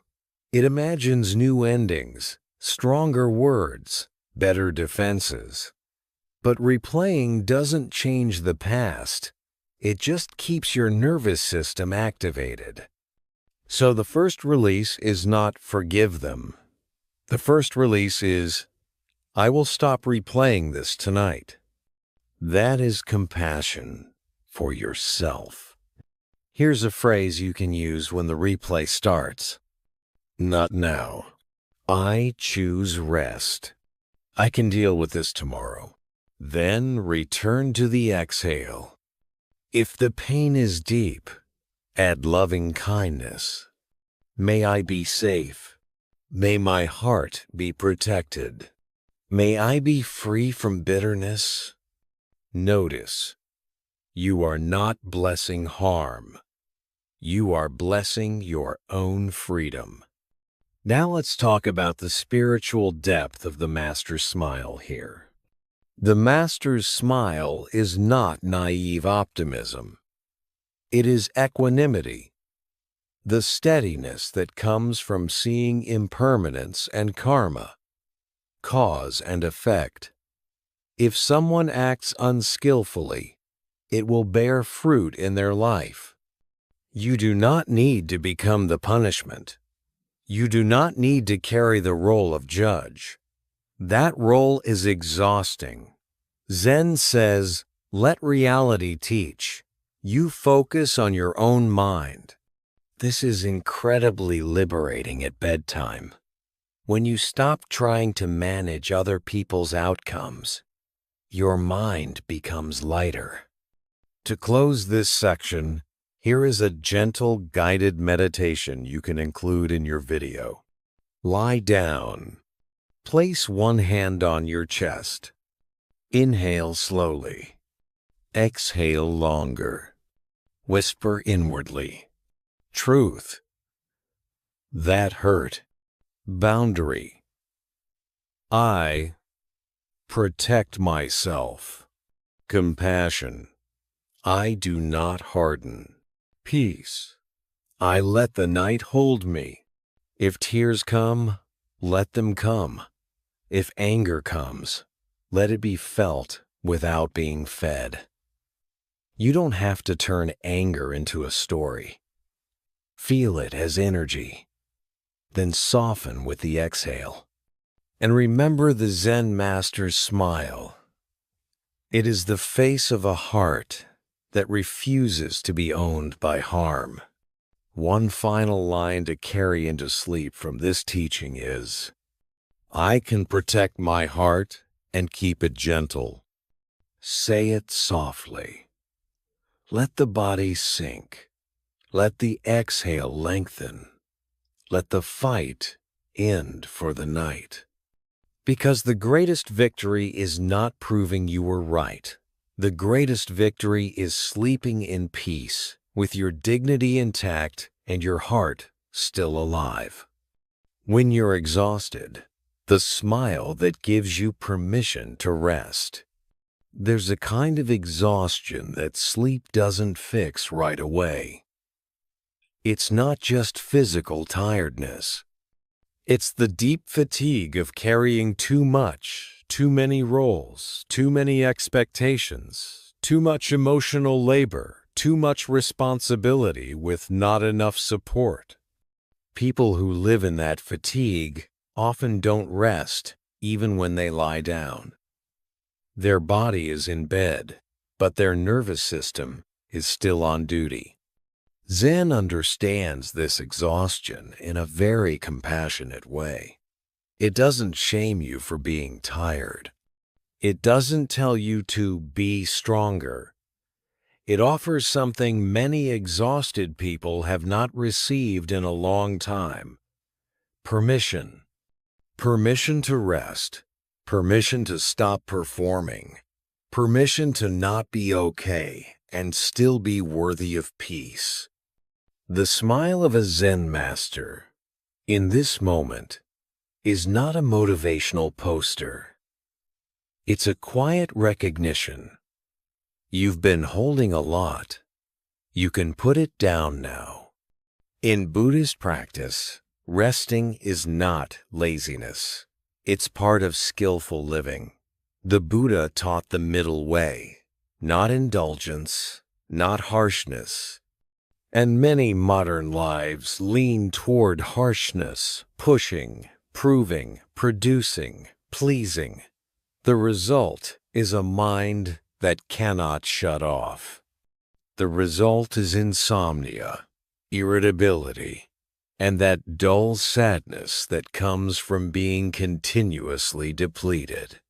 [SPEAKER 1] It imagines new endings, stronger words, better defenses. But replaying doesn't change the past. It just keeps your nervous system activated. So the first release is not forgive them. The first release is, I will stop replaying this tonight. That is compassion for yourself. Here's a phrase you can use when the replay starts. Not now. I choose rest. I can deal with this tomorrow. Then return to the exhale. If the pain is deep, add loving kindness. May I be safe. May my heart be protected. May I be free from bitterness. Notice, you are not blessing harm. You are blessing your own freedom. Now let's talk about the spiritual depth of the Master's smile here. The Master's smile is not naive optimism. It is equanimity, the steadiness that comes from seeing impermanence and karma, cause and effect. If someone acts unskillfully, it will bear fruit in their life. You do not need to become the punishment. You do not need to carry the role of judge. That role is exhausting. Zen says, let reality teach. You focus on your own mind. This is incredibly liberating at bedtime. When you stop trying to manage other people's outcomes, your mind becomes lighter. To close this section, here is a gentle guided meditation you can include in your video. Lie down. Place one hand on your chest. Inhale slowly. Exhale longer. Whisper inwardly. Truth. That hurt. Boundary. I protect myself. Compassion. I do not harden. Peace. I let the night hold me. If tears come, let them come. If anger comes, let it be felt without being fed. You don't have to turn anger into a story. Feel it as energy. Then soften with the exhale. And remember the Zen Master's smile. It is the face of a heart that refuses to be owned by harm. One final line to carry into sleep from this teaching is, I can protect my heart and keep it gentle. Say it softly. Let the body sink. Let the exhale lengthen. Let the fight end for the night. Because the greatest victory is not proving you were right. The greatest victory is sleeping in peace, with your dignity intact and your heart still alive. When you're exhausted, the smile that gives you permission to rest. There's a kind of exhaustion that sleep doesn't fix right away. It's not just physical tiredness. It's the deep fatigue of carrying too much, too many roles, too many expectations, too much emotional labor, too much responsibility with not enough support. People who live in that fatigue often don't rest even when they lie down. Their body is in bed, but their nervous system is still on duty. Zen understands this exhaustion in a very compassionate way. It doesn't shame you for being tired. It doesn't tell you to be stronger. It offers something many exhausted people have not received in a long time: permission. Permission to rest. Permission to stop performing. Permission to not be okay and still be worthy of peace. The smile of a Zen master, in this moment, is not a motivational poster. It's a quiet recognition. You've been holding a lot. You can put it down now. In Buddhist practice, resting is not laziness. It's part of skillful living. The Buddha taught the middle way, not indulgence, not harshness. And many modern lives lean toward harshness, pushing, proving, producing, pleasing. The result is a mind that cannot shut off. The result is insomnia, irritability, and that dull sadness that comes from being continuously depleted.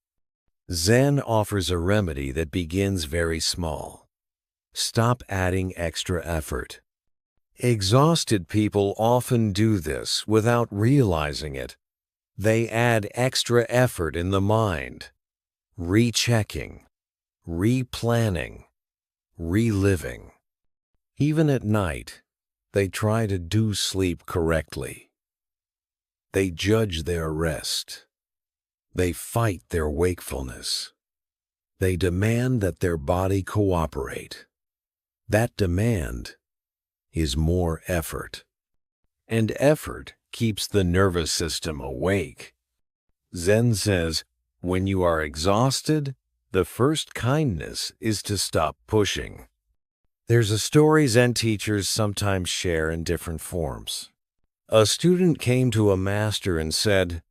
[SPEAKER 1] Zen offers a remedy that begins very small. Stop adding extra effort. Exhausted people often do this without realizing it. They add extra effort in the mind, rechecking, replanning, reliving. Even at night, they try to do sleep correctly. They judge their rest. They fight their wakefulness. They demand that their body cooperate. That demand is more effort. And effort keeps the nervous system awake. Zen says, when you are exhausted, the first kindness is to stop pushing. There's a story Zen teachers sometimes share in different forms. A student came to a master and said,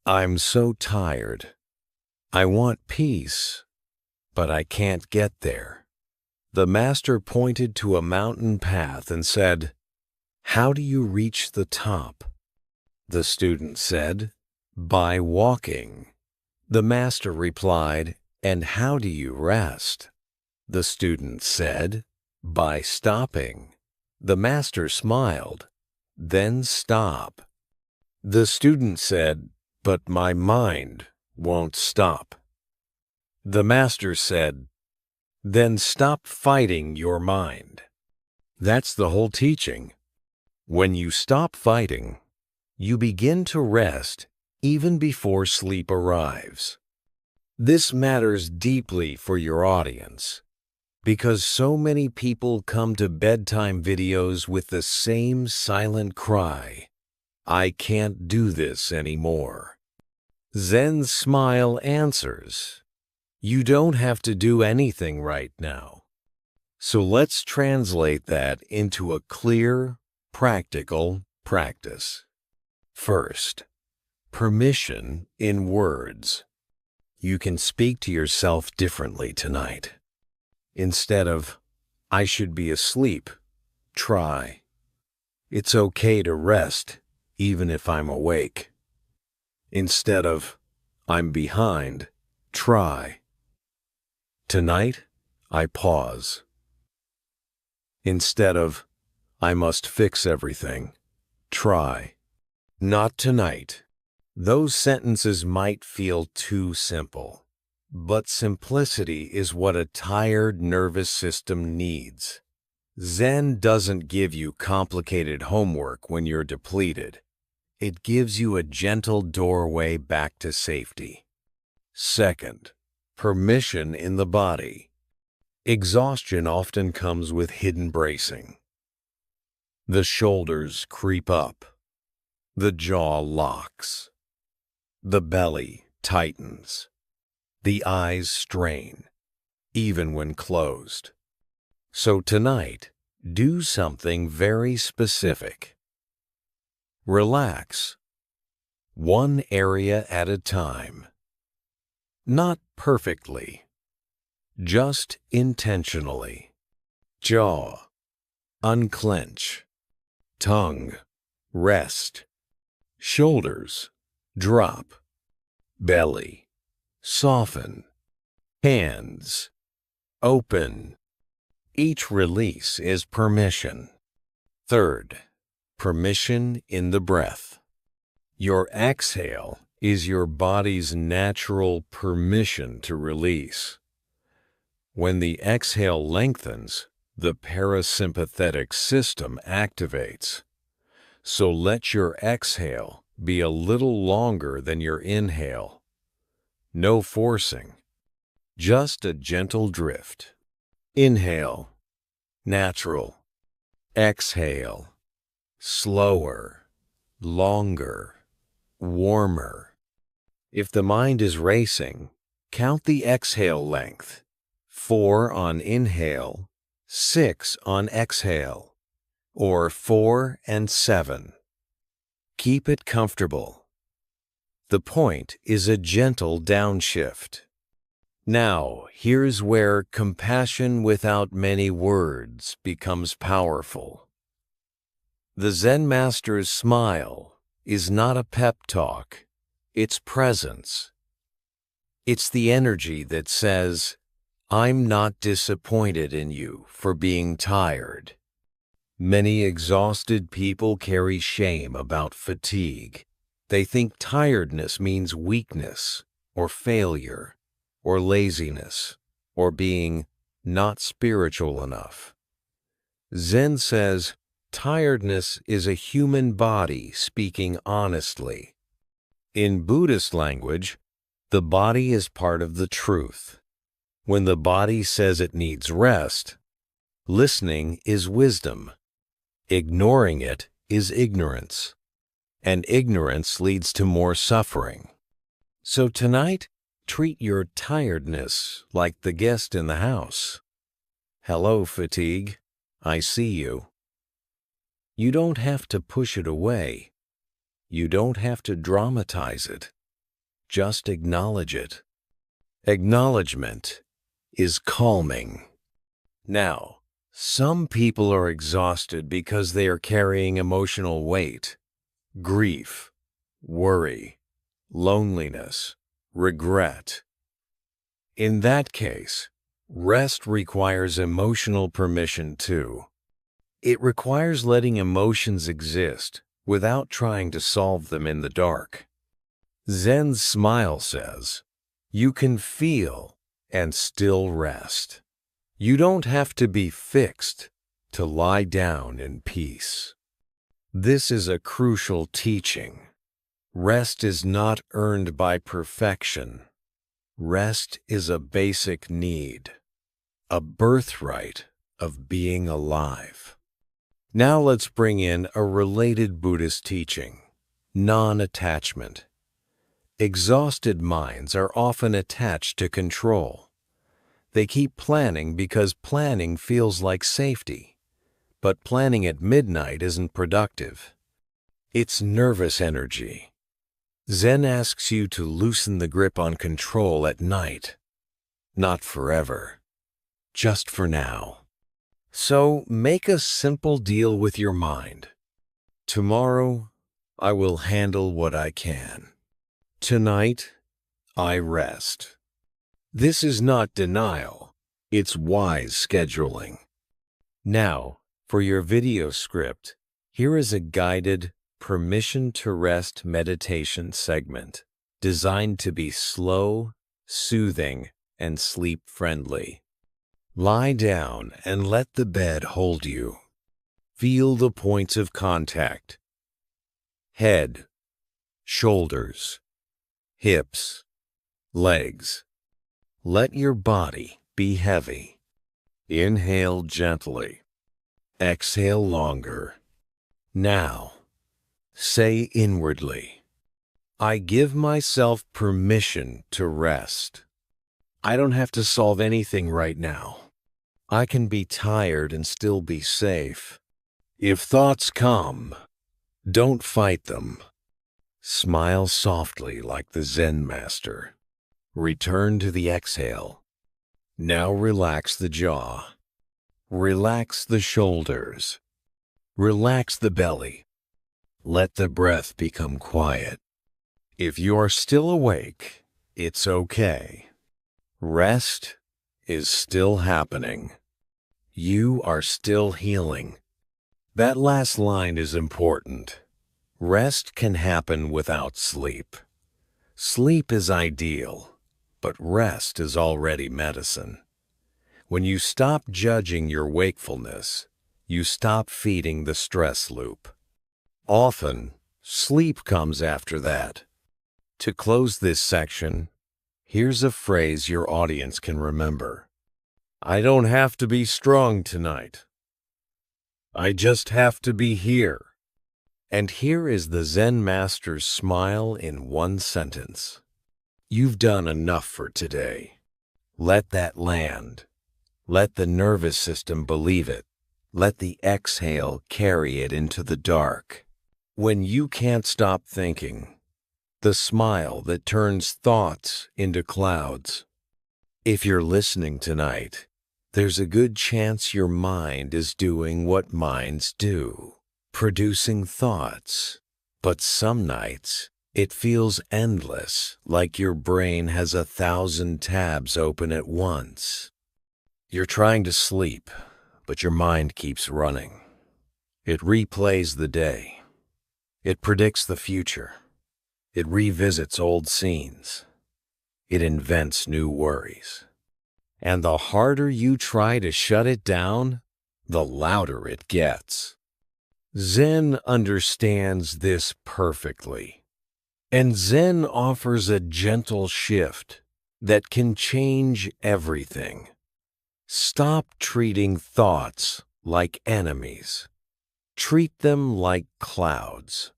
[SPEAKER 1] "I'm so tired. I want peace, but I can't get there." The master pointed to a mountain path and said, "How do you reach the top?" The student said, "By walking." The master replied, "And how do you rest?" The student said, "By stopping." The master smiled, "Then stop." The student said, "But my mind won't stop." The master said, "Then stop fighting your mind." That's the whole teaching. When you stop fighting, you begin to rest even before sleep arrives. This matters deeply for your audience because so many people come to bedtime videos with the same silent cry, "I can't do this anymore." Zen's smile answers, you don't have to do anything right now. So let's translate that into a clear, practical practice. First, permission in words. You can speak to yourself differently tonight. Instead of, "I should be asleep," try, "It's okay to rest even if I'm awake." Instead of, "I'm behind," try, "Tonight, I pause." Instead of, "I must fix everything," try, "Not tonight." Those sentences might feel too simple, but simplicity is what a tired nervous system needs. Zen doesn't give you complicated homework when you're depleted. It gives you a gentle doorway back to safety. Second, permission in the body. Exhaustion often comes with hidden bracing. The shoulders creep up. The jaw locks. The belly tightens. The eyes strain, even when closed. So tonight, do something very specific. Relax, one area at a time. Not perfectly, just intentionally. Jaw, unclench. Tongue, rest. Shoulders, drop. Belly, soften. Hands, open. Each release is permission. Third, permission in the breath. Your exhale is your body's natural permission to release. When the exhale lengthens, the parasympathetic system activates. So let your exhale be a little longer than your inhale. No forcing, just a gentle drift. Inhale, natural. Exhale, slower, longer, warmer. If the mind is racing, count the exhale length. 4 on inhale, 6 on exhale, or 4 and 7. Keep it comfortable. The point is a gentle downshift. Now, here's where compassion without many words becomes powerful. The Zen master's smile is not a pep talk, it's presence. It's the energy that says, I'm not disappointed in you for being tired. Many exhausted people carry shame about fatigue. They think tiredness means weakness or failure or laziness or being not spiritual enough. Zen says tiredness is a human body speaking honestly. In Buddhist language, the body is part of the truth. When the body says it needs rest, listening is wisdom. Ignoring it is ignorance, and ignorance leads to more suffering. So tonight, treat your tiredness like the guest in the house. Hello, fatigue. I see you. You don't have to push it away. You don't have to dramatize it. Just acknowledge it. Acknowledgement is calming. Now, some people are exhausted because they are carrying emotional weight, grief, worry, loneliness, regret. In that case, rest requires emotional permission too. It requires letting emotions exist without trying to solve them in the dark. Zen's smile says, you can feel and still rest. You don't have to be fixed to lie down in peace. This is a crucial teaching. Rest is not earned by perfection. Rest is a basic need, a birthright of being alive. Now let's bring in a related Buddhist teaching, non-attachment. Exhausted minds are often attached to control. They keep planning because planning feels like safety. But planning at midnight isn't productive. It's nervous energy. Zen asks you to loosen the grip on control at night. Not forever. Just for now. So make a simple deal with your mind. Tomorrow, I will handle what I can. Tonight, I rest. This is not denial, it's wise scheduling. Now, for your video script, here is a guided permission to rest meditation segment designed to be slow, soothing, and sleep-friendly. Lie down and let the bed hold you. Feel the points of contact. Head, shoulders, hips, legs. Let your body be heavy. Inhale gently. Exhale longer. Now, say inwardly, I give myself permission to rest. I don't have to solve anything right now. I can be tired and still be safe. If thoughts come, don't fight them. Smile softly like the Zen master. Return to the exhale. Now relax the jaw. Relax the shoulders. Relax the belly. Let the breath become quiet. If you are still awake, it's okay. Rest is still happening. You are still healing. That last line is important. Rest can happen without sleep. Sleep is ideal, but rest is already medicine. When you stop judging your wakefulness, you stop feeding the stress loop. Often, sleep comes after that. To close this section, here's a phrase your audience can remember. I don't have to be strong tonight. I just have to be here. And here is the Zen master's smile in one sentence. You've done enough for today. Let that land. Let the nervous system believe it. Let the exhale carry it into the dark. When you can't stop thinking, the smile that turns thoughts into clouds. If you're listening tonight, there's a good chance your mind is doing what minds do, producing thoughts. But some nights, it feels endless, like your brain has 1,000 tabs open at once. You're trying to sleep, but your mind keeps running. It replays the day. It predicts the future. It revisits old scenes. It invents new worries. And the harder you try to shut it down, the louder it gets. Zen understands this perfectly. And Zen offers a gentle shift that can change everything. Stop treating thoughts like enemies. Treat them like clouds.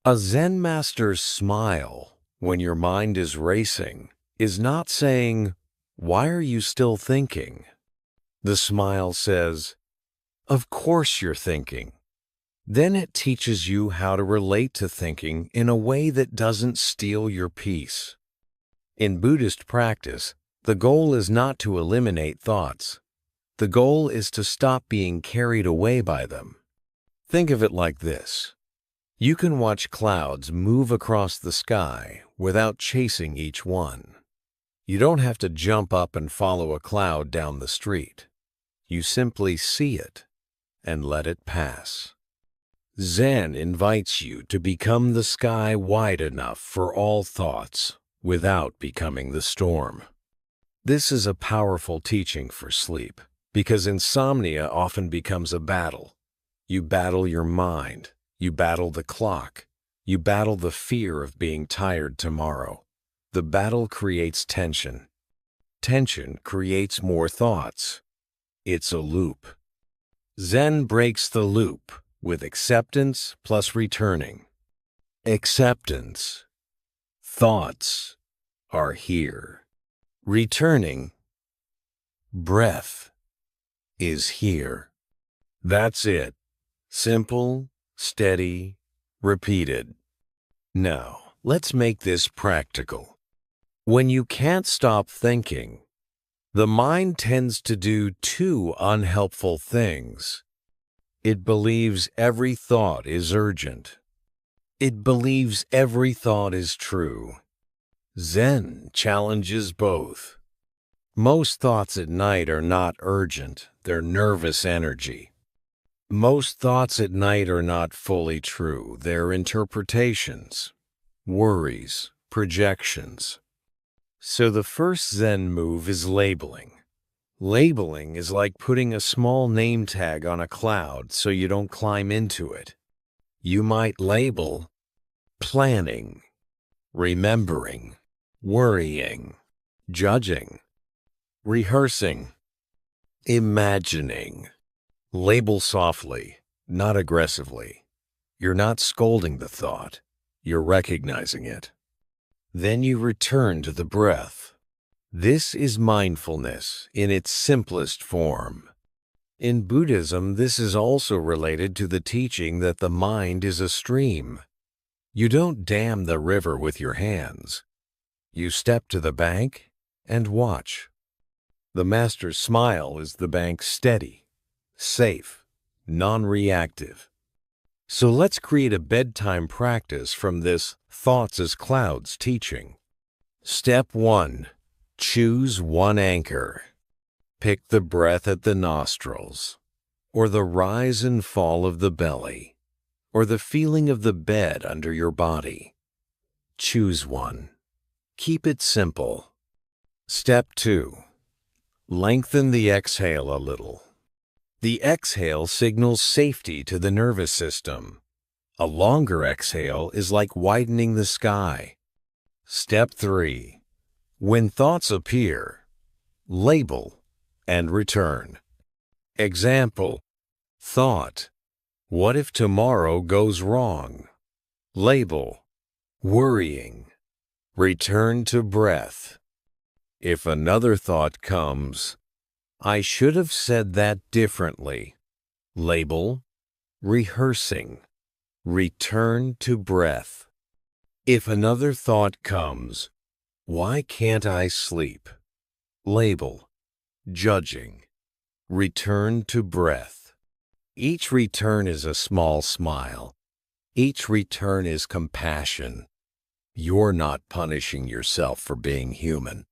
[SPEAKER 1] A Zen master's smile, when your mind is racing, is not saying, "Why are you still thinking?" The smile says, "Of course you're thinking." Then it teaches you how to relate to thinking in a way that doesn't steal your peace. In Buddhist practice, the goal is not to eliminate thoughts. The goal is to stop being carried away by them. Think of it like this. You can watch clouds move across the sky without chasing each one. You don't have to jump up and follow a cloud down the street. You simply see it and let it pass. Zen invites you to become the sky wide enough for all thoughts without becoming the storm. This is a powerful teaching for sleep because insomnia often becomes a battle. You battle your mind. You battle the clock. You battle the fear of being tired tomorrow. The battle creates tension. Tension creates more thoughts. It's a loop. Zen breaks the loop with acceptance plus returning. Acceptance. Thoughts are here. Returning. Breath is here. That's it. Simple, steady, repeated. Now, let's make this practical. When you can't stop thinking, the mind tends to do two unhelpful things. It believes every thought is urgent. It believes every thought is true. Zen challenges both. Most thoughts at night are not urgent, they're nervous energy. Most thoughts at night are not fully true, they're interpretations, worries, projections. So the first Zen move is labeling. Labeling is like putting a small name tag on a cloud so you don't climb into it. You might label planning, remembering, worrying, judging, rehearsing, imagining. Label softly, not aggressively. You're not scolding the thought. You're recognizing it. Then you return to the breath. This is mindfulness in its simplest form. In Buddhism, this is also related to the teaching that the mind is a stream. You don't dam the river with your hands. You step to the bank and watch. The master's smile is the bank steady, safe, non-reactive. So let's create a bedtime practice from this thoughts as clouds teaching. Step 1. Choose one anchor. Pick the breath at the nostrils, or the rise and fall of the belly, or the feeling of the bed under your body. Choose one. Keep it simple. Step 2. Lengthen the exhale a little. The exhale signals safety to the nervous system. A longer exhale is like widening the sky. Step 3. When thoughts appear, label and return. Example: thought, what if tomorrow goes wrong? Label, worrying. Return to breath. If another thought comes, I should have said that differently. Label, rehearsing. Return to breath. If another thought comes, why can't I sleep? Label, judging. Return to breath. Each return is a small smile. Each return is compassion. You're not punishing yourself for being human.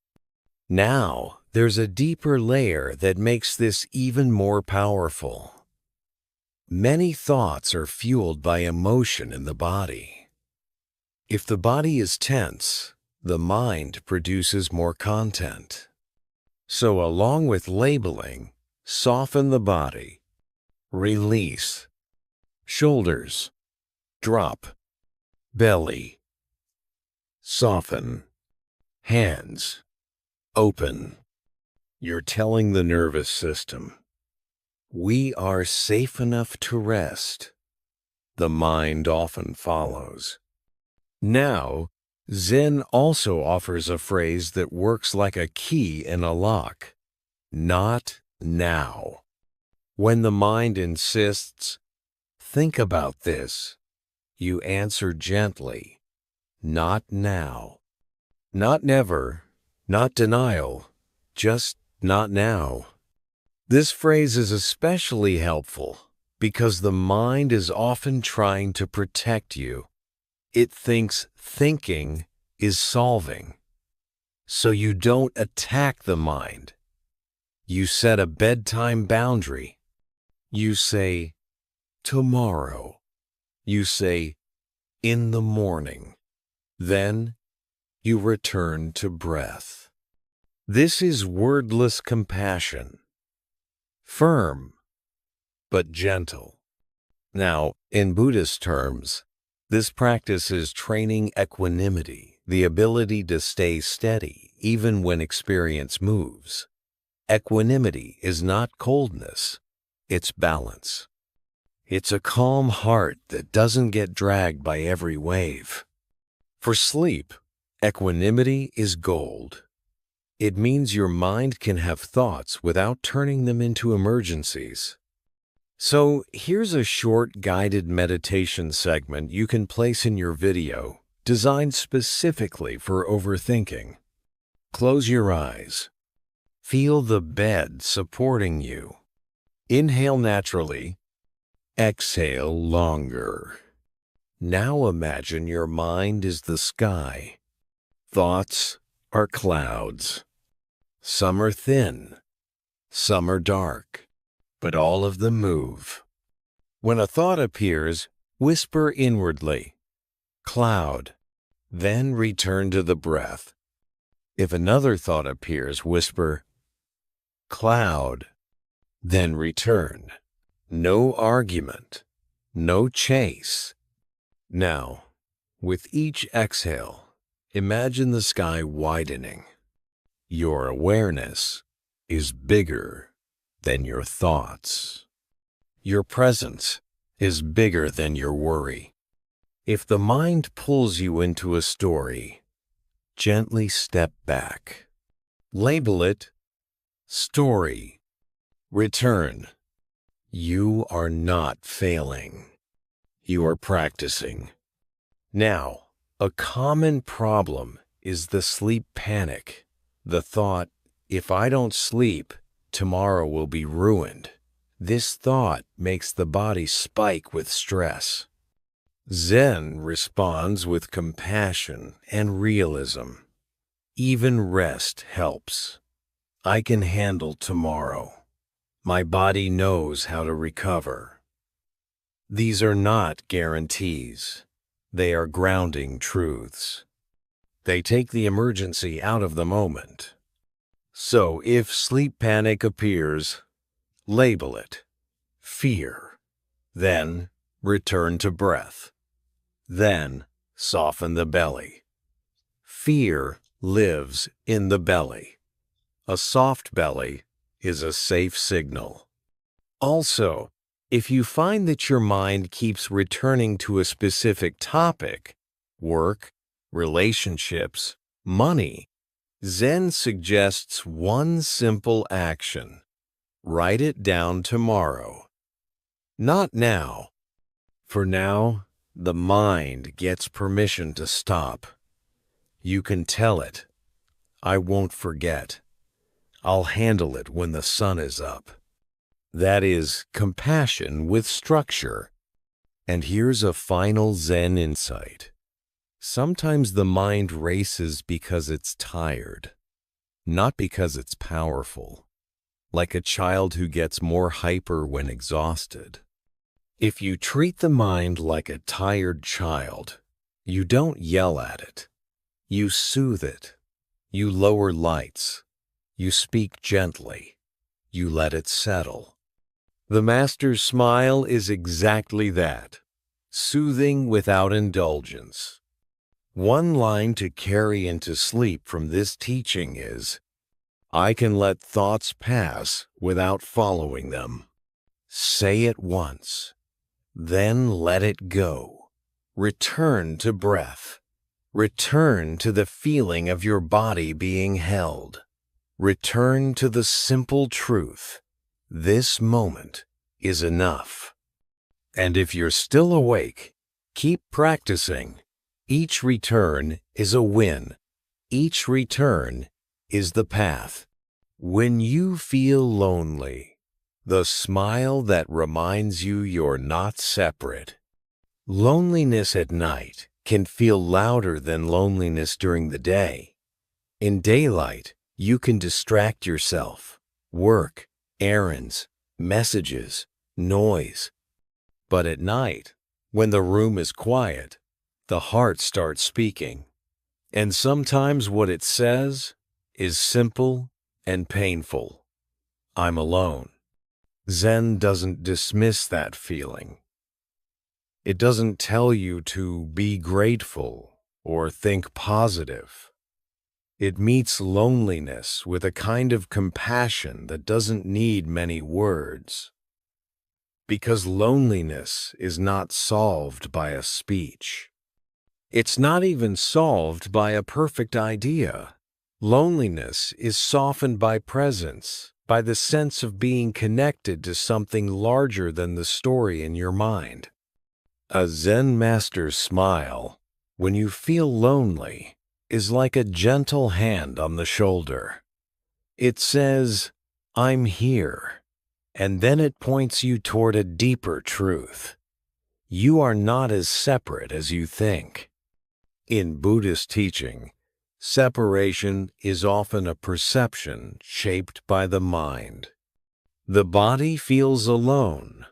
[SPEAKER 1] Now, there's a deeper layer that makes this even more powerful. Many thoughts are fueled by emotion in the body. If the body is tense, the mind produces more content. So along with labeling, soften the body. Release. Shoulders. Drop. Belly. Soften. Hands. Open. You're telling the nervous system, we are safe enough to rest. The mind often follows. Now, Zen also offers a phrase that works like a key in a lock. Not now. When the mind insists, think about this, you answer gently, not now. Not never, not denial, just not now. This phrase is especially helpful because the mind is often trying to protect you. It thinks thinking is solving. So you don't attack the mind. You set a bedtime boundary. You say, tomorrow. You say, in the morning. Then you return to breath. This is wordless compassion. Firm, but gentle. Now, in Buddhist terms, this practice is training equanimity, the ability to stay steady even when experience moves. Equanimity is not coldness, it's balance. It's a calm heart that doesn't get dragged by every wave. For sleep, equanimity is gold. It means your mind can have thoughts without turning them into emergencies. So here's a short guided meditation segment you can place in your video, designed specifically for overthinking. Close your eyes. Feel the bed supporting you. Inhale naturally. Exhale longer. Now imagine your mind is the sky. Thoughts are clouds. Some are thin, some are dark, but all of them move. When a thought appears, whisper inwardly, cloud, then return to the breath. If another thought appears, whisper, cloud, then return. No argument, no chase. Now, with each exhale, imagine the sky widening. Your awareness is bigger than your thoughts. Your presence is bigger than your worry. If the mind pulls you into a story, gently step back. Label it story. Return. You are not failing. You are practicing. Now, a common problem is the sleep panic. The thought, if I don't sleep, tomorrow will be ruined. This thought makes the body spike with stress. Zen responds with compassion and realism. Even rest helps. I can handle tomorrow. My body knows how to recover. These are not guarantees. They are grounding truths. They take the emergency out of the moment. So if sleep panic appears, label it fear. Then return to breath. Then soften the belly. Fear lives in the belly. A soft belly is a safe signal. Also, if you find that your mind keeps returning to a specific topic, work, relationships, money, Zen suggests one simple action. Write it down tomorrow. Not now. For now, the mind gets permission to stop. You can tell it, I won't forget. I'll handle it when the sun is up. That is compassion with structure. And here's a final Zen insight. Sometimes the mind races because it's tired, not because it's powerful, like a child who gets more hyper when exhausted. If you treat the mind like a tired child, you don't yell at it. You soothe it. You lower lights. You speak gently. You let it settle. The master's smile is exactly that, soothing without indulgence. One line to carry into sleep from this teaching is, I can let thoughts pass without following them. Say it once, then let it go. Return to breath. Return to the feeling of your body being held. Return to the simple truth. This moment is enough. And if you're still awake, keep practicing. Each return is a win. Each return is the path. When you feel lonely, the smile that reminds you you're not separate. Loneliness at night can feel louder than loneliness during the day. In daylight, you can distract yourself. Work, errands, messages, noise. But at night, when the room is quiet, the heart starts speaking. And sometimes what it says is simple and painful. I'm alone. Zen doesn't dismiss that feeling. It doesn't tell you to be grateful or think positive. It meets loneliness with a kind of compassion that doesn't need many words. Because loneliness is not solved by a speech. It's not even solved by a perfect idea. Loneliness is softened by presence, by the sense of being connected to something larger than the story in your mind. A Zen master's smile, when you feel lonely, is like a gentle hand on the shoulder. It says, I'm here, and then it points you toward a deeper truth. You are not as separate as you think. In Buddhist teaching, separation is often a perception shaped by the mind. The body feels alone.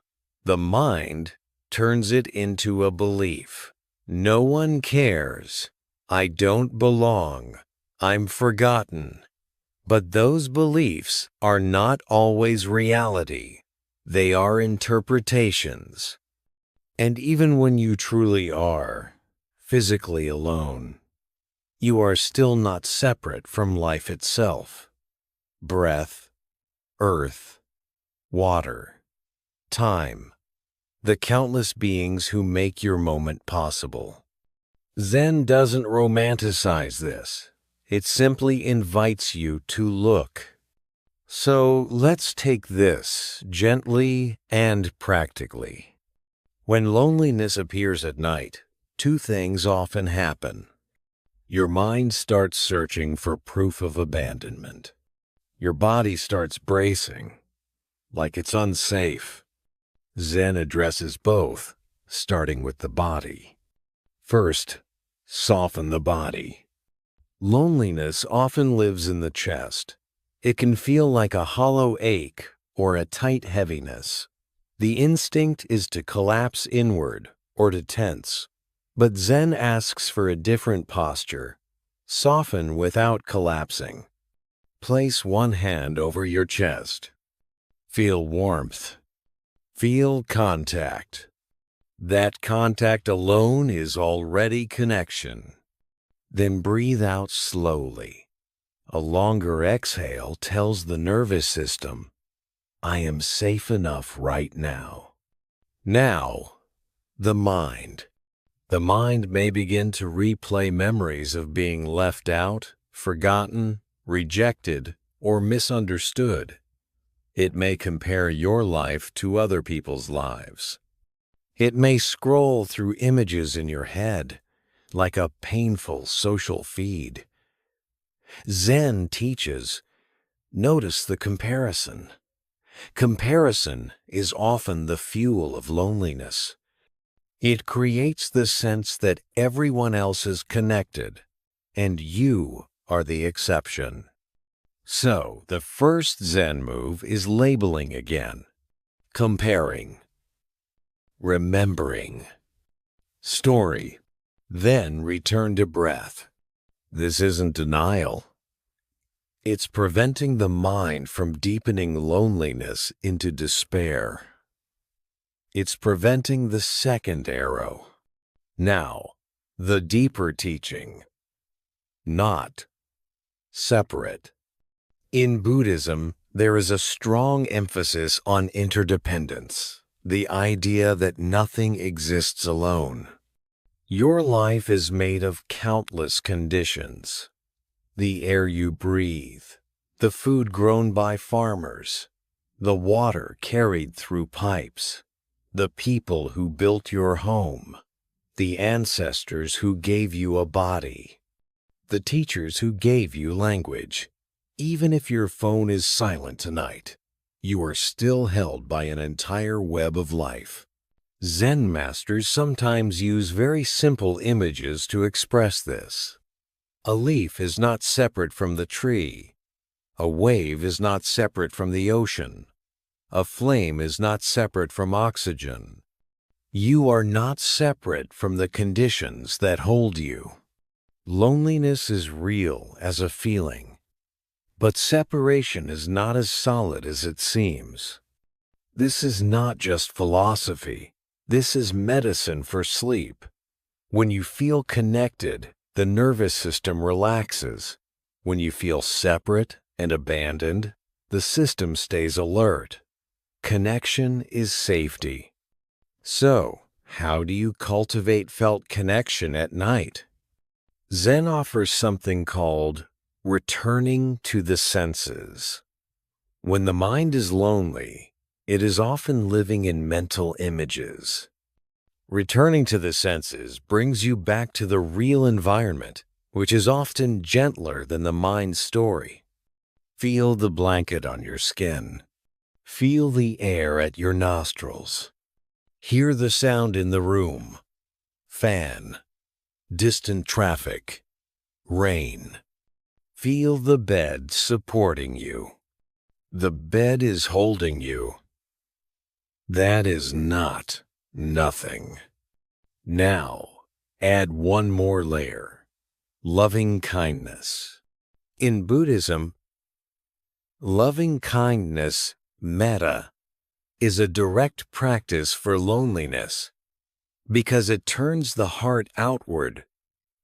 [SPEAKER 1] The mind turns it into a belief. No one cares. I don't belong. I'm forgotten. But those beliefs are not always reality. They are interpretations. And even when you truly are physically alone, you are still not separate from life itself. Breath, earth, water, time, the countless beings who make your moment possible. Zen doesn't romanticize this. It simply invites you to look. So let's take this gently and practically. When loneliness appears at night, two things often happen. Your mind starts searching for proof of abandonment. Your body starts bracing, like it's unsafe. Zen addresses both, starting with the body. First, soften the body. Loneliness often lives in the chest. It can feel like a hollow ache or a tight heaviness. The instinct is to collapse inward or to tense. But Zen asks for a different posture. Soften without collapsing. Place one hand over your chest. Feel warmth. Feel contact. That contact alone is already connection. Then breathe out slowly. A longer exhale tells the nervous system, I am safe enough right now. Now, the mind. The mind may begin to replay memories of being left out, forgotten, rejected, or misunderstood. It may compare your life to other people's lives. It may scroll through images in your head, like a painful social feed. Zen teaches, notice the comparison. Comparison is often the fuel of loneliness. It creates the sense that everyone else is connected, and you are the exception. So, the first Zen move is labeling again, comparing, remembering, story, then return to breath. This isn't denial. It's preventing the mind from deepening loneliness into despair. It's preventing the second arrow. Now, the deeper teaching. Not separate. In Buddhism, there is a strong emphasis on interdependence, the idea that nothing exists alone. Your life is made of countless conditions. The air you breathe, the food grown by farmers, the water carried through pipes, the people who built your home, the ancestors who gave you a body, the teachers who gave you language. Even if your phone is silent tonight, you are still held by an entire web of life. Zen masters sometimes use very simple images to express this. A leaf is not separate from the tree. A wave is not separate from the ocean. A flame is not separate from oxygen. You are not separate from the conditions that hold you. Loneliness is real as a feeling, but separation is not as solid as it seems. This is not just philosophy. This is medicine for sleep. When you feel connected, the nervous system relaxes. When you feel separate and abandoned, the system stays alert. Connection is safety. So, how do you cultivate felt connection at night? Zen offers something called returning to the senses. When the mind is lonely, it is often living in mental images. Returning to the senses brings you back to the real environment, which is often gentler than the mind's story. Feel the blanket on your skin. Feel the air at your nostrils. Hear the sound in the room. Fan. Distant traffic. Rain. Feel the bed supporting you. The bed is holding you. That is not nothing. Now, add one more layer. Loving kindness. In Buddhism, loving kindness, metta, is a direct practice for loneliness because it turns the heart outward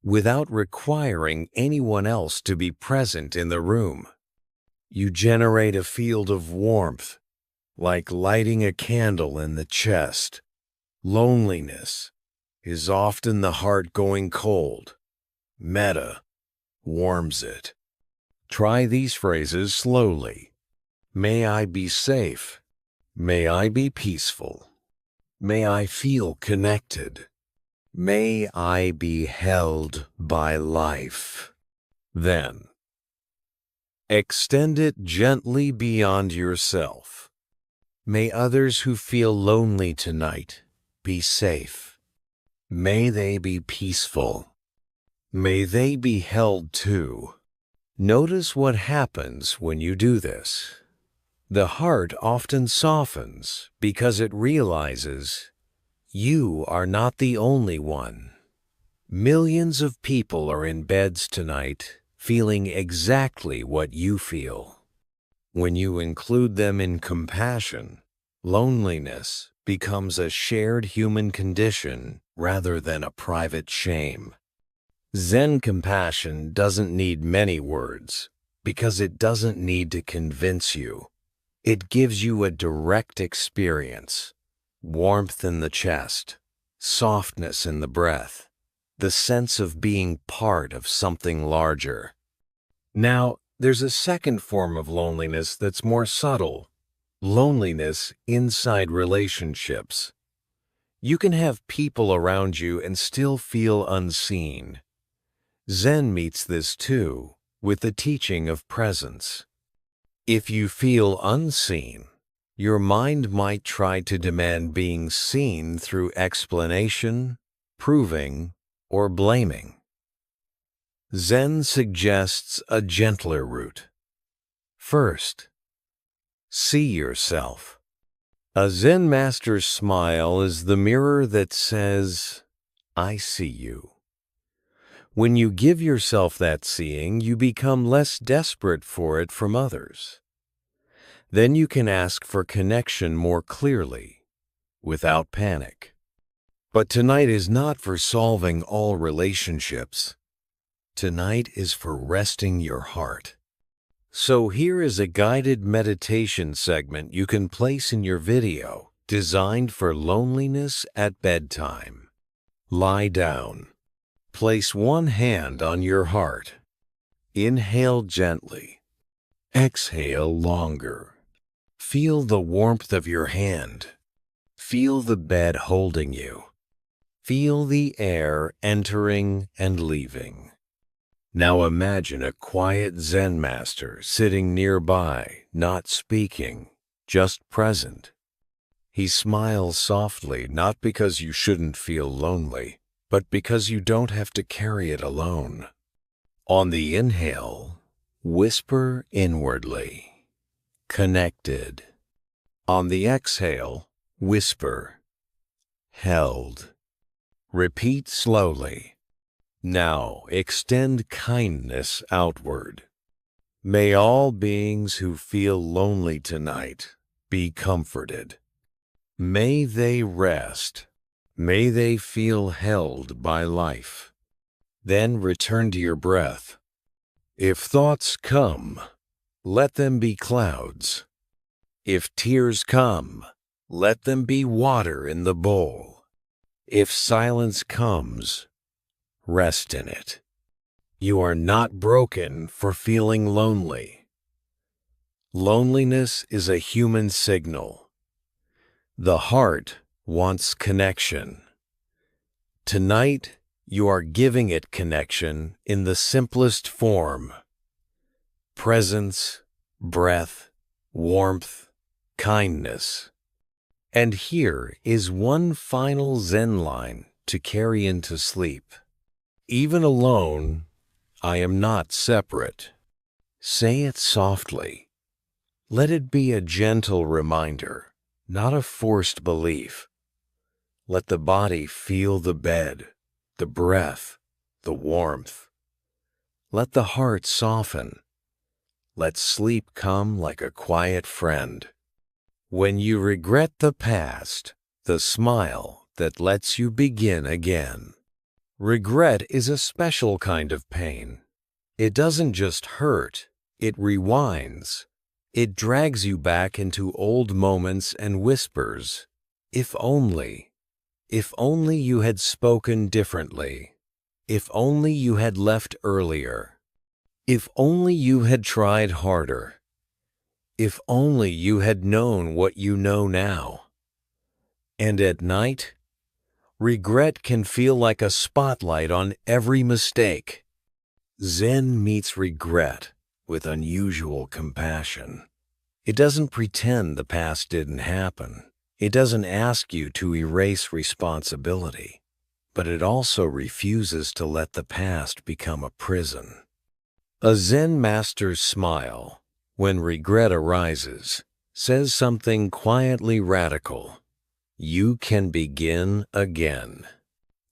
[SPEAKER 1] without requiring anyone else to be present in the room. You generate a field of warmth, like lighting a candle in the chest. Loneliness is often the heart going cold. Metta warms it. Try these phrases slowly. May I be safe. May I be peaceful. May I feel connected. May I be held by life. Then, extend it gently beyond yourself. May others who feel lonely tonight be safe. May they be peaceful. May they be held too. Notice what happens when you do this. The heart often softens because it realizes you are not the only one. Millions of people are in beds tonight feeling exactly what you feel. When you include them in compassion, loneliness becomes a shared human condition rather than a private shame. Zen compassion doesn't need many words because it doesn't need to convince you. It gives you a direct experience, warmth in the chest, softness in the breath, the sense of being part of something larger. Now, there's a second form of loneliness that's more subtle. Loneliness inside relationships. You can have people around you and still feel unseen. Zen meets this too, with the teaching of presence. If you feel unseen, your mind might try to demand being seen through explanation, proving, or blaming. Zen suggests a gentler route. First, see yourself. A Zen master's smile is the mirror that says, I see you. When you give yourself that seeing, you become less desperate for it from others. Then you can ask for connection more clearly, without panic. But tonight is not for solving all relationships. Tonight is for resting your heart. So here is a guided meditation segment you can place in your video, designed for loneliness at bedtime. Lie down. Place one hand on your heart. Inhale gently. Exhale longer. Feel the warmth of your hand. Feel the bed holding you. Feel the air entering and leaving. Now imagine a quiet Zen master sitting nearby, not speaking, just present. He smiles softly, not because you shouldn't feel lonely, but because you don't have to carry it alone. On the inhale, whisper inwardly, connected. On the exhale, whisper, held. Repeat slowly. Now extend kindness outward. May all beings who feel lonely tonight be comforted. May they rest. May they feel held by life. Then return to your breath. If thoughts come, let them be clouds. If tears come, let them be water in the bowl. If silence comes, rest in it. You are not broken for feeling lonely. Loneliness is a human signal. The heart wants connection. Tonight, you are giving it connection in the simplest form. Presence, breath, warmth, kindness. And here is one final Zen line to carry into sleep. Even alone, I am not separate. Say it softly. Let it be a gentle reminder, not a forced belief. Let the body feel the bed, the breath, the warmth. Let the heart soften. Let sleep come like a quiet friend. When you regret the past, the smile that lets you begin again. Regret is a special kind of pain. It doesn't just hurt, it rewinds. It drags you back into old moments and whispers, if only. If only you had spoken differently. If only you had left earlier. If only you had tried harder. If only you had known what you know now. And at night, regret can feel like a spotlight on every mistake. Zen meets regret with unusual compassion. It doesn't pretend the past didn't happen. It doesn't ask you to erase responsibility, but it also refuses to let the past become a prison. A Zen master's smile, when regret arises, says something quietly radical. You can begin again,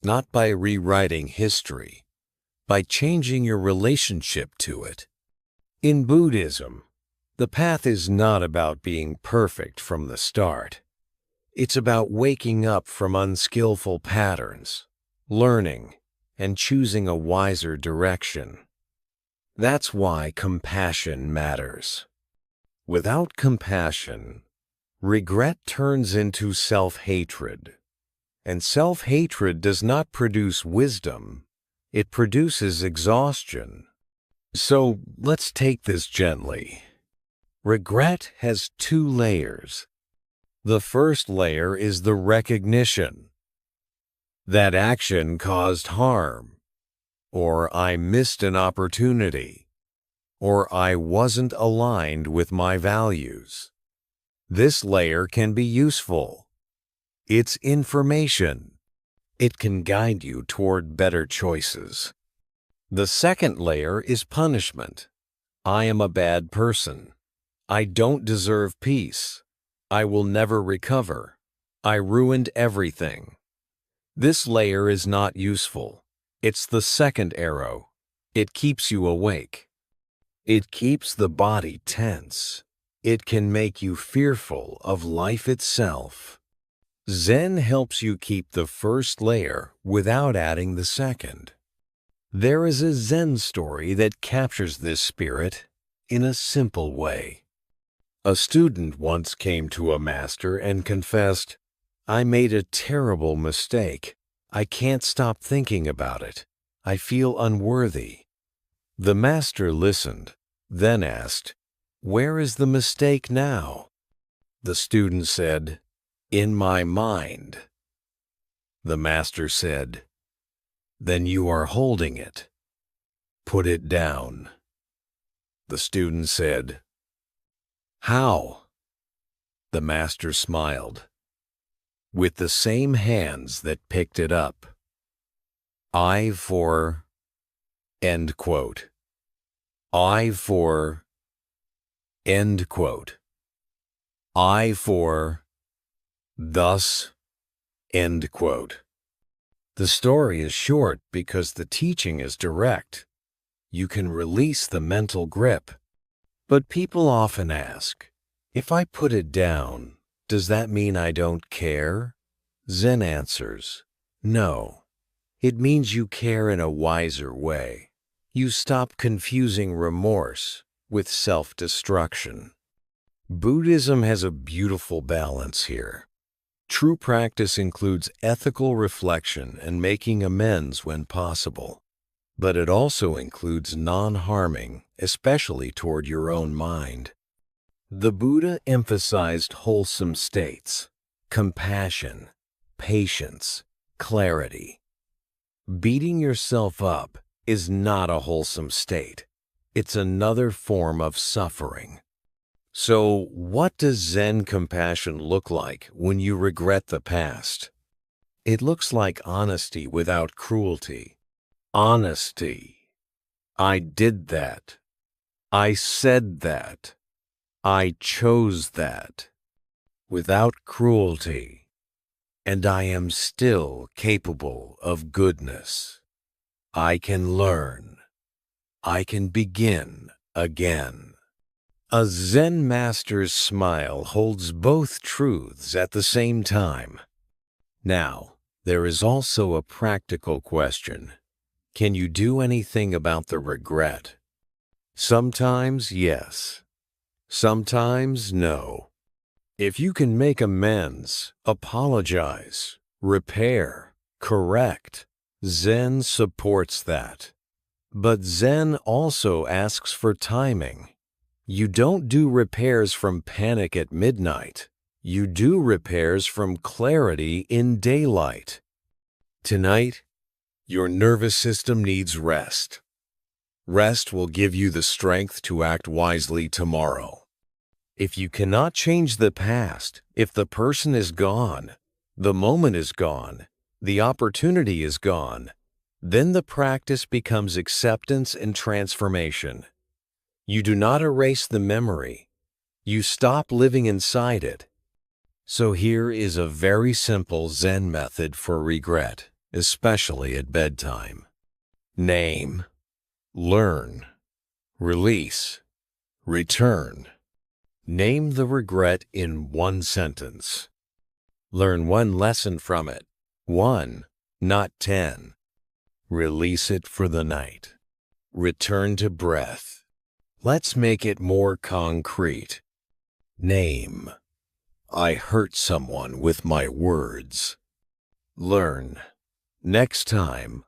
[SPEAKER 1] not by rewriting history, by changing your relationship to it. In Buddhism, the path is not about being perfect from the start. It's about waking up from unskillful patterns, learning, and choosing a wiser direction. That's why compassion matters. Without compassion, regret turns into self-hatred. And self-hatred does not produce wisdom, it produces exhaustion. So let's take this gently. Regret has two layers. The first layer is the recognition. That action caused harm, or I missed an opportunity, or I wasn't aligned with my values. This layer can be useful. It's information. It can guide you toward better choices. The second layer is punishment. I am a bad person. I don't deserve peace. I will never recover. I ruined everything. This layer is not useful. It's the second arrow. It keeps you awake. It keeps the body tense. It can make you fearful of life itself. Zen helps you keep the first layer without adding the second. There is a Zen story that captures this spirit in a simple way. A student once came to a master and confessed, "I made a terrible mistake. I can't stop thinking about it. I feel unworthy." The master listened, then asked, "Where is the mistake now?" The student said, "In my mind." The master said, "Then you are holding it. Put it down." The student said, "How?" The master smiled. "With the same hands that picked it up." I for, end quote. I for, end quote. I for, thus, end quote. The story is short because the teaching is direct. You can release the mental grip. But people often ask, if I put it down, does that mean I don't care? Zen answers, no. It means you care in a wiser way. You stop confusing remorse with self-destruction. Buddhism has a beautiful balance here. True practice includes ethical reflection and making amends when possible. But it also includes non-harming, especially toward your own mind. The Buddha emphasized wholesome states, compassion, patience, clarity. Beating yourself up is not a wholesome state. It's another form of suffering. So, what does Zen compassion look like when you regret the past? It looks like honesty without cruelty. Honesty. I did that. I said that. I chose that. Without cruelty. And I am still capable of goodness. I can learn. I can begin again. A Zen master's smile holds both truths at the same time. Now, there is also a practical question. Can you do anything about the regret? Sometimes, yes. Sometimes, no. If you can make amends, apologize, repair, correct. Zen supports that. But Zen also asks for timing. You don't do repairs from panic at midnight. You do repairs from clarity in daylight. Tonight, your nervous system needs rest. Rest will give you the strength to act wisely tomorrow. If you cannot change the past, if the person is gone, the moment is gone, the opportunity is gone, then the practice becomes acceptance and transformation. You do not erase the memory. You stop living inside it. So here is a very simple Zen method for regret, especially at bedtime. Name, learn, release, return. Name the regret in one sentence. Learn one lesson from it. 1, not 10. Release it for the night. Return to breath. Let's make it more concrete. Name. I hurt someone with my words. Learn. Next time,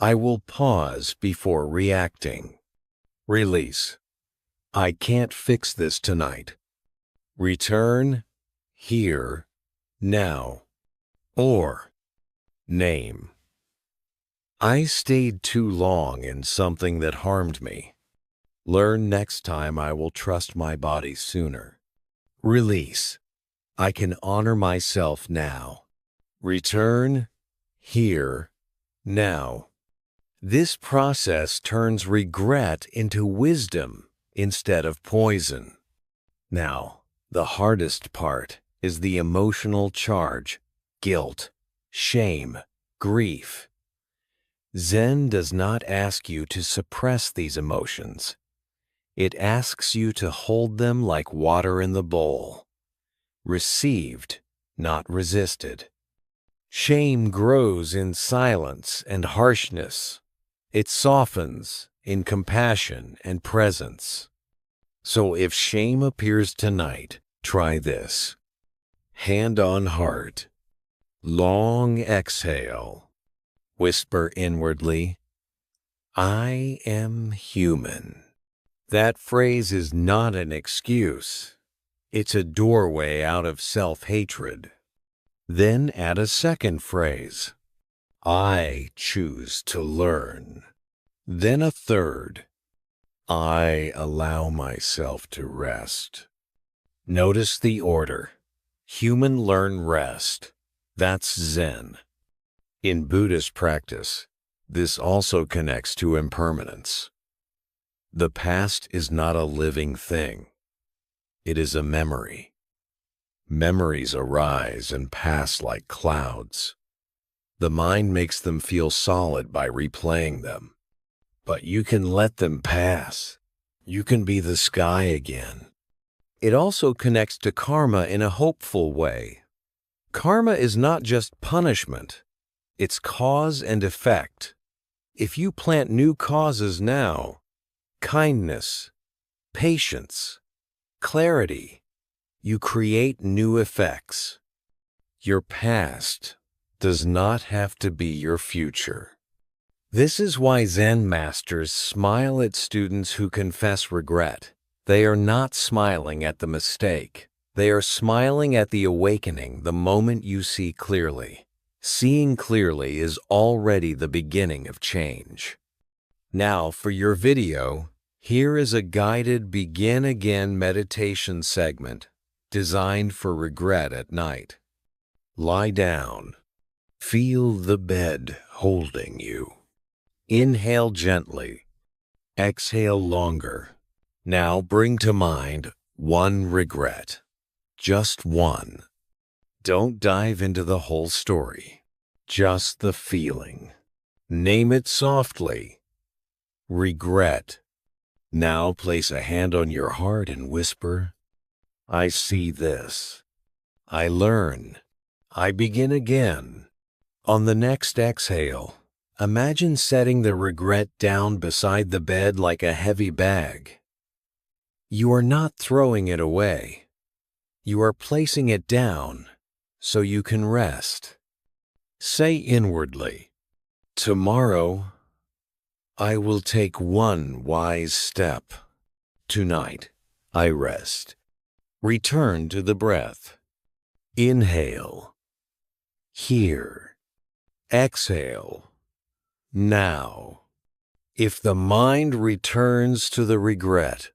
[SPEAKER 1] I will pause before reacting. Release. I can't fix this tonight. Return. Here. Now. Or. Name. I stayed too long in something that harmed me. Learn next time I will trust my body sooner. Release. I can honor myself now. Return. Here. Now. This process turns regret into wisdom instead of poison. Now, the hardest part is the emotional charge, guilt, shame, grief. Zen does not ask you to suppress these emotions. It asks you to hold them like water in the bowl. Received, not resisted. Shame grows in silence and harshness. It softens in compassion and presence. So if shame appears tonight, try this. Hand on heart. Long exhale. Whisper inwardly, I am human. That phrase is not an excuse. It's a doorway out of self-hatred. Then add a second phrase. I choose to learn. Then a third. I allow myself to rest. Notice the order. Human, learn, rest. That's Zen. In Buddhist practice, this also connects to impermanence. The past is not a living thing. It is a memory. Memories arise and pass like clouds. The mind makes them feel solid by replaying them. But you can let them pass. You can be the sky again. It also connects to karma in a hopeful way. Karma is not just punishment. It's cause and effect. If you plant new causes now, kindness, patience, clarity, you create new effects. Your past does not have to be your future. This is why Zen masters smile at students who confess regret. They are not smiling at the mistake. They are smiling at the awakening the moment you see clearly. Seeing clearly is already the beginning of change. Now for your video, here is a guided begin again meditation segment designed for regret at night. Lie down. Feel the bed holding you. Inhale gently. Exhale longer. Now bring to mind one regret. Just one. Don't dive into the whole story. Just the feeling. Name it softly. Regret. Now place a hand on your heart and whisper, I see this. I learn. I begin again. On the next exhale, imagine setting the regret down beside the bed like a heavy bag. You are not throwing it away. You are placing it down so you can rest. Say inwardly, "Tomorrow, I will take one wise step. Tonight, I rest." Return to the breath. Inhale. Here. Exhale. Now. If the mind returns to the regret,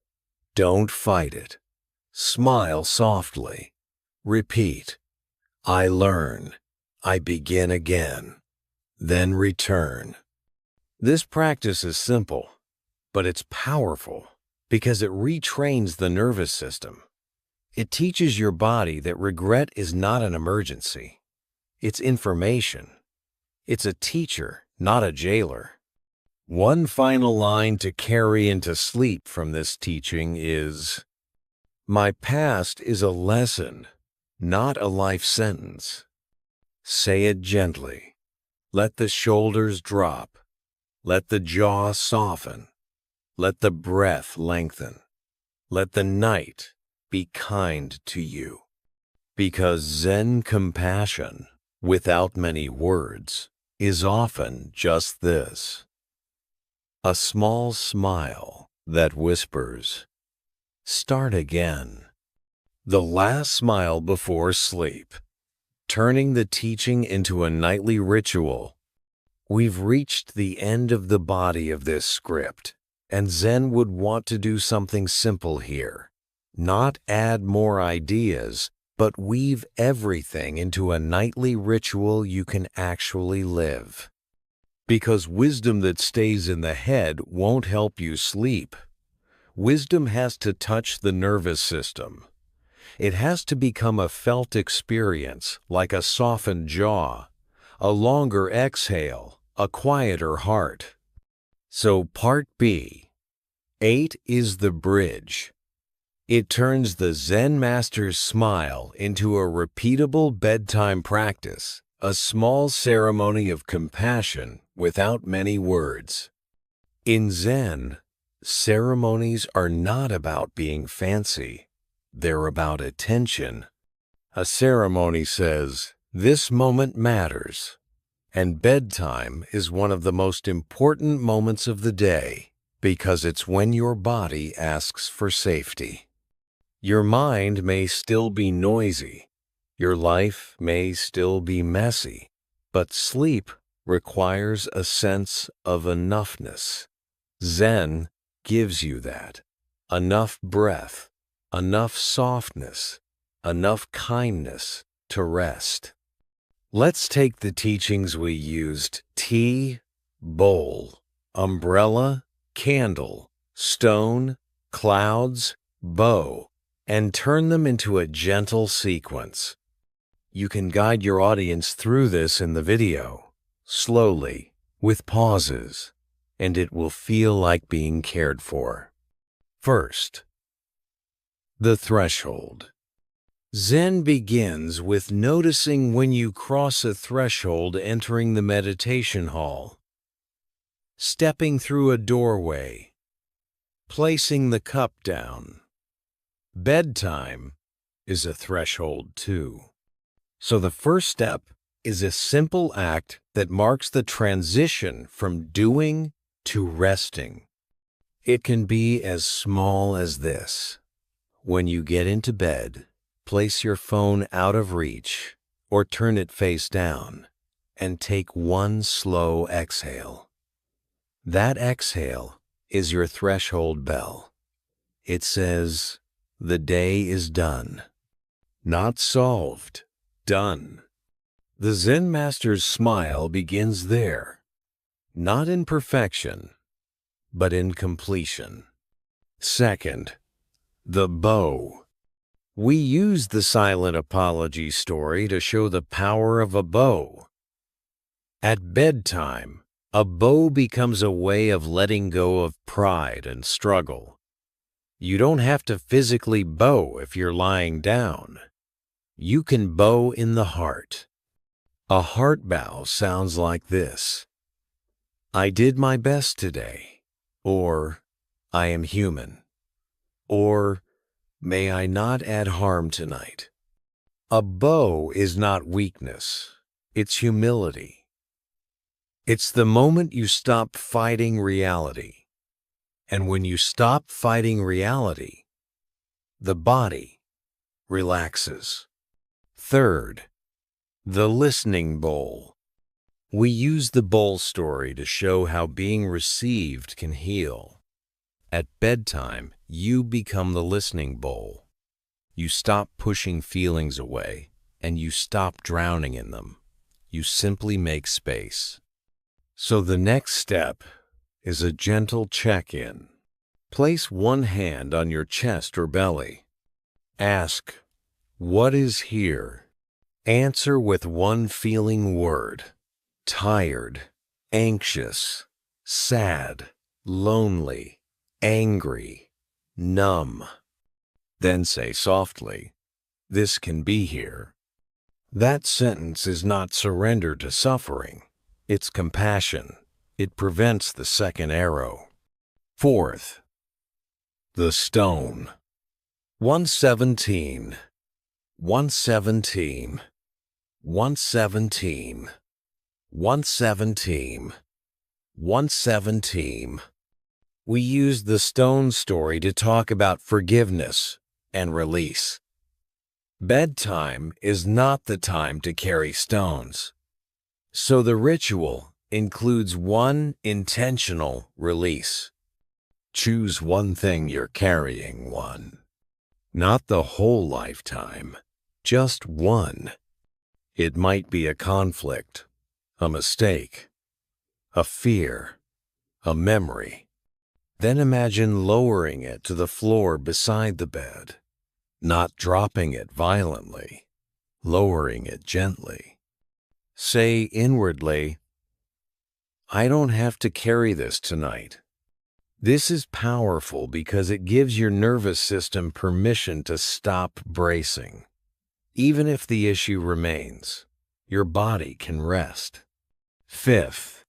[SPEAKER 1] don't fight it. Smile softly. Repeat, "I learn. I begin again." Then return. This practice is simple, but it's powerful because it retrains the nervous system. It teaches your body that regret is not an emergency. It's information. It's a teacher, not a jailer. One final line to carry into sleep from this teaching is, "My past is a lesson, not a life sentence." Say it gently. Let the shoulders drop. Let the jaw soften. Let the breath lengthen. Let the night be kind to you. Because Zen compassion, without many words, is often just this: a small smile that whispers, "Start again." The last smile before sleep, turning the teaching into a nightly ritual. We've reached the end of the body of this script, and Zen would want to do something simple here. Not add more ideas, but weave everything into a nightly ritual you can actually live. Because wisdom that stays in the head won't help you sleep. Wisdom has to touch the nervous system. It has to become a felt experience, like a softened jaw, a longer exhale, a quieter heart. So Part B, 8 is the bridge. It turns the Zen master's smile into a repeatable bedtime practice, a small ceremony of compassion without many words. In Zen, ceremonies are not about being fancy. They're about attention. A ceremony says, "This moment matters." And bedtime is one of the most important moments of the day because it's when your body asks for safety. Your mind may still be noisy. Your life may still be messy. But sleep requires a sense of enoughness. Zen gives you that. Enough breath, enough softness, enough kindness to rest. Let's take the teachings we used: tea, bowl, umbrella, candle, stone, clouds, bow, and turn them into a gentle sequence. You can guide your audience through this in the video, slowly, with pauses, and it will feel like being cared for. First, the threshold. Zen begins with noticing when you cross a threshold entering the meditation hall, stepping through a doorway, placing the cup down. Bedtime is a threshold too. So the first step is a simple act that marks the transition from doing to resting. It can be as small as this. When you get into bed, place your phone out of reach or turn it face down and take one slow exhale. That exhale is your threshold bell. It says, "The day is done." Not solved, done. The Zen master's smile begins there, not in perfection, but in completion. Second, the bow. We use the silent apology story to show the power of a bow. At bedtime, a bow becomes a way of letting go of pride and struggle. You don't have to physically bow if you're lying down. You can bow in the heart. A heart bow sounds like this: "I did my best today," or "I am human," or "May I not add harm tonight." A bow is not weakness. It's humility. It's the moment you stop fighting reality. And when you stop fighting reality, the body relaxes. Third, the listening bowl. We use the bowl story to show how being received can heal. At bedtime, you become the listening bowl. You stop pushing feelings away, and you stop drowning in them. You simply make space. So the next step is a gentle check-in. Place one hand on your chest or belly. Ask, what is here? Answer with one feeling word. Tired, anxious, sad, lonely, angry, numb. Then say softly, this can be here. That sentence is not surrender to suffering. It's compassion. It prevents the second arrow. Fourth, the stone. 117, 117, 117, 117, 117. We use the stone story to talk about forgiveness and release. Bedtime is not the time to carry stones. So the ritual includes one intentional release. Choose one thing you're carrying, one. Not the whole lifetime, just one. It might be a conflict, a mistake, a fear, a memory. Then imagine lowering it to the floor beside the bed, not dropping it violently, lowering it gently. Say inwardly, I don't have to carry this tonight. This is powerful because it gives your nervous system permission to stop bracing. Even if the issue remains, your body can rest. Fifth,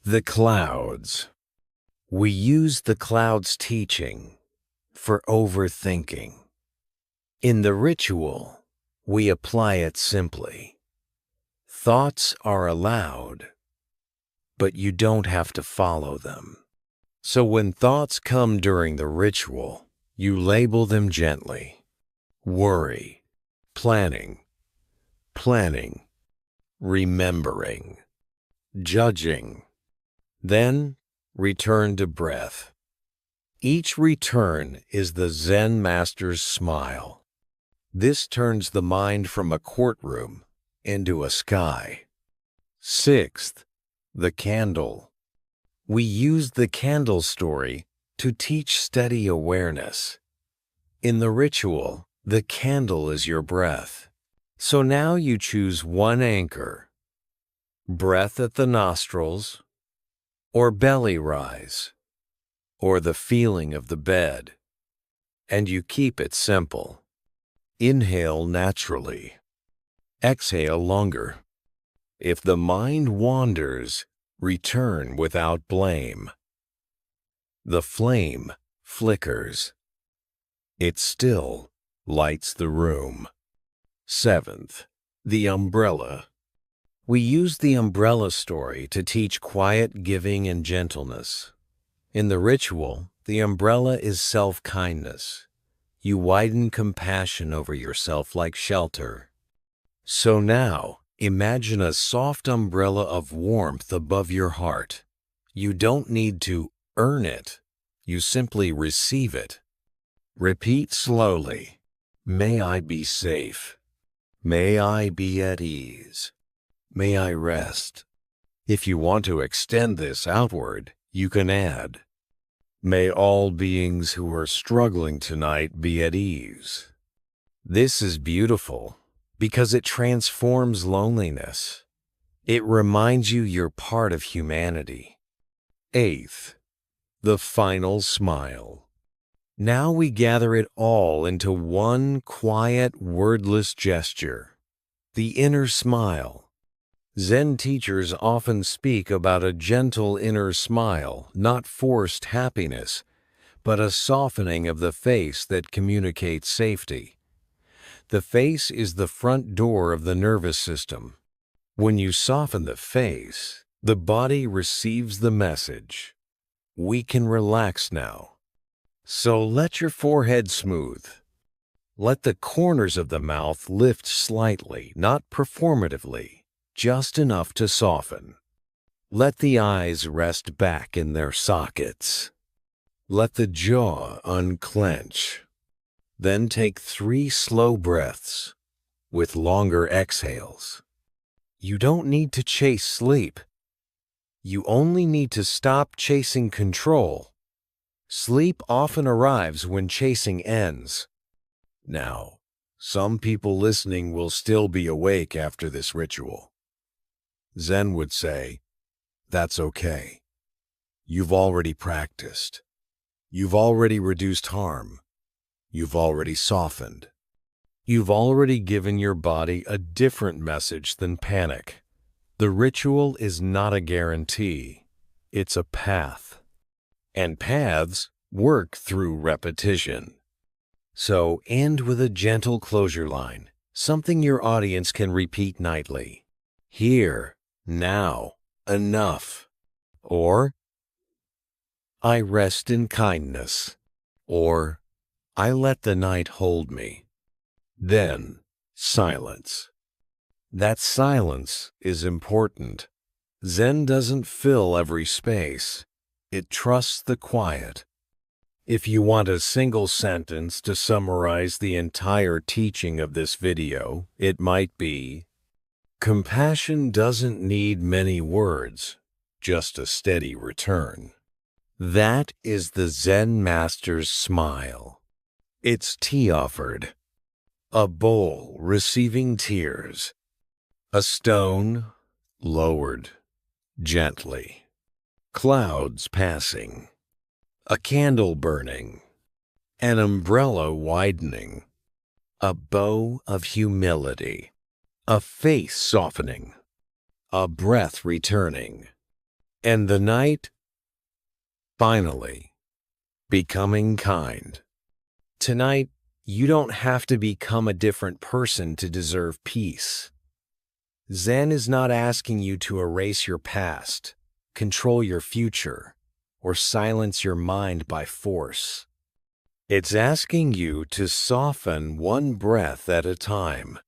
[SPEAKER 1] the clouds. We use the clouds teaching for overthinking. In the ritual, we apply it simply. Thoughts are allowed, but you don't have to follow them. So when thoughts come during the ritual, you label them gently. Worry, planning, remembering, judging. Then return to breath. Each return is the Zen master's smile. This turns the mind from a courtroom into a sky. Sixth, the candle. We use the candle story to teach steady awareness. In the ritual, the candle is your breath. So now you choose one anchor. Breath at the nostrils, or belly rise, or the feeling of the bed. And you keep it simple. Inhale naturally. Exhale longer. If the mind wanders, return without blame. The flame flickers. It still lights the room. Seventh, the umbrella. We use the umbrella story to teach quiet giving and gentleness. In the ritual, the umbrella is self-kindness. You widen compassion over yourself like shelter. So now, imagine a soft umbrella of warmth above your heart. You don't need to earn it. You simply receive it. Repeat slowly. May I be safe. May I be at ease. May I rest. If you want to extend this outward, you can add, may all beings who are struggling tonight be at ease. This is beautiful because it transforms loneliness. It reminds you you're part of humanity. Eighth, the final smile. Now we gather it all into one quiet, wordless gesture. The inner smile. Zen teachers often speak about a gentle inner smile, not forced happiness, but a softening of the face that communicates safety. The face is the front door of the nervous system. When you soften the face, the body receives the message. We can relax now. So let your forehead smooth. Let the corners of the mouth lift slightly, not performatively, just enough to soften. Let the eyes rest back in their sockets. Let the jaw unclench. Then take 3 slow breaths with longer exhales. You don't need to chase sleep. You only need to stop chasing control. Sleep often arrives when chasing ends. Now, some people listening will still be awake after this ritual. Zen would say, that's okay. You've already practiced. You've already reduced harm. You've already softened. You've already given your body a different message than panic. The ritual is not a guarantee. It's a path. And paths work through repetition. So end with a gentle closure line, something your audience can repeat nightly. Here, now, enough. Or, I rest in kindness. Or, I let the night hold me. Then, silence. That silence is important. Zen doesn't fill every space. It trusts the quiet. If you want a single sentence to summarize the entire teaching of this video, it might be, compassion doesn't need many words, just a steady return. That is the Zen master's smile. It's tea offered, a bowl receiving tears, a stone lowered gently, clouds passing, a candle burning, an umbrella widening, a bow of humility, a face softening, a breath returning, and the night finally becoming kind. Tonight, you don't have to become a different person to deserve peace. Zen is not asking you to erase your past, control your future, or silence your mind by force. It's asking you to soften one breath at a time.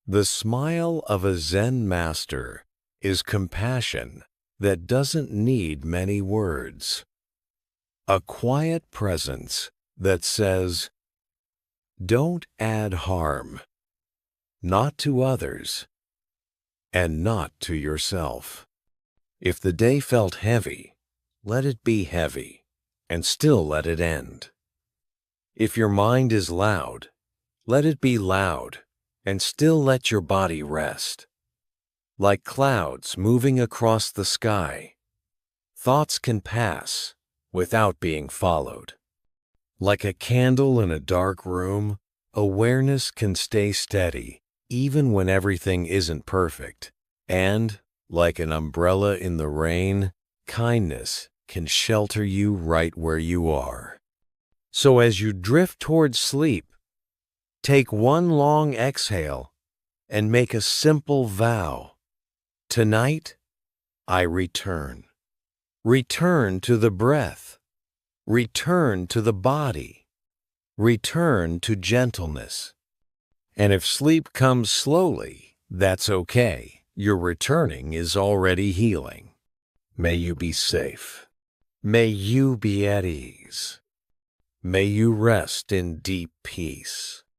[SPEAKER 1] The smile of a Zen master is compassion that doesn't need many words. A quiet presence that says, don't add harm, not to others, and not to yourself. If the day felt heavy, let it be heavy, and still let it end. If your mind is loud, let it be loud, and still let your body rest. Like clouds moving across the sky, thoughts can pass without being followed. Like a candle in a dark room, awareness can stay steady even when everything isn't perfect. And, like an umbrella in the rain, kindness can shelter you right where you are. So as you drift towards sleep, take one long exhale and make a simple vow. Tonight, I return. Return to the breath. Return to the body. Return to gentleness. And if sleep comes slowly, that's okay. Your returning is already healing. May you be safe. May you be at ease. May you rest in deep peace.